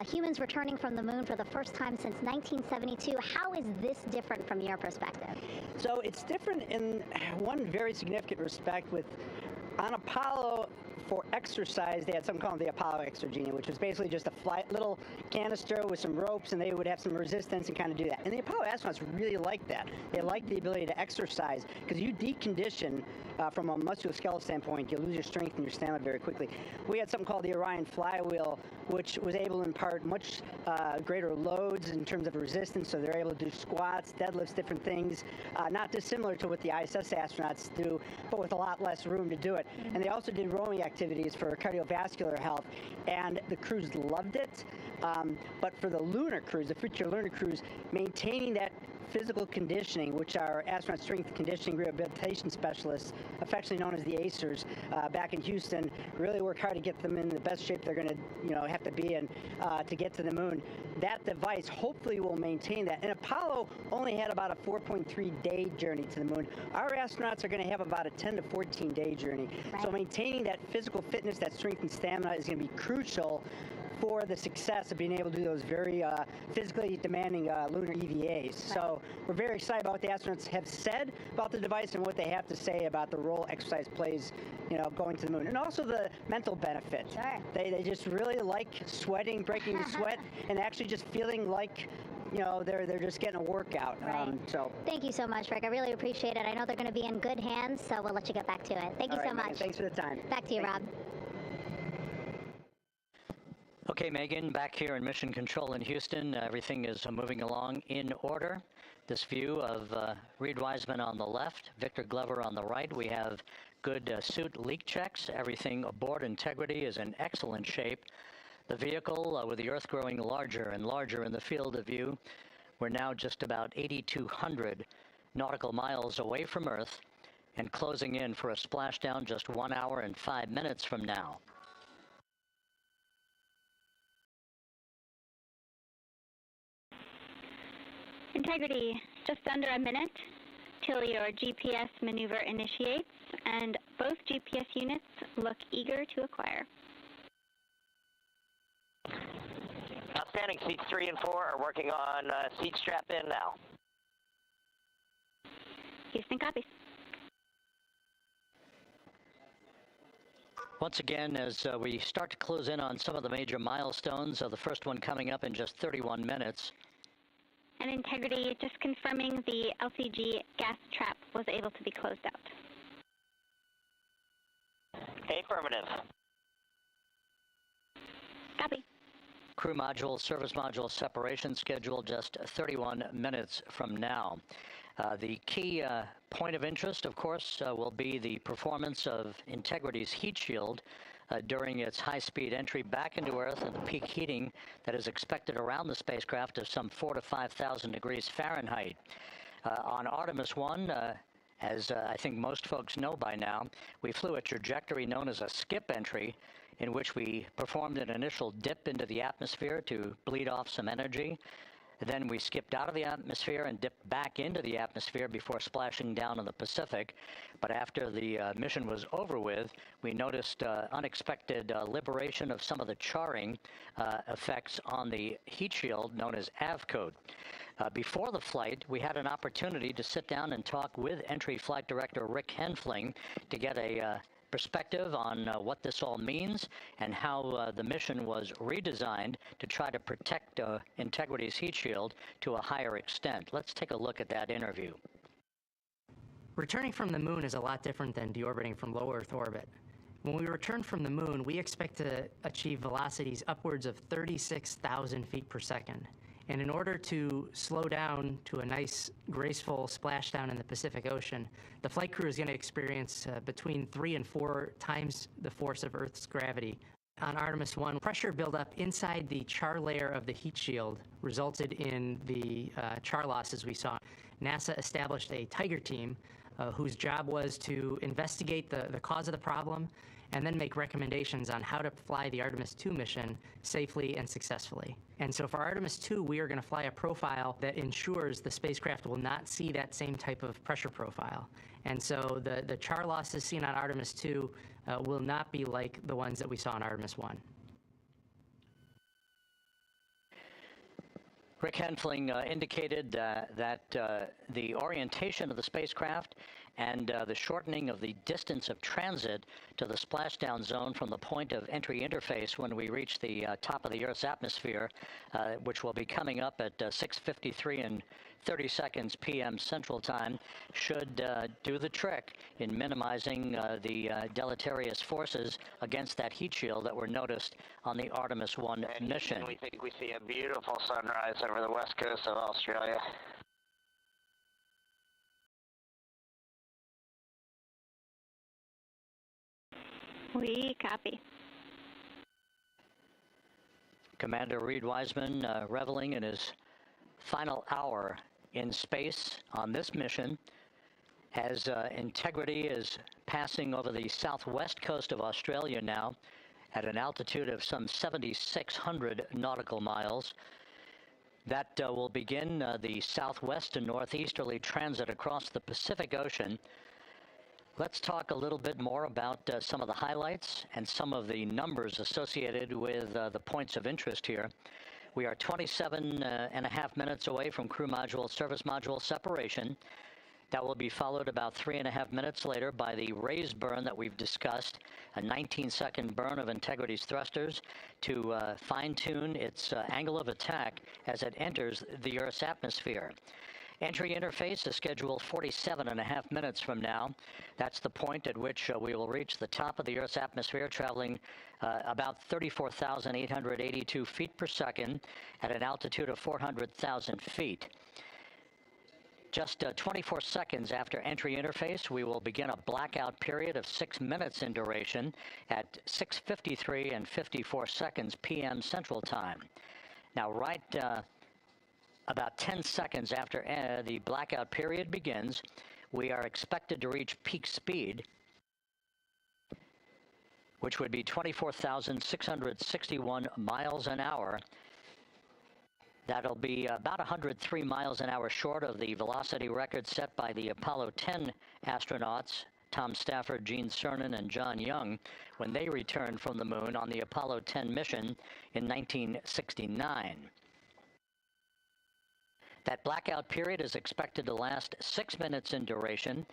humans returning from the moon for the first time since 1972. How is this different from your perspective? So it's different in one very significant respect. On Apollo, for exercise, they had something called the Apollo Exergenia, which was basically just a little canister with some ropes, and they would have some resistance and kind of do that. And the Apollo astronauts really liked that. They liked the ability to exercise, because you decondition from a musculoskeletal standpoint, you lose your strength and your stamina very quickly. We had something called the Orion flywheel, which was able to impart much greater loads in terms of resistance, so they're able to do squats, deadlifts, different things, not dissimilar to what the ISS astronauts do, but with a lot less room to do it. And they also did rowing activities for cardiovascular health, and the crews loved it. But for the lunar crews, the future lunar crews, maintaining that physical conditioning, which our astronaut strength conditioning rehabilitation specialists, affectionately known as the ACERs, back in Houston, really work hard to get them in the best shape they're going to, have to be in to get to the moon. That device hopefully will maintain that. And Apollo only had about a 4.3-day journey to the moon. Our astronauts are going to have about a 10 to 14-day journey. Right. So maintaining that physical fitness, that strength and stamina is going to be crucial for the success of being able to do those very physically demanding lunar EVAs. Right. So we're very excited about what the astronauts have said about the device and what they have to say about the role exercise plays, going to the moon. And also the mental benefit. Sure. They just really like sweating, breaking the sweat, and actually just feeling like they're just getting a workout. Right. So thank you so much, Rick. I really appreciate it. I know they're going to be in good hands, so we'll let you get back to it. Thank you so much. Megan, thanks for the time. Back to you, Rob. Okay, Megan, back here in Mission Control in Houston. Everything is moving along in order. This view of Reid Wiseman on the left, Victor Glover on the right. We have good suit leak checks. Everything aboard integrity is in excellent shape. The vehicle, with the Earth growing larger and larger in the field of view, we're now just about 8,200 nautical miles away from Earth and closing in for a splashdown just 1 hour and 5 minutes from now. Integrity, just under a minute till your GPS maneuver initiates, and both GPS units look eager to acquire. Outstanding. Seats 3 and 4 are working on seat strap in now. Houston copies. Once again, as we start to close in on some of the major milestones, the first one coming up in just 31 minutes. And Integrity, just confirming the LCG gas trap was able to be closed out. Affirmative. Copy. Crew module, service module separation scheduled just 31 minutes from now. The key point of interest, of course, will be the performance of Integrity's heat shield during its high-speed entry back into Earth and the peak heating that is expected around the spacecraft of some 4,000 to 5,000 degrees Fahrenheit. On Artemis I, as I think most folks know by now, we flew a trajectory known as a skip entry, in which we performed an initial dip into the atmosphere to bleed off some energy. Then we skipped out of the atmosphere and dipped back into the atmosphere before splashing down in the Pacific. But after the mission was over with, we noticed unexpected liberation of some of the charring effects on the heat shield known as AVCOAT. Before the flight, we had an opportunity to sit down and talk with Entry Flight Director Rick Henfling to get a perspective on what this all means and how the mission was redesigned to try to protect Integrity's heat shield to a higher extent. Let's take a look at that interview. Returning from the moon is a lot different than deorbiting from low Earth orbit. When we return from the moon, we expect to achieve velocities upwards of 36,000 feet per second. And in order to slow down to a nice, graceful splashdown in the Pacific Ocean, the flight crew is going to experience between 3 and 4 times the force of Earth's gravity. On Artemis I, pressure buildup inside the char layer of the heat shield resulted in the char losses we saw. NASA established a Tiger team whose job was to investigate the cause of the problem and then make recommendations on how to fly the Artemis II mission safely and successfully. And so for Artemis II, we are going to fly a profile that ensures the spacecraft will not see that same type of pressure profile. And so the char losses seen on Artemis II will not be like the ones that we saw on Artemis I. Rick Henfling indicated that the orientation of the spacecraft and the shortening of the distance of transit to the splashdown zone from the point of entry interface when we reach the top of the Earth's atmosphere, which will be coming up at 6:53 and 30 seconds p.m. Central Time, should do the trick in minimizing the deleterious forces against that heat shield that were noticed on the Artemis I mission. We think we see a beautiful sunrise over the west coast of Australia. We copy. Commander Reid Wiseman reveling in his final hour in space on this mission as Integrity is passing over the southwest coast of Australia now at an altitude of some 7,600 nautical miles. That will begin the southwest and northeasterly transit across the Pacific Ocean. Let's talk a little bit more about some of the highlights and some of the numbers associated with the points of interest here. We are 27.5 minutes away from crew module, service module separation. That will be followed about 3.5 minutes later by the raise burn that we've discussed, a 19-second burn of Integrity's thrusters to fine-tune its angle of attack as it enters the Earth's atmosphere. Entry interface is scheduled 47.5 minutes from now. That's the point at which we will reach the top of the Earth's atmosphere, traveling about 34,882 feet per second at an altitude of 400,000 feet. Just 24 seconds after entry interface, we will begin a blackout period of 6 minutes in duration at 6:53 and 54 seconds p.m. Central Time. Now, right about 10 seconds after the blackout period begins, we are expected to reach peak speed, which would be 24,661 miles an hour. That'll be about 103 miles an hour short of the velocity record set by the Apollo 10 astronauts, Tom Stafford, Gene Cernan, and John Young, when they returned from the moon on the Apollo 10 mission in 1969. That blackout period is expected to last 6 minutes in duration.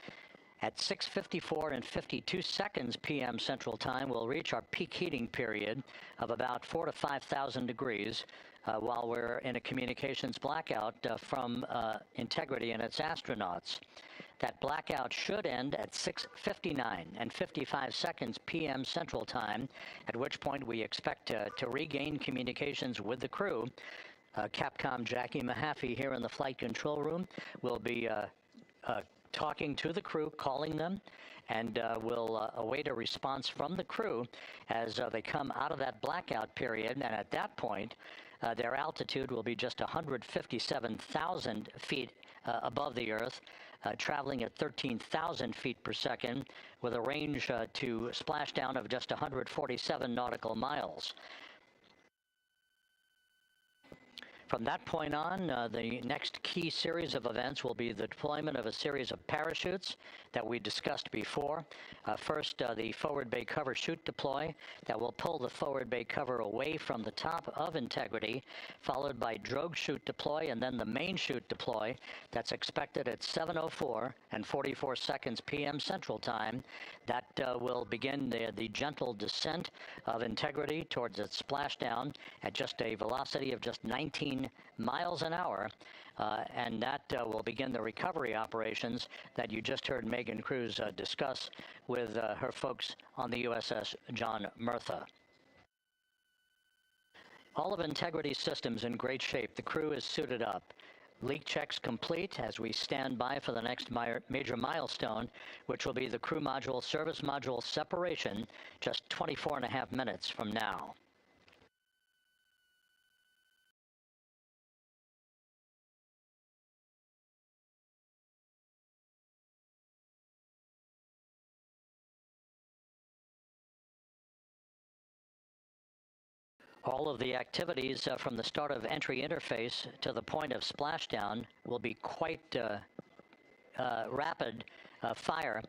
At 6:54 and 52 seconds p.m. Central Time, we'll reach our peak heating period of about 4,000 to 5,000 degrees while we're in a communications blackout from Integrity and its astronauts. That blackout should end at 6:59 and 55 seconds p.m. Central Time, at which point we expect to regain communications with the crew. Capcom Jackie Mahaffey here in the flight control room will be talking to the crew, calling them, and we'll await a response from the crew as they come out of that blackout period. And at that point, their altitude will be just 157,000 feet above the Earth, traveling at 13,000 feet per second with a range to splashdown of just 147 nautical miles. From that point on, the next key series of events will be the deployment of a series of parachutes that we discussed before. First, the forward bay cover chute deploy that will pull the forward bay cover away from the top of Integrity, followed by drogue chute deploy, and then the main chute deploy that's expected at 7:04 and 44 seconds p.m. Central Time. That will begin the gentle descent of Integrity towards its splashdown at just a velocity of just 19 miles an hour, and that will begin the recovery operations that you just heard Megan Cruz discuss with her folks on the USS John Murtha. All of Integrity's systems in great shape. The crew is suited up. Leak checks complete as we stand by for the next major milestone, which will be the crew module service module separation just 24.5 minutes from now. All of the activities from the start of entry interface to the point of splashdown will be quite rapid fire,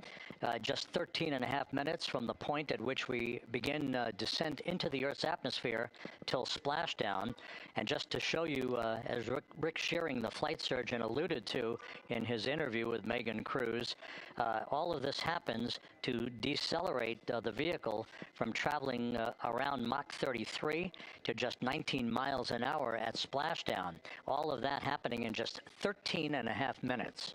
just 13.5 minutes from the point at which we begin descent into the Earth's atmosphere till splashdown. And just to show you, as Rick Shearing, the flight surgeon, alluded to in his interview with Megan Cruz, all of this happens to decelerate the vehicle from traveling around Mach 33 to just 19 miles an hour at splashdown. All of that happening in just 13.5 minutes.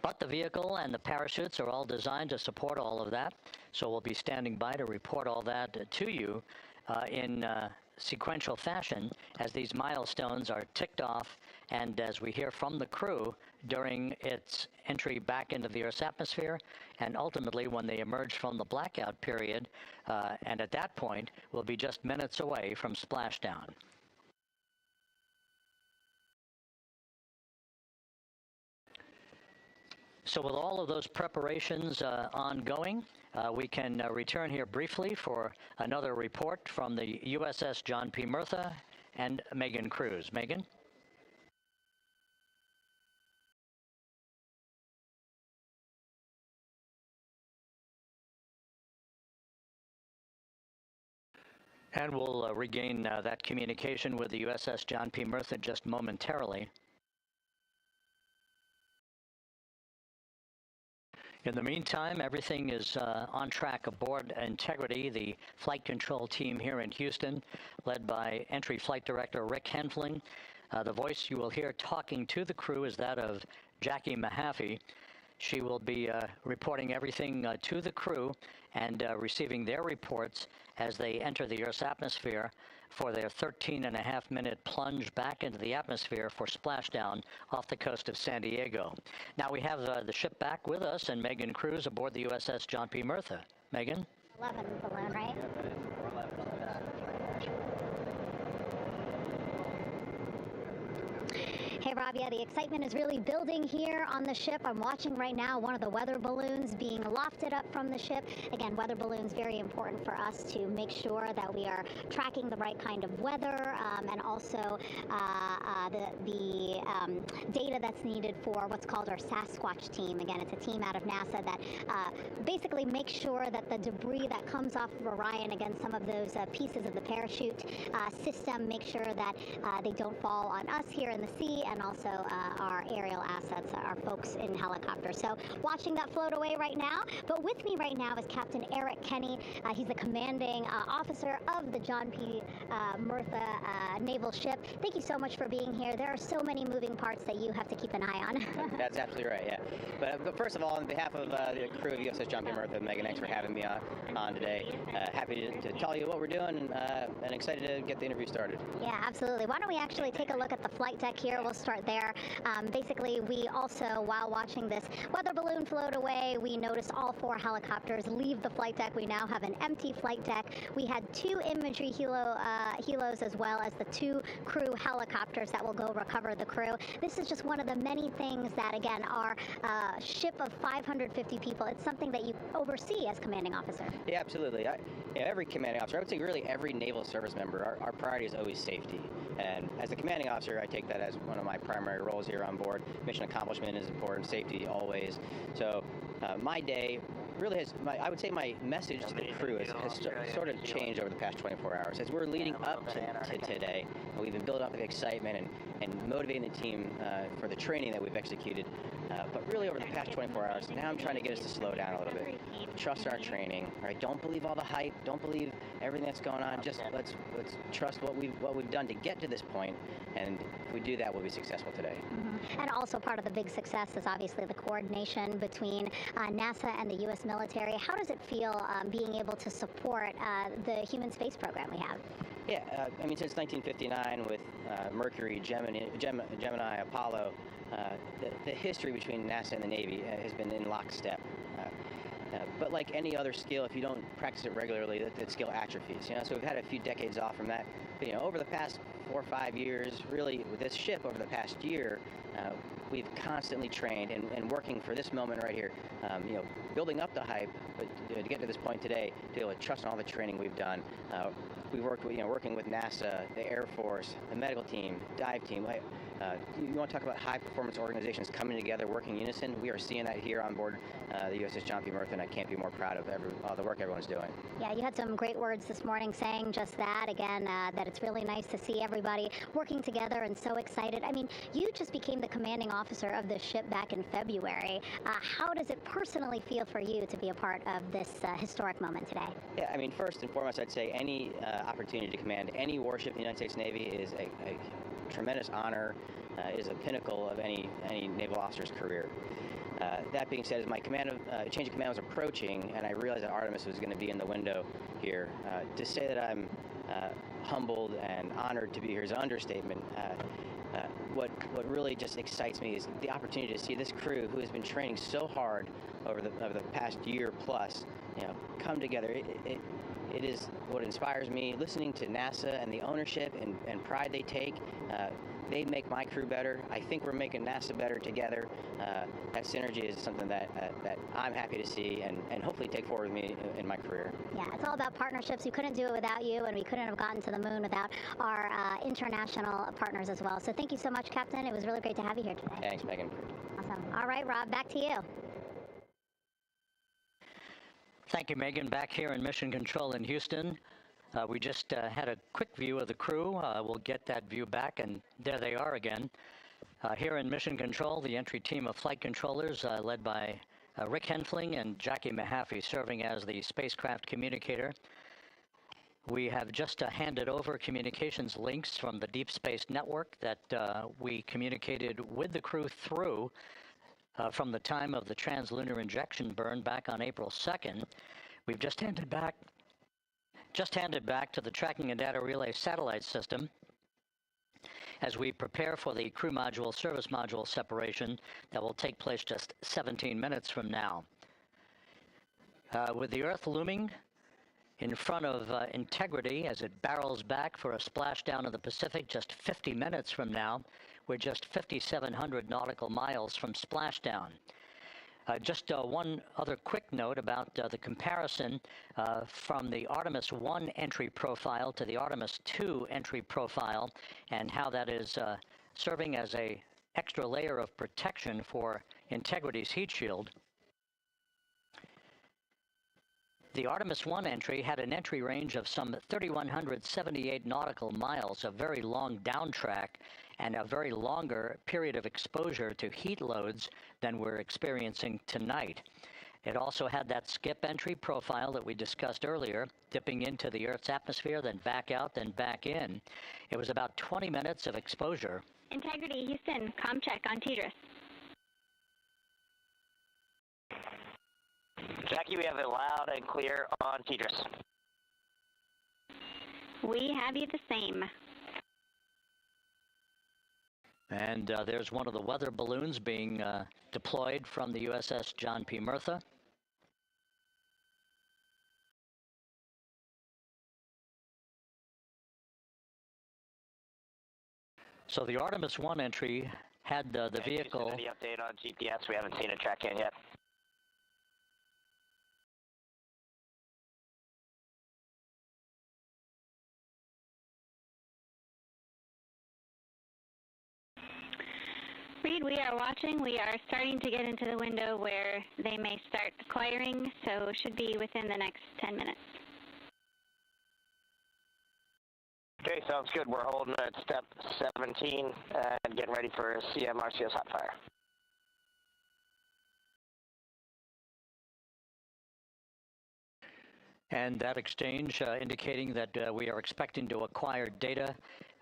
But the vehicle and the parachutes are all designed to support all of that, so we'll be standing by to report all that to you in sequential fashion as these milestones are ticked off and as we hear from the crew during its entry back into the Earth's atmosphere, and ultimately when they emerge from the blackout period, and at that point we'll be just minutes away from splashdown. So with all of those preparations ongoing, we can return here briefly for another report from the USS John P. Murtha and Megan Cruz. Megan? And we'll regain that communication with the USS John P. Murtha just momentarily. In the meantime, everything is on track aboard Integrity, the flight control team here in Houston, led by Entry Flight Director Rick Henfling. The voice you will hear talking to the crew is that of Jackie Mahaffey. She will be reporting everything to the crew and receiving their reports as they enter the Earth's atmosphere for their 13.5-minute plunge back into the atmosphere for splashdown off the coast of San Diego. Now we have the ship back with us and Megan Cruz aboard the USS John P. Murtha. Megan? 11 balloon, right? Hey, Rob, yeah, the excitement is really building here on the ship. I'm watching right now one of the weather balloons being lofted up from the ship. Again, weather balloons, very important for us to make sure that we are tracking the right kind of weather and also the data that's needed for what's called our Sasquatch team. Again, it's a team out of NASA that basically makes sure that the debris that comes off of Orion, again, some of those pieces of the parachute system, make sure that they don't fall on us here in the sea, and also our aerial assets, our folks in helicopters. So watching that float away right now. But with me right now is Captain Eric Kenny. He's the commanding officer of the John P. Murtha naval ship. Thank you so much for being here. There are so many moving parts that you have to keep an eye on. That's absolutely right, yeah. But first of all, on behalf of the crew of USS John P. Murtha, Megan, thanks for having me on today. Happy to tell you what we're doing and excited to get the interview started. Yeah, absolutely. Why don't we actually take a look at the flight deck here? We'll start there. Basically, we also, while watching this weather balloon float away, we noticed all 4 helicopters leave the flight deck. We now have an empty flight deck. We had 2 imagery helos as well as the 2 crew helicopters that will go recover the crew. This is just one of the many things that, again, our ship of 550 people, it's something that you oversee as commanding officer. Yeah, absolutely. Every commanding officer, I would say really every naval service member, our priority is always safety. And as the commanding officer, I take that as one of my primary roles here on board. Mission accomplishment is important, safety always. So my day really has, I would say my message to the crew has sort of changed over the past 24 hours. As we're leading up to today, we've been building up the excitement and motivating the team for the training that we've executed. But really over the past 24 hours, now I'm trying to get us to slow down a little bit. Trust in our training, right? Don't believe all the hype. Don't believe everything that's going on. Just let's trust what we've done to get to this point, and if we do that, we'll be successful today. Mm-hmm. And also part of the big success is obviously the coordination between NASA and the U.S. military. How does it feel being able to support the human space program we have? Yeah, I mean, since 1959 with Mercury, Gemini, Apollo, the history between NASA and the Navy has been in lockstep. But like any other skill, if you don't practice it regularly, that skill atrophies. So we've had a few decades off from that. But, over the past 4 or 5 years, really with this ship over the past year, we've constantly trained and working for this moment right here. Building up the hype, but to get to this point today, to be able to trust in all the training we've done. We've worked with, working with NASA, the Air Force, the medical team, dive team. You want to talk about high-performance organizations coming together, working in unison? We are seeing that here on board the USS John P. Murtha, and I can't be more proud of the work everyone's doing. Yeah, you had some great words this morning saying just that, again, that it's really nice to see everybody working together and so excited. I mean, you just became the commanding officer of this ship back in February. How does it personally feel for you to be a part of this historic moment today? Yeah, I mean, first and foremost, I'd say any opportunity to command any warship in the United States Navy is a tremendous honor, is a pinnacle of any naval officer's career. That being said, as my change of command was approaching, and I realized that Artemis was going to be in the window here, to say that I'm humbled and honored to be here is an understatement. What really just excites me is the opportunity to see this crew, who has been training so hard over the past year plus, come together. It is what inspires me. Listening to NASA and the ownership and pride they take, they make my crew better. I think we're making NASA better together. That synergy is something that I'm happy to see and hopefully take forward with me in my career. Yeah, it's all about partnerships. We couldn't do it without you, and we couldn't have gotten to the moon without our international partners as well. So thank you so much, Captain. It was really great to have you here today. Thanks, Megan. Awesome. All right, Rob, back to you. Thank you, Megan. Back here in Mission Control in Houston. We just had a quick view of the crew. We'll get that view back, and there they are again. Here in Mission Control, the entry team of flight controllers led by Rick Henfling and Jackie Mahaffey serving as the spacecraft communicator. We have just handed over communications links from the Deep Space Network that we communicated with the crew through from the time of the translunar injection burn back on April 2nd. We've just handed back to the Tracking and Data Relay satellite system as we prepare for the crew module service module separation that will take place just 17 minutes from now. With the Earth looming in front of Integrity as it barrels back for a splashdown in the Pacific just 50 minutes from now, we're just 5,700 nautical miles from splashdown. Just one other quick note about the comparison from the Artemis I entry profile to the Artemis II entry profile and how that is serving as an extra layer of protection for Integrity's heat shield. The Artemis I entry had an entry range of some 3,178 nautical miles, a very long down track, and a very longer period of exposure to heat loads than we're experiencing tonight. It also had that skip entry profile that we discussed earlier, dipping into the Earth's atmosphere, then back out, then back in. It was about 20 minutes of exposure. Integrity, Houston, comm check on TDRS. Jackie, we have it loud and clear on TDRS. We have you the same. And there's one of the weather balloons being deployed from the USS John P. Murtha. So the Artemis I entry had the vehicle. Any update on GPS? We haven't seen it track in yet. Reid, we are watching. We are starting to get into the window where they may start acquiring, so should be within the next 10 minutes. Okay, sounds good. We're holding at step 17 and getting ready for CMRCS hot fire. And that exchange indicating that we are expecting to acquire data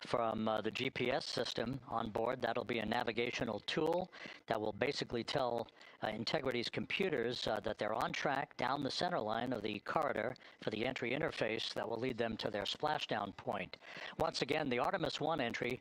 from the GPS system on board. That'll be a navigational tool that will basically tell Integrity's computers that they're on track down the center line of the corridor for the entry interface that will lead them to their splashdown point. Once again, the Artemis I entry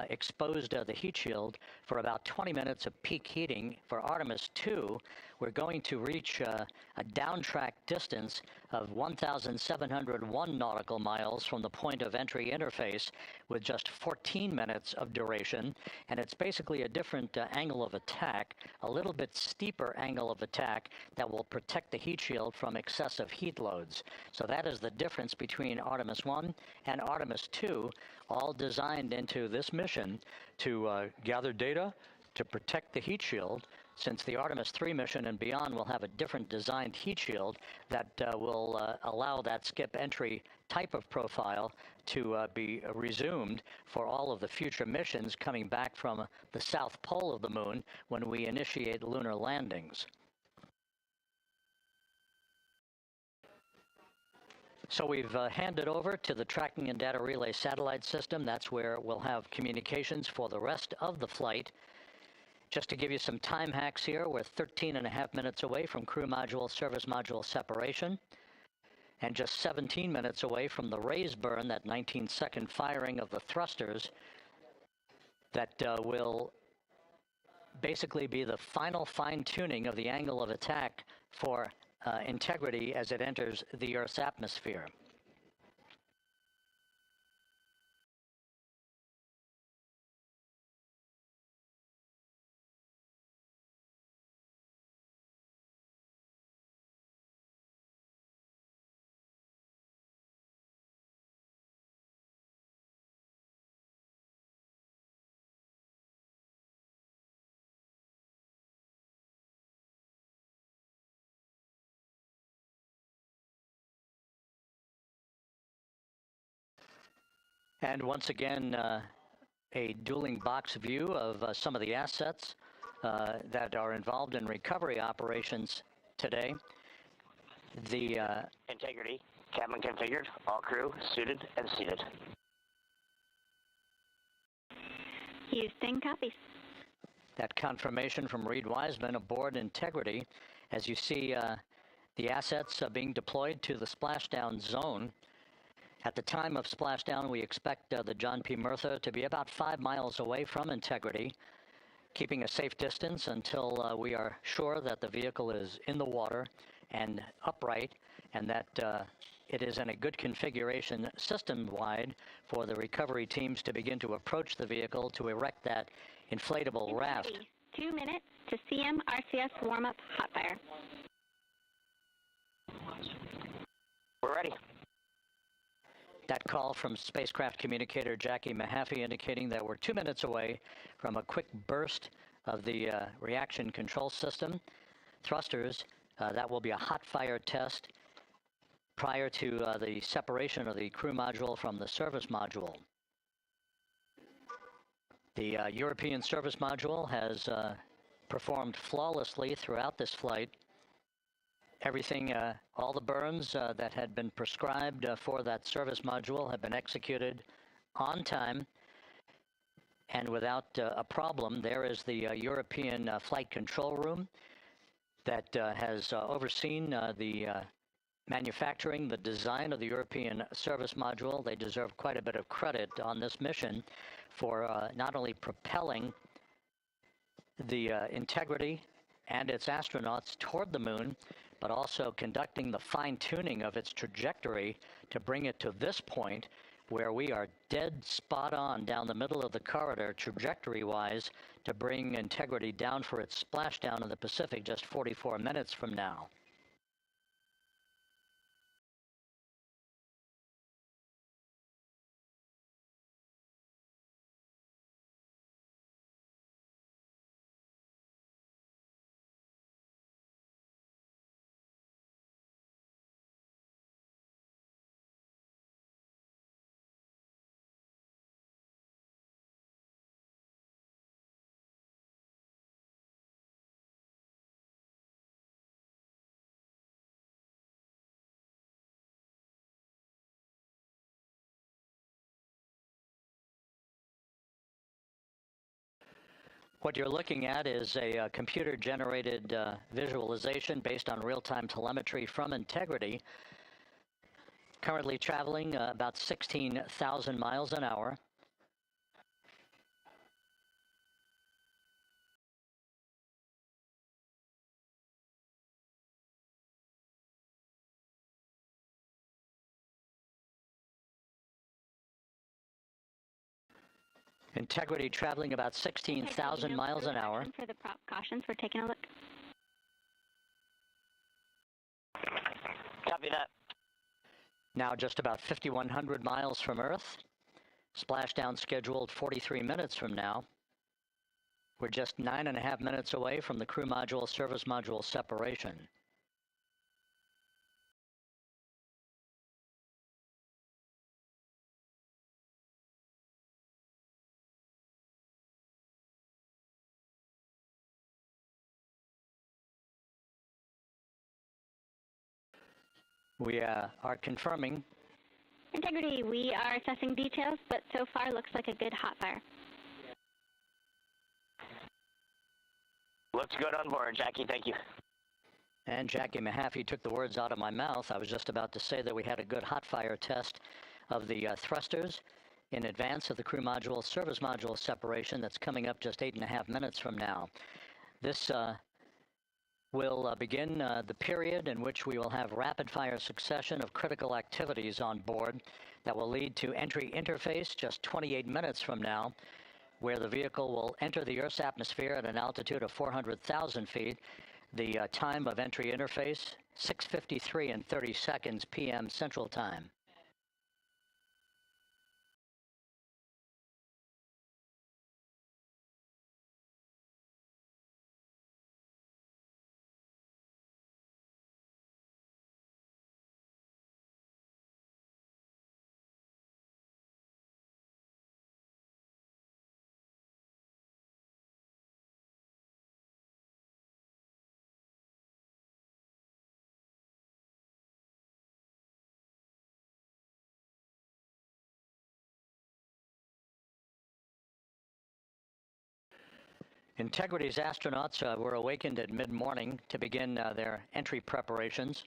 exposed the heat shield for about 20 minutes of peak heating. For Artemis II, we're going to reach a downtrack distance of 1,701 nautical miles from the point of entry interface with just 14 minutes of duration. And it's basically a different angle of attack, a little bit steeper angle of attack that will protect the heat shield from excessive heat loads. So that is the difference between Artemis I and Artemis II, all designed into this mission to gather data, to protect the heat shield, since the Artemis III mission and beyond will have a different designed heat shield that will allow that skip entry type of profile to be resumed for all of the future missions coming back from the south pole of the moon when we initiate lunar landings. So we've handed over to the Tracking and Data Relay Satellite System. That's where we'll have communications for the rest of the flight. Just to give you some time hacks here, we're 13.5 minutes away from crew module, service module separation, and just 17 minutes away from the raise burn, that 19-second firing of the thrusters that will basically be the final fine-tuning of the angle of attack for Integrity as it enters the Earth's atmosphere. And once again, a dueling box view of some of the assets that are involved in recovery operations today. The Integrity, cabin configured, all crew suited and seated. Houston, copy. That confirmation from Reid Wiseman aboard Integrity, as you see the assets being deployed to the splashdown zone. At the time of splashdown, we expect the John P. Murtha to be about 5 miles away from Integrity, keeping a safe distance until we are sure that the vehicle is in the water and upright, and that it is in a good configuration system-wide for the recovery teams to begin to approach the vehicle to erect that inflatable raft. 2 minutes to CM RCS warm-up hot fire. We're ready. That call from spacecraft communicator Jackie Mahaffey indicating that we're 2 minutes away from a quick burst of the reaction control system. Thrusters, that will be a hot fire test prior to the separation of the crew module from the service module. The European service module has performed flawlessly throughout this flight. Everything, all the burns that had been prescribed for that service module have been executed on time and without a problem. There is the European flight control room that has overseen the manufacturing, the design of the European service module. They deserve quite a bit of credit on this mission for not only propelling the Integrity and its astronauts toward the moon, but also conducting the fine-tuning of its trajectory to bring it to this point where we are dead spot on down the middle of the corridor trajectory-wise to bring Integrity down for its splashdown in the Pacific just 44 minutes from now. What you're looking at is a computer-generated visualization based on real-time telemetry from Integrity, currently traveling about 16,000 miles an hour. Integrity traveling about 16,000 miles an hour. For the prop cautions, we're taking a look. Copy that. Now just about 5,100 miles from Earth. Splashdown scheduled 43 minutes from now. We're just 9.5 minutes away from the crew module service module separation. We are confirming. Integrity, we are assessing details, but so far looks like a good hot fire. Looks good on board, Jackie. Thank you. And Jackie Mahaffey took the words out of my mouth. I was just about to say that we had a good hot fire test of the thrusters in advance of the crew module service module separation that's coming up just 8.5 minutes from now. This will begin the period in which we will have rapid-fire succession of critical activities on board that will lead to entry interface just 28 minutes from now, where the vehicle will enter the Earth's atmosphere at an altitude of 400,000 feet. The time of entry interface, 6:53 and 30 seconds p.m. Central Time. Integrity's astronauts were awakened at mid-morning to begin their entry preparations.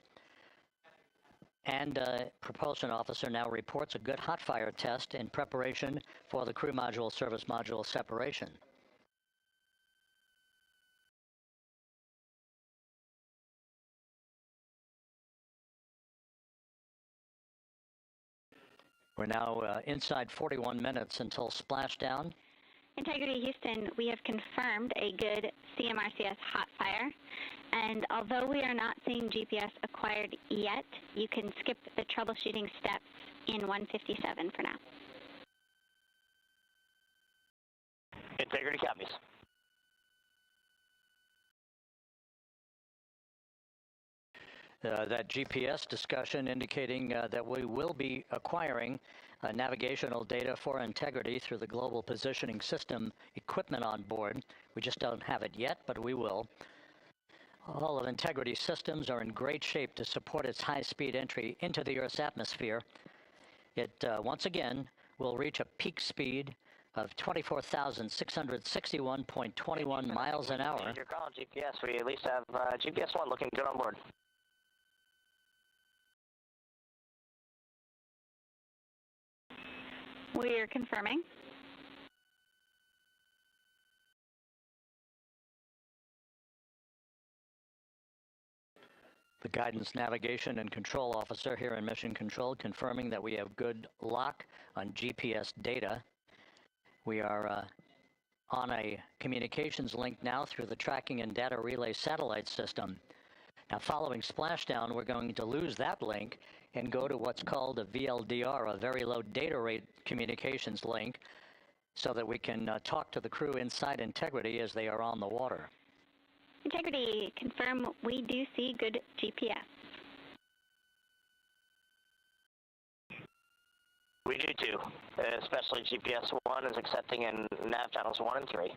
And propulsion officer now reports a good hot fire test in preparation for the crew module service module separation. We're now inside 41 minutes until splashdown. Integrity Houston, we have confirmed a good CMRCS hot fire, and although we are not seeing GPS acquired yet, you can skip the troubleshooting steps in 157 for now. Integrity copies. That GPS discussion indicating that we will be acquiring navigational data for Integrity through the Global Positioning System equipment on board. We just don't have it yet, but we will. All of Integrity's systems are in great shape to support its high-speed entry into the Earth's atmosphere. It, once again, will reach a peak speed of 24,661.21 miles an hour. You're calling GPS. We at least have GPS 1 looking good on board. We're confirming. The guidance, navigation, and control officer here in Mission Control confirming that we have good lock on GPS data. We are on a communications link now through the tracking and data relay satellite system. Now, following splashdown, we're going to lose that link and go to what's called a VLDR, a very low data rate communications link, so that we can talk to the crew inside Integrity as they are on the water. Integrity, confirm we do see good GPS. We do too, especially GPS 1 is accepting in nav channels 1 and 3.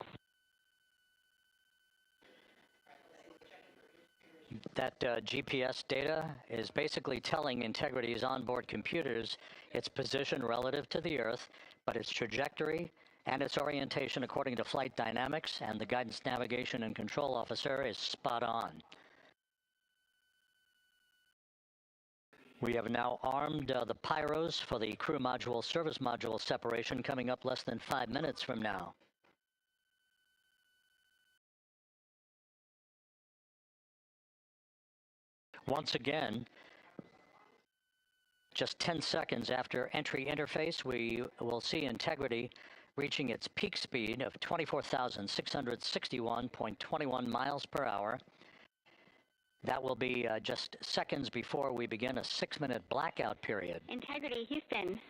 That GPS data is basically telling Integrity's onboard computers its position relative to the Earth, but its trajectory and its orientation according to flight dynamics, and the guidance, navigation, and control officer is spot on. We have now armed the pyros for the crew module service module separation coming up less than 5 minutes from now. Once again, just 10 seconds after entry interface, we will see Integrity reaching its peak speed of 24,661.21 miles per hour. That will be just seconds before we begin a 6-minute blackout period. Integrity, Houston.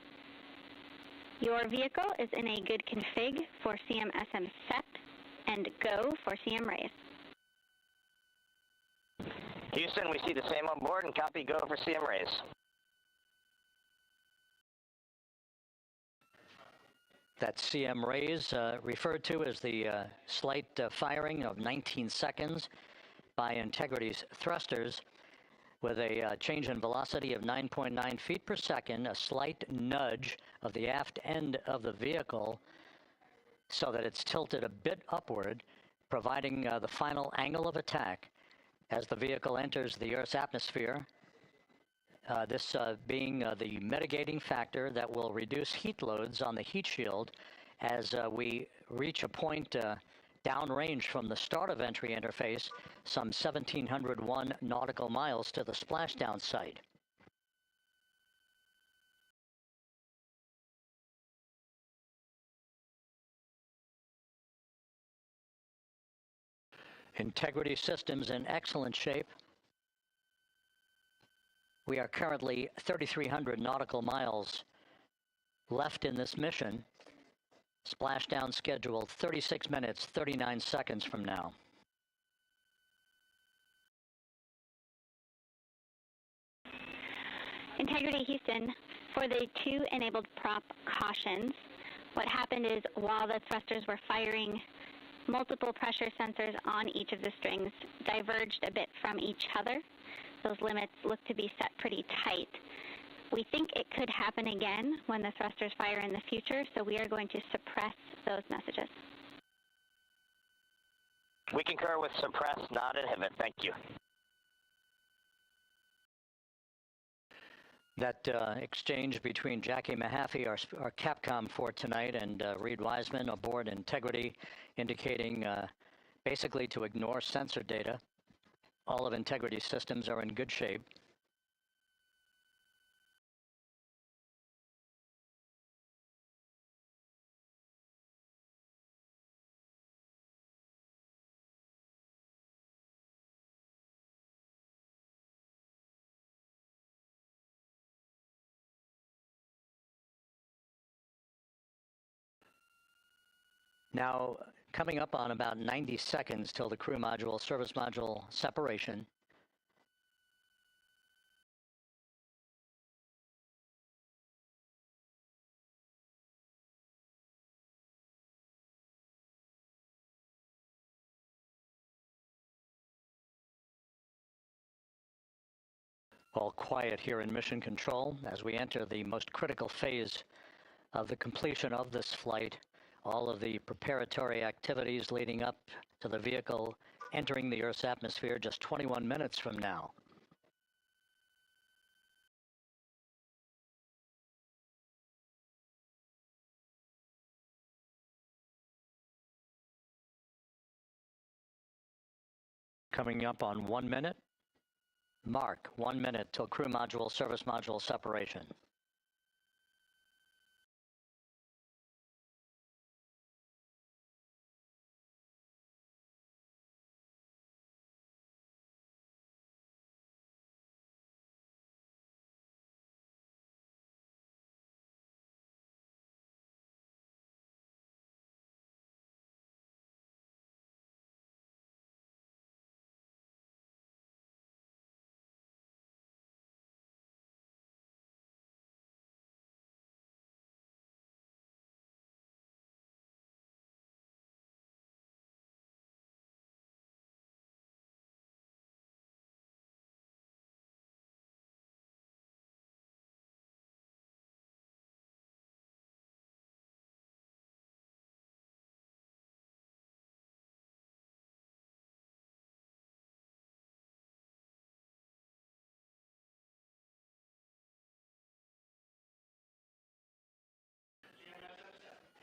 Your vehicle is in a good config for CM-SM set and go for CM raise. Houston, we see the same on board and copy go for CM raise. That CM raise referred to as the slight firing of 19 seconds by Integrity's thrusters with a change in velocity of 9.9 feet per second, a slight nudge of the aft end of the vehicle so that it's tilted a bit upward, providing the final angle of attack as the vehicle enters the Earth's atmosphere. This being the mitigating factor that will reduce heat loads on the heat shield as we reach a point downrange from the start of entry interface, some 1,701 nautical miles to the splashdown site. Integrity systems in excellent shape. We are currently 3,300 nautical miles left in this mission. Splashdown scheduled 36 minutes, 39 seconds from now. Integrity, Houston. For the 2 enabled prop cautions, what happened is while the thrusters were firing, multiple pressure sensors on each of the strings diverged a bit from each other. Those limits look to be set pretty tight. We think it could happen again when the thrusters fire in the future, so we are going to suppress those messages. We concur with suppress, not inhibit. Thank you. That exchange between Jackie Mahaffey, our Capcom for tonight, and Reid Wiseman aboard Integrity, indicating basically to ignore sensor data. All of Integrity's systems are in good shape. Now, coming up on about 90 seconds till the crew module, service module separation. All quiet here in Mission Control as we enter the most critical phase of the completion of this flight. All of the preparatory activities leading up to the vehicle entering the Earth's atmosphere just 21 minutes from now. Coming up on 1 minute. Mark 1 minute till crew module, service module separation.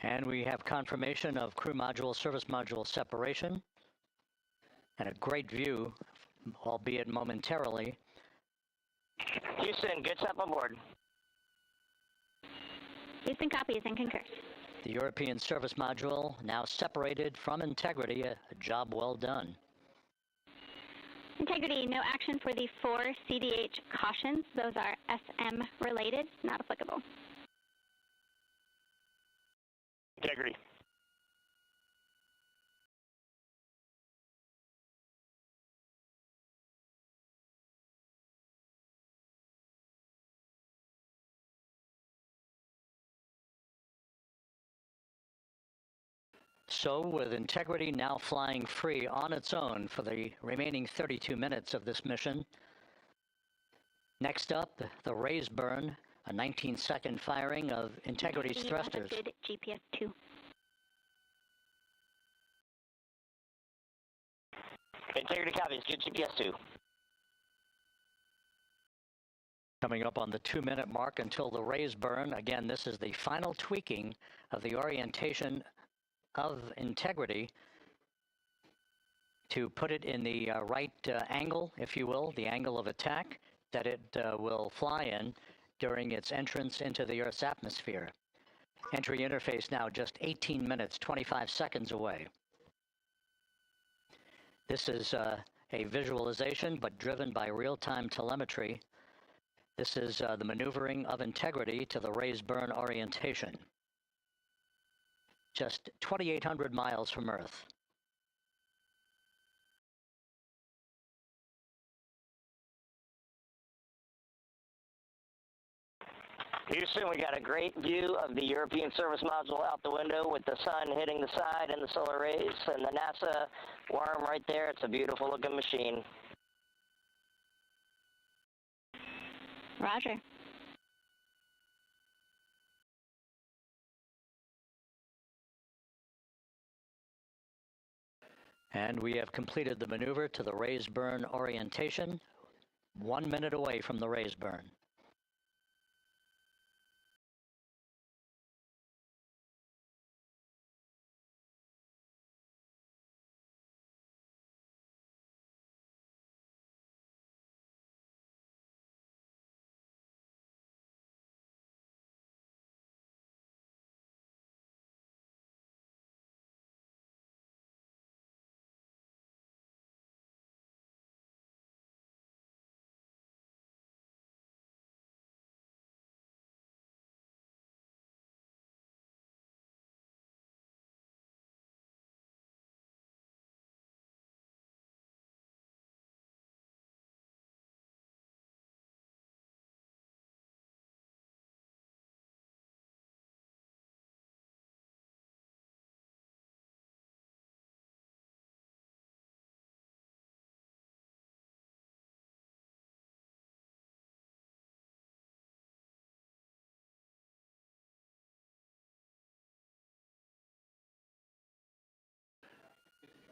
And we have confirmation of crew module, service module separation, and a great view, albeit momentarily. Houston, good step on board. Houston copies and concurs. The European service module now separated from Integrity, a job well done. Integrity, no action for the 4 CDH cautions. Those are SM related, not applicable. Integrity. So, with Integrity now flying free on its own for the remaining 32 minutes of this mission, next up, the raise burn, a 19-second firing of Integrity's thrusters. Good GPS 2. Integrity copies, good GPS 2. Coming up on the 2-minute mark until the raise burn. Again, this is the final tweaking of the orientation of Integrity to put it in the right angle, if you will, the angle of attack that it will fly in during its entrance into the Earth's atmosphere. Entry interface now just 18 minutes, 25 seconds away. This is a visualization, but driven by real-time telemetry. This is the maneuvering of Integrity to the raise burn orientation. Just 2,800 miles from Earth. Houston, we got a great view of the European service module out the window with the sun hitting the side and the solar rays and the NASA worm right there. It's a beautiful looking machine. Roger. And we have completed the maneuver to the raise burn orientation, 1 minute away from the raise burn.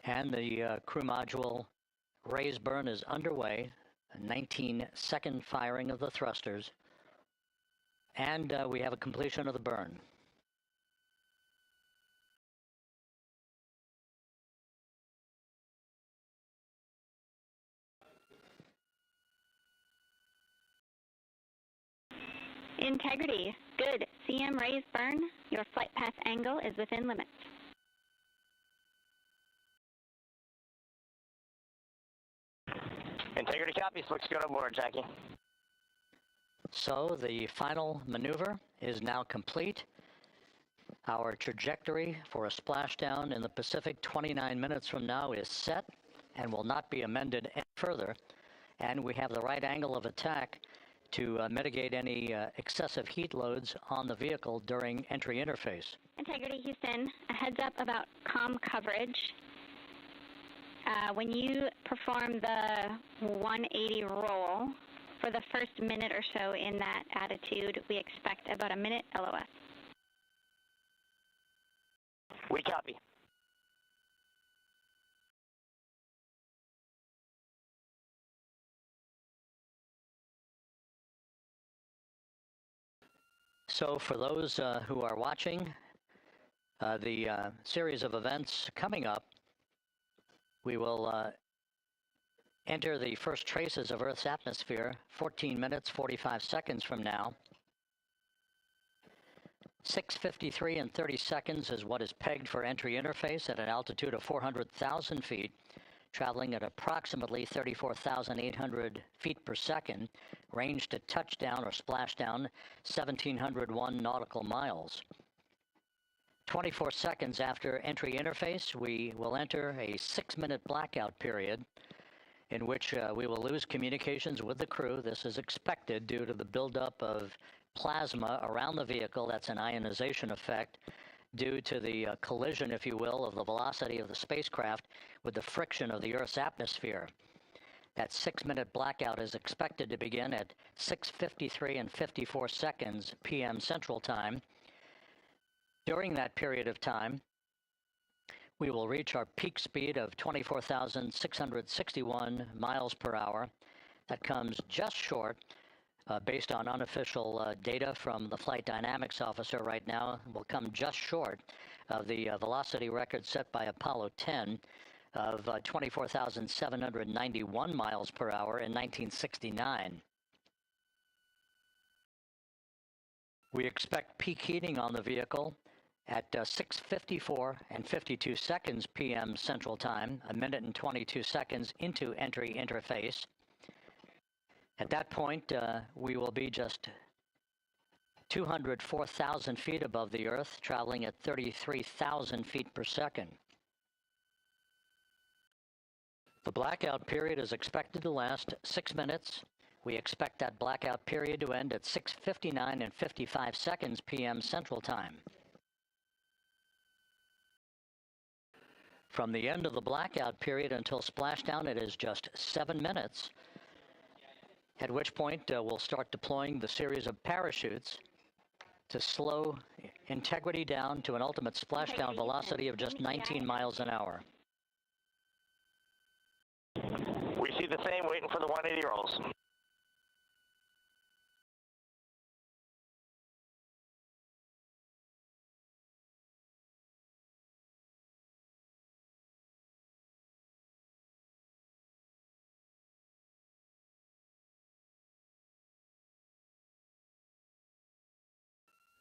And the crew module raise burn is underway, a 19-second firing of the thrusters, and we have a completion of the burn. Integrity, good. CM raise burn. Your flight path angle is within limits. Integrity copies, looks good on board, Jackie. So the final maneuver is now complete. Our trajectory for a splashdown in the Pacific 29 minutes from now is set and will not be amended any further. And we have the right angle of attack to mitigate any excessive heat loads on the vehicle during entry interface. Integrity Houston, a heads up about comm coverage. When you perform the 180 roll, for the first minute or so in that attitude, we expect about a minute LOS. We copy. So for those who are watching, The series of events coming up, we will enter the first traces of Earth's atmosphere 14 minutes, 45 seconds from now. 6:53 and 30 seconds is what is pegged for entry interface at an altitude of 400,000 feet, traveling at approximately 34,800 feet per second, range to touchdown or splashdown 1,701 nautical miles. 24 seconds after entry interface, we will enter a 6-minute blackout period in which we will lose communications with the crew. This is expected due to the buildup of plasma around the vehicle. That's an ionization effect due to the collision, if you will, of the velocity of the spacecraft with the friction of the Earth's atmosphere. That 6-minute blackout is expected to begin at 6:53 and 54 seconds p.m. Central Time. During that period of time, we will reach our peak speed of 24,661 miles per hour. That comes just short, based on unofficial data from the flight dynamics officer right now, will come just short of the velocity record set by Apollo 10 of 24,791 miles per hour in 1969. We expect peak heating on the vehicle at 6:54 and 52 seconds p.m. Central Time, a minute and 22 seconds into entry interface. At that point, we will be just 204,000 feet above the Earth, traveling at 33,000 feet per second. The blackout period is expected to last 6 minutes. We expect that blackout period to end at 6:59 and 55 seconds p.m. Central Time. From the end of the blackout period until splashdown, it is just 7 minutes, at which point we'll start deploying the series of parachutes to slow integrity down to an ultimate splashdown velocity of just 19 miles an hour. We see the same, waiting for the 180 rolls.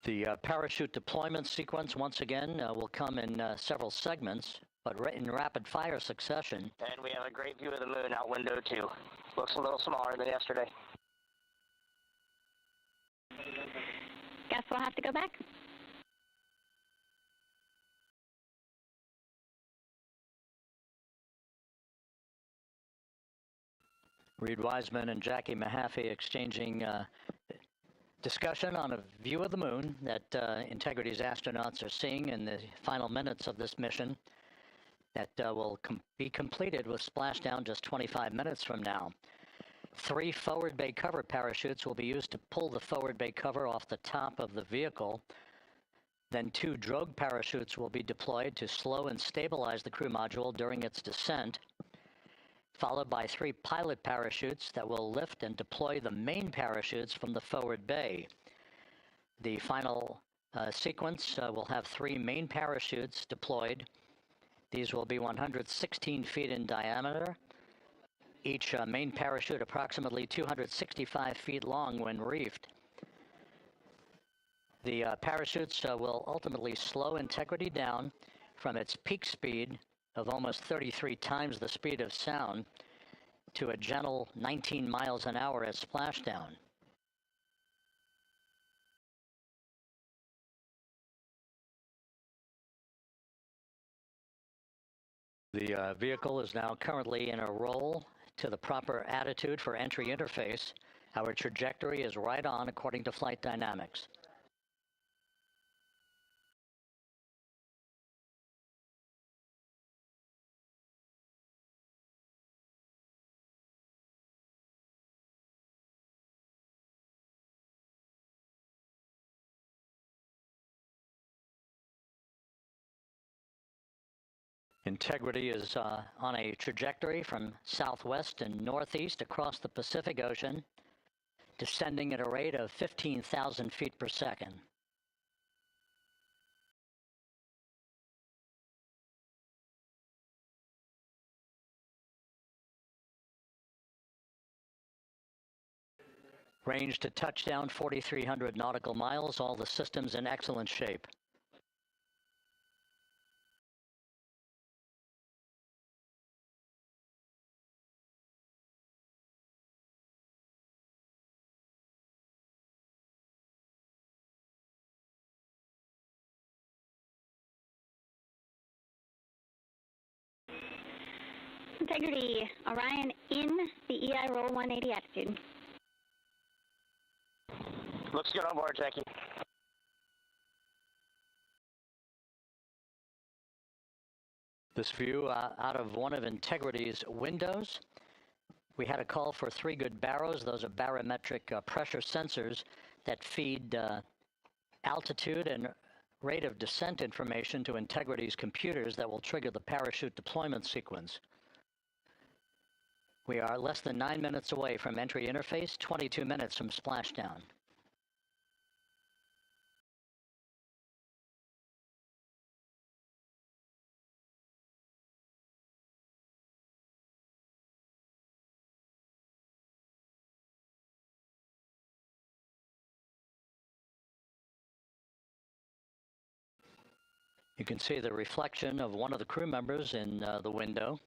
The parachute deployment sequence, once again, will come in several segments, but in rapid-fire succession. And we have a great view of the moon out window, too. Looks a little smaller than yesterday. Guess we'll have to go back. Reid Wiseman and Jackie Mahaffey exchanging discussion on a view of the moon that Integrity's astronauts are seeing in the final minutes of this mission that will be completed with splashdown just 25 minutes from now. 3 forward bay cover parachutes will be used to pull the forward bay cover off the top of the vehicle. Then 2 drogue parachutes will be deployed to slow and stabilize the crew module during its descent, followed by 3 pilot parachutes that will lift and deploy the main parachutes from the forward bay. The final sequence will have 3 main parachutes deployed. These will be 116 feet in diameter, each main parachute approximately 265 feet long when reefed. The parachutes will ultimately slow Integrity down from its peak speed of almost 33 times the speed of sound to a gentle 19 miles an hour at splashdown. The vehicle is now currently in a roll to the proper attitude for entry interface. Our trajectory is right on according to flight dynamics. Integrity is on a trajectory from southwest and northeast across the Pacific Ocean, descending at a rate of 15,000 feet per second. Range to touchdown 4,300 nautical miles, all the systems in excellent shape. Integrity, Orion in the EI roll 180 attitude. Looks good on board, Jackie. This view out of one of Integrity's windows. We had a call for 3 good baros. Those are barometric pressure sensors that feed altitude and rate of descent information to Integrity's computers that will trigger the parachute deployment sequence. We are less than 9 minutes away from entry interface, 22 minutes from splashdown. You can see the reflection of one of the crew members in the window.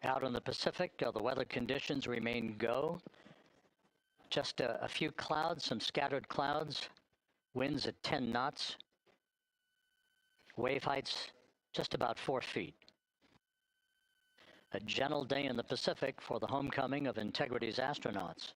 Out in the Pacific, the weather conditions remain go. Just a few clouds, some scattered clouds. Winds at 10 knots. Wave heights just about 4 feet. A gentle day in the Pacific for the homecoming of Integrity's astronauts.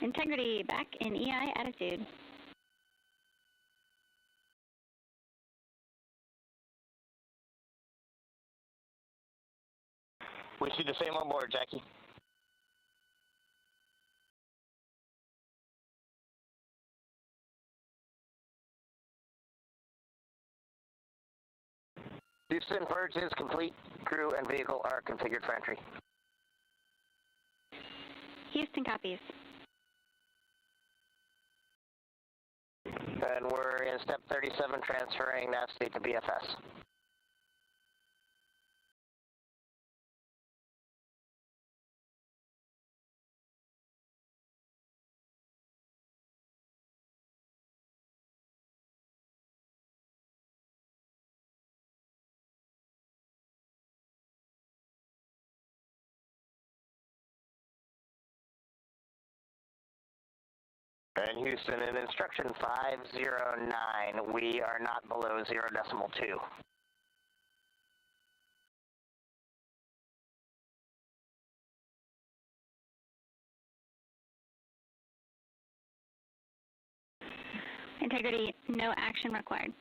Integrity back in EI attitude. We see the same on board, Jackie. Houston, purge is complete. Crew and vehicle are configured for entry. Houston copies. And we're in step 37, transferring nav state to BFS. And Houston, in instruction 509, we are not below 0.2. Integrity, no action required.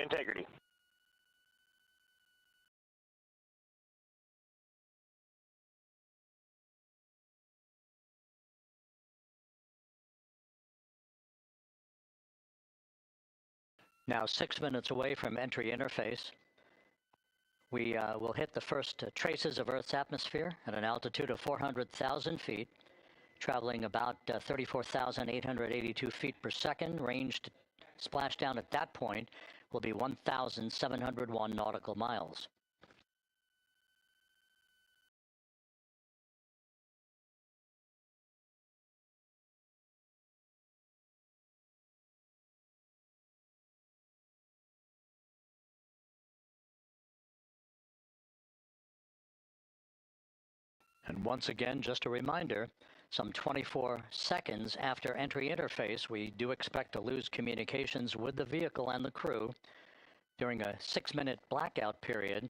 Integrity. Now 6 minutes away from entry interface. We will hit the first traces of Earth's atmosphere at an altitude of 400,000 feet, traveling about 34,882 feet per second. Range to splashdown at that point will be 1,701 nautical miles. And once again, just a reminder, some 24 seconds after entry interface, we do expect to lose communications with the vehicle and the crew during a 6-minute blackout period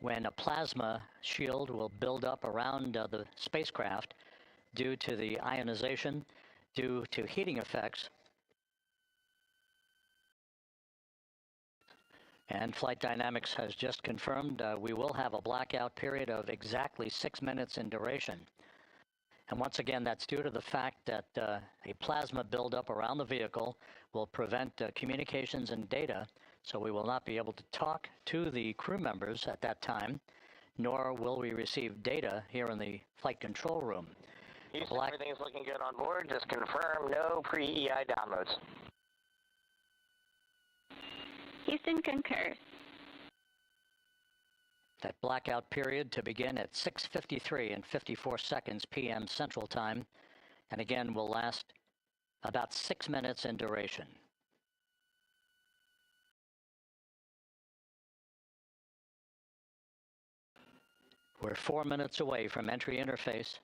when a plasma shield will build up around the spacecraft due to the ionization, due to heating effects. And Flight Dynamics has just confirmed we will have a blackout period of exactly 6 minutes in duration. And once again, that's due to the fact that a plasma buildup around the vehicle will prevent communications and data, so we will not be able to talk to the crew members at that time, nor will we receive data here in the flight control room. Houston, everything's looking good on board. Just confirm no pre-EI downloads. Houston concurs. That blackout period to begin at 6:53 and 54 seconds p.m. Central Time, and again will last about 6 minutes in duration. We're 4 minutes away from entry interface.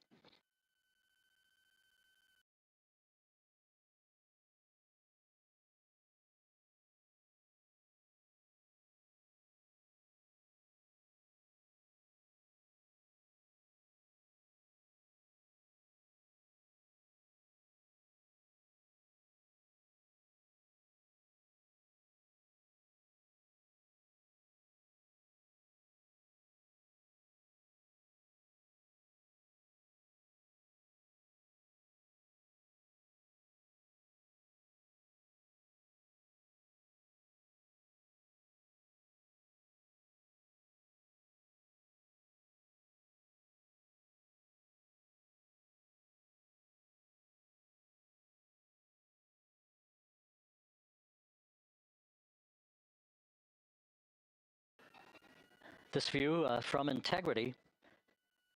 This view from Integrity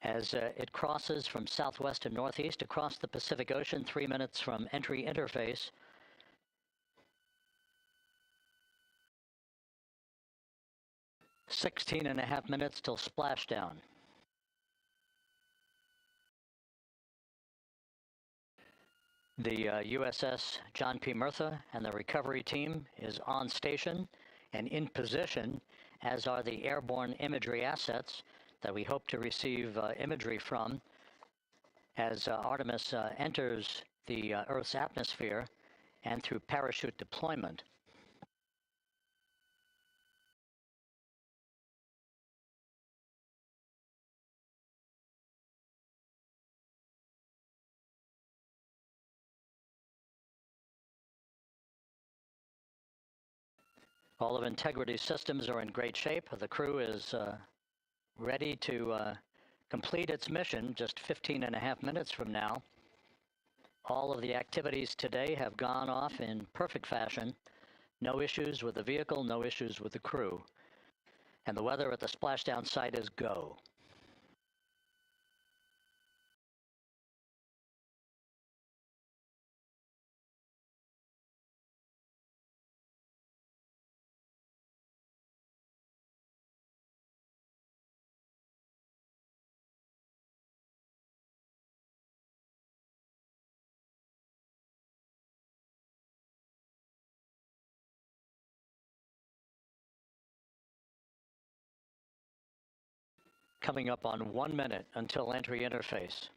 as it crosses from southwest to northeast across the Pacific Ocean, 3 minutes from entry interface. "16.5 minutes till splashdown." The USS John P. Murtha and the recovery team is on station and in position, as are the airborne imagery assets that we hope to receive imagery from as Artemis enters the Earth's atmosphere and through parachute deployment. All of Integrity's systems are in great shape. The crew is ready to complete its mission just 15.5 minutes from now. All of the activities today have gone off in perfect fashion. No issues with the vehicle, no issues with the crew. And the weather at the splashdown site is go. Coming up on 1 minute until entry interface.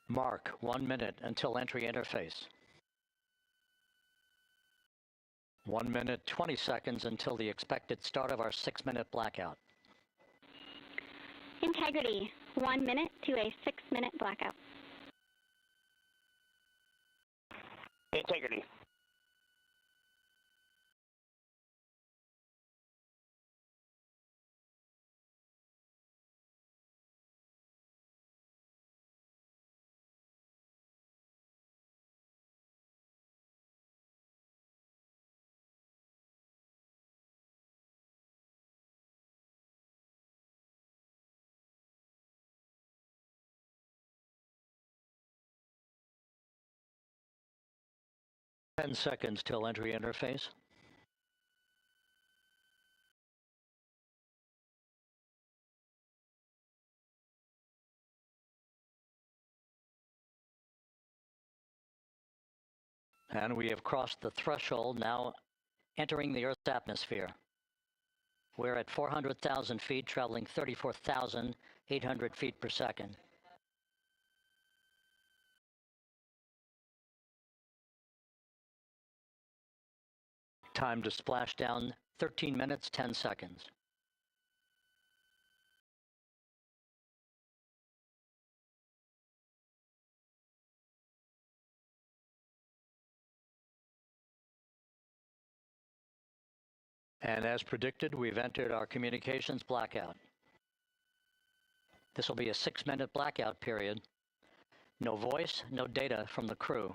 Mark 1 minute until entry interface. 1 minute, 20 seconds until the expected start of our 6-minute blackout. Integrity, 1 minute to a 6-minute blackout. Integrity. Ten seconds till entry interface. And we have crossed the threshold, now entering the Earth's atmosphere. We're at 400,000 feet, traveling 34,800 feet per second. Time to splash down, 13 minutes, 10 seconds. And as predicted, we've entered our communications blackout. This will be a 6-minute blackout period. No voice, no data from the crew.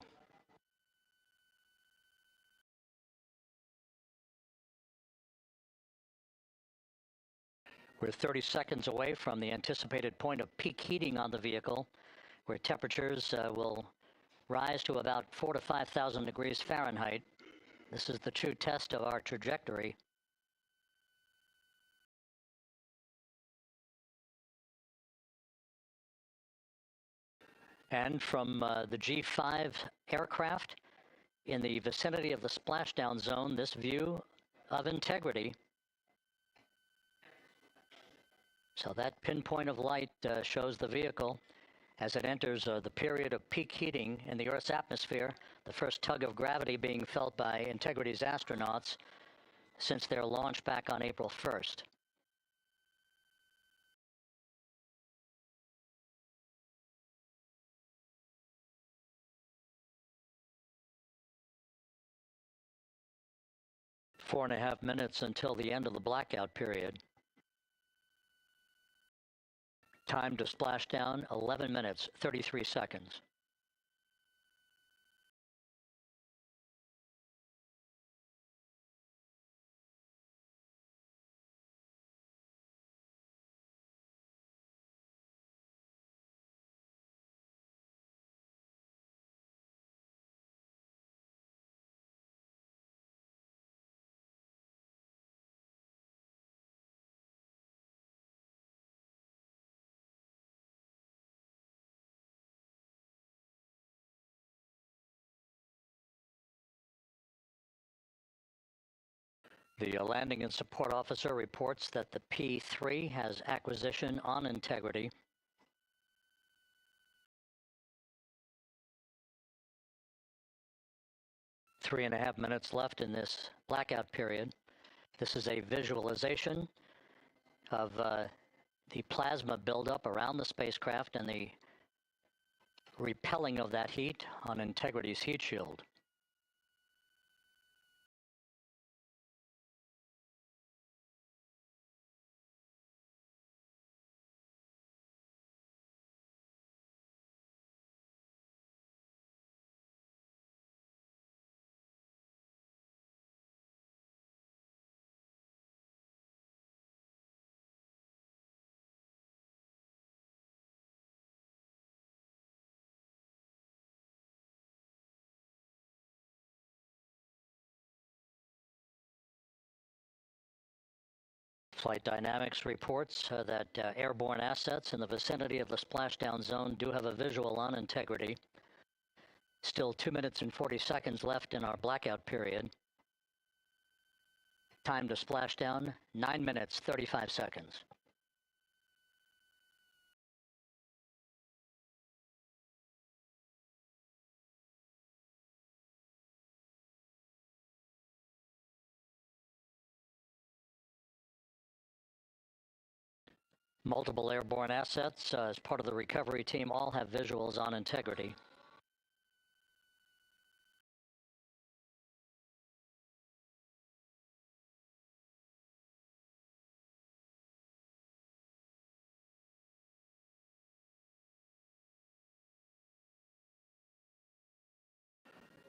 We're 30 seconds away from the anticipated point of peak heating on the vehicle, where temperatures will rise to about 4,000 to 5,000 degrees Fahrenheit. This is the true test of our trajectory. And from the G5 aircraft in the vicinity of the splashdown zone, this view of integrity. So that pinpoint of light shows the vehicle as it enters the period of peak heating in the Earth's atmosphere, the first tug of gravity being felt by Integrity's astronauts since their launch back on April 1st. Four and a half minutes until the end of the blackout period. Time to splash down, 11 minutes, 33 seconds. The landing and support officer reports that the P-3 has acquisition on Integrity. Three and a half minutes left in this blackout period. This is a visualization of the plasma buildup around the spacecraft and the repelling of that heat on Integrity's heat shield. Flight Dynamics reports that airborne assets in the vicinity of the splashdown zone do have a visual on Integrity. Still 2 minutes and 40 seconds left in our blackout period. Time to splashdown, 9 minutes, 35 seconds. Multiple airborne assets as part of the recovery team all have visuals on Integrity.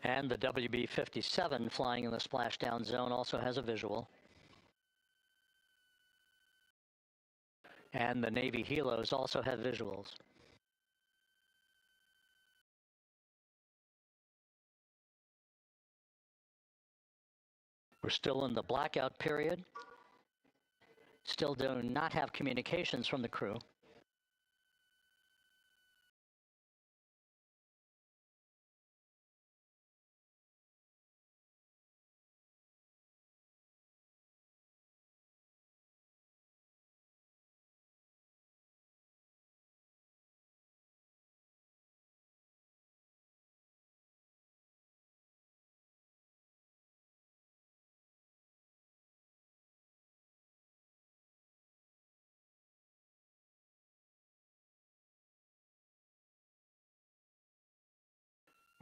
And the WB-57 flying in the splashdown zone also has a visual. And the Navy helos also have visuals. We're still in the blackout period. Still do not have communications from the crew.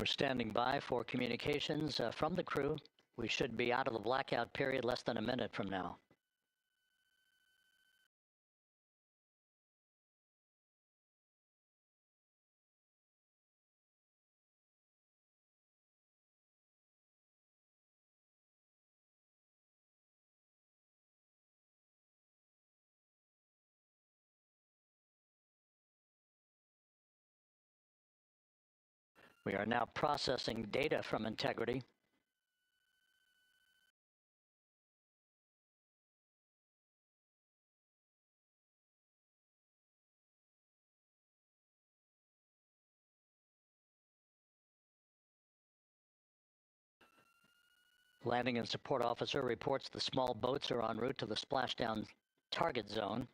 We're standing by for communications from the crew. We should be out of the blackout period less than a minute from now. We are now processing data from Integrity. Landing and Support Officer reports the small boats are en route to the splashdown target zone.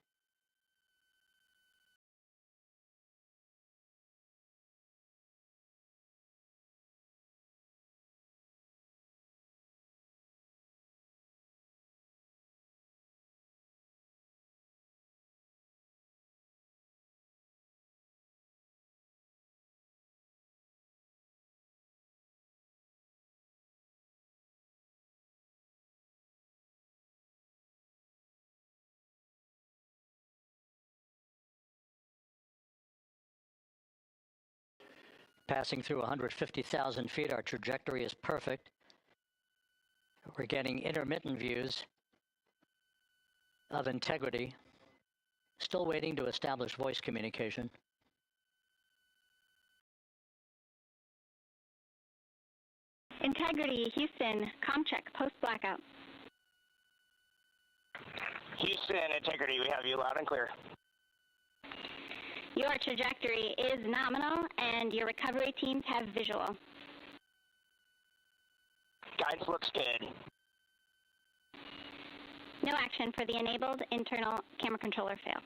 Passing through 150,000 feet, our trajectory is perfect. We're getting intermittent views of Integrity. Still waiting to establish voice communication. Integrity, Houston, comm check, post-blackout. Houston, Integrity, we have you loud and clear. Your trajectory is nominal, and your recovery teams have visual. Guidance looks good. No action for the enabled internal camera controller fail.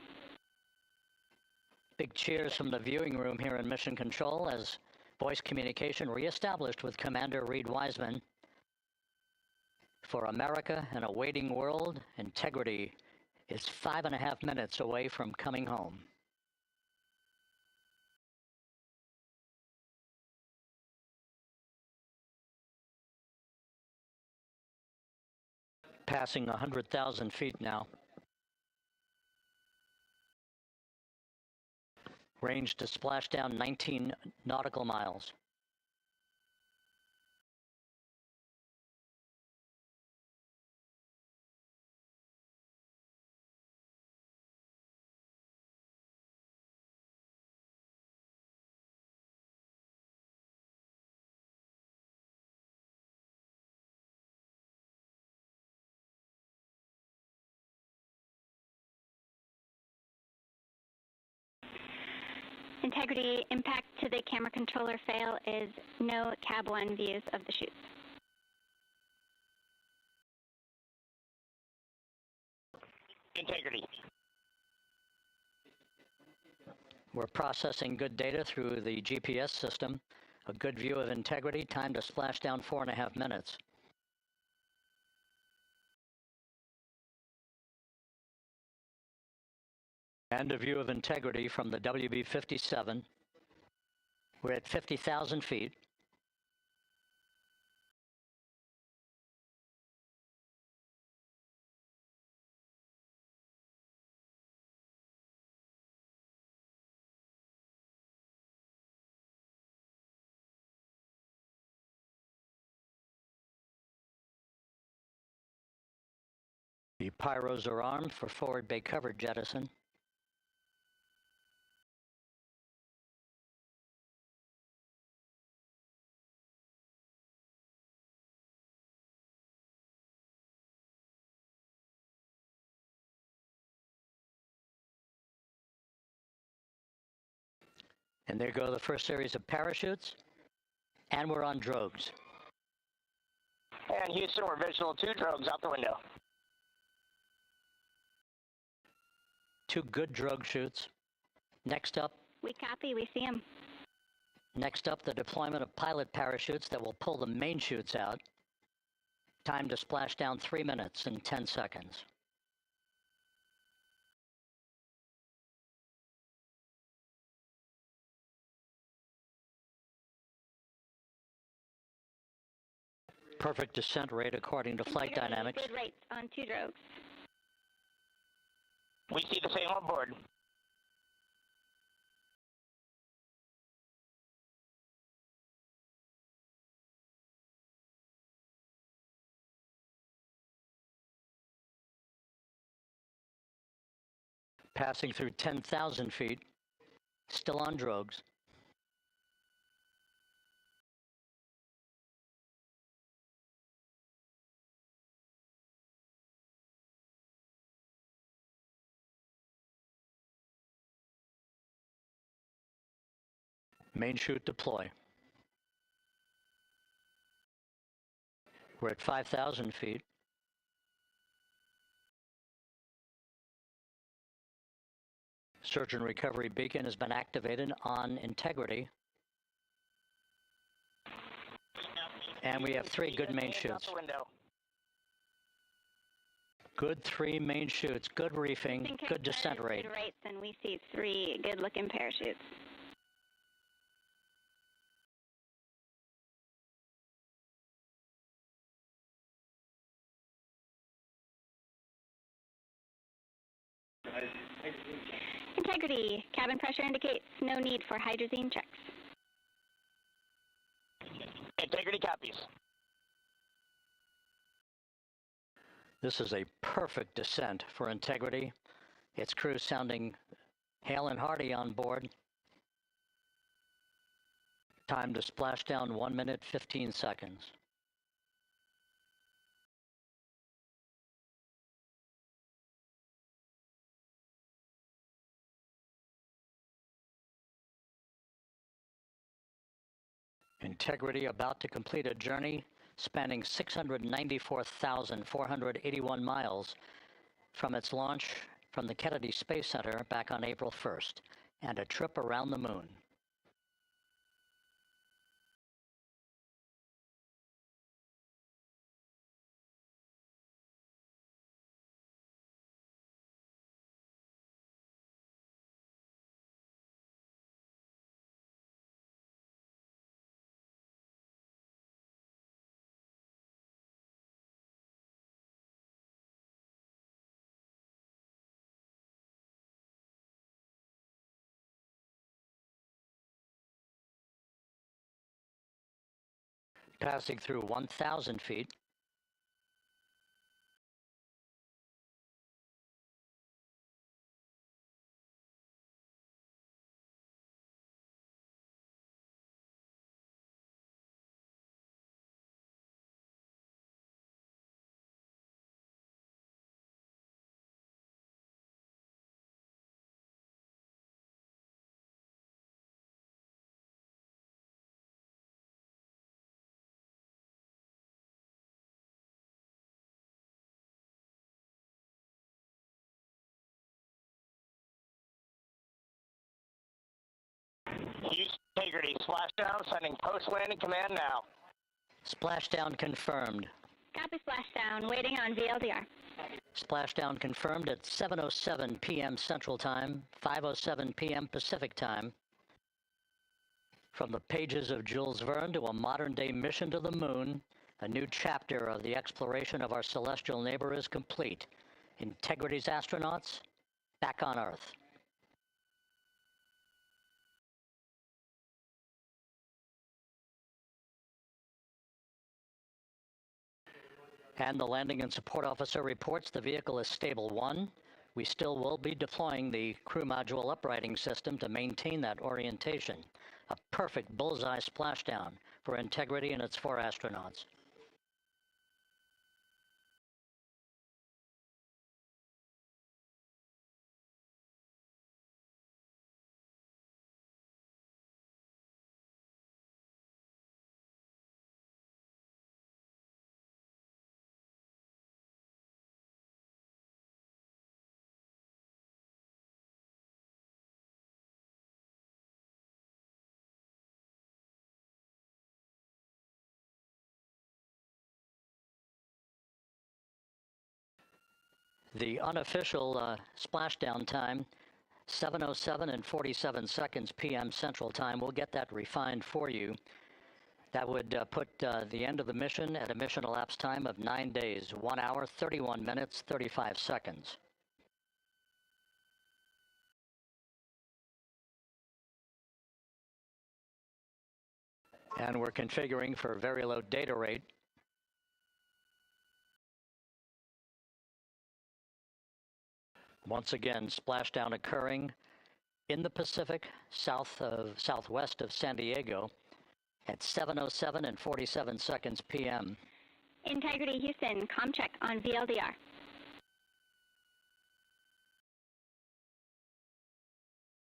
Big cheers from the viewing room here in Mission Control as voice communication reestablished with Commander Reid Wiseman. For America and a waiting world, Integrity is 5.5 minutes away from coming home. Passing 100,000 feet now. Range to splashdown 19 nautical miles. Integrity, impact to the camera controller fail is no cab 1 views of the chutes. Integrity. We're processing good data through the GPS system. A good view of Integrity, time to splashdown 4.5 minutes. And a view of Integrity from the WB-57. We're at 50,000 feet. The pyros are armed for forward bay cover jettison. And there go the first series of parachutes. And we're on drogues. And Houston, we're visual 2 drogues out the window. 2 good drogue chutes. Next up. We copy, we see them. Next up, the deployment of pilot parachutes that will pull the main chutes out. Time to splashdown 3 minutes and 10 seconds. Perfect descent rate according to flight dynamics. Good rates on 2 drogues. We see the same on board. Passing through 10,000 feet, still on drogues. Main chute deploy. We're at 5,000 feet. Search and recovery beacon has been activated on integrity. And we have 3 good main chutes. Good 3 main chutes, good reefing, good descent rate. Good rates, and we see 3 good-looking parachutes. Integrity. Cabin pressure indicates no need for hydrazine checks. Integrity copies. This is a perfect descent for integrity. Its crew sounding hale and hearty on board. Time to splashdown 1 minute, 15 seconds. Integrity about to complete a journey spanning 694,481 miles from its launch from the Kennedy Space Center back on April 1st, and a trip around the moon. Passing through 1,000 feet. Integrity, splashdown, sending post-landing command now. Splashdown confirmed. Copy splashdown, waiting on VLDR. Splashdown confirmed at 7:07 p.m. Central Time, 5:07 p.m. Pacific Time. From the pages of Jules Verne to a modern-day mission to the moon, a new chapter of the exploration of our celestial neighbor is complete. Integrity's astronauts back on Earth. And the landing and support officer reports the vehicle is stable 1. We still will be deploying the crew module uprighting system to maintain that orientation. A perfect bullseye splashdown for Integrity and its 4 astronauts. The unofficial splashdown time, 7:07 and 47 seconds p.m. Central Time. We'll get that refined for you. That would put the end of the mission at a mission elapsed time of 9 days, 1 hour, 31 minutes, 35 seconds. And we're configuring for very low data rate. Once again, splashdown occurring in the Pacific, southwest of San Diego at 7:07 and 47 seconds p.m. Integrity Houston, comm check on VLDR.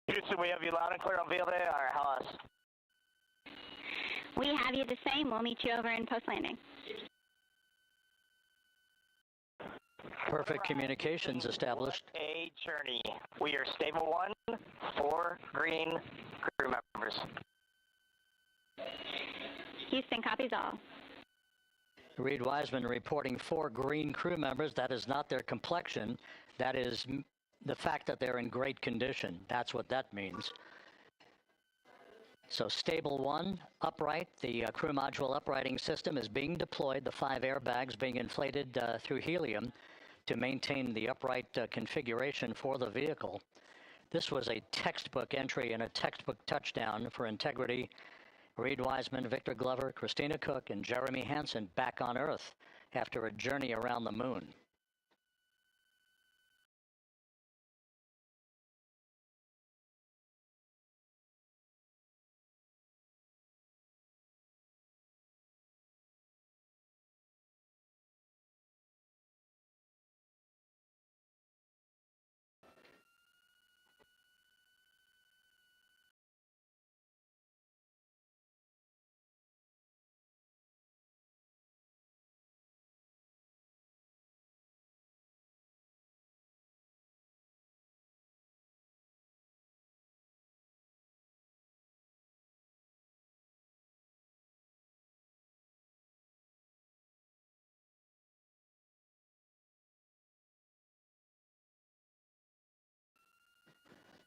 Houston, we have you loud and clear on VLDR. How else? We have you the same. We'll meet you over in post-landing. Perfect communications established. A journey. We are stable 1, 4 green crew members. Houston copies all. Reid Wiseman reporting 4 green crew members. That is not their complexion. That is the fact that they're in great condition. That's what that means. So stable 1, upright. The crew module uprighting system is being deployed. The 5 airbags being inflated through helium to maintain the upright configuration for the vehicle. This was a textbook entry and a textbook touchdown for integrity. Reid Wiseman, Victor Glover, Christina Koch, and Jeremy Hansen back on Earth after a journey around the moon.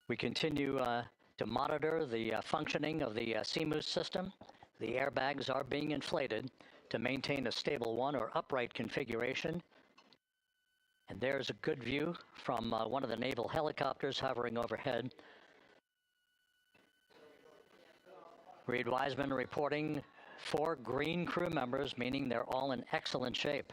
We continue to monitor the functioning of the CMOOS system. The airbags are being inflated to maintain a stable 1 or upright configuration. And there's a good view from one of the naval helicopters hovering overhead. Reid Wiseman reporting 4 green crew members, meaning they're all in excellent shape.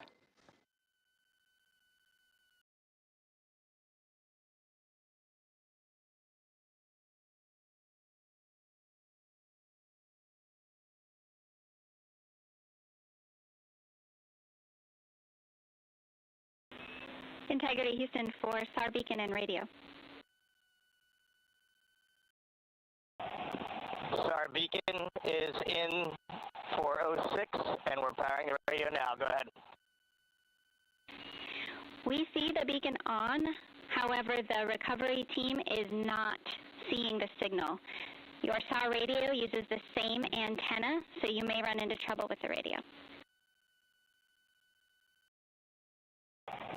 Integrity Houston for SAR beacon and radio. SAR beacon is in 406, and we're powering the radio now. Go ahead. We see the beacon on. However, the recovery team is not seeing the signal. Your SAR radio uses the same antenna, so you may run into trouble with the radio.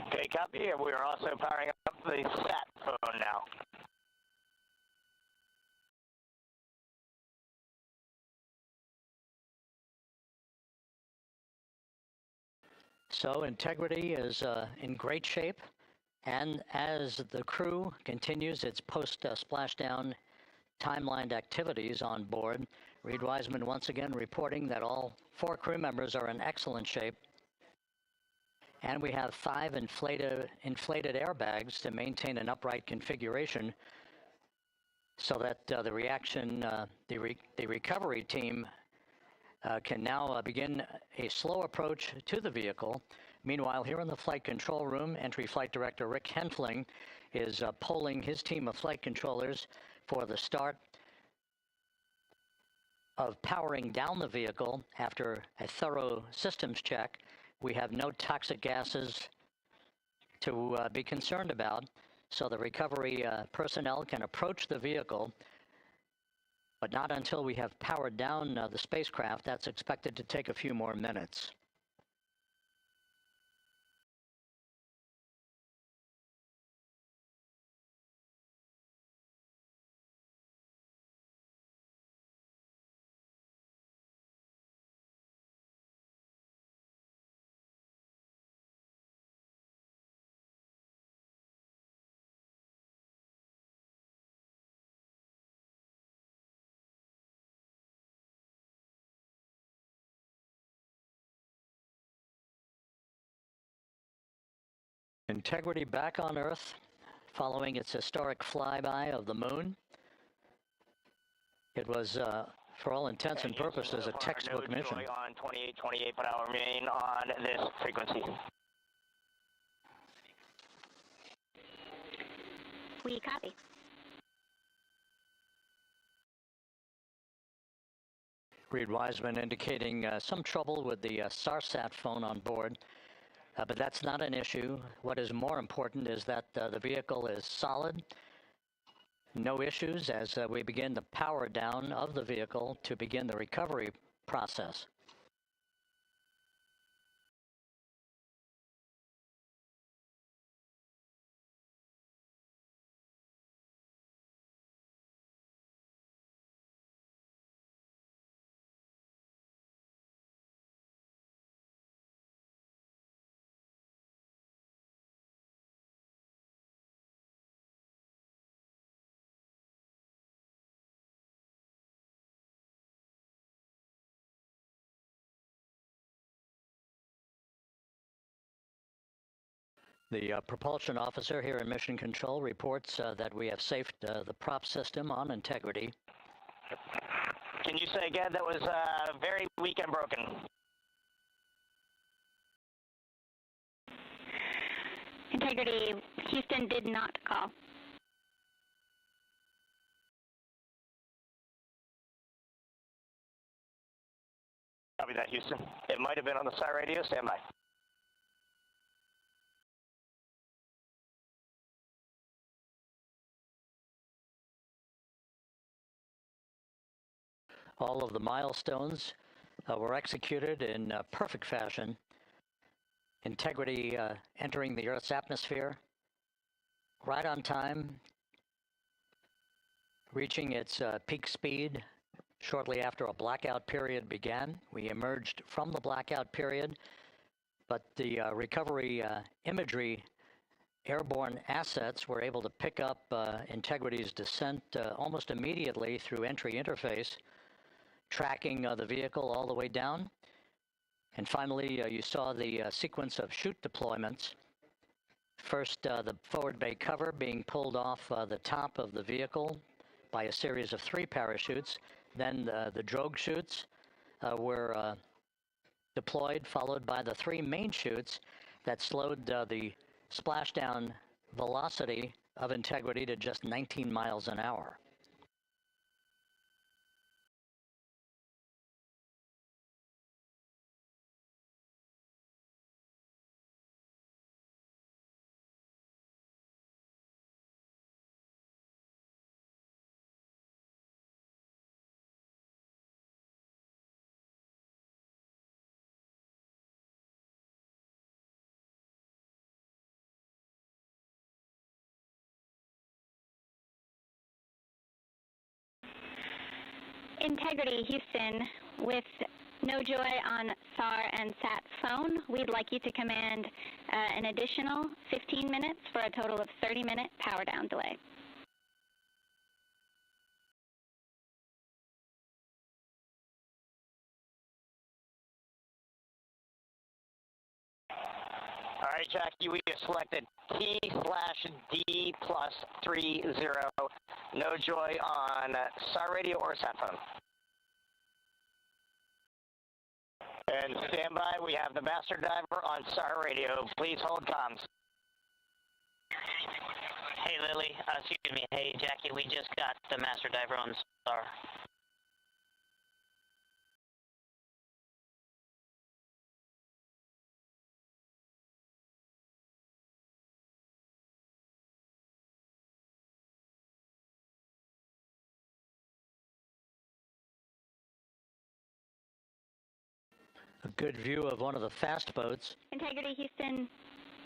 Okay, copy. We are also powering up the sat phone now. So integrity is in great shape, and as the crew continues its post-splashdown timelined activities on board, Reid Wiseman once again reporting that all 4 crew members are in excellent shape. And we have 5 inflated airbags to maintain an upright configuration so that the recovery team can now begin a slow approach to the vehicle. Meanwhile, here in the flight control room, Entry Flight Director Rick Henfling is polling his team of flight controllers for the start of powering down the vehicle after a thorough systems check. We have no toxic gases to be concerned about, so the recovery personnel can approach the vehicle, but not until we have powered down the spacecraft. That's expected to take a few more minutes. Integrity back on Earth, following its historic flyby of the moon. It was, for all intents and purposes, a textbook mission. On 28, but I'll remain on this frequency. We copy. Reid Wiseman indicating some trouble with the SARSAT phone on board, but that's not an issue. What is more important is that the vehicle is solid. No issues as we begin the power down of the vehicle to begin the recovery process. The propulsion officer here in Mission Control reports that we have safed the prop system on integrity. Can you say again, that was very weak and broken? Integrity, Houston did not call. Copy that, Houston. It might have been on the SAR radio. Stand by. All of the milestones were executed in perfect fashion. Integrity entering the Earth's atmosphere right on time, reaching its peak speed shortly after a blackout period began. We emerged from the blackout period, but the recovery imagery airborne assets were able to pick up Integrity's descent almost immediately through entry interface, tracking the vehicle all the way down. And finally, you saw the sequence of chute deployments. First, the forward bay cover being pulled off the top of the vehicle by a series of 3 parachutes. Then the drogue chutes were deployed, followed by the 3 main chutes that slowed the splashdown velocity of Integrity to just 19 miles an hour. Integrity, Houston, with no joy on SAR and SAT phone, we'd like you to command an additional 15 minutes for a total of 30-minute power down delay. All right, Jackie, we have selected T/D+30. No joy on SAR radio or SAT phone. And stand by, we have the master diver on SAR radio. Please hold comms. Hey, Lily, excuse me. Hey, Jackie, we just got the master diver on SAR. A good view of one of the fast boats. Integrity, Houston,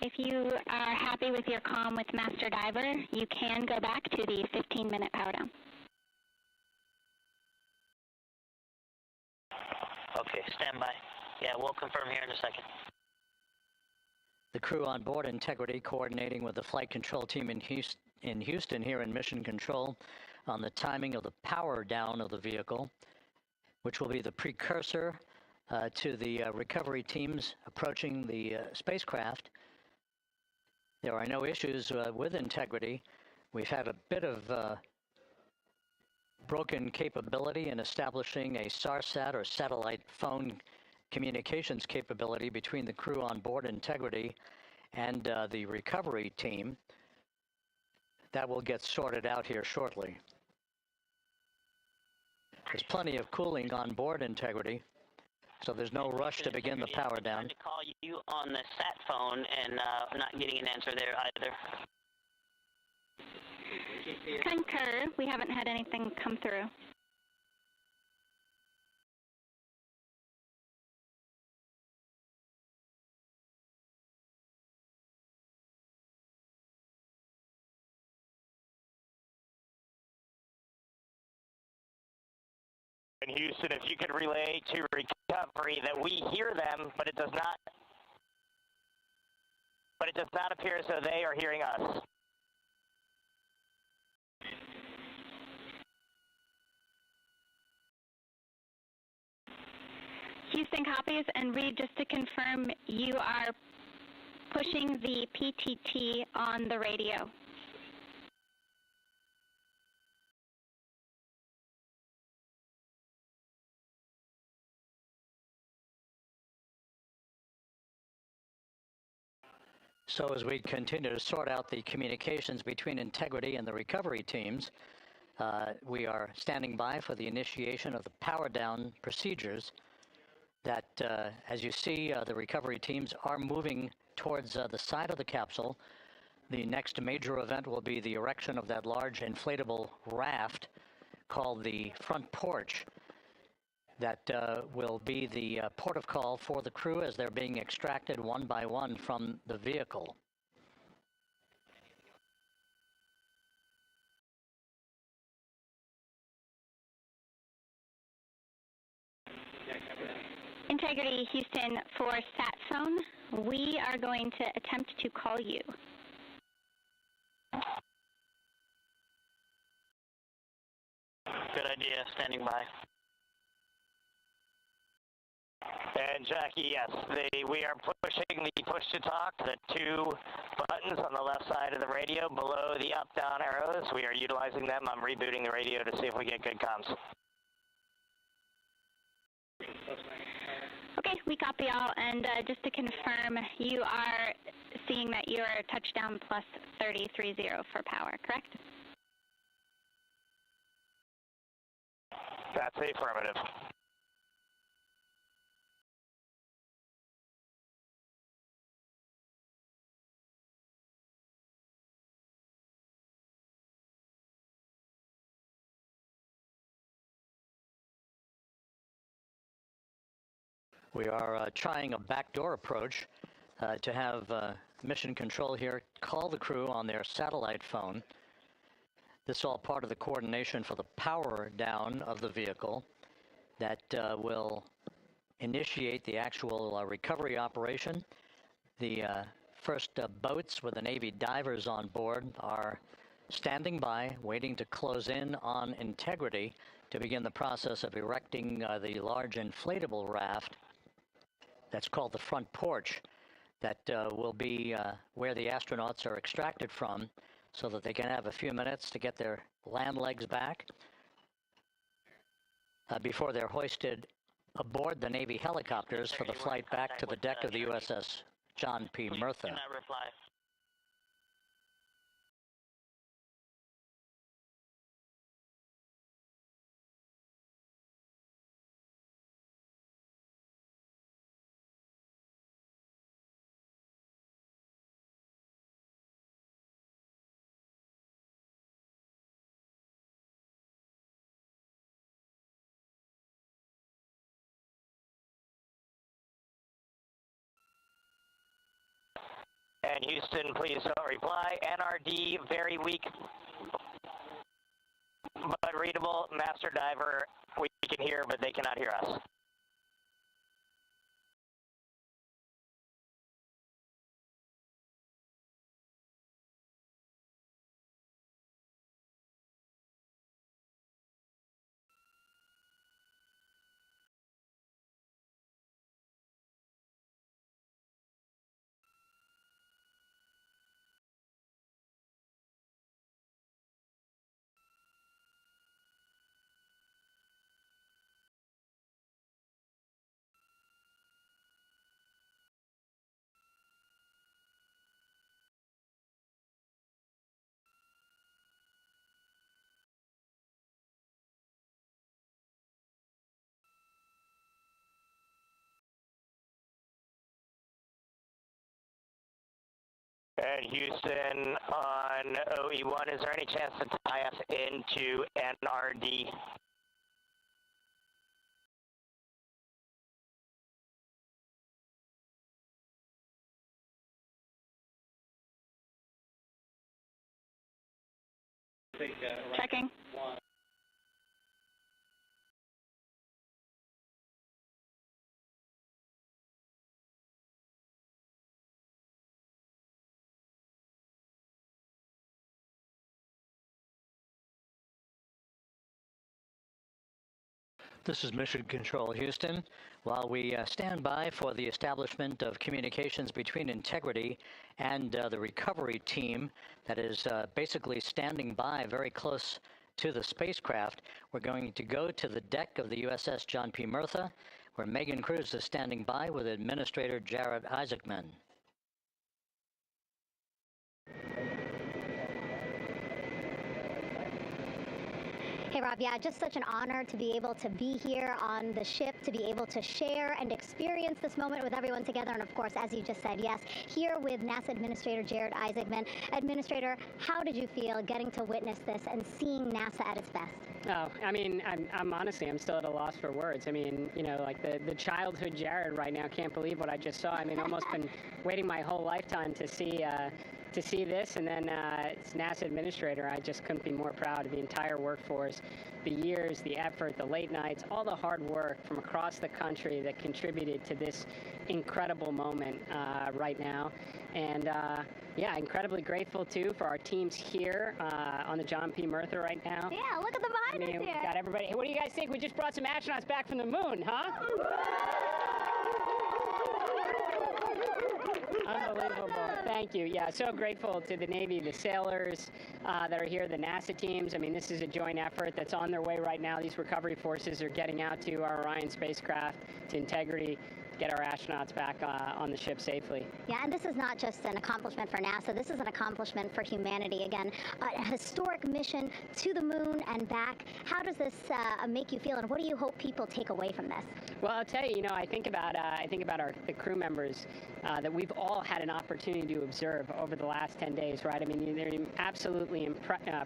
if you are happy with your comm with Master Diver, you can go back to the 15-minute power down. Okay, stand by. Yeah, we'll confirm here in a second. The crew on board Integrity coordinating with the flight control team in Houston here in Mission Control on the timing of the power down of the vehicle, which will be the precursor to the recovery teams approaching the spacecraft. There are no issues with integrity. We've had a bit of broken capability in establishing a SARSAT or satellite phone communications capability between the crew on board Integrity and the recovery team. That will get sorted out here shortly. There's plenty of cooling on board Integrity, so there's no rush to begin the power down. I tried to call you on the sat phone and not getting an answer there either. Concur. We haven't had anything come through. In Houston, if you could relay to recovery that we hear them, but it does not appear as though they are hearing us. Houston copies, and Reid, just to confirm, you are pushing the PTT on the radio. So as we continue to sort out the communications between Integrity and the recovery teams, we are standing by for the initiation of the power down procedures that, as you see, the recovery teams are moving towards the side of the capsule. The next major event will be the erection of that large inflatable raft called the front porch. That will be the port of call for the crew as they're being extracted one by one from the vehicle. Integrity Houston, for sat phone, we are going to attempt to call you. Good idea, standing by. And Jackie, yes, we are pushing the push to talk, the two buttons on the left side of the radio below the up-down arrows. We are utilizing them. I'm rebooting the radio to see if we get good comms. Okay, we copy all, and just to confirm, you are seeing that you are touchdown plus 3030 for power, correct? That's the affirmative. We are trying a backdoor approach to have mission control here call the crew on their satellite phone. This is all part of the coordination for the power down of the vehicle that will initiate the actual recovery operation. The first boats with the Navy divers on board are standing by, waiting to close in on Integrity to begin the process of erecting the large inflatable raft that's called the front porch that will be where the astronauts are extracted from so that they can have a few minutes to get their land legs back before they're hoisted aboard the Navy helicopters for the flight back to the deck of the USS John P. Murtha. And Houston, please don't reply. NRD, very weak, but readable. Master diver, we can hear, but they cannot hear us. And Houston on OE1, is there any chance to tie us into NRD? Checking. This is Mission Control Houston. While we stand by for the establishment of communications between Integrity and the recovery team that is basically standing by very close to the spacecraft, we're going to go to the deck of the USS John P. Murtha, where Megan Cruz is standing by with Administrator Jeremy Hansen. Hey, Rob, yeah, just such an honor to be able to be here on the ship, to be able to share and experience this moment with everyone together. And of course, as you just said, yes, here with NASA Administrator Jeremy Hansen. Administrator, how did you feel getting to witness this and seeing NASA at its best? Oh, I mean, I'm honestly, I'm still at a loss for words. I mean, you know, like the childhood Jared right now can't believe what I just saw. I mean, almost been waiting my whole lifetime to see this, and then it's NASA Administrator. I just couldn't be more proud of the entire workforce, the years, the effort, the late nights, all the hard work from across the country that contributed to this incredible moment right now. And yeah, incredibly grateful too for our teams here on the John P. Murtha right now. Yeah, look at the behind us here. We got everybody. Hey, what do you guys think? We just brought some astronauts back from the moon, huh? Unbelievable. Thank you. Yeah, so grateful to the Navy, the sailors that are here, the NASA teams. I mean, this is a joint effort that's on their way right now. These recovery forces are getting out to our Orion spacecraft, to Integrity, get our astronauts back on the ship safely. Yeah, and this is not just an accomplishment for NASA. This is an accomplishment for humanity. Again, a historic mission to the moon and back. How does this make you feel, and what do you hope people take away from this? Well, I'll tell you, you know, I think about the crew members that we've all had an opportunity to observe over the last 10 days, right? I mean, they're absolutely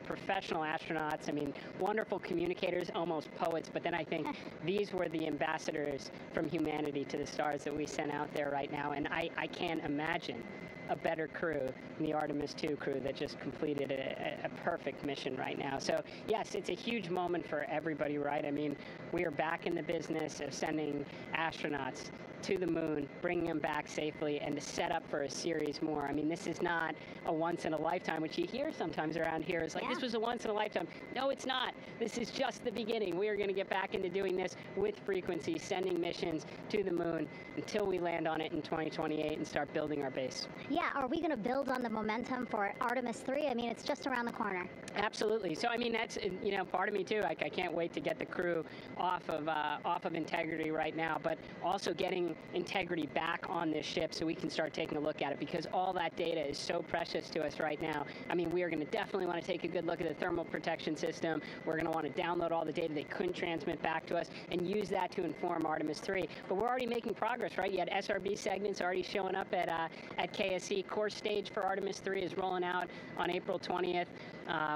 professional astronauts. I mean, wonderful communicators, almost poets. But then I think these were the ambassadors from humanity to the stars that we sent out there right now. And I can't imagine a better crew than the Artemis II crew that just completed a perfect mission right now. So yes, it's a huge moment for everybody, right? I mean, we are back in the business of sending astronauts to the moon, bringing them back safely, and to set up for a series more. I mean, this is not a once-in-a-lifetime, which you hear sometimes around here. It's like, this was a once-in-a-lifetime. No, it's not. This is just the beginning. We are going to get back into doing this with frequency, sending missions to the moon until we land on it in 2028 and start building our base. Yeah, are we going to build on the momentum for Artemis III? I mean, it's just around the corner. Absolutely. So, I mean, that's, you know, part of me, too. I can't wait to get the crew off of Integrity right now, but also getting Integrity back on this ship so we can start taking a look at it, because all that data is so precious to us right now. I mean, we are going to definitely want to take a good look at the thermal protection system. We're going to want to download all the data they couldn't transmit back to us and use that to inform Artemis III. But we're already making progress, right? You had SRB segments already showing up at KSC. Core stage for Artemis III is rolling out on April 20th.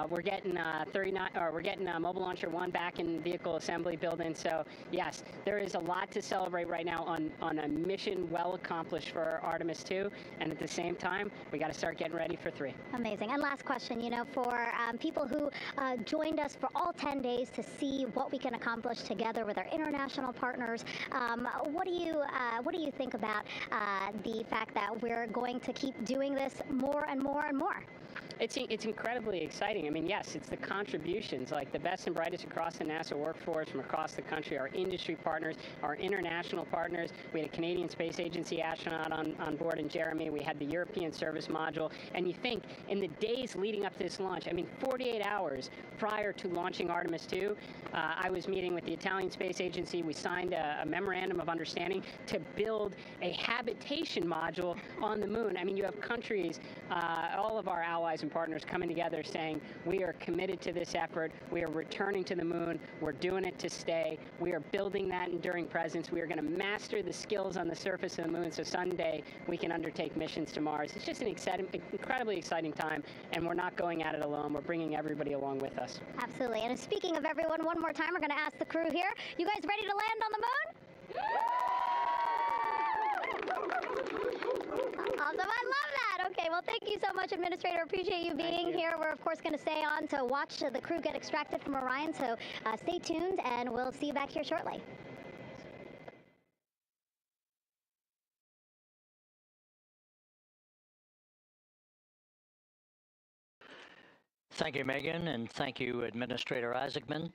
We're getting Mobile Launcher 1 back in vehicle assembly building. So yes, there is a lot to celebrate right now on a mission well accomplished for Artemis II, and at the same time, we got to start getting ready for 3. Amazing. And last question, you know, for people who joined us for all 10 days to see what we can accomplish together with our international partners, what do you think about the fact that we're going to keep doing this more and more and more? It's incredibly exciting. I mean, yes, it's the contributions, like the best and brightest across the NASA workforce from across the country, our industry partners, our international partners. We had a Canadian Space Agency astronaut on board in Jeremy. We had the European Service Module. And you think, in the days leading up to this launch, I mean, 48 hours prior to launching Artemis II, I was meeting with the Italian Space Agency. We signed a memorandum of understanding to build a habitation module on the moon. I mean, you have countries, all of our allies and partners coming together saying, we are committed to this effort. We are returning to the moon. We're doing it to stay. We are building that enduring presence. We are going to master the skills on the surface of the moon so someday we can undertake missions to Mars. It's just an incredibly exciting time, and we're not going at it alone. We're bringing everybody along with us. Absolutely. And speaking of everyone, one more time, we're going to ask the crew here, you guys ready to land on the moon? Awesome. I love that. Okay, well, thank you so much, Administrator. Appreciate you being here. We're, of course, going to stay on to watch the crew get extracted from Orion, so stay tuned, and we'll see you back here shortly. Thank you, Megan, and thank you, Administrator Isaacman.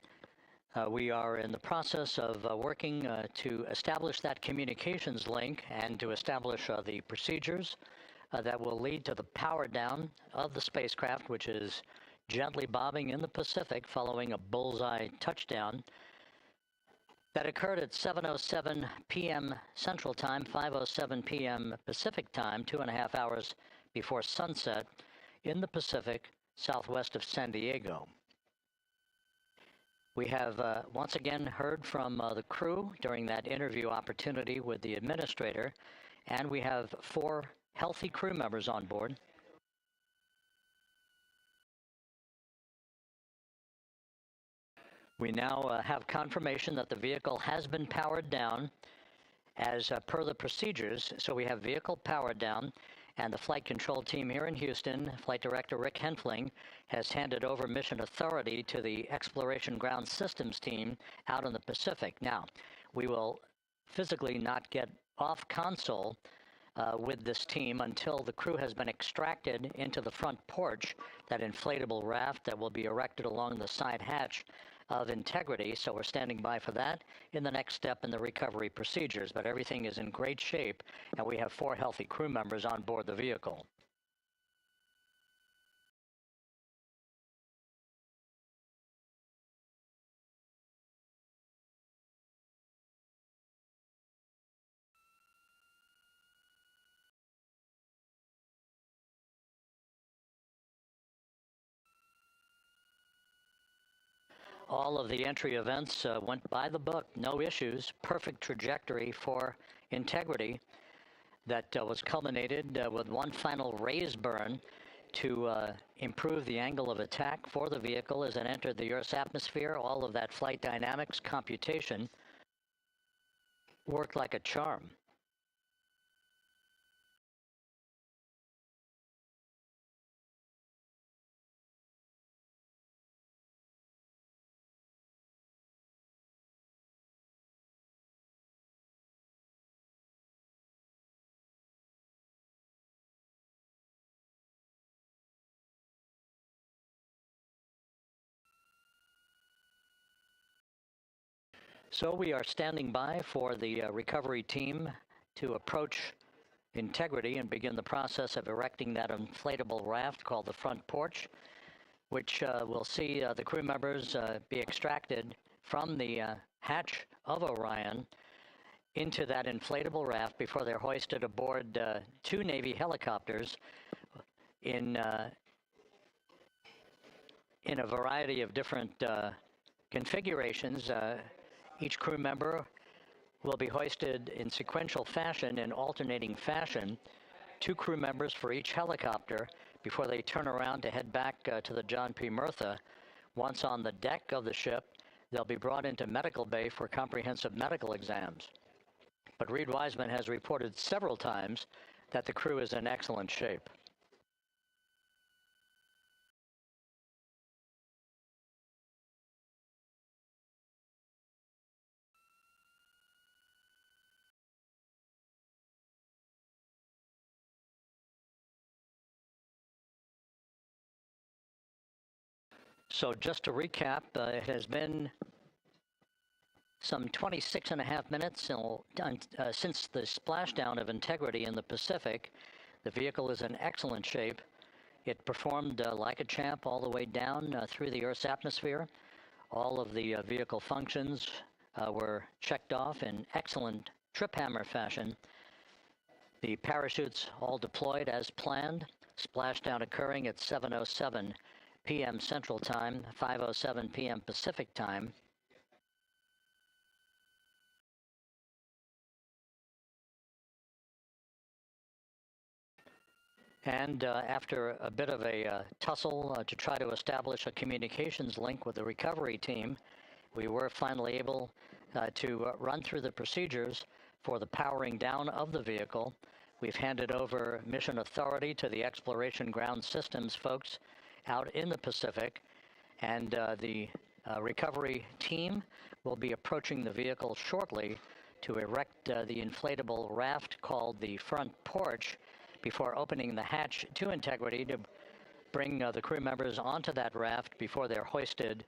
We are in the process of working to establish that communications link and to establish the procedures that will lead to the power down of the spacecraft, which is gently bobbing in the Pacific following a bullseye touchdown that occurred at 7:07 p.m. Central Time, 5:07 p.m. Pacific Time, 2.5 hours before sunset in the Pacific, southwest of San Diego. We have once again heard from the crew during that interview opportunity with the administrator, and we have 4 healthy crew members on board. We now have confirmation that the vehicle has been powered down as per the procedures. So we have vehicle powered down, and the flight control team here in Houston, Flight Director Rick Henfling, has handed over mission authority to the Exploration Ground Systems team out in the Pacific. Now, we will physically not get off console with this team until the crew has been extracted into the front porch, that inflatable raft that will be erected along the side hatch of Integrity. So we're standing by for that in the next step in the recovery procedures. But everything is in great shape, and we have 4 healthy crew members on board the vehicle. All of the entry events went by the book, no issues, perfect trajectory for Integrity that was culminated with one final raise burn to improve the angle of attack for the vehicle as it entered the Earth's atmosphere. All of that flight dynamics computation worked like a charm. So we are standing by for the recovery team to approach Integrity and begin the process of erecting that inflatable raft called the front porch, which will see the crew members be extracted from the hatch of Orion into that inflatable raft before they're hoisted aboard 2 Navy helicopters in a variety of different configurations. Each crew member will be hoisted in sequential fashion, in alternating fashion, 2 crew members for each helicopter before they turn around to head back to the John P. Murtha. Once on the deck of the ship, they'll be brought into medical bay for comprehensive medical exams. But Reid Wiseman has reported several times that the crew is in excellent shape. So just to recap, it has been some 26.5 minutes since the splashdown of Integrity in the Pacific. The vehicle is in excellent shape. It performed like a champ all the way down through the Earth's atmosphere. All of the vehicle functions were checked off in excellent trip hammer fashion. The parachutes all deployed as planned. splashdown occurring at 7:07 p.m. Central Time, 5:07 p.m. Pacific Time. And after a bit of a tussle to try to establish a communications link with the recovery team, we were finally able to run through the procedures for the powering down of the vehicle. We've handed over mission authority to the Exploration Ground Systems folks out in the Pacific, and the recovery team will be approaching the vehicle shortly to erect the inflatable raft called the front porch before opening the hatch to integrity to bring the crew members onto that raft before they're hoisted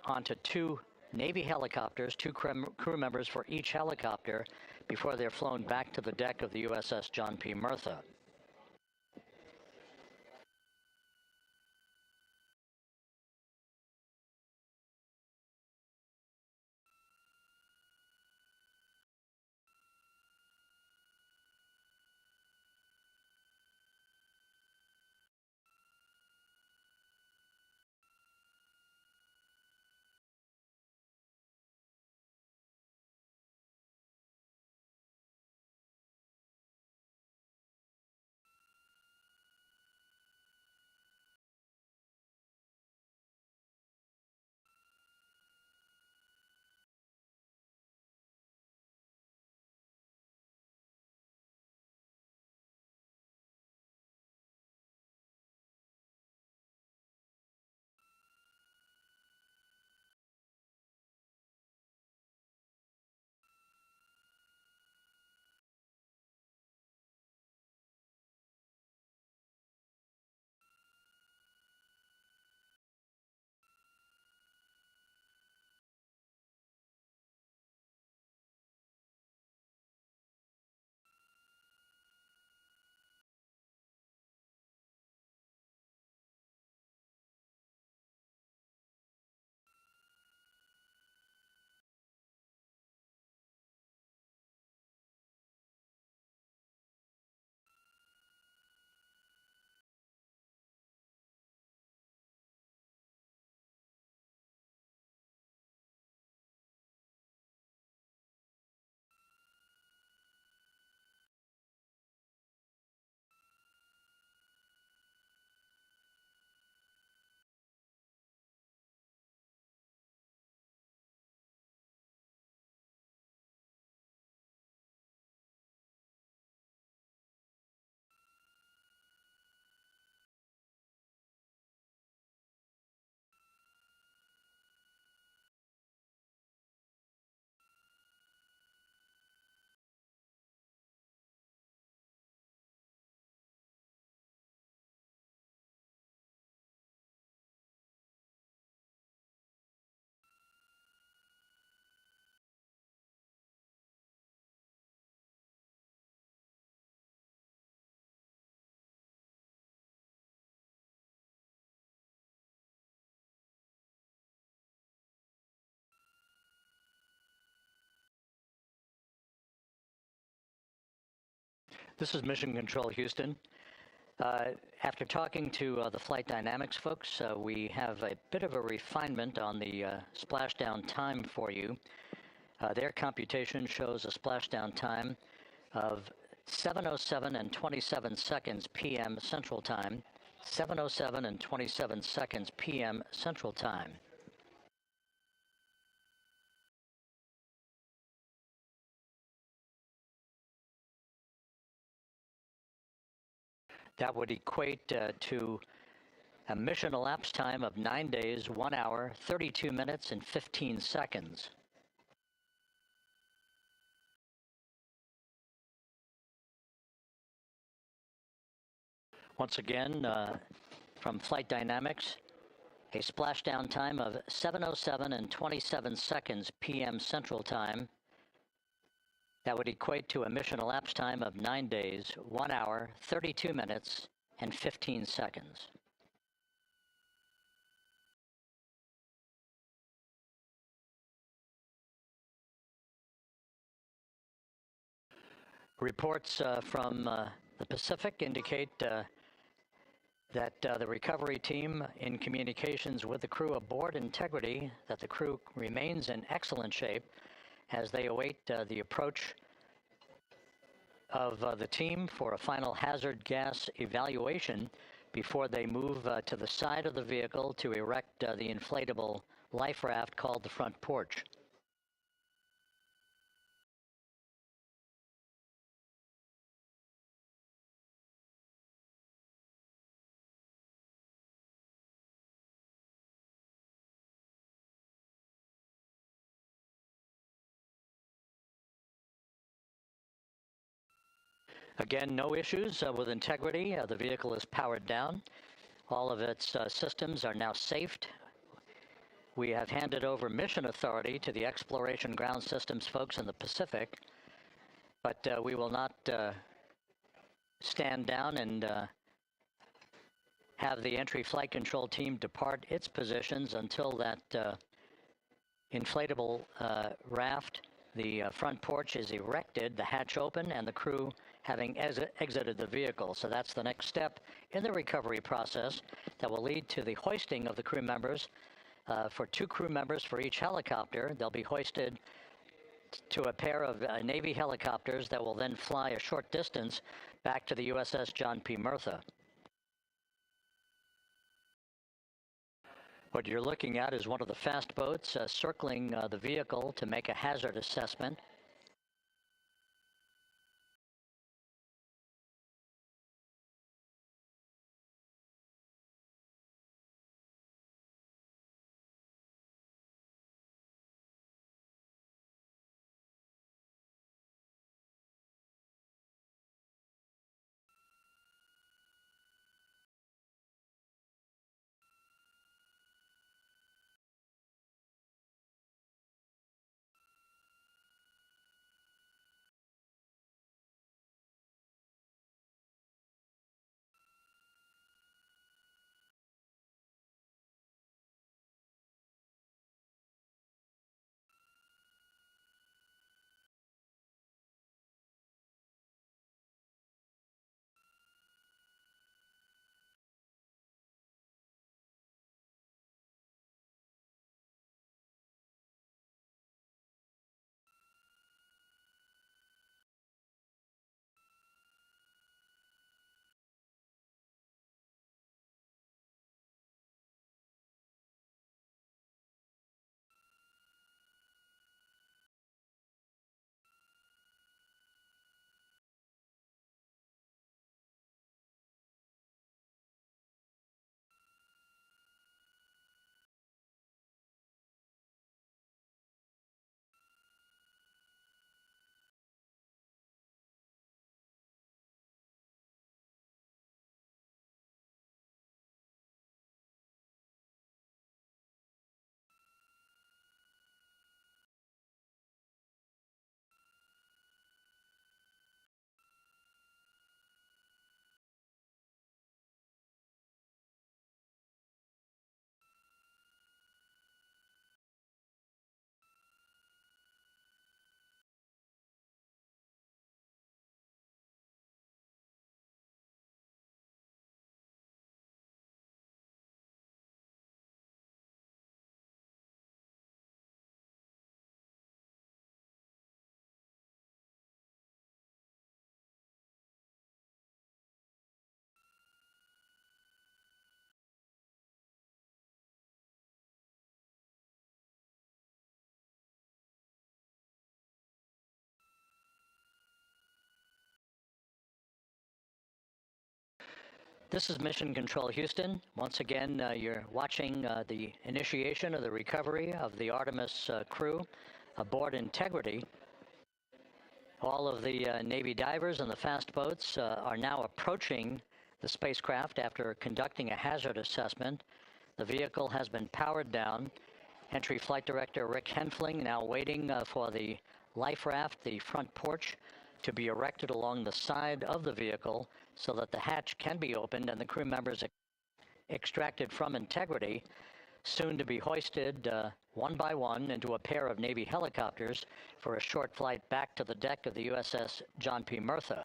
onto two Navy helicopters, two crew members for each helicopter, before they're flown back to the deck of the USS John P. Murtha. This is Mission Control Houston. After talking to the flight dynamics folks, we have a bit of a refinement on the splashdown time for you. Their computation shows a splashdown time of 7:07 and 27 seconds p.m. Central Time, 7:07 and 27 seconds p.m. Central Time. That would equate to a mission elapsed time of 9 days, 1 hour, 32 minutes, and 15 seconds. Once again, from Flight Dynamics, a splashdown time of 7:07 and 27 seconds p.m. Central Time. That would equate to a mission elapsed time of 9 days, 1 hour, 32 minutes, and 15 seconds. Reports from the Pacific indicate that the recovery team, in communications with the crew aboard Integrity, that the crew remains in excellent shape as they await the approach of the team for a final hazard gas evaluation before they move to the side of the vehicle to erect the inflatable life raft called the front porch. Again, no issues with Integrity. The vehicle is powered down. All of its systems are now safed. We have handed over mission authority to the Exploration Ground Systems folks in the Pacific, but we will not stand down and have the entry flight control team depart its positions until that inflatable raft, the front porch, is erected, the hatch open, and the crew having exited the vehicle. So that's the next step in the recovery process that will lead to the hoisting of the crew members. For 2 crew members for each helicopter, they'll be hoisted to a pair of Navy helicopters that will then fly a short distance back to the USS John P. Murtha. What you're looking at is one of the fast boats circling the vehicle to make a hazard assessment. This is Mission Control Houston. Once again, you're watching the initiation of the recovery of the Artemis crew aboard Integrity. All of the Navy divers and the fast boats are now approaching the spacecraft after conducting a hazard assessment. The vehicle has been powered down. Entry Flight Director Rick Henfling now waiting for the life raft, the front porch, to be erected along the side of the vehicle so that the hatch can be opened and the crew members extracted from Integrity, soon to be hoisted one by one into a pair of Navy helicopters for a short flight back to the deck of the USS John P. Murtha.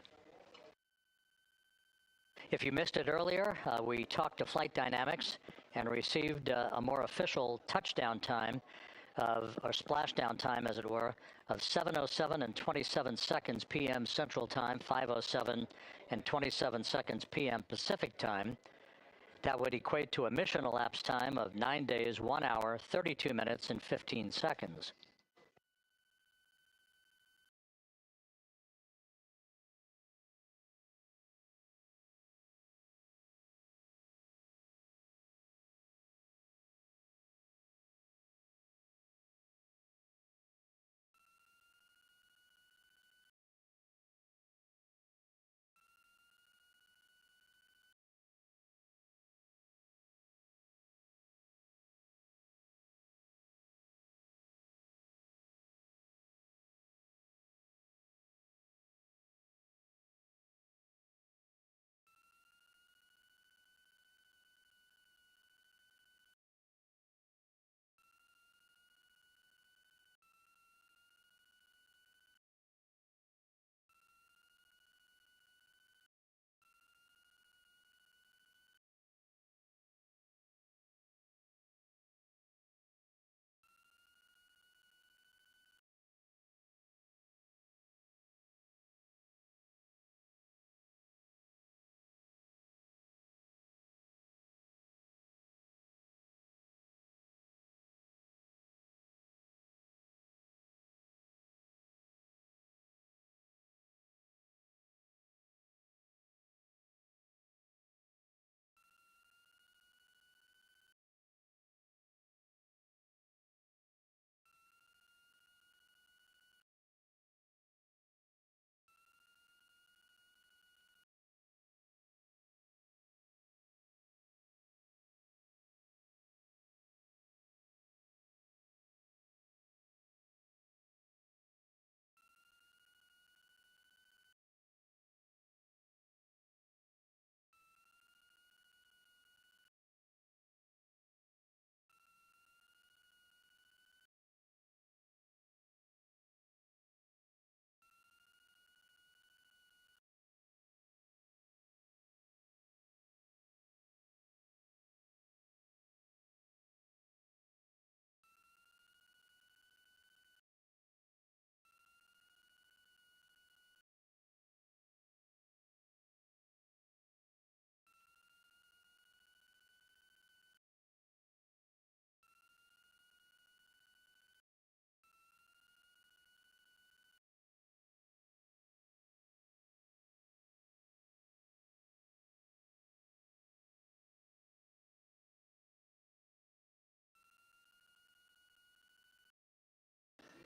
If you missed it earlier, we talked to Flight Dynamics and received a more official touchdown time or splashdown time, as it were, of 7:07 and 27 seconds p.m. Central Time, 5:07 and 27 seconds p.m. Pacific Time. That would equate to a mission elapsed time of 9 days, 1 hour, 32 minutes, and 15 seconds.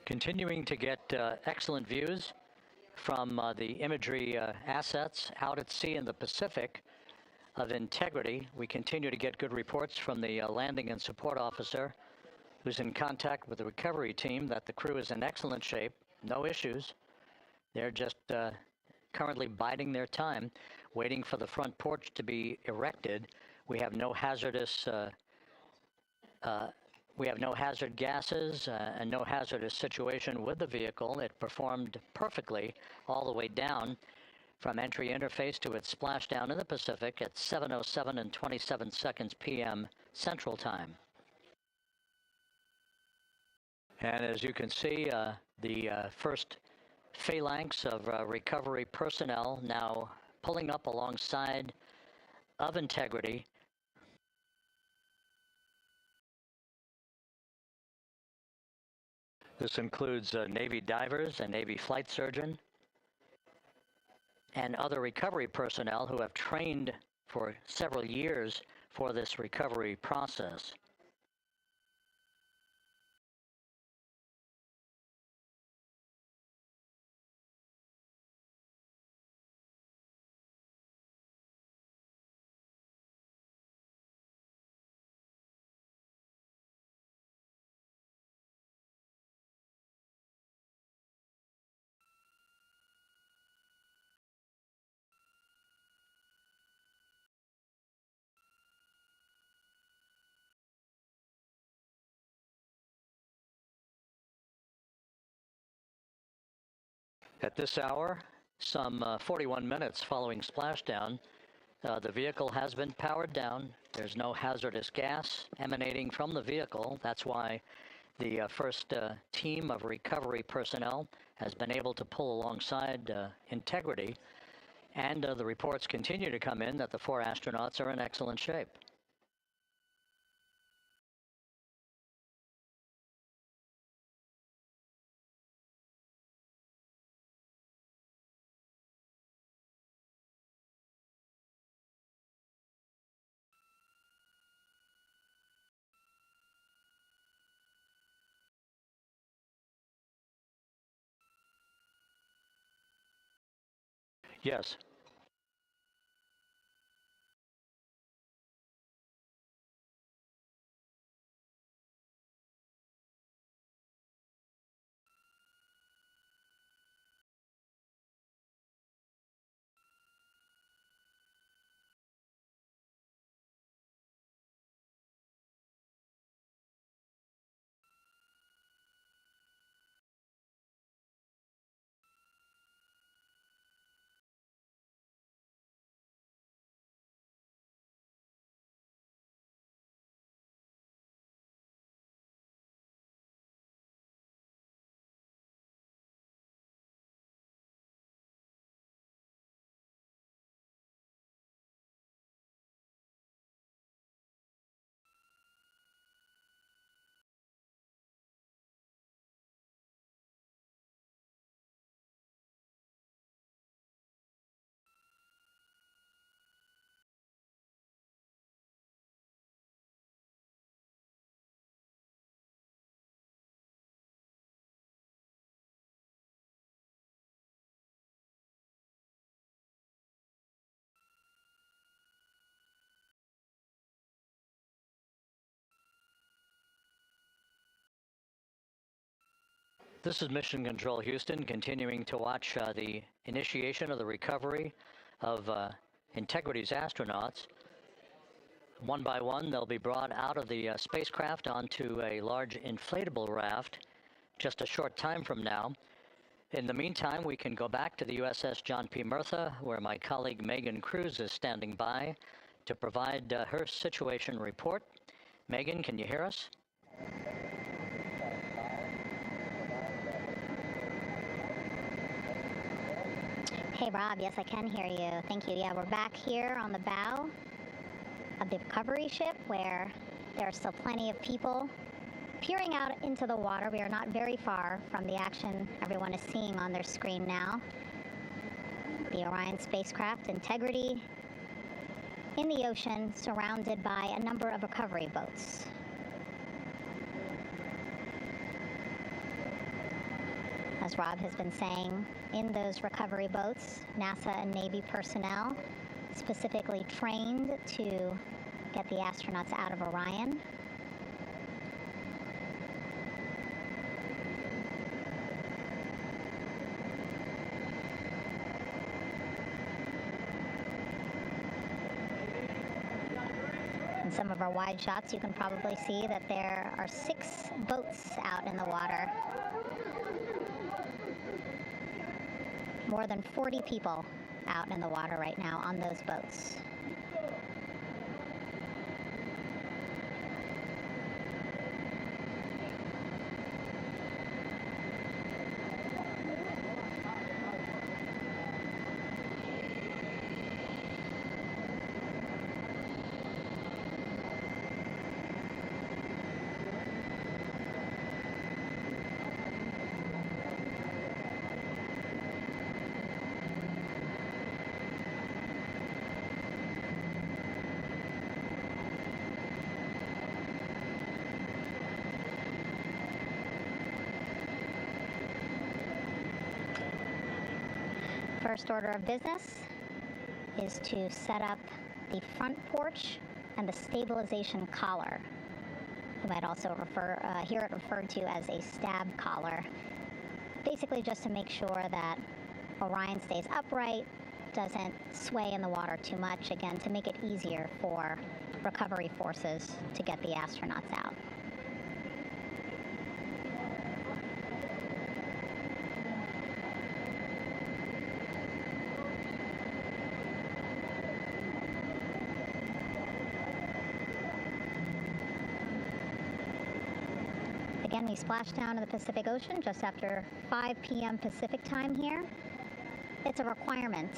Continuing to get excellent views from the imagery assets out at sea in the Pacific of Integrity. We continue to get good reports from the landing and support officer, who's in contact with the recovery team, that the crew is in excellent shape, no issues. They're just currently biding their time, waiting for the front porch to be erected. We have no hazardous hazard gases and no hazardous situation with the vehicle. It performed perfectly all the way down from entry interface to its splashdown in the Pacific at 7:07 and 27 seconds p.m. Central Time. And as you can see, the first phalanx of recovery personnel now pulling up alongside of Integrity. This includes Navy divers and Navy flight surgeon and other recovery personnel who have trained for several years for this recovery process. At this hour, some 41 minutes following splashdown, The vehicle has been powered down. There's no hazardous gas emanating from the vehicle. That's why the first team of recovery personnel has been able to pull alongside Integrity. And the reports continue to come in that the 4 astronauts are in excellent shape. Yes. This is Mission Control Houston, continuing to watch the initiation of the recovery of Integrity's astronauts. One by one, they'll be brought out of the spacecraft onto a large inflatable raft just a short time from now. In the meantime, we can go back to the USS John P. Murtha, where my colleague Megan Cruz is standing by to provide her situation report. Megan, can you hear us? Hey, Rob. Yes, I can hear you. Thank you. Yeah, we're back here on the bow of the recovery ship where there are still plenty of people peering out into the water. We are not very far from the action everyone is seeing on their screen now. The Orion spacecraft, Integrity, in the ocean, surrounded by a number of recovery boats. As Rob has been saying, in those recovery boats, NASA and Navy personnel specifically trained to get the astronauts out of Orion. In some of our wide shots, you can probably see that there are 6 boats out in the water. More than 40 people out in the water right now on those boats. First order of business is to set up the front porch and the stabilization collar. You might also hear it referred to as a stab collar. Basically just to make sure that Orion stays upright, doesn't sway in the water too much, again, to make it easier for recovery forces to get the astronauts out. Again, we splashed down in the Pacific Ocean just after 5 p.m. Pacific time here. It's a requirement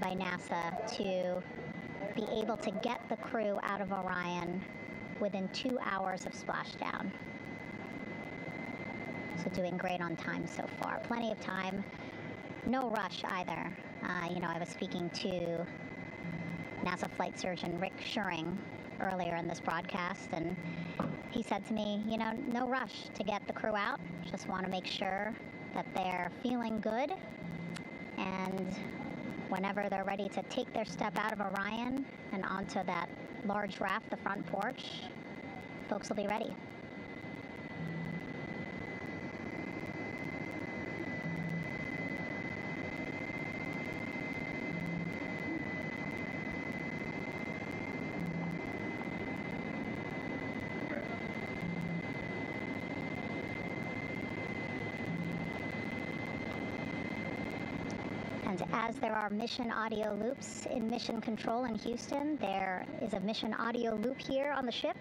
by NASA to be able to get the crew out of Orion within 2 hours of splashdown. So doing great on time so far. Plenty of time. No rush either. You know, I was speaking to NASA flight surgeon Rick Schuring earlier in this broadcast, and he said to me, you know, no rush to get the crew out. Just want to make sure that they're feeling good, and whenever they're ready to take their step out of Orion and onto that large raft, the front porch, folks will be ready. And as there are mission audio loops in Mission Control in Houston, there is a mission audio loop here on the ship,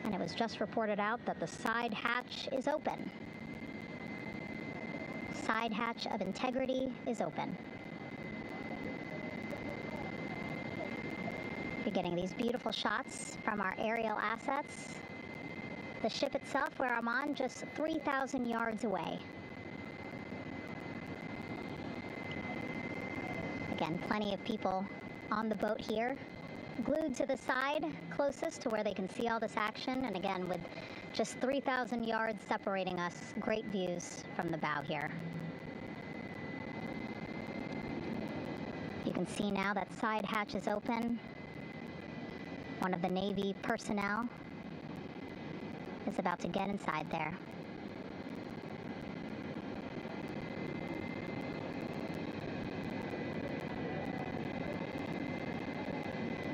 and it was just reported out that the side hatch is open. Side hatch of integrity is open. You're getting these beautiful shots from our aerial assets. The ship itself, where I'm on, just 3,000 yards away. Again, plenty of people on the boat here, glued to the side closest to where they can see all this action. And again, with just 3,000 yards separating us, great views from the bow here. You can see now that side hatch is open. One of the Navy personnel is about to get inside there.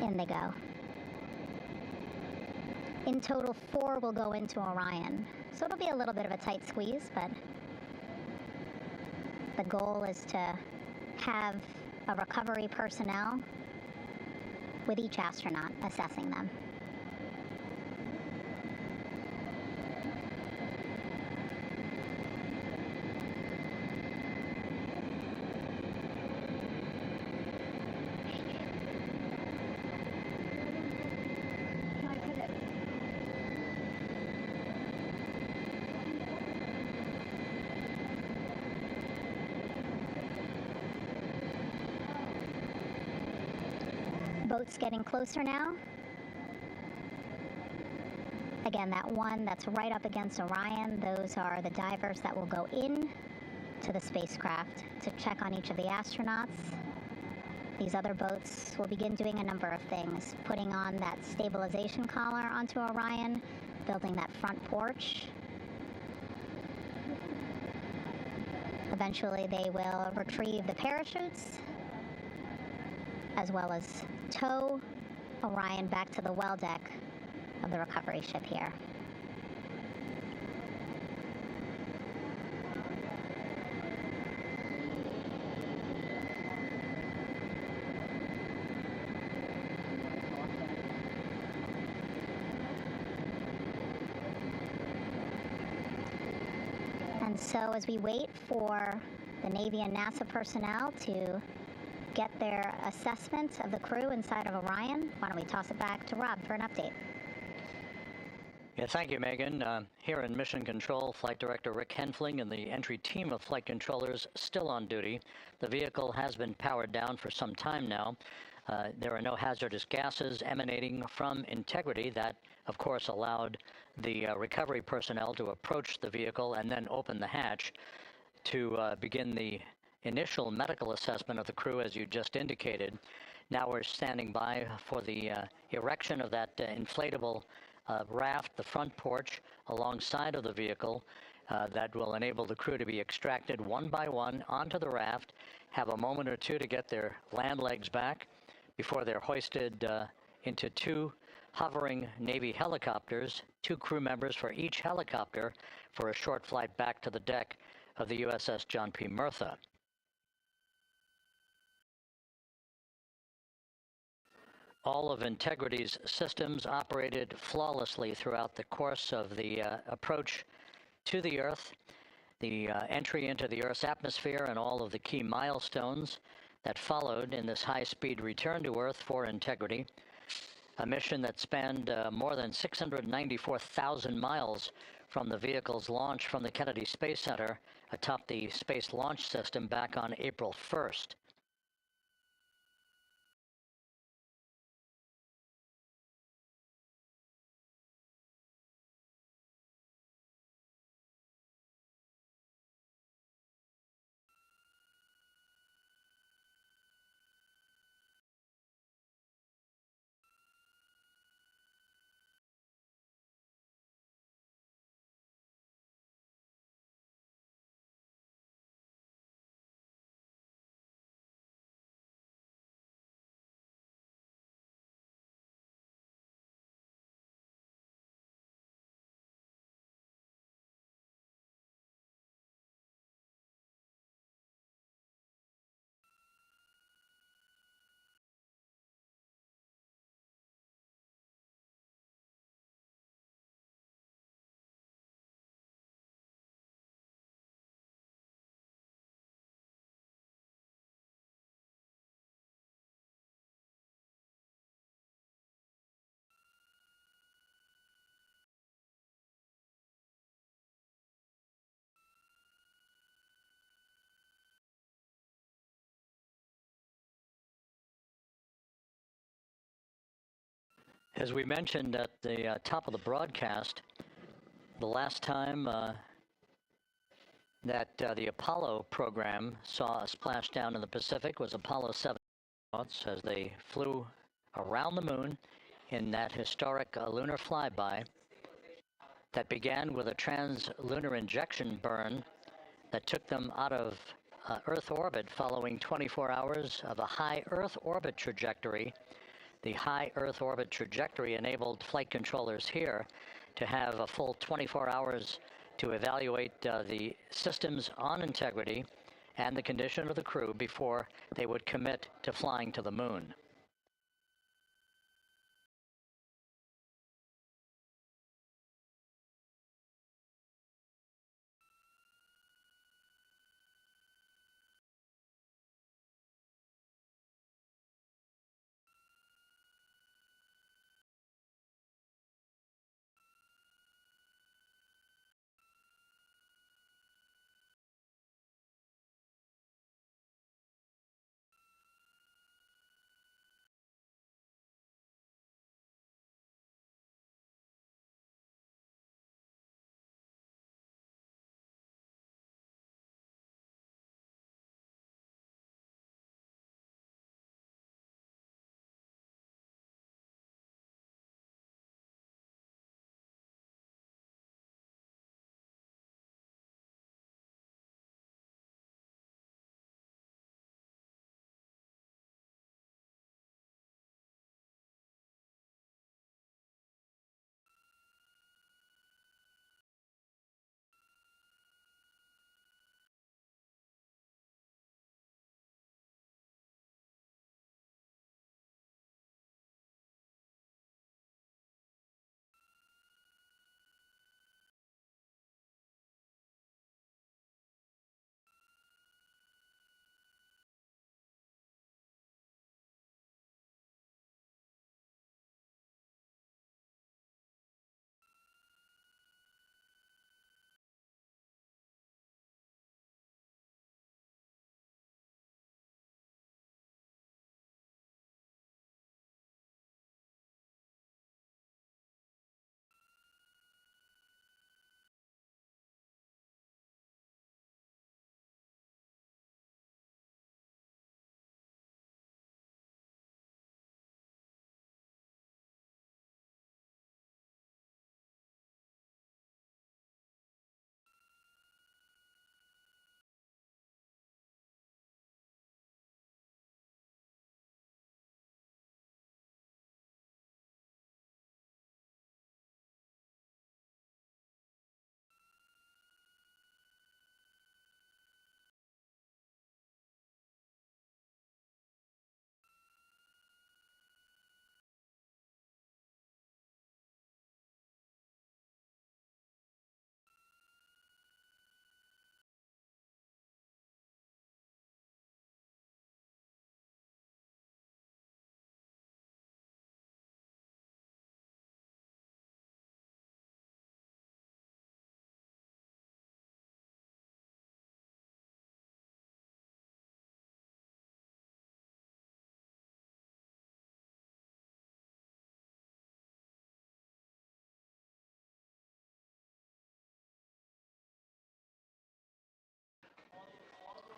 In they go. In total, 4 will go into Orion. So it'll be a little bit of a tight squeeze, but the goal is to have a recovery personnel with each astronaut assessing them. Boat's getting closer now. Again, that one that's right up against Orion, those are the divers that will go in to the spacecraft to check on each of the astronauts. These other boats will begin doing a number of things, putting on that stabilization collar onto Orion, building that front porch. Eventually, they will retrieve the parachutes, as well as tow Orion back to the well deck of the recovery ship here. And so as we wait for the Navy and NASA personnel to get their assessment of the crew inside of Orion, why don't we toss it back to Rob for an update? Yeah, thank you, Megan. Here in Mission Control, Flight Director Rick Henfling and the entry team of flight controllers still on duty. The vehicle has been powered down for some time now. There are no hazardous gases emanating from integrity. That, of course, allowed the recovery personnel to approach the vehicle and then open the hatch to begin the initial medical assessment of the crew, as you just indicated. Now we're standing by for the erection of that inflatable raft, the front porch, alongside of the vehicle that will enable the crew to be extracted one by one onto the raft, have a moment or two to get their land legs back before they're hoisted into 2 hovering Navy helicopters, 2 crew members for each helicopter, for a short flight back to the deck of the USS John P. Murtha. All of Integrity's systems operated flawlessly throughout the course of the approach to the Earth, the entry into the Earth's atmosphere, and all of the key milestones that followed in this high-speed return to Earth for integrity. A mission that spanned more than 694,000 miles from the vehicle's launch from the Kennedy Space Center atop the Space Launch System back on April 1st. As we mentioned at the top of the broadcast, the last time that the Apollo program saw a splashdown in the Pacific was Apollo 7 as they flew around the moon in that historic lunar flyby that began with a trans-lunar injection burn that took them out of Earth orbit following 24 hours of a high Earth orbit trajectory. The high Earth orbit trajectory enabled flight controllers here to have a full 24 hours to evaluate the systems on integrity and the condition of the crew before they would commit to flying to the moon.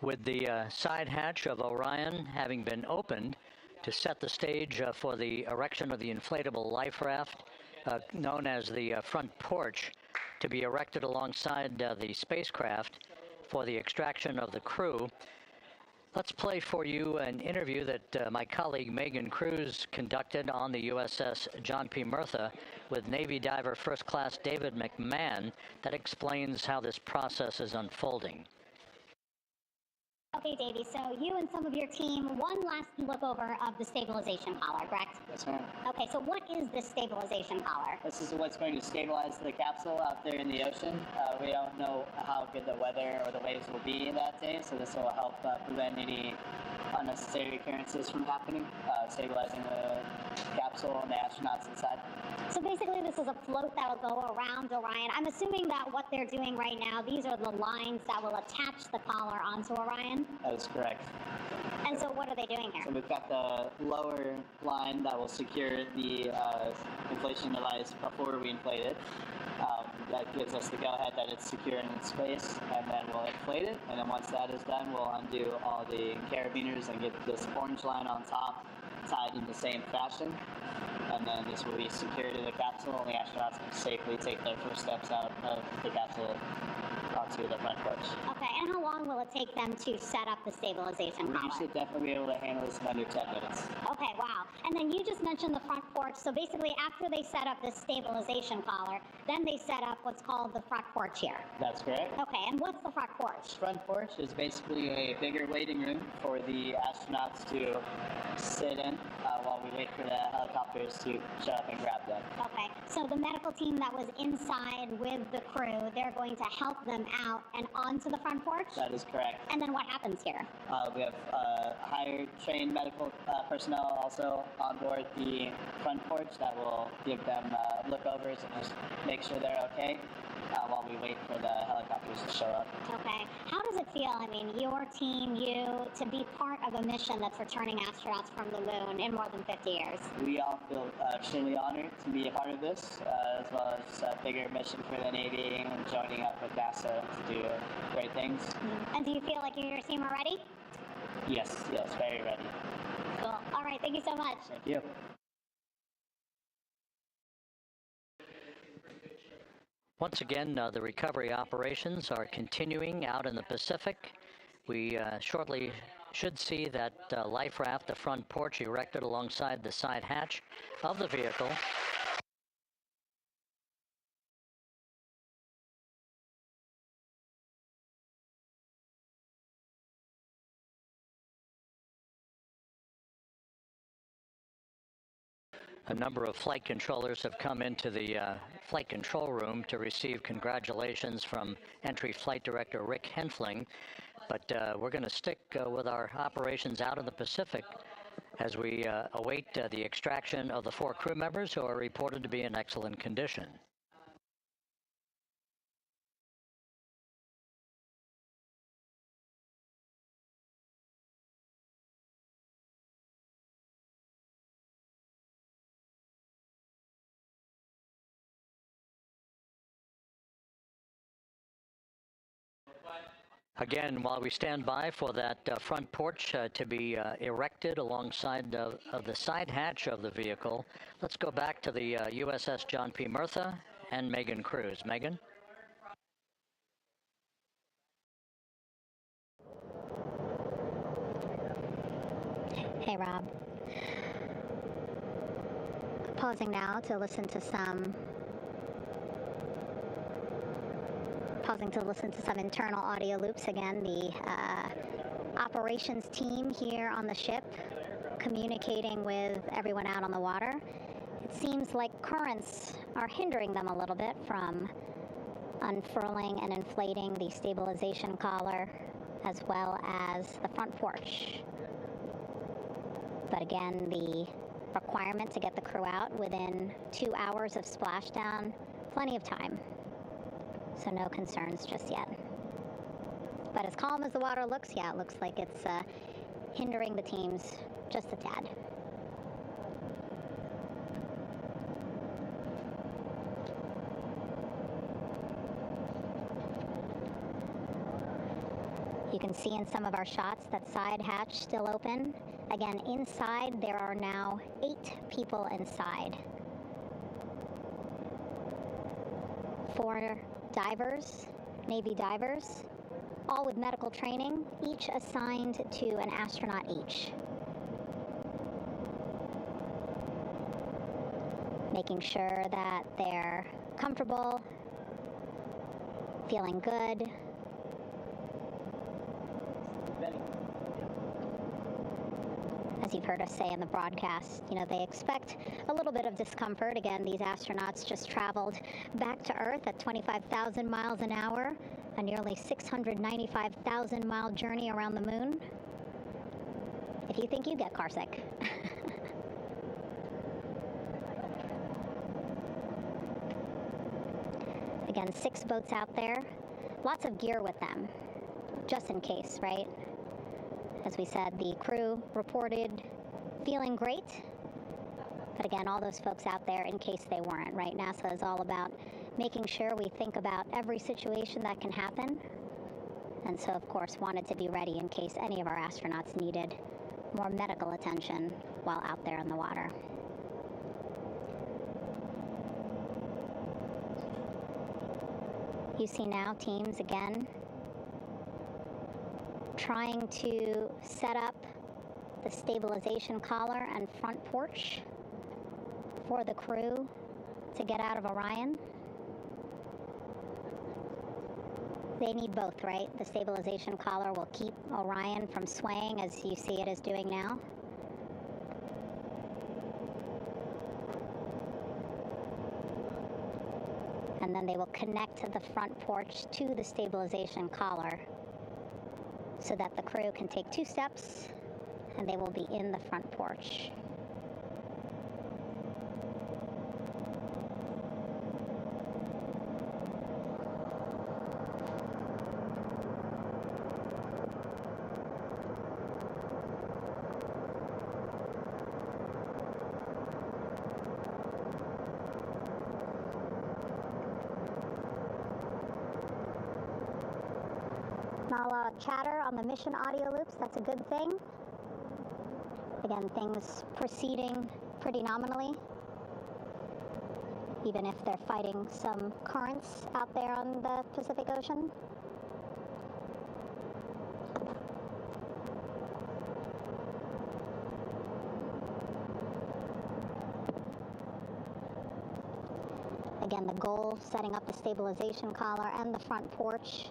With the side hatch of Orion having been opened to set the stage for the erection of the inflatable life raft known as the front porch, to be erected alongside the spacecraft for the extraction of the crew. Let's play for you an interview that my colleague Megan Cruz conducted on the USS John P. Murtha with Navy diver First Class David McMahon that explains how this process is unfolding. Okay, Davey, so you and some of your team, one last look over of the stabilization collar, correct? That's right. Okay, so what is this stabilization collar? This is what's going to stabilize the capsule out there in the ocean. We don't know how good the weather or the waves will be that day, so this will help prevent any unnecessary occurrences from happening, stabilizing the capsule and the astronauts inside. So basically this is a float that will go around Orion. I'm assuming that what they're doing right now, these are the lines that will attach the collar onto Orion? That is correct. And so what are they doing here? So we've got the lower line that will secure the inflation device before we inflate it. That gives us the go-ahead that it's secure in space, and then we'll inflate it, and then once that is done, we'll undo all the carabiners and get this orange line on top tied in the same fashion, and then this will be secured to the capsule, and the astronauts can safely take their first steps out of the capsule onto the front porch. Okay, and how long will it take them to set up the stabilization collar? We should definitely be able to handle this in under 10 minutes. Okay, wow. And then you just mentioned the front porch. So basically, after they set up this stabilization collar, then they set up what's called the front porch here. That's correct. Okay, and what's the front porch? Front porch is basically a bigger waiting room for the astronauts to sit in while we wait for the helicopters to show up and grab them. Okay, so the medical team that was inside with the crew, they're going to help them out and onto the front porch? That is correct. And then what happens here? We have hired trained medical personnel also on board the front porch that will give them lookovers and just make sure they're okay while we wait for the helicopters to show up. Okay. How does it feel, I mean, your team, you, to be part of a mission that's returning astronauts from the moon in more than 50 years? We all feel extremely honored to be a part of this, as well as a bigger mission for the Navy and joining up with NASA to do great things. And do you feel like you and your team are ready? Yes, very ready. Cool. All right, thank you so much. Thank you. Once again, the recovery operations are continuing out in the Pacific. We shortly should see that life raft, the front porch, erected alongside the side hatch of the vehicle. A number of flight controllers have come into the flight control room to receive congratulations from Entry Flight Director Rick Henfling, but we're going to stick with our operations out in the Pacific as we await the extraction of the 4 crew members who are reported to be in excellent condition. Again, while we stand by for that front porch to be erected alongside of the side hatch of the vehicle, let's go back to the USS John P. Murtha and Megan Cruz. Megan? Hey, Rob. Pausing now to listen to some internal audio loops. Again, the operations team here on the ship communicating with everyone out on the water. It seems like currents are hindering them a little bit from unfurling and inflating the stabilization collar as well as the front porch. But again, the requirement to get the crew out within 2 hours of splashdown, plenty of time. So no concerns just yet. But as calm as the water looks, yeah, it looks like it's hindering the teams just a tad. You can see in some of our shots that side hatch still open. Again, inside there are now 8 people inside. 4 divers, Navy divers, all with medical training, each assigned to an astronaut each. Making sure that they're comfortable, feeling good. As you've heard us say in the broadcast, you know, they expect a little bit of discomfort. Again, these astronauts just traveled back to Earth at 25,000 miles an hour, a nearly 695,000 mile journey around the moon. If you think you get carsick. Again, 6 boats out there, lots of gear with them, just in case, right? As we said, the crew reported feeling great, but again, all those folks out there in case they weren't, right? NASA is all about making sure we think about every situation that can happen, and so of course wanted to be ready in case any of our astronauts needed more medical attention while out there in the water. You see now teams again trying to set up the stabilization collar and front porch for the crew to get out of Orion. They need both, right? The stabilization collar will keep Orion from swaying as you see it is doing now. And then they will connect the front porch to the stabilization collar so that the crew can take 2 steps and they will be in the front porch. Not a lot of chatter on the mission audio loops. That's a good thing. Again, things proceeding pretty nominally, even if they're fighting some currents out there on the Pacific Ocean. Again, the goal, setting up the stabilization collar and the front porch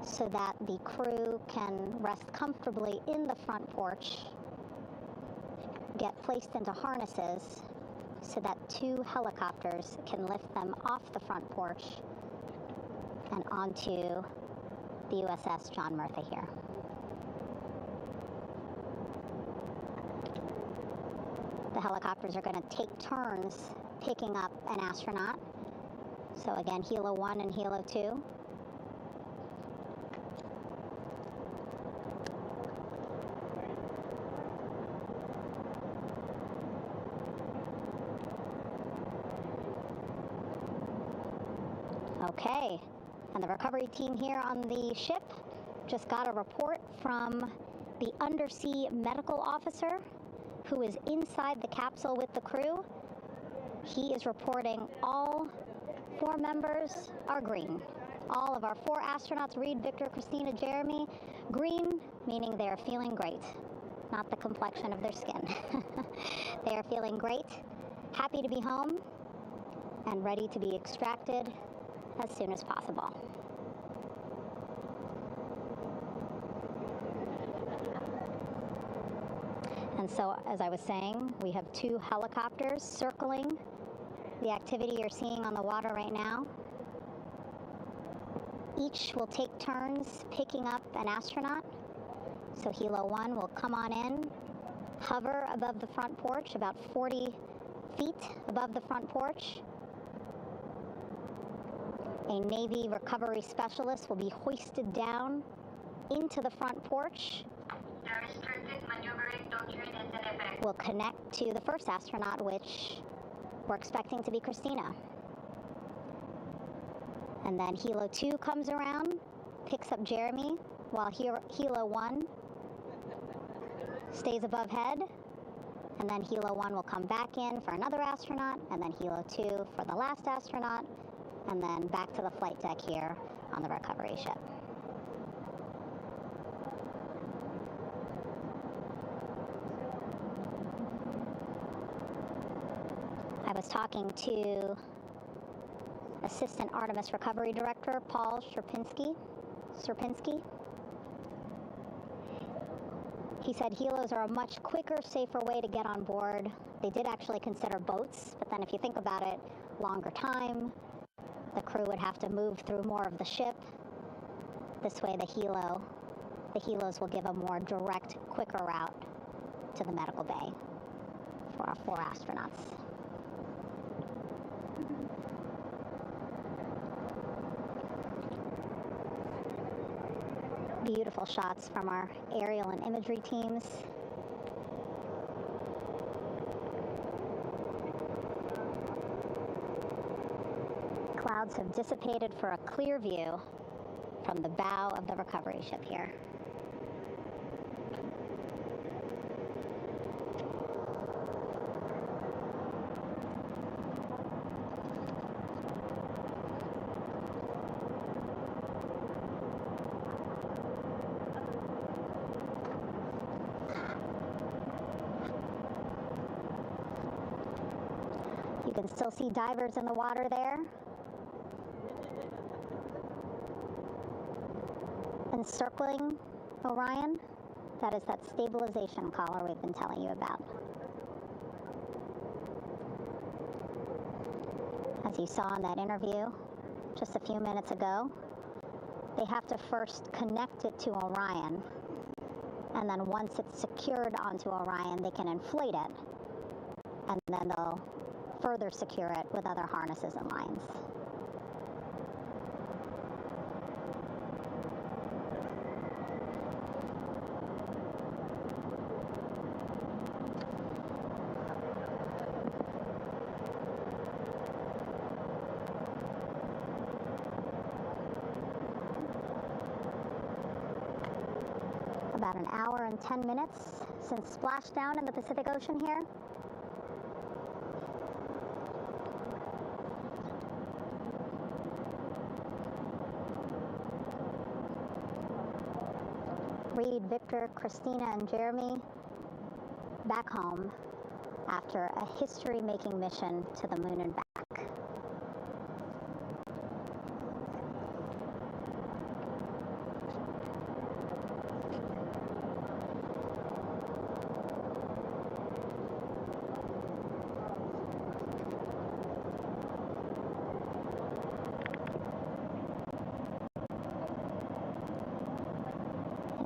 so that the crew can rest comfortably in the front porch, get placed into harnesses so that 2 helicopters can lift them off the front porch and onto the USS John Murtha here. The helicopters are going to take turns picking up an astronaut. So again, Helo 1 and Helo 2. Okay, and the recovery team here on the ship just got a report from the undersea medical officer who is inside the capsule with the crew. He is reporting all 4 members are green. All of our 4 astronauts, Reid, Victor, Christina, Jeremy, green, meaning they're feeling great, not the complexion of their skin. They are feeling great, happy to be home, and ready to be extracted as soon as possible. And so, as I was saying, we have 2 helicopters circling the activity you're seeing on the water right now. Each will take turns picking up an astronaut. So Helo 1 will come on in, hover above the front porch, about 40 feet above the front porch. A Navy recovery specialist will be hoisted down into the front porch. The restricted maneuvering doctrine is in effect. We'll connect to the first astronaut, which we're expecting to be Christina. And then Helo 2 comes around, picks up Jeremy, while Helo 1 stays above head, and then Helo 1 will come back in for another astronaut, and then Helo 2 for the last astronaut, and then back to the flight deck here on the recovery ship. I was talking to Assistant Artemis Recovery Director Paul Sierpinski. He said helos are a much quicker, safer way to get on board. They did actually consider boats, but then if you think about it, longer time, the crew would have to move through more of the ship. This way the helos will give a more direct, quicker route to the medical bay for our 4 astronauts. Beautiful shots from our aerial and imagery teams. Clouds have dissipated for a clear view from the bow of the recovery ship here. You can still see divers in the water there. Encircling Orion, that is that stabilization collar we've been telling you about. As you saw in that interview just a few minutes ago, they have to first connect it to Orion, and then once it's secured onto Orion, they can inflate it, and then they'll further secure it with other harnesses and lines. About an hour and 10 minutes since splashdown in the Pacific Ocean here. Reid, Victor, Christina, and Jeremy back home after a history-making mission to the moon and back.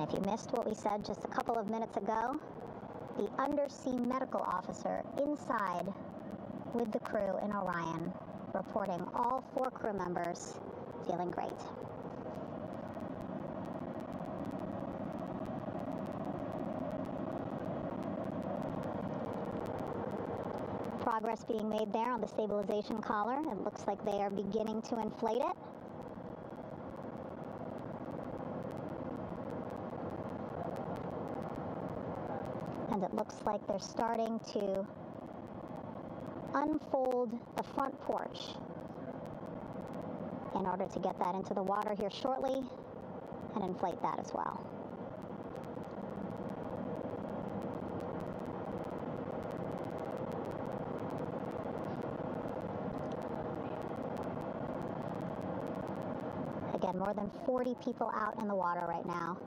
If you missed what we said just a couple of minutes ago, the undersea medical officer inside with the crew in Orion, reporting all 4 crew members feeling great. Progress being made there on the stabilization collar. It looks like they are beginning to inflate it. And it looks like they're starting to unfold the front porch in order to get that into the water here shortly and inflate that as well. Again, more than 40 people out in the water right now.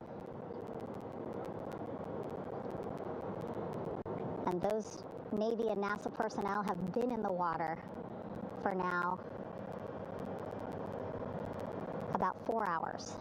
And those Navy and NASA personnel have been in the water for now about 4 hours.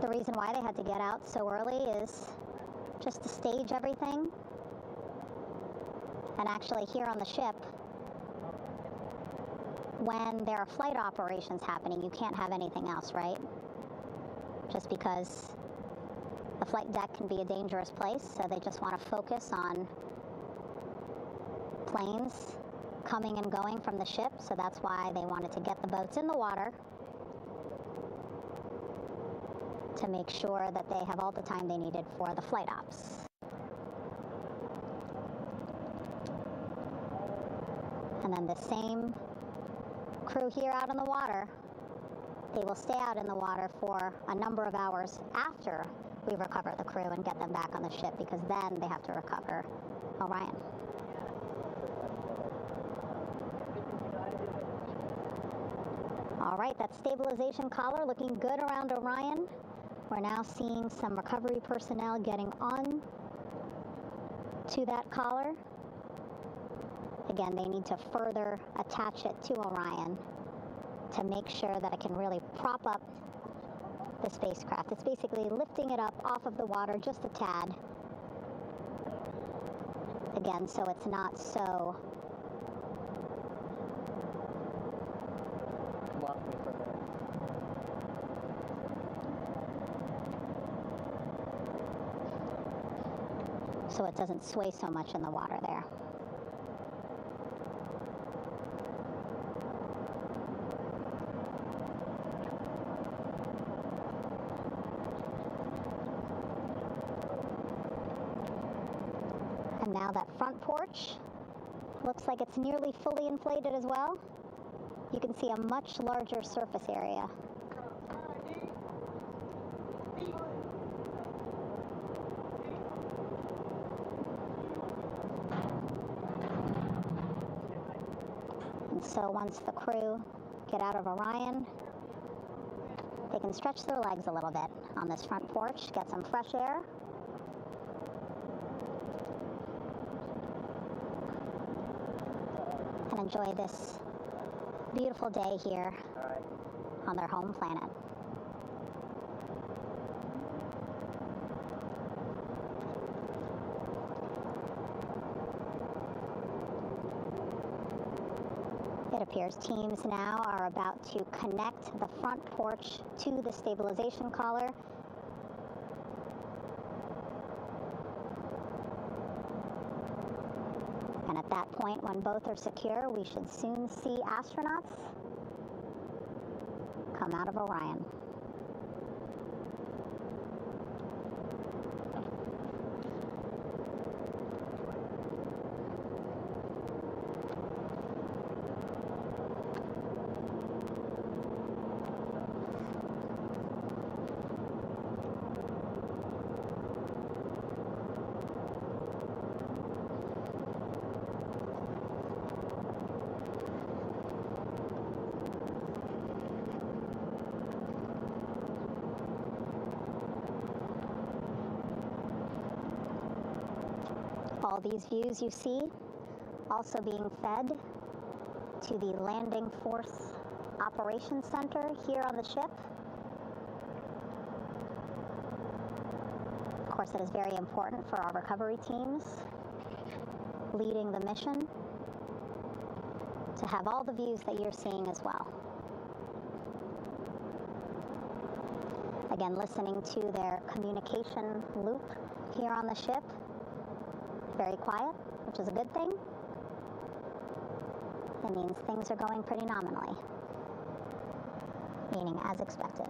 The reason why they had to get out so early is just to stage everything. And actually here on the ship, when there are flight operations happening, you can't have anything else, right? Just because the flight deck can be a dangerous place, so they just want to focus on planes coming and going from the ship, so that's why they wanted to get the boats in the water to make sure that they have all the time they needed for the flight ops. And then the same crew here out in the water, they will stay out in the water for a number of hours after we recover the crew and get them back on the ship, because then they have to recover Orion. All right, that stabilization collar looking good around Orion. We're now seeing some recovery personnel getting on to that collar. Again, they need to further attach it to Orion to make sure that it can really prop up the spacecraft. It's basically lifting it up off of the water just a tad. Again, so it's not so so it doesn't sway so much in the water there. And now that front porch looks like it's nearly fully inflated as well. You can see a much larger surface area. And so once the crew get out of Orion, they can stretch their legs a little bit on this front porch, get some fresh air. And enjoy this beautiful day here on their home planet. It appears teams now are about to connect the front porch to the stabilization collar. And at that point, when both are secure, we should soon see astronauts come out of Orion. All these views you see also being fed to the Landing Force Operations Center here on the ship. Of course, it is very important for our recovery teams leading the mission to have all the views that you're seeing as well. Again, listening to their communication loop here on the ship. Very quiet, which is a good thing. It means things are going pretty nominally, meaning as expected.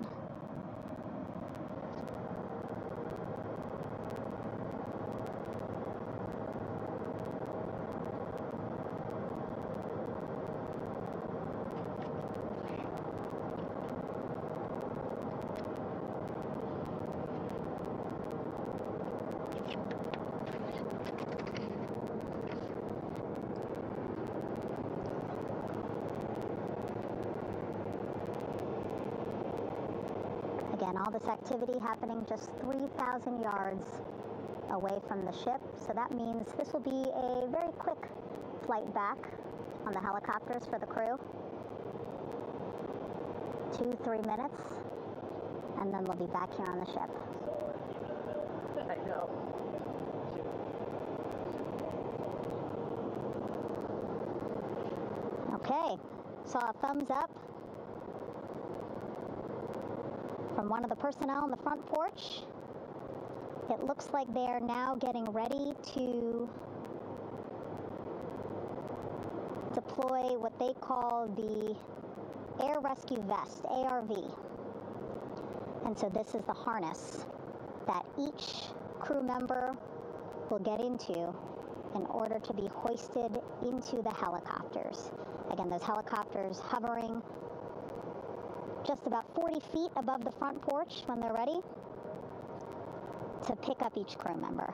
Again, all this activity happening just 3,000 yards away from the ship. So that means this will be a very quick flight back on the helicopters for the crew. 2-3 minutes, and then we'll be back here on the ship. I know. Okay, saw a thumbs up from one of the personnel on the front porch. It looks like they are now getting ready to deploy what they call the Air Rescue Vest, ARV. And so this is the harness that each crew member will get into in order to be hoisted into the helicopters. Again, those helicopters hovering just about 40 feet above the front porch when they're ready to pick up each crew member.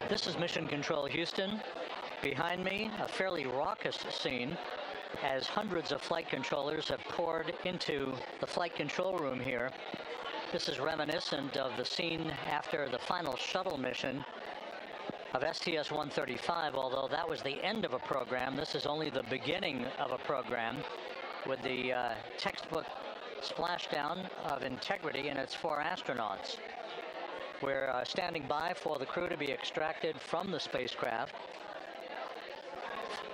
This is Mission Control Houston. Behind me, a fairly raucous scene as hundreds of flight controllers have poured into the flight control room here. This is reminiscent of the scene after the final shuttle mission of STS-135, although that was the end of a program. This is only the beginning of a program with the textbook splashdown of Integrity and its 4 astronauts. We're standing by for the crew to be extracted from the spacecraft.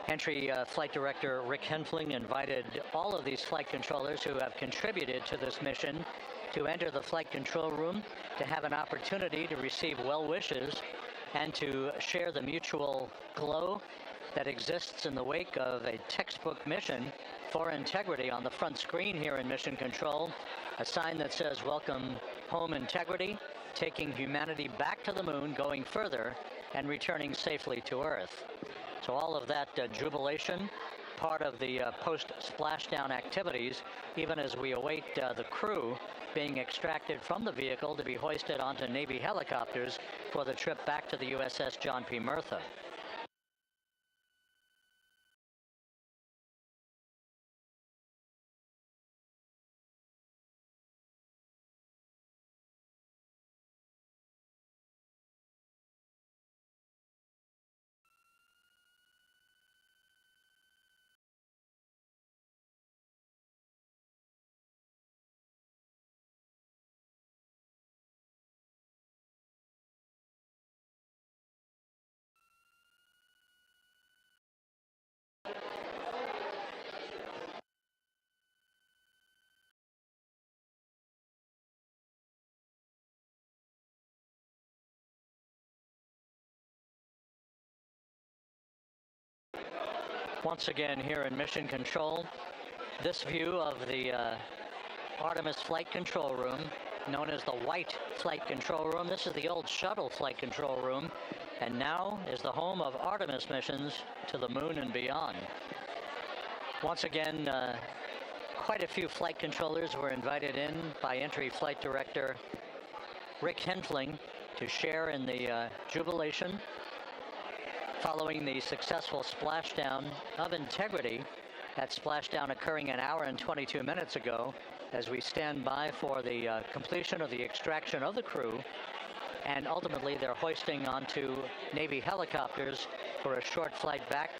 Entry Flight Director Rick Henfling invited all of these flight controllers who have contributed to this mission to enter the flight control room to have an opportunity to receive well wishes and to share the mutual glow that exists in the wake of a textbook mission for Integrity. On the front screen here in Mission Control, a sign that says, "Welcome home, Integrity, taking humanity back to the moon, going further, and returning safely to Earth." So all of that jubilation, part of the post-splashdown activities, even as we await the crew being extracted from the vehicle to be hoisted onto Navy helicopters for the trip back to the USS John P. Murtha. Once again here in Mission Control, this view of the Artemis flight control room, known as the White Flight Control Room. This is the old shuttle flight control room, and now is the home of Artemis missions to the moon and beyond. Once again, quite a few flight controllers were invited in by Entry Flight Director Rick Henfling to share in the jubilation following the successful splashdown of Integrity. That splashdown occurring an hour and 22 minutes ago, as we stand by for the completion of the extraction of the crew, and ultimately they're hoisting onto Navy helicopters for a short flight back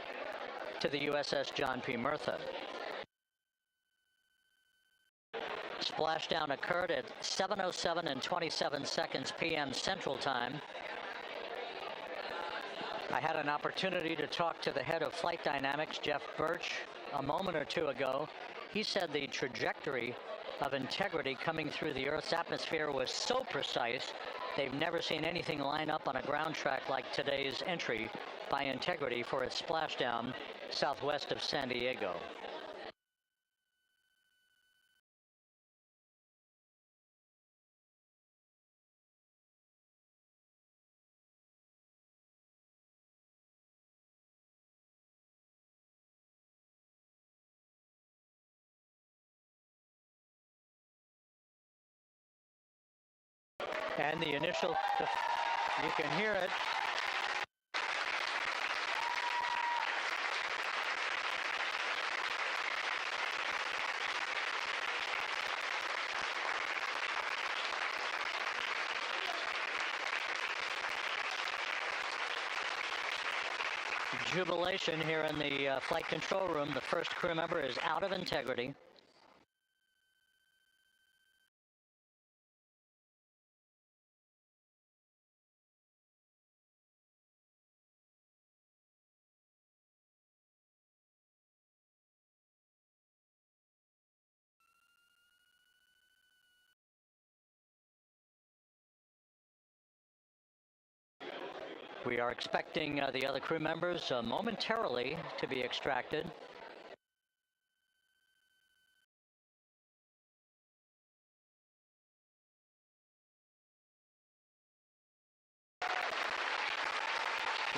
to the USS John P. Murtha. Splashdown occurred at 7:07 and 27 seconds p.m. Central Time. I had an opportunity to talk to the head of flight dynamics, Jeff Birch, a moment or two ago. He said the trajectory of Integrity coming through the Earth's atmosphere was so precise, they've never seen anything line up on a ground track like today's entry by Integrity for its splashdown southwest of San Diego. And the initial, you can hear it. Jubilation here in the flight control room. The first crew member is out of Integrity. We are expecting the other crew members momentarily to be extracted.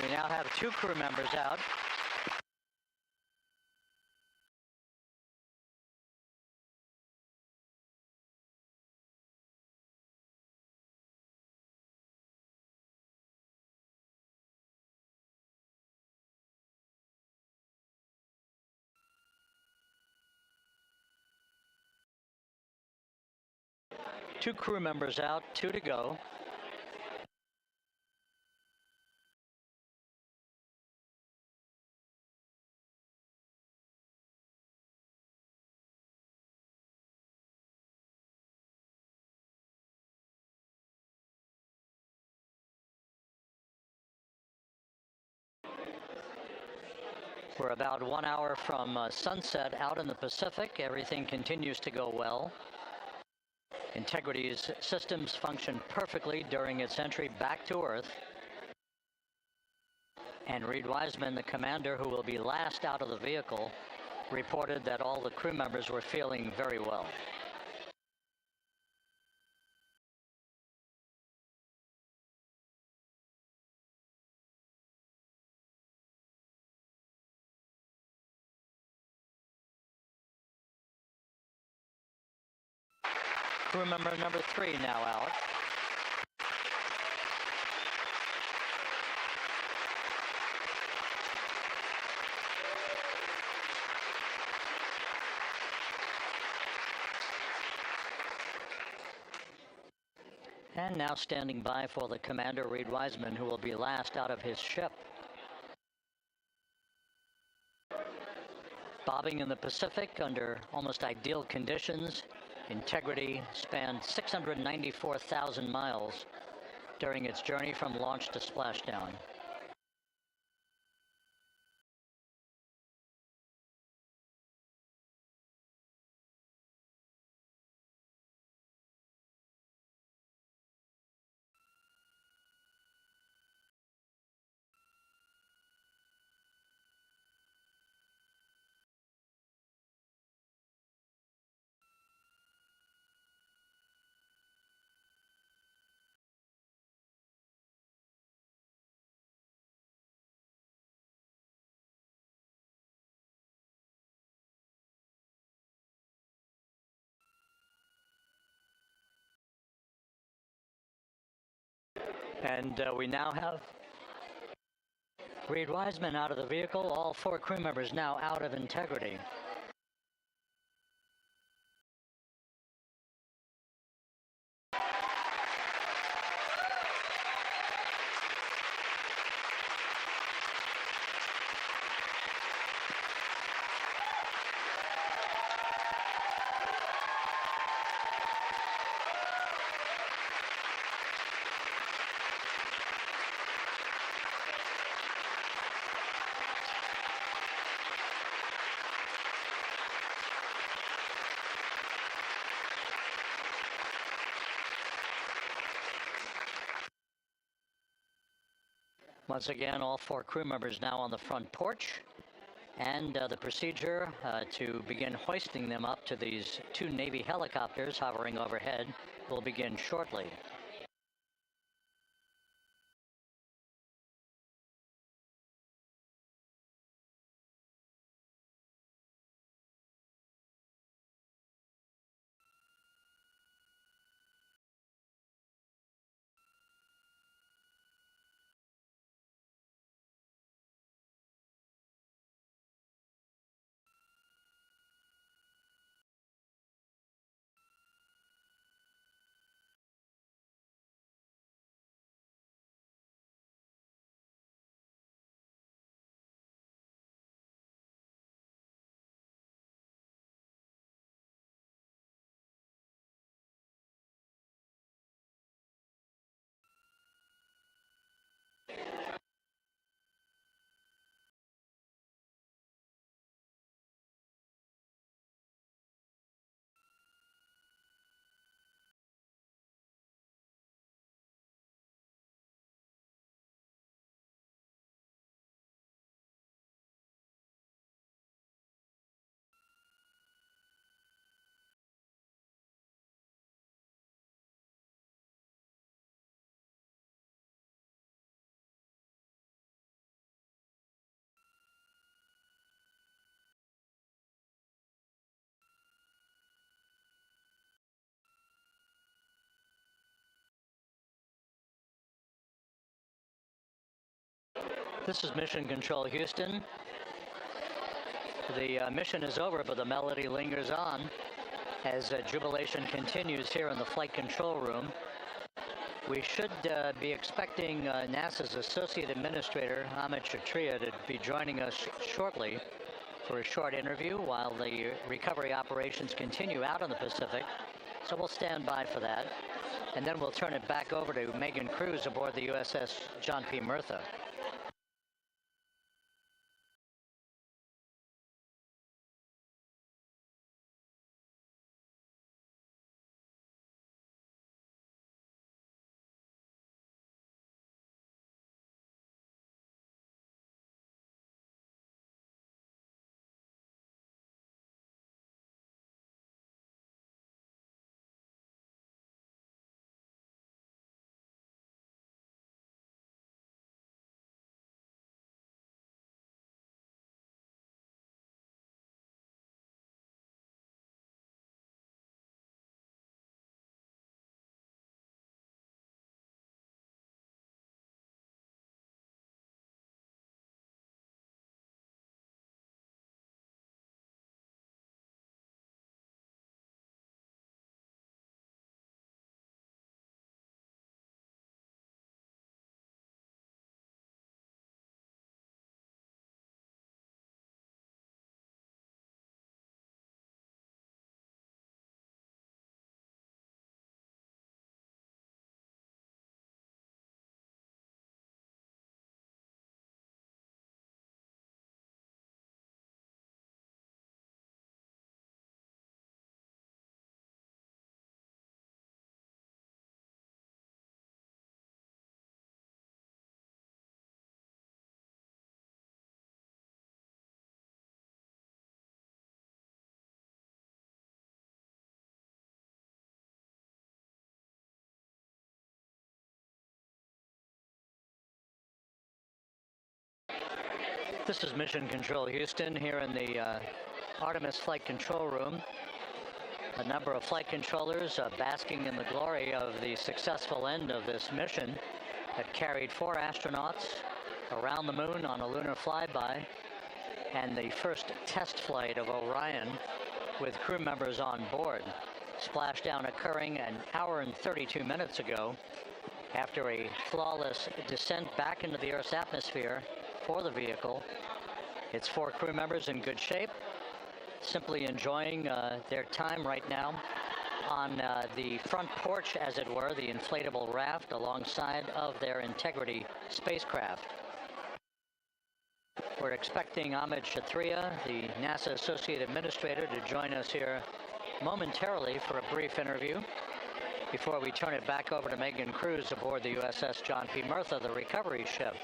We now have 2 crew members out. Two crew members out, 2 to go. We're about 1 hour from sunset out in the Pacific. Everything continues to go well. Integrity's systems function perfectly during its entry back to Earth. And Reid Wiseman, the commander who will be last out of the vehicle, reported that all the crew members were feeling very well. Crew member number 3 now out. And now standing by for the commander, Reid Wiseman, who will be last out of his ship. Bobbing in the Pacific under almost ideal conditions, Integrity spanned 694,000 miles during its journey from launch to splashdown. And we now have Reid Wiseman out of the vehicle, all 4 crew members now out of Integrity. Once again, all 4 crew members now on the front porch, and the procedure to begin hoisting them up to these 2 Navy helicopters hovering overhead will begin shortly. This is Mission Control Houston. The mission is over, but the melody lingers on as jubilation continues here in the flight control room. We should be expecting NASA's Associate Administrator, Amit Kshatriya, to be joining us shortly for a short interview while the recovery operations continue out in the Pacific. So we'll stand by for that. And then we'll turn it back over to Megan Cruz aboard the USS John P. Murtha. This is Mission Control Houston here in the Artemis Flight Control Room. A number of flight controllers basking in the glory of the successful end of this mission that carried 4 astronauts around the moon on a lunar flyby, and the first test flight of Orion with crew members on board. Splashdown occurring an hour and 32 minutes ago after a flawless descent back into the Earth's atmosphere for the vehicle. Its 4 crew members in good shape, simply enjoying their time right now on the front porch, as it were, the inflatable raft alongside of their Integrity spacecraft. We're expecting Amit Kshatriya, the NASA Associate Administrator, to join us here momentarily for a brief interview before we turn it back over to Megan Cruz aboard the USS John P. Murtha, the recovery ship.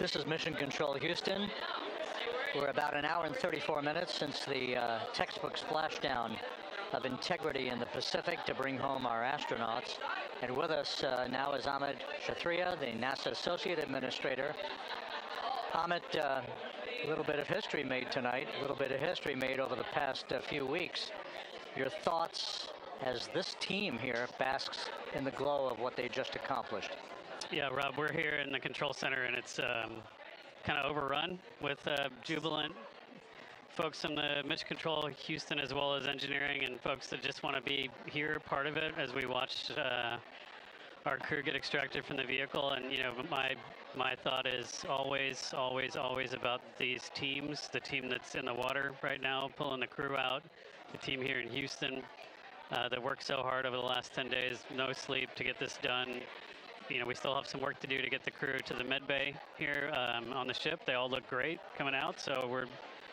This is Mission Control Houston. We're about an hour and 34 minutes since the textbook splashdown of integrity in the Pacific to bring home our astronauts. And with us now is Amit Kshatriya, the NASA Associate Administrator. Amit, a little bit of history made tonight, a little bit of history made over the past few weeks. Your thoughts as this team here basks in the glow of what they just accomplished. Yeah, Rob, we're here in the control center, and it's kind of overrun with jubilant folks in the Mission Control Houston, as well as engineering, and folks that just want to be here, part of it, as we watched our crew get extracted from the vehicle. And, you know, my thought is always, always, always about these teams, the team that's in the water right now, pulling the crew out, the team here in Houston that worked so hard over the last 10 days, no sleep to get this done. You know, we still have some work to do to get the crew to the med bay here on the ship. They all look great coming out, so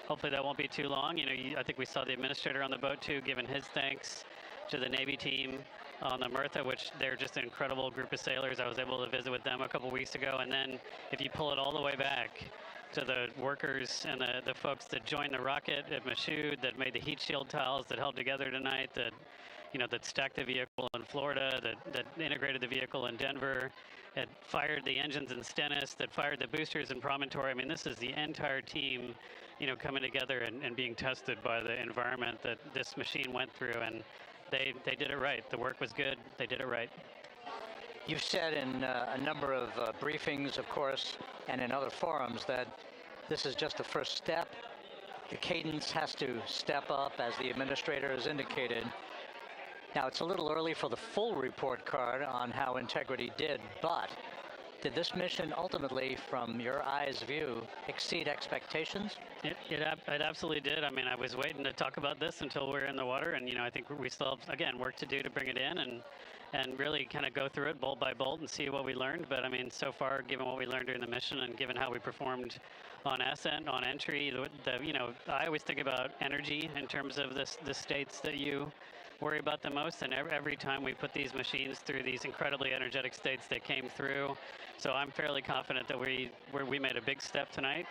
hopefully that won't be too long. You know, I think we saw the administrator on the boat too, giving his thanks to the Navy team on the Murtha, which they're just an incredible group of sailors. I was able to visit with them a couple weeks ago. And then if you pull it all the way back to the workers and the folks that joined the rocket at Michoud, that made the heat shield tiles, that held together tonight, that, you know, that stacked the vehicle in Florida, that integrated the vehicle in Denver, that fired the engines in Stennis, that fired the boosters in Promontory. I mean, this is the entire team, you know, coming together and being tested by the environment that this machine went through, and they did it right. The work was good. They did it right. You've said in a number of briefings, of course, and in other forums that this is just the first step. The cadence has to step up, as the administrator has indicated. Now, it's a little early for the full report card on how integrity did, but did this mission ultimately, from your eyes view, exceed expectations? It absolutely did. I mean, I was waiting to talk about this until we're in the water, and, you know, I think we still have, again, work to do to bring it in and really kind of go through it bolt by bolt and see what we learned. But, I mean, so far, given what we learned during the mission and given how we performed on ascent, on entry, you know, I always think about energy in terms of the states that you worry about the most, and every time we put these machines through these incredibly energetic states, they came through. So I'm fairly confident that we made a big step tonight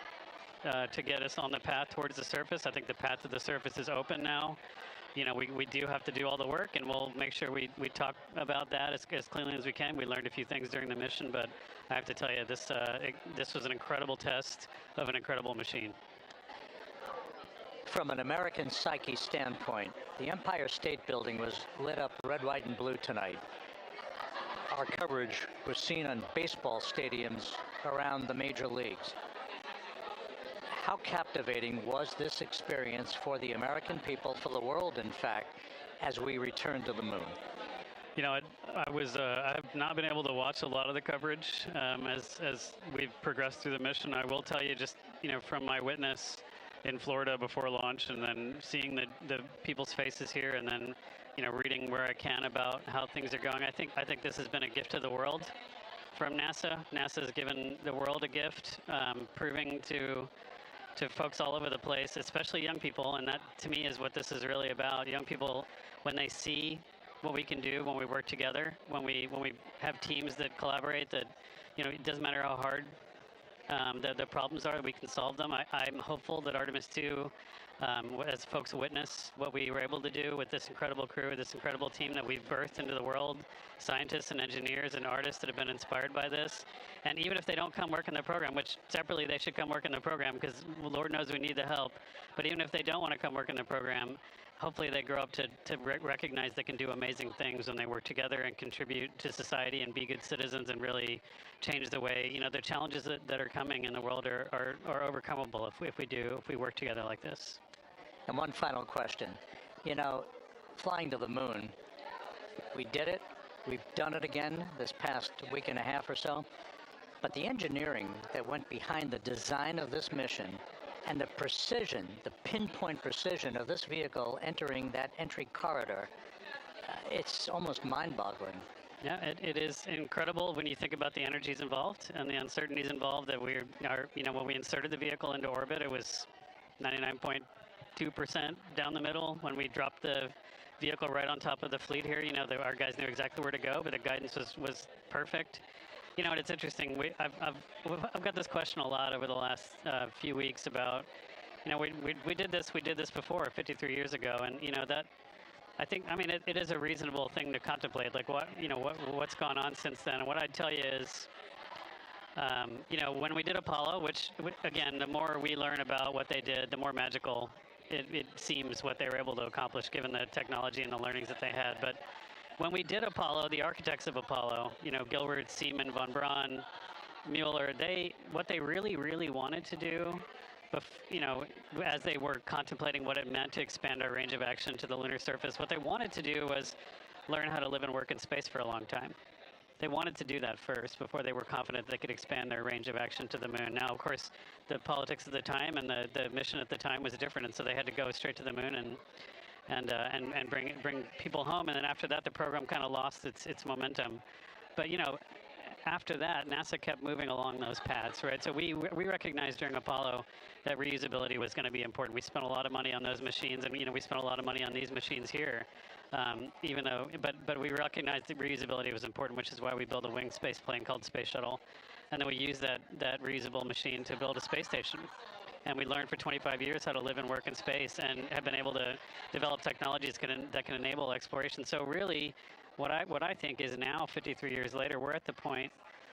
to get us on the path towards the surface. I think the path to the surface is open now. You know, we do have to do all the work, and we'll make sure we talk about that as cleanly as we can. We learned a few things during the mission, but I have to tell you, this was an incredible test of an incredible machine. From an American psyche standpoint, the Empire State Building was lit up red, white, and blue tonight. Our coverage was seen on baseball stadiums around the major leagues. How captivating was this experience for the American people, for the world, in fact, as we returned to the moon? You know, I've not been able to watch a lot of the coverage as we've progressed through the mission. I will tell you, just, you know, from my witness in Florida before launch, and then seeing the people's faces here, and then, you know, reading where I can about how things are going. I think this has been a gift to the world from NASA. NASA has given the world a gift, proving to folks all over the place, especially young people, and that to me is what this is really about. Young people, when they see what we can do when we work together, when we have teams that collaborate, that, you know, it doesn't matter how hard the problems are, we can solve them. I'm hopeful that Artemis II, as folks witness what we were able to do with this incredible crew, this incredible team that we've birthed into the world, scientists and engineers and artists that have been inspired by this. And even if they don't come work in the program, which separately they should come work in the program, because Lord knows we need the help, but even if they don't want to come work in the program, hopefully they grow up to recognize they can do amazing things when they work together and contribute to society and be good citizens and really change the way, you know, the challenges that are coming in the world are overcomable if we work together like this. And one final question. You know, flying to the moon, we did it. We've done it again this past week and a half or so. But the engineering that went behind the design of this mission and the precision, the pinpoint precision of this vehicle entering that entry corridor, it's almost mind-boggling. Yeah, it is incredible when you think about the energies involved and the uncertainties involved. That you know, when we inserted the vehicle into orbit, it was 99.2% down the middle. When we dropped the vehicle right on top of the fleet here, you know, our guys knew exactly where to go, but the guidance was perfect. You know, and it's interesting. I've got this question a lot over the last few weeks about, you know, we did this before 53 years ago, and you know that. I mean, it is a reasonable thing to contemplate, like what's gone on since then. And what I'd tell you is, you know, when we did Apollo, which again, the more we learn about what they did, the more magical it seems what they were able to accomplish given the technology and the learnings that they had. But when we did Apollo, the architects of Apollo, you know, Gilbert, Seaman, von Braun, Mueller, what they really wanted to do, you know, as they were contemplating what it meant to expand our range of action to the lunar surface, what they wanted to do was learn how to live and work in space for a long time. They wanted to do that first before they were confident they could expand their range of action to the moon. Now, of course, the politics of the time and the mission at the time was different, and so they had to go straight to the moon and bring people home. And then after that, the program kind of lost its momentum. But you know, after that, NASA kept moving along those paths, right? So we recognized during Apollo that reusability was going to be important. We spent a lot of money on those machines, and you know, we spent a lot of money on these machines here. Even though, but we recognized that reusability was important, which is why we built a winged space plane called Space Shuttle, and then we used that reusable machine to build a space station. And we learned for 25 years how to live and work in space, and have been able to develop technologies that can enable exploration. So really, what I think is now, 53 years later, we're at the point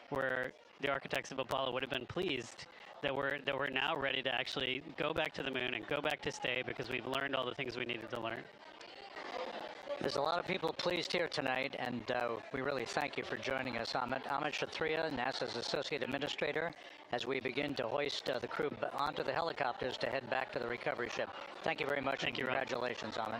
where the architects of Apollo would have been pleased that we're now ready to actually go back to the moon and go back to stay, because we've learned all the things we needed to learn. There's a lot of people pleased here tonight, and we really thank you for joining us. Amit Kshatriya, NASA's Associate Administrator, as we begin to hoist the crew onto the helicopters to head back to the recovery ship. Thank you very much. Thank you, congratulations, Amit.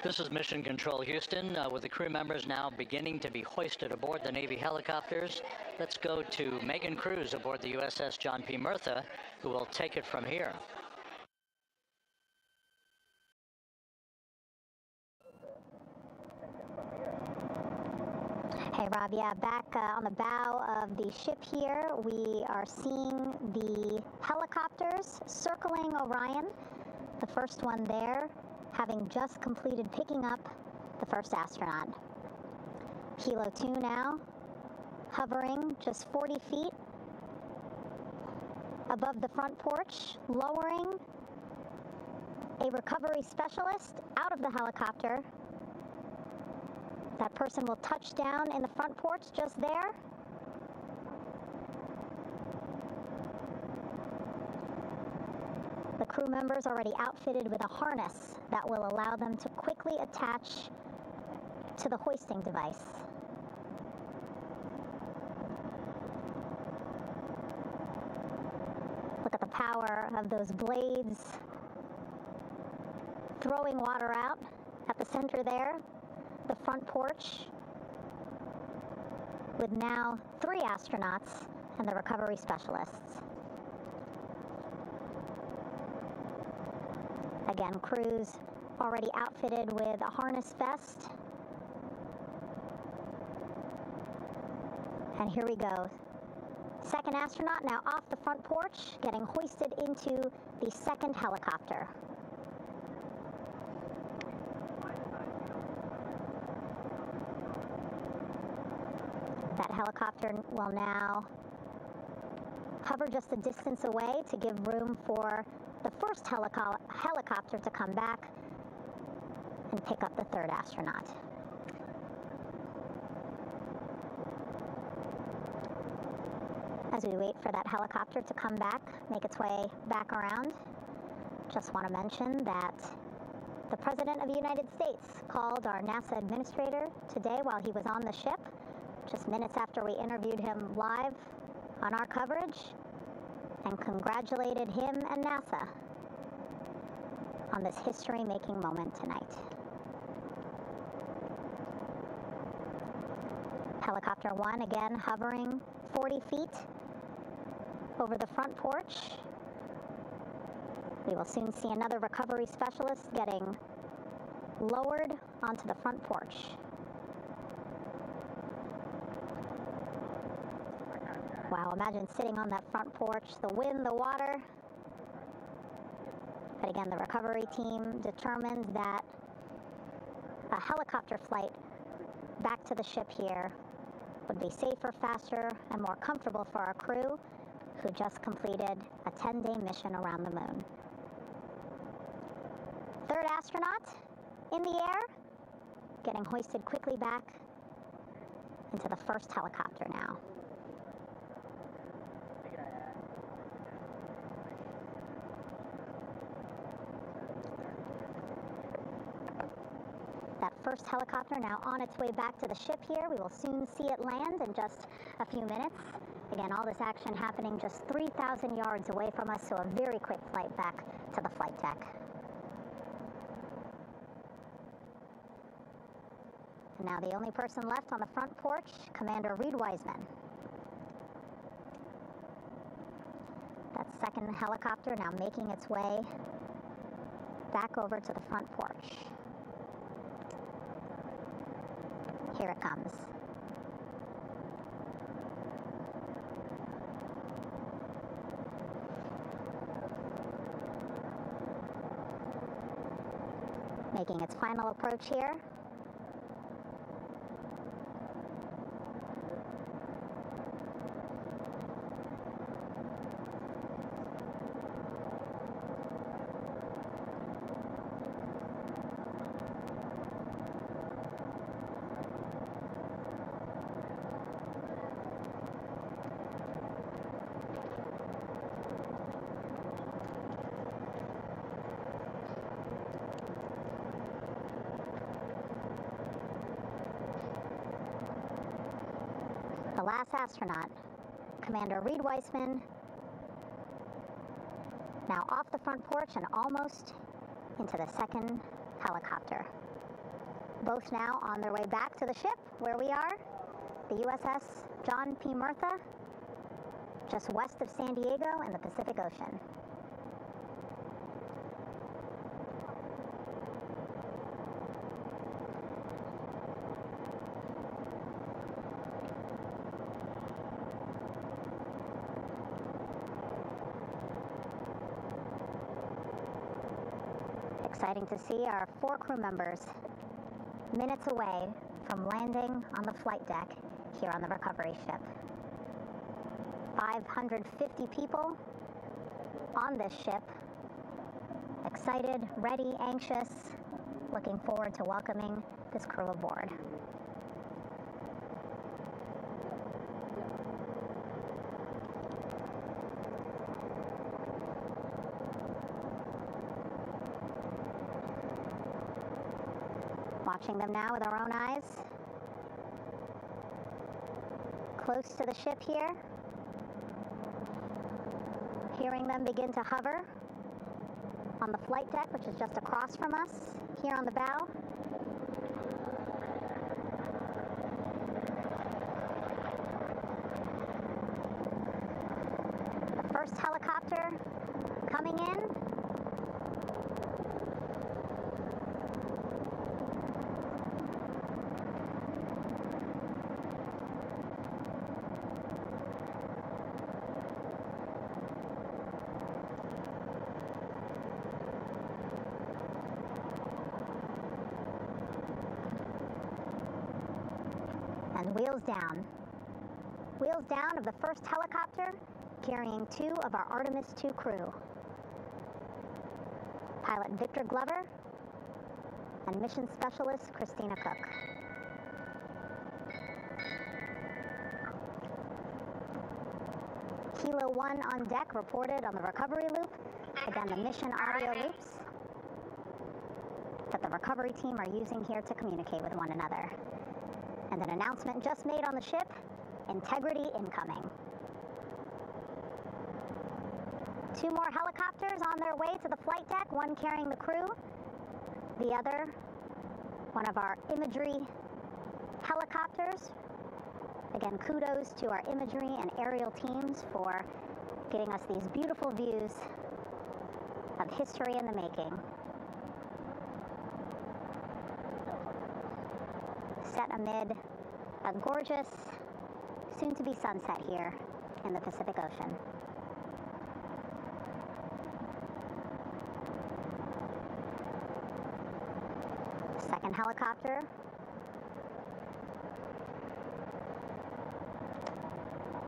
This is Mission Control Houston, with the crew members now beginning to be hoisted aboard the Navy helicopters. Let's go to Megan Cruz aboard the USS John P. Murtha, who will take it from here. Hey, Rob, yeah, back on the bow of the ship here, we are seeing the helicopters circling Orion. The first one there, having just completed picking up the first astronaut. Helo 2 now, hovering just 40 feet above the front porch, lowering a recovery specialist out of the helicopter. That person will touch down in the front porch just there. The crew members already outfitted with a harness that will allow them to quickly attach to the hoisting device. Look at the power of those blades throwing water out at the center there. The front porch with now 3 astronauts and the recovery specialists. Again, crews already outfitted with a harness vest. And here we go. Second astronaut now off the front porch, getting hoisted into the second helicopter. That helicopter will now hover just a distance away to give room for the first helicopter to come back and pick up the third astronaut. As we wait for that helicopter to come back, make its way back around, just want to mention that the President of the United States called our NASA administrator today while he was on the ship, just minutes after we interviewed him live on our coverage, and congratulated him and NASA on this history-making moment tonight. Helicopter 1 again hovering 40 feet over the front porch, We will soon see another recovery specialist getting lowered onto the front porch. Wow, imagine sitting on that front porch, the wind, the water. But again, the recovery team determined that a helicopter flight back to the ship here would be safer, faster, and more comfortable for our crew who just completed a 10-day mission around the moon. Third astronaut in the air, getting hoisted quickly back into the first helicopter now. That first helicopter now on its way back to the ship here. We will soon see it land in just a few minutes. Again, all this action happening just 3,000 yards away from us, so a very quick flight back to the flight deck. And now the only person left on the front porch, Commander Reid Wiseman. That second helicopter now making its way back over to the front porch. Here it comes. Making its final approach here. The last astronaut, Commander Reid Wiseman, now off the front porch and almost into the second helicopter. Both now on their way back to the ship where we are, the USS John P. Murtha, just west of San Diego in the Pacific Ocean. Exciting to see our 4 crew members minutes away from landing on the flight deck here on the recovery ship. 550 people on this ship, excited, ready, anxious, looking forward to welcoming this crew aboard. Watching them now with our own eyes. Close to the ship here. Hearing them begin to hover on the flight deck, which is just across from us, here on the bow. The first helicopter coming in. And wheels down. Wheels down of the first helicopter carrying 2 of our Artemis II crew. Pilot Victor Glover and mission specialist Christina Koch. Kilo 1 on deck reported on the recovery loop. Again, the mission audio loops that the recovery team are using here to communicate with one another. And an announcement just made on the ship, integrity incoming. 2 more helicopters on their way to the flight deck, one carrying the crew, the other, one of our imagery helicopters. Again, kudos to our imagery and aerial teams for getting us these beautiful views of history in the making. Set amid a gorgeous, soon-to-be sunset here in the Pacific Ocean. Second helicopter.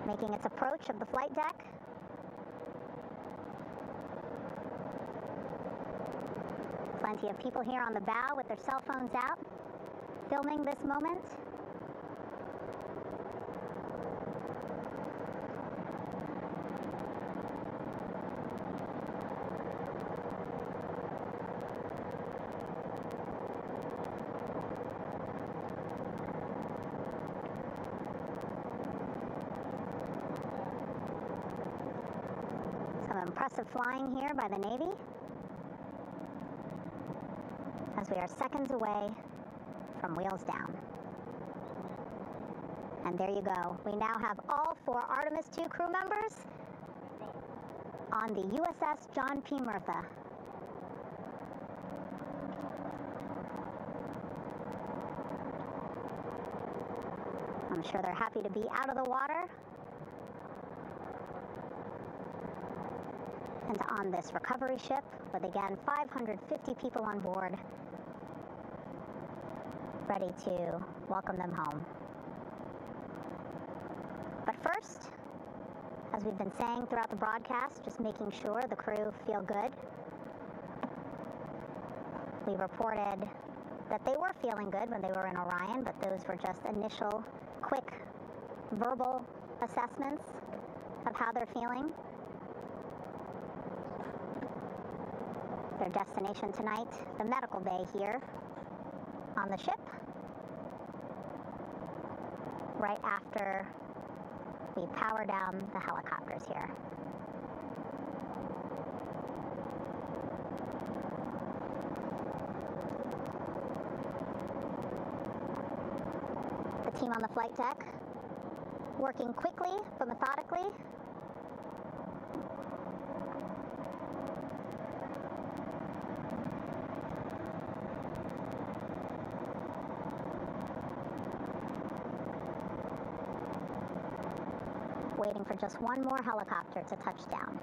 Making its approach of the flight deck. Plenty of people here on the bow with their cell phones out, filming this moment. Some impressive flying here by the Navy, as we are seconds away from wheels down. And there you go. We now have all 4 Artemis II crew members on the USS John P. Murtha. I'm sure they're happy to be out of the water and on this recovery ship with, again, 550 people on board, ready to welcome them home. But first, as we've been saying throughout the broadcast, just making sure the crew feel good. We reported that they were feeling good when they were in Orion, but those were just initial, quick, verbal assessments of how they're feeling. Their destination tonight, the medical bay here on the ship, right after we power down the helicopters here. The team on the flight deck working quickly but methodically. Waiting for just one more helicopter to touch down.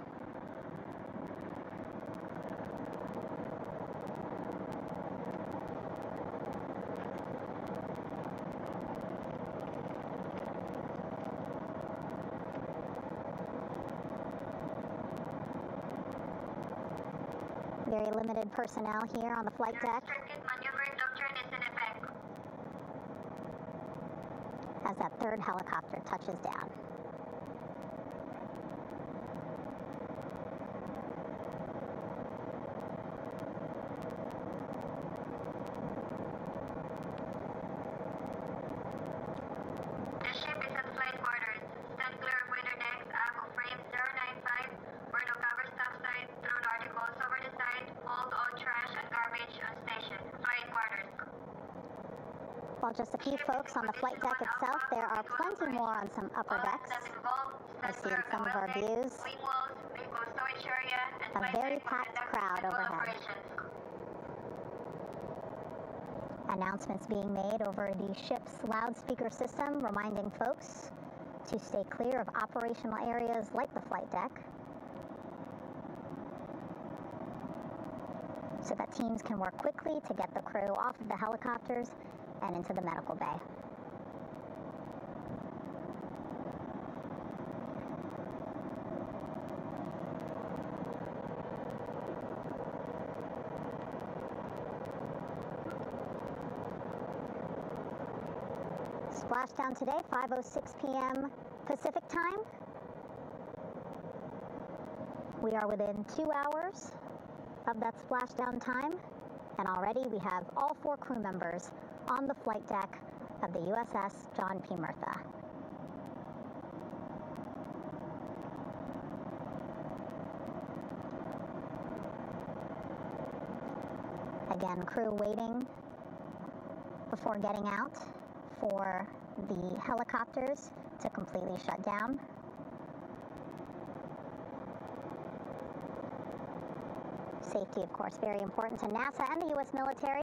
Very limited personnel here on the flight deck as that third helicopter touches down. While just a few folks on the flight deck itself, there are plenty more on some upper decks. I see in some of our views a very packed crowd overhead. Announcements being made over the ship's loudspeaker system, reminding folks to stay clear of operational areas like the flight deck, so that teams can work quickly to get the crew off of the helicopters and into the medical bay. Splashdown today, 5:06 p.m. Pacific time. We are within 2 hours of that splashdown time, and already we have all 4 crew members on the flight deck of the USS John P. Murtha. Again, crew waiting before getting out for the helicopters to completely shut down. Safety, of course, very important to NASA and the U.S. military.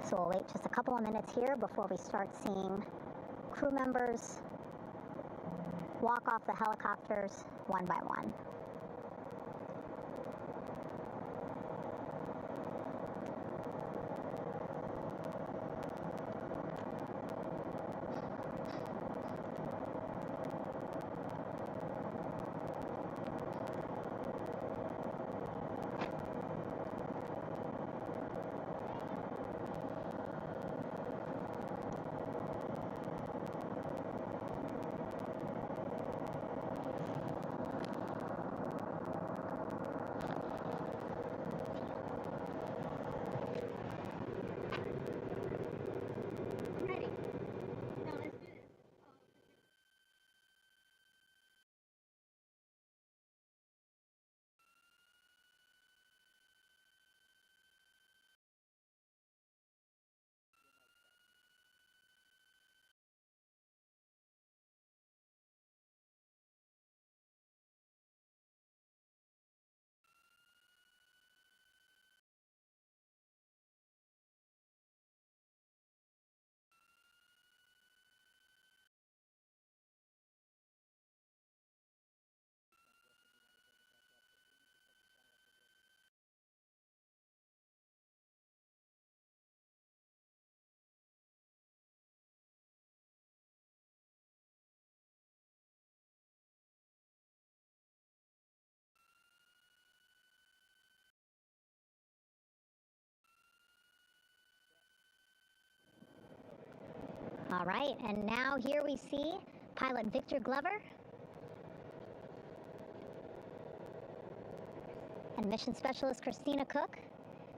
So we'll wait just a couple of minutes here before we start seeing crew members walk off the helicopters one by one. All right, and now here we see pilot Victor Glover and mission specialist Christina Koch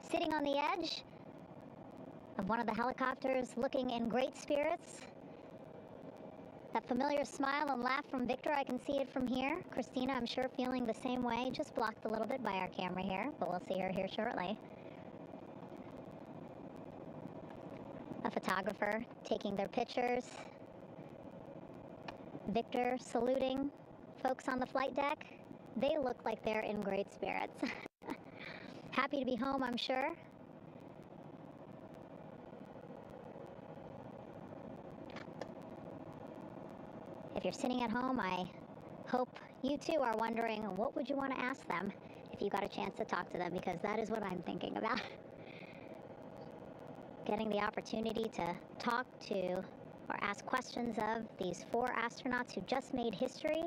sitting on the edge of one of the helicopters, looking in great spirits. That familiar smile and laugh from Victor, I can see it from here. Christina, I'm sure, feeling the same way, just blocked a little bit by our camera here, but we'll see her here shortly. A photographer taking their pictures. Victor saluting folks on the flight deck. They look like they're in great spirits. Happy to be home, I'm sure. If you're sitting at home, I hope you too are wondering, what would you want to ask them if you got a chance to talk to them, because that is what I'm thinking about. Getting the opportunity to talk to or ask questions of these 4 astronauts who just made history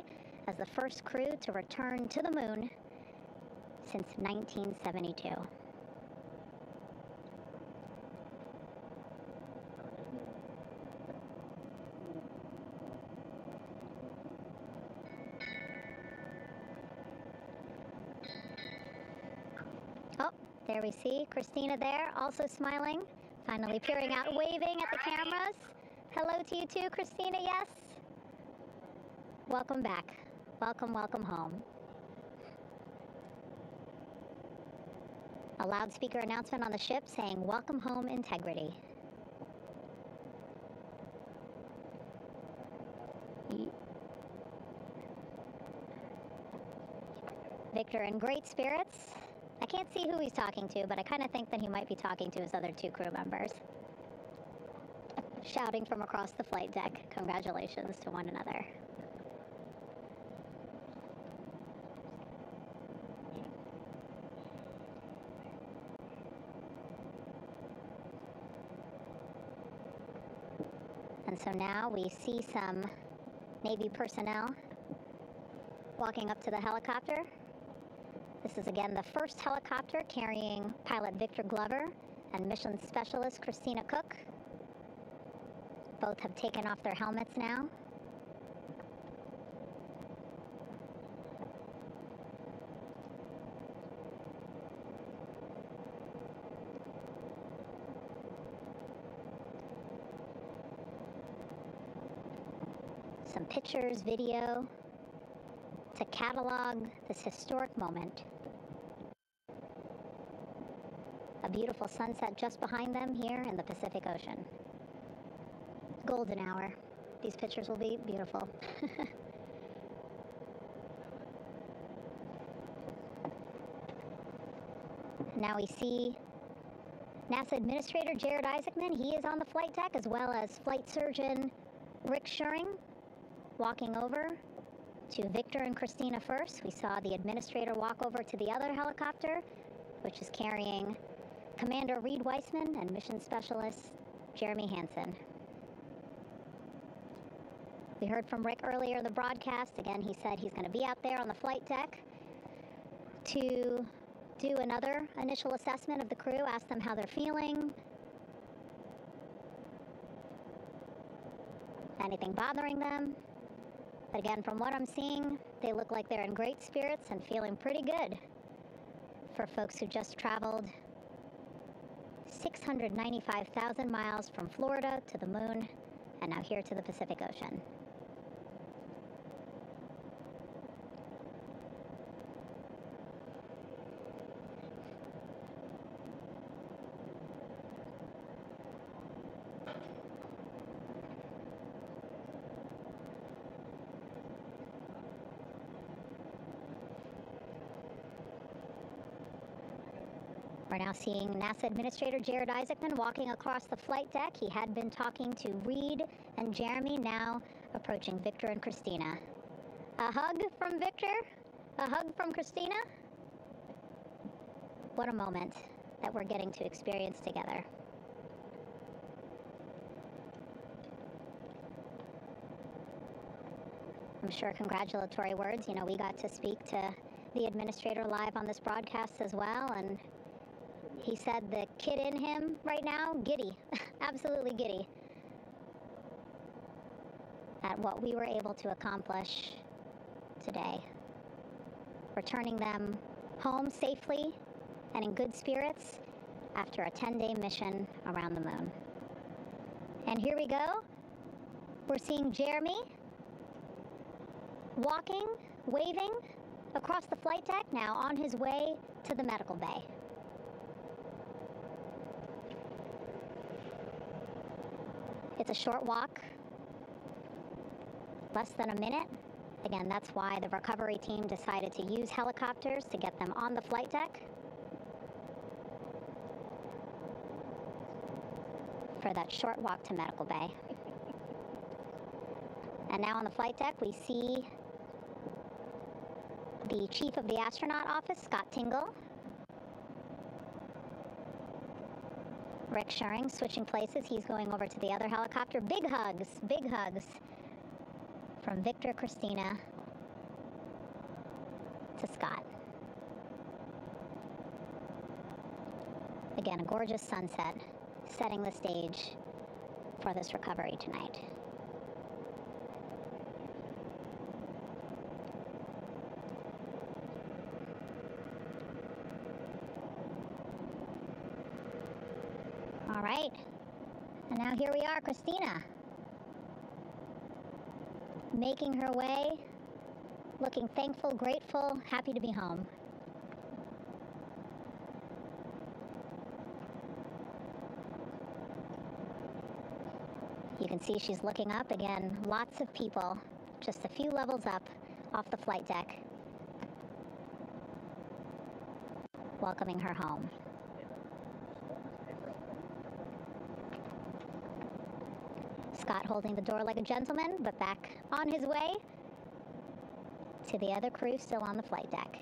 as the first crew to return to the moon since 1972. Oh, there we see Christina there, also smiling. Finally peering out, waving at the cameras. Hello to you too, Christina, yes? Welcome back. Welcome, welcome home. A loudspeaker announcement on the ship saying, "Welcome home, Integrity." Victor in great spirits. I can't see who he's talking to, but I kind of think that he might be talking to his other 2 crew members. Shouting from across the flight deck, congratulations to one another. And so now we see some Navy personnel walking up to the helicopter. This is again the first helicopter carrying pilot Victor Glover and mission specialist Christina Koch. Both have taken off their helmets now. Some pictures, video, to catalog this historic moment. A beautiful sunset just behind them here in the Pacific Ocean. Golden hour. These pictures will be beautiful. Now we see NASA Administrator Jared Isaacman. He is on the flight deck, as well as Flight Surgeon Rick Schuring walking over to Victor and Christina first. We saw the administrator walk over to the other helicopter, which is carrying Commander Reid Wiseman and Mission Specialist Jeremy Hansen. We heard from Rick earlier in the broadcast. Again, he said he's going to be out there on the flight deck to do another initial assessment of the crew, ask them how they're feeling, anything bothering them. But again, from what I'm seeing, they look like they're in great spirits and feeling pretty good for folks who just traveled 695,000 miles from Florida to the moon and now here to the Pacific Ocean. We're now seeing NASA Administrator Jared Isaacman walking across the flight deck. He had been talking to Reid and Jeremy, now approaching Victor and Christina. A hug from Victor? A hug from Christina? What a moment that we're getting to experience together. I'm sure congratulatory words. You know, we got to speak to the administrator live on this broadcast as well, and he said the kid in him right now, giddy, absolutely giddy at what we were able to accomplish today. Returning them home safely and in good spirits after a 10-day mission around the moon. And here we go. We're seeing Jeremy walking, waving across the flight deck, now on his way to the medical bay. It's a short walk, less than a minute. Again, that's why the recovery team decided to use helicopters to get them on the flight deck for that short walk to medical bay. And now on the flight deck, we see the chief of the astronaut office, Scott Tingle. Rick Schuring switching places. He's going over to the other helicopter. Big hugs from Victor, Christina to Scott. Again, a gorgeous sunset setting the stage for this recovery tonight. All right, and now here we are, Christina, making her way, looking thankful, grateful, happy to be home. You can see she's looking up. Again, lots of people, just a few levels up off the flight deck, welcoming her home. Scott holding the door like a gentleman, but back on his way to the other crew still on the flight deck.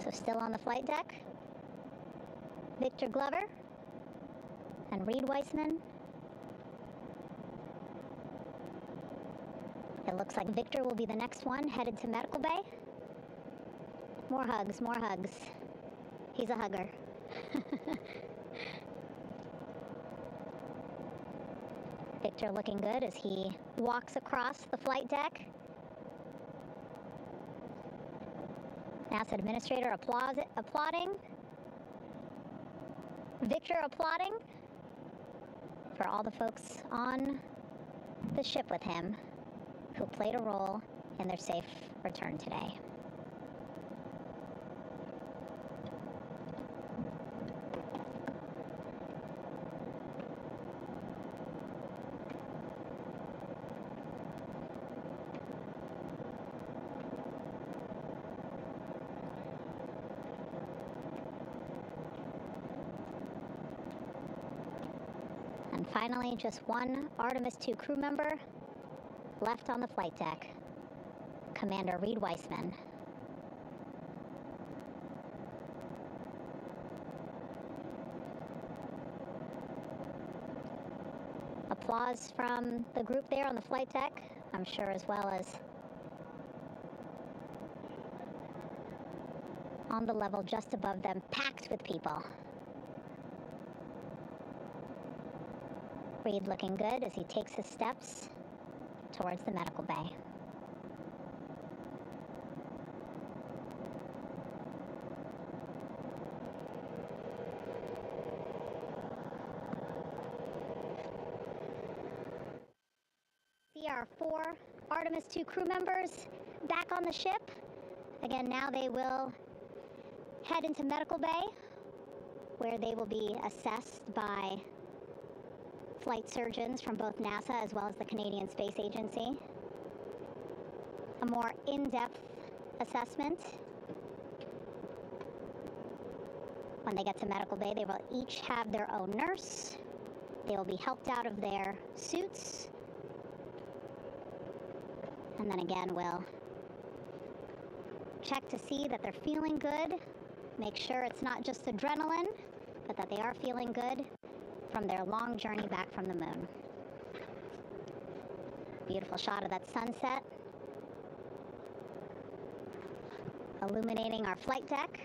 So still on the flight deck, Victor Glover and Reid Wiseman. It looks like Victor will be the next one headed to medical bay. More hugs, more hugs. He's a hugger. Victor looking good as he walks across the flight deck. NASA administrator applauding. Victor applauding for all the folks on the ship with him who played a role in their safe return today. And finally, just one Artemis II crew member left on the flight deck, Commander Reid Wiseman. Applause from the group there on the flight deck, I'm sure, as well as on the level just above them, packed with people. Reid looking good as he takes his steps towards the medical bay. See our 4 Artemis II crew members back on the ship. Again, now they will head into medical bay, where they will be assessed by flight surgeons from both NASA as well as the Canadian Space Agency. A more in-depth assessment. When they get to medical bay, they will each have their own nurse. They will be helped out of their suits. And then again, we'll check to see that they're feeling good. Make sure it's not just adrenaline, but that they are feeling good from their long journey back from the moon. Beautiful shot of that sunset, illuminating our flight deck.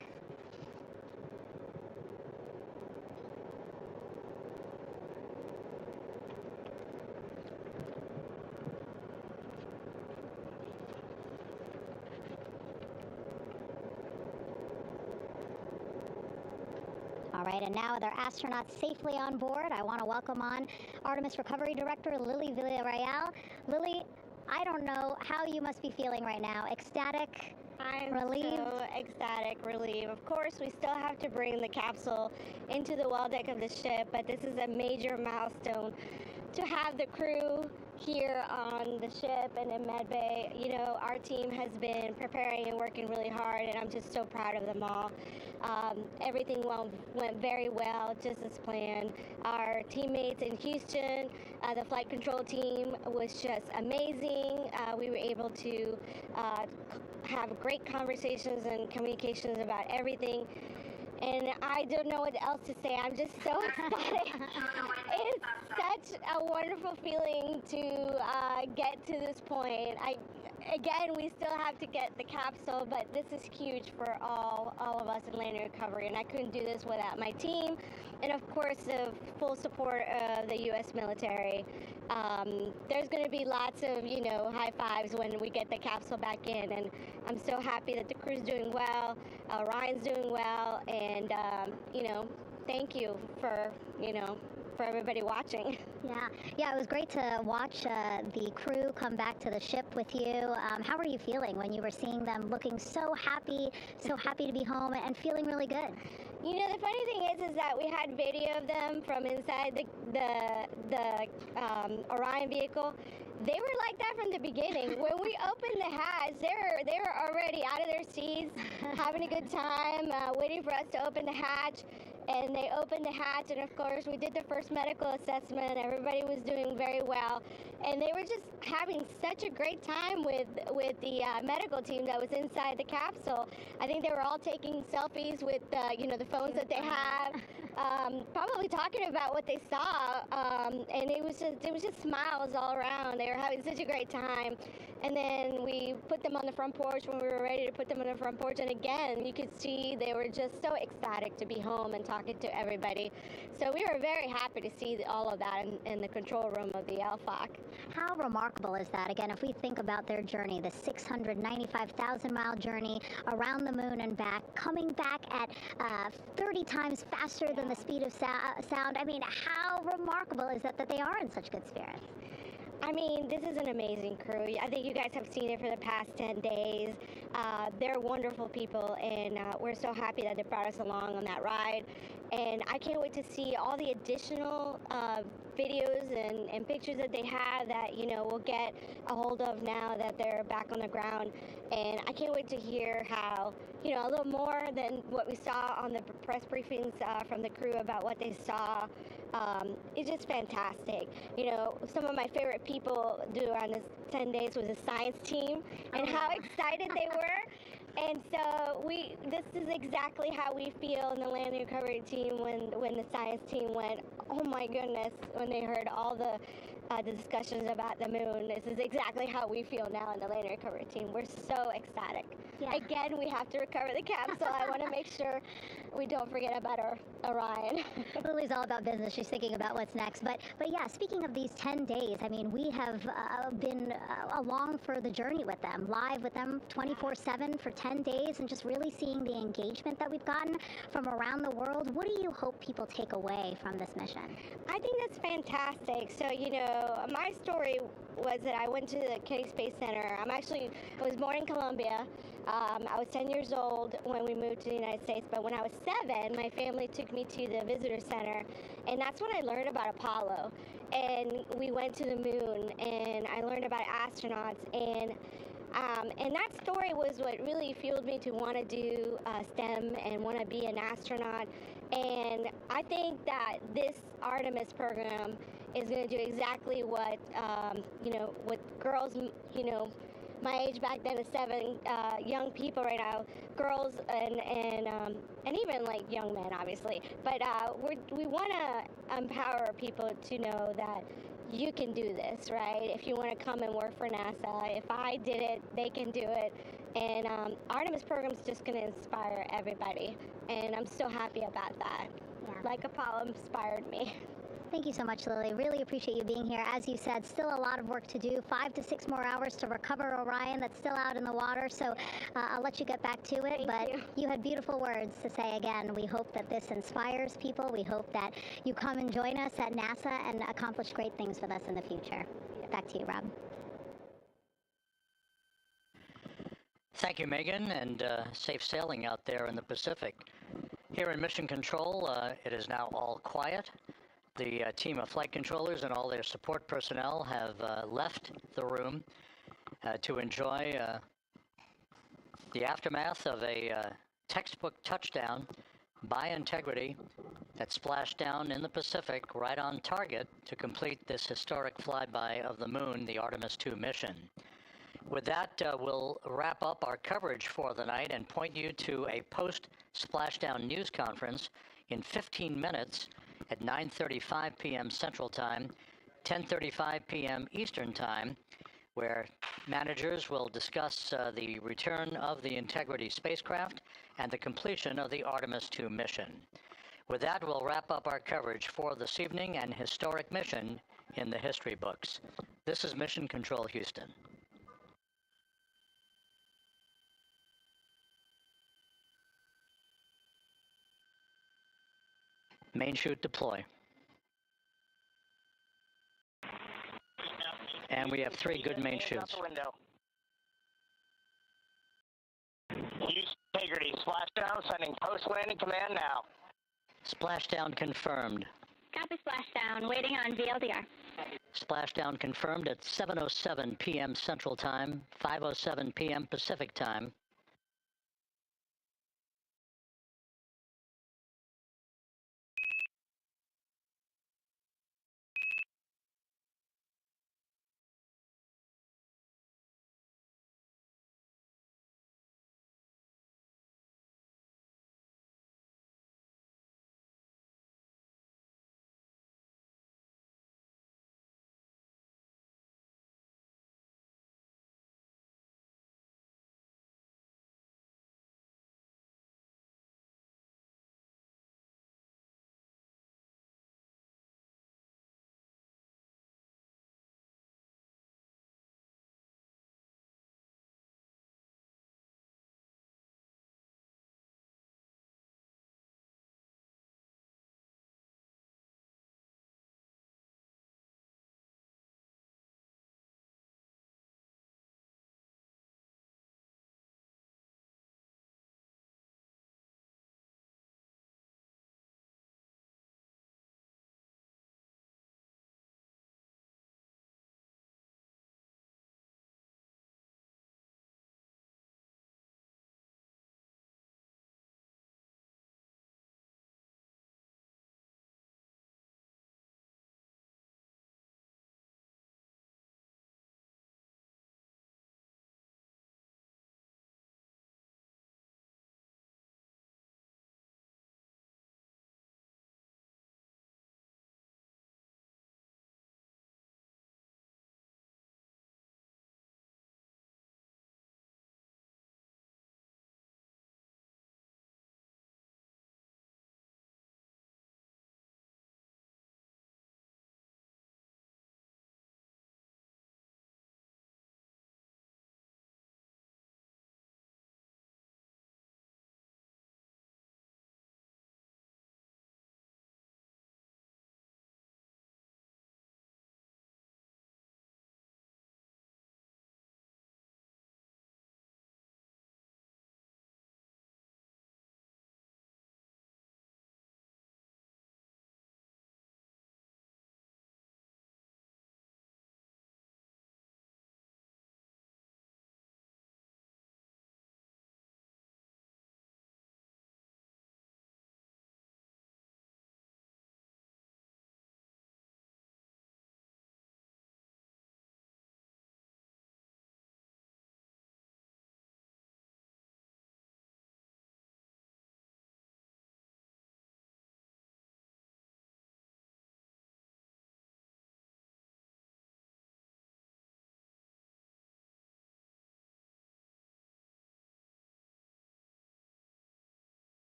All right, and now with our astronauts safely on board, I want to welcome on Artemis Recovery Director Lily Villarreal. Lily, I don't know how you must be feeling right now. Ecstatic? I'm relieved? so ecstatic, relieved. Of course, we still have to bring the capsule into the well deck of the ship, but this is a major milestone to have the crew here on the ship and in medbay. You know, our team has been preparing and working really hard, and I'm just so proud of them all. Everything went very well, just as planned. Our teammates in Houston, the flight control team was just amazing. We were able to have great conversations and communications about everything. And I don't know what else to say. I'm just so excited. It's such a wonderful feeling to get to this point. Again, we still have to get the capsule, but this is huge for all of us in landing recovery, and I couldn't do this without my team, and of course the full support of the U.S. military. There's going to be lots of, you know, high fives when we get the capsule back in, and I'm so happy that the crew's doing well, Orion's doing well, and you know, thank you for, you know, for everybody watching. Yeah, it was great to watch the crew come back to the ship with you. How were you feeling when you were seeing them looking so happy to be home and feeling really good? You know, the funny thing is that we had video of them from inside the Orion vehicle. They were like that from the beginning. When we opened the hatch, they were already out of their seats, having a good time, waiting for us to open the hatch. And they opened the hatch, and of course we did the first medical assessment. Everybody was doing very well, and they were just having such a great time with the medical team that was inside the capsule. I think they were all taking selfies with you know, the phones that they have, probably talking about what they saw, and it was just smiles all around. They were having such a great time. And then we put them on the front porch when we were ready to put them on the front porch. And again, you could see they were just so ecstatic to be home and talking to everybody. So we were very happy to see all of that in the control room of the LFOC. How remarkable is that? Again, if we think about their journey, the 695,000-mile journey around the moon and back, coming back at 30 times faster than the speed of sound. I mean, how remarkable is that they are in such good spirits? I mean, this is an amazing crew. I think you guys have seen it for the past 10 days. They're wonderful people, and we're so happy that they brought us along on that ride. And I can't wait to see all the additional videos and pictures that they have that, you know, we'll get a hold of now that they're back on the ground. And I can't wait to hear how, you know, a little more than what we saw on the press briefings from the crew about what they saw. It's just fantastic. You know, some of my favorite people during this 10 days was the science team and how excited they were. And so this is exactly how we feel in the landing recovery team when the science team went, oh my goodness, when they heard all the discussions about the moon. This is exactly how we feel now in the landing recovery team. We're so ecstatic. Yeah. Again, we have to recover the capsule. I want to make sure we don't forget about our Orion. Lily's all about business. She's thinking about what's next. But yeah, speaking of these 10 days, I mean, we have been along for the journey with them, live with them 24/7 for 10 days, and just really seeing the engagement that we've gotten from around the world. What do you hope people take away from this mission? I think that's fantastic. So, you know, my story was that I went to the Kennedy Space Center. I was born in Colombia. I was 10 years old when we moved to the United States, but when I was 7, my family took me to the visitor center, and that's when I learned about Apollo. And we went to the moon, and I learned about astronauts, and that story was what really fueled me to want to do STEM and want to be an astronaut. And I think that this Artemis program is going to do exactly what, you know, what girls, you know, my age back then is 7, young people right now, girls and even like young men, obviously. But we want to empower people to know that you can do this, right? If you want to come and work for NASA, if I did it, they can do it. And Artemis program is just going to inspire everybody, and I'm so happy about that. Yeah. Like Apollo inspired me. Thank you so much, Lily. Really appreciate you being here. As you said, still a lot of work to do. 5 to 6 more hours to recover Orion that's still out in the water. So I'll let you get back to it. But you had beautiful words to say again. We hope that this inspires people. We hope that you come and join us at NASA and accomplish great things with us in the future. Back to you, Rob. Thank you, Megan, and safe sailing out there in the Pacific. Here in Mission Control, it is now all quiet. The team of flight controllers and all their support personnel have left the room to enjoy the aftermath of a textbook touchdown by Integrity that splashed down in the Pacific right on target to complete this historic flyby of the moon, the Artemis II mission. With that, we'll wrap up our coverage for the night and point you to a post-Splashdown news conference in 15 minutes at 9:35 p.m. Central Time, 10:35 p.m. Eastern Time, where managers will discuss the return of the Integrity spacecraft and the completion of the Artemis II mission. With that, we'll wrap up our coverage for this evening and historic mission in the history books. This is Mission Control Houston. Main chute deploy. And we have 3 good main chutes. Integrity, splashdown, sending post-landing command now. Splashdown confirmed. Copy splashdown, waiting on VLDR. Splashdown confirmed at 7:07 p.m. Central Time, 5:07 p.m. Pacific Time.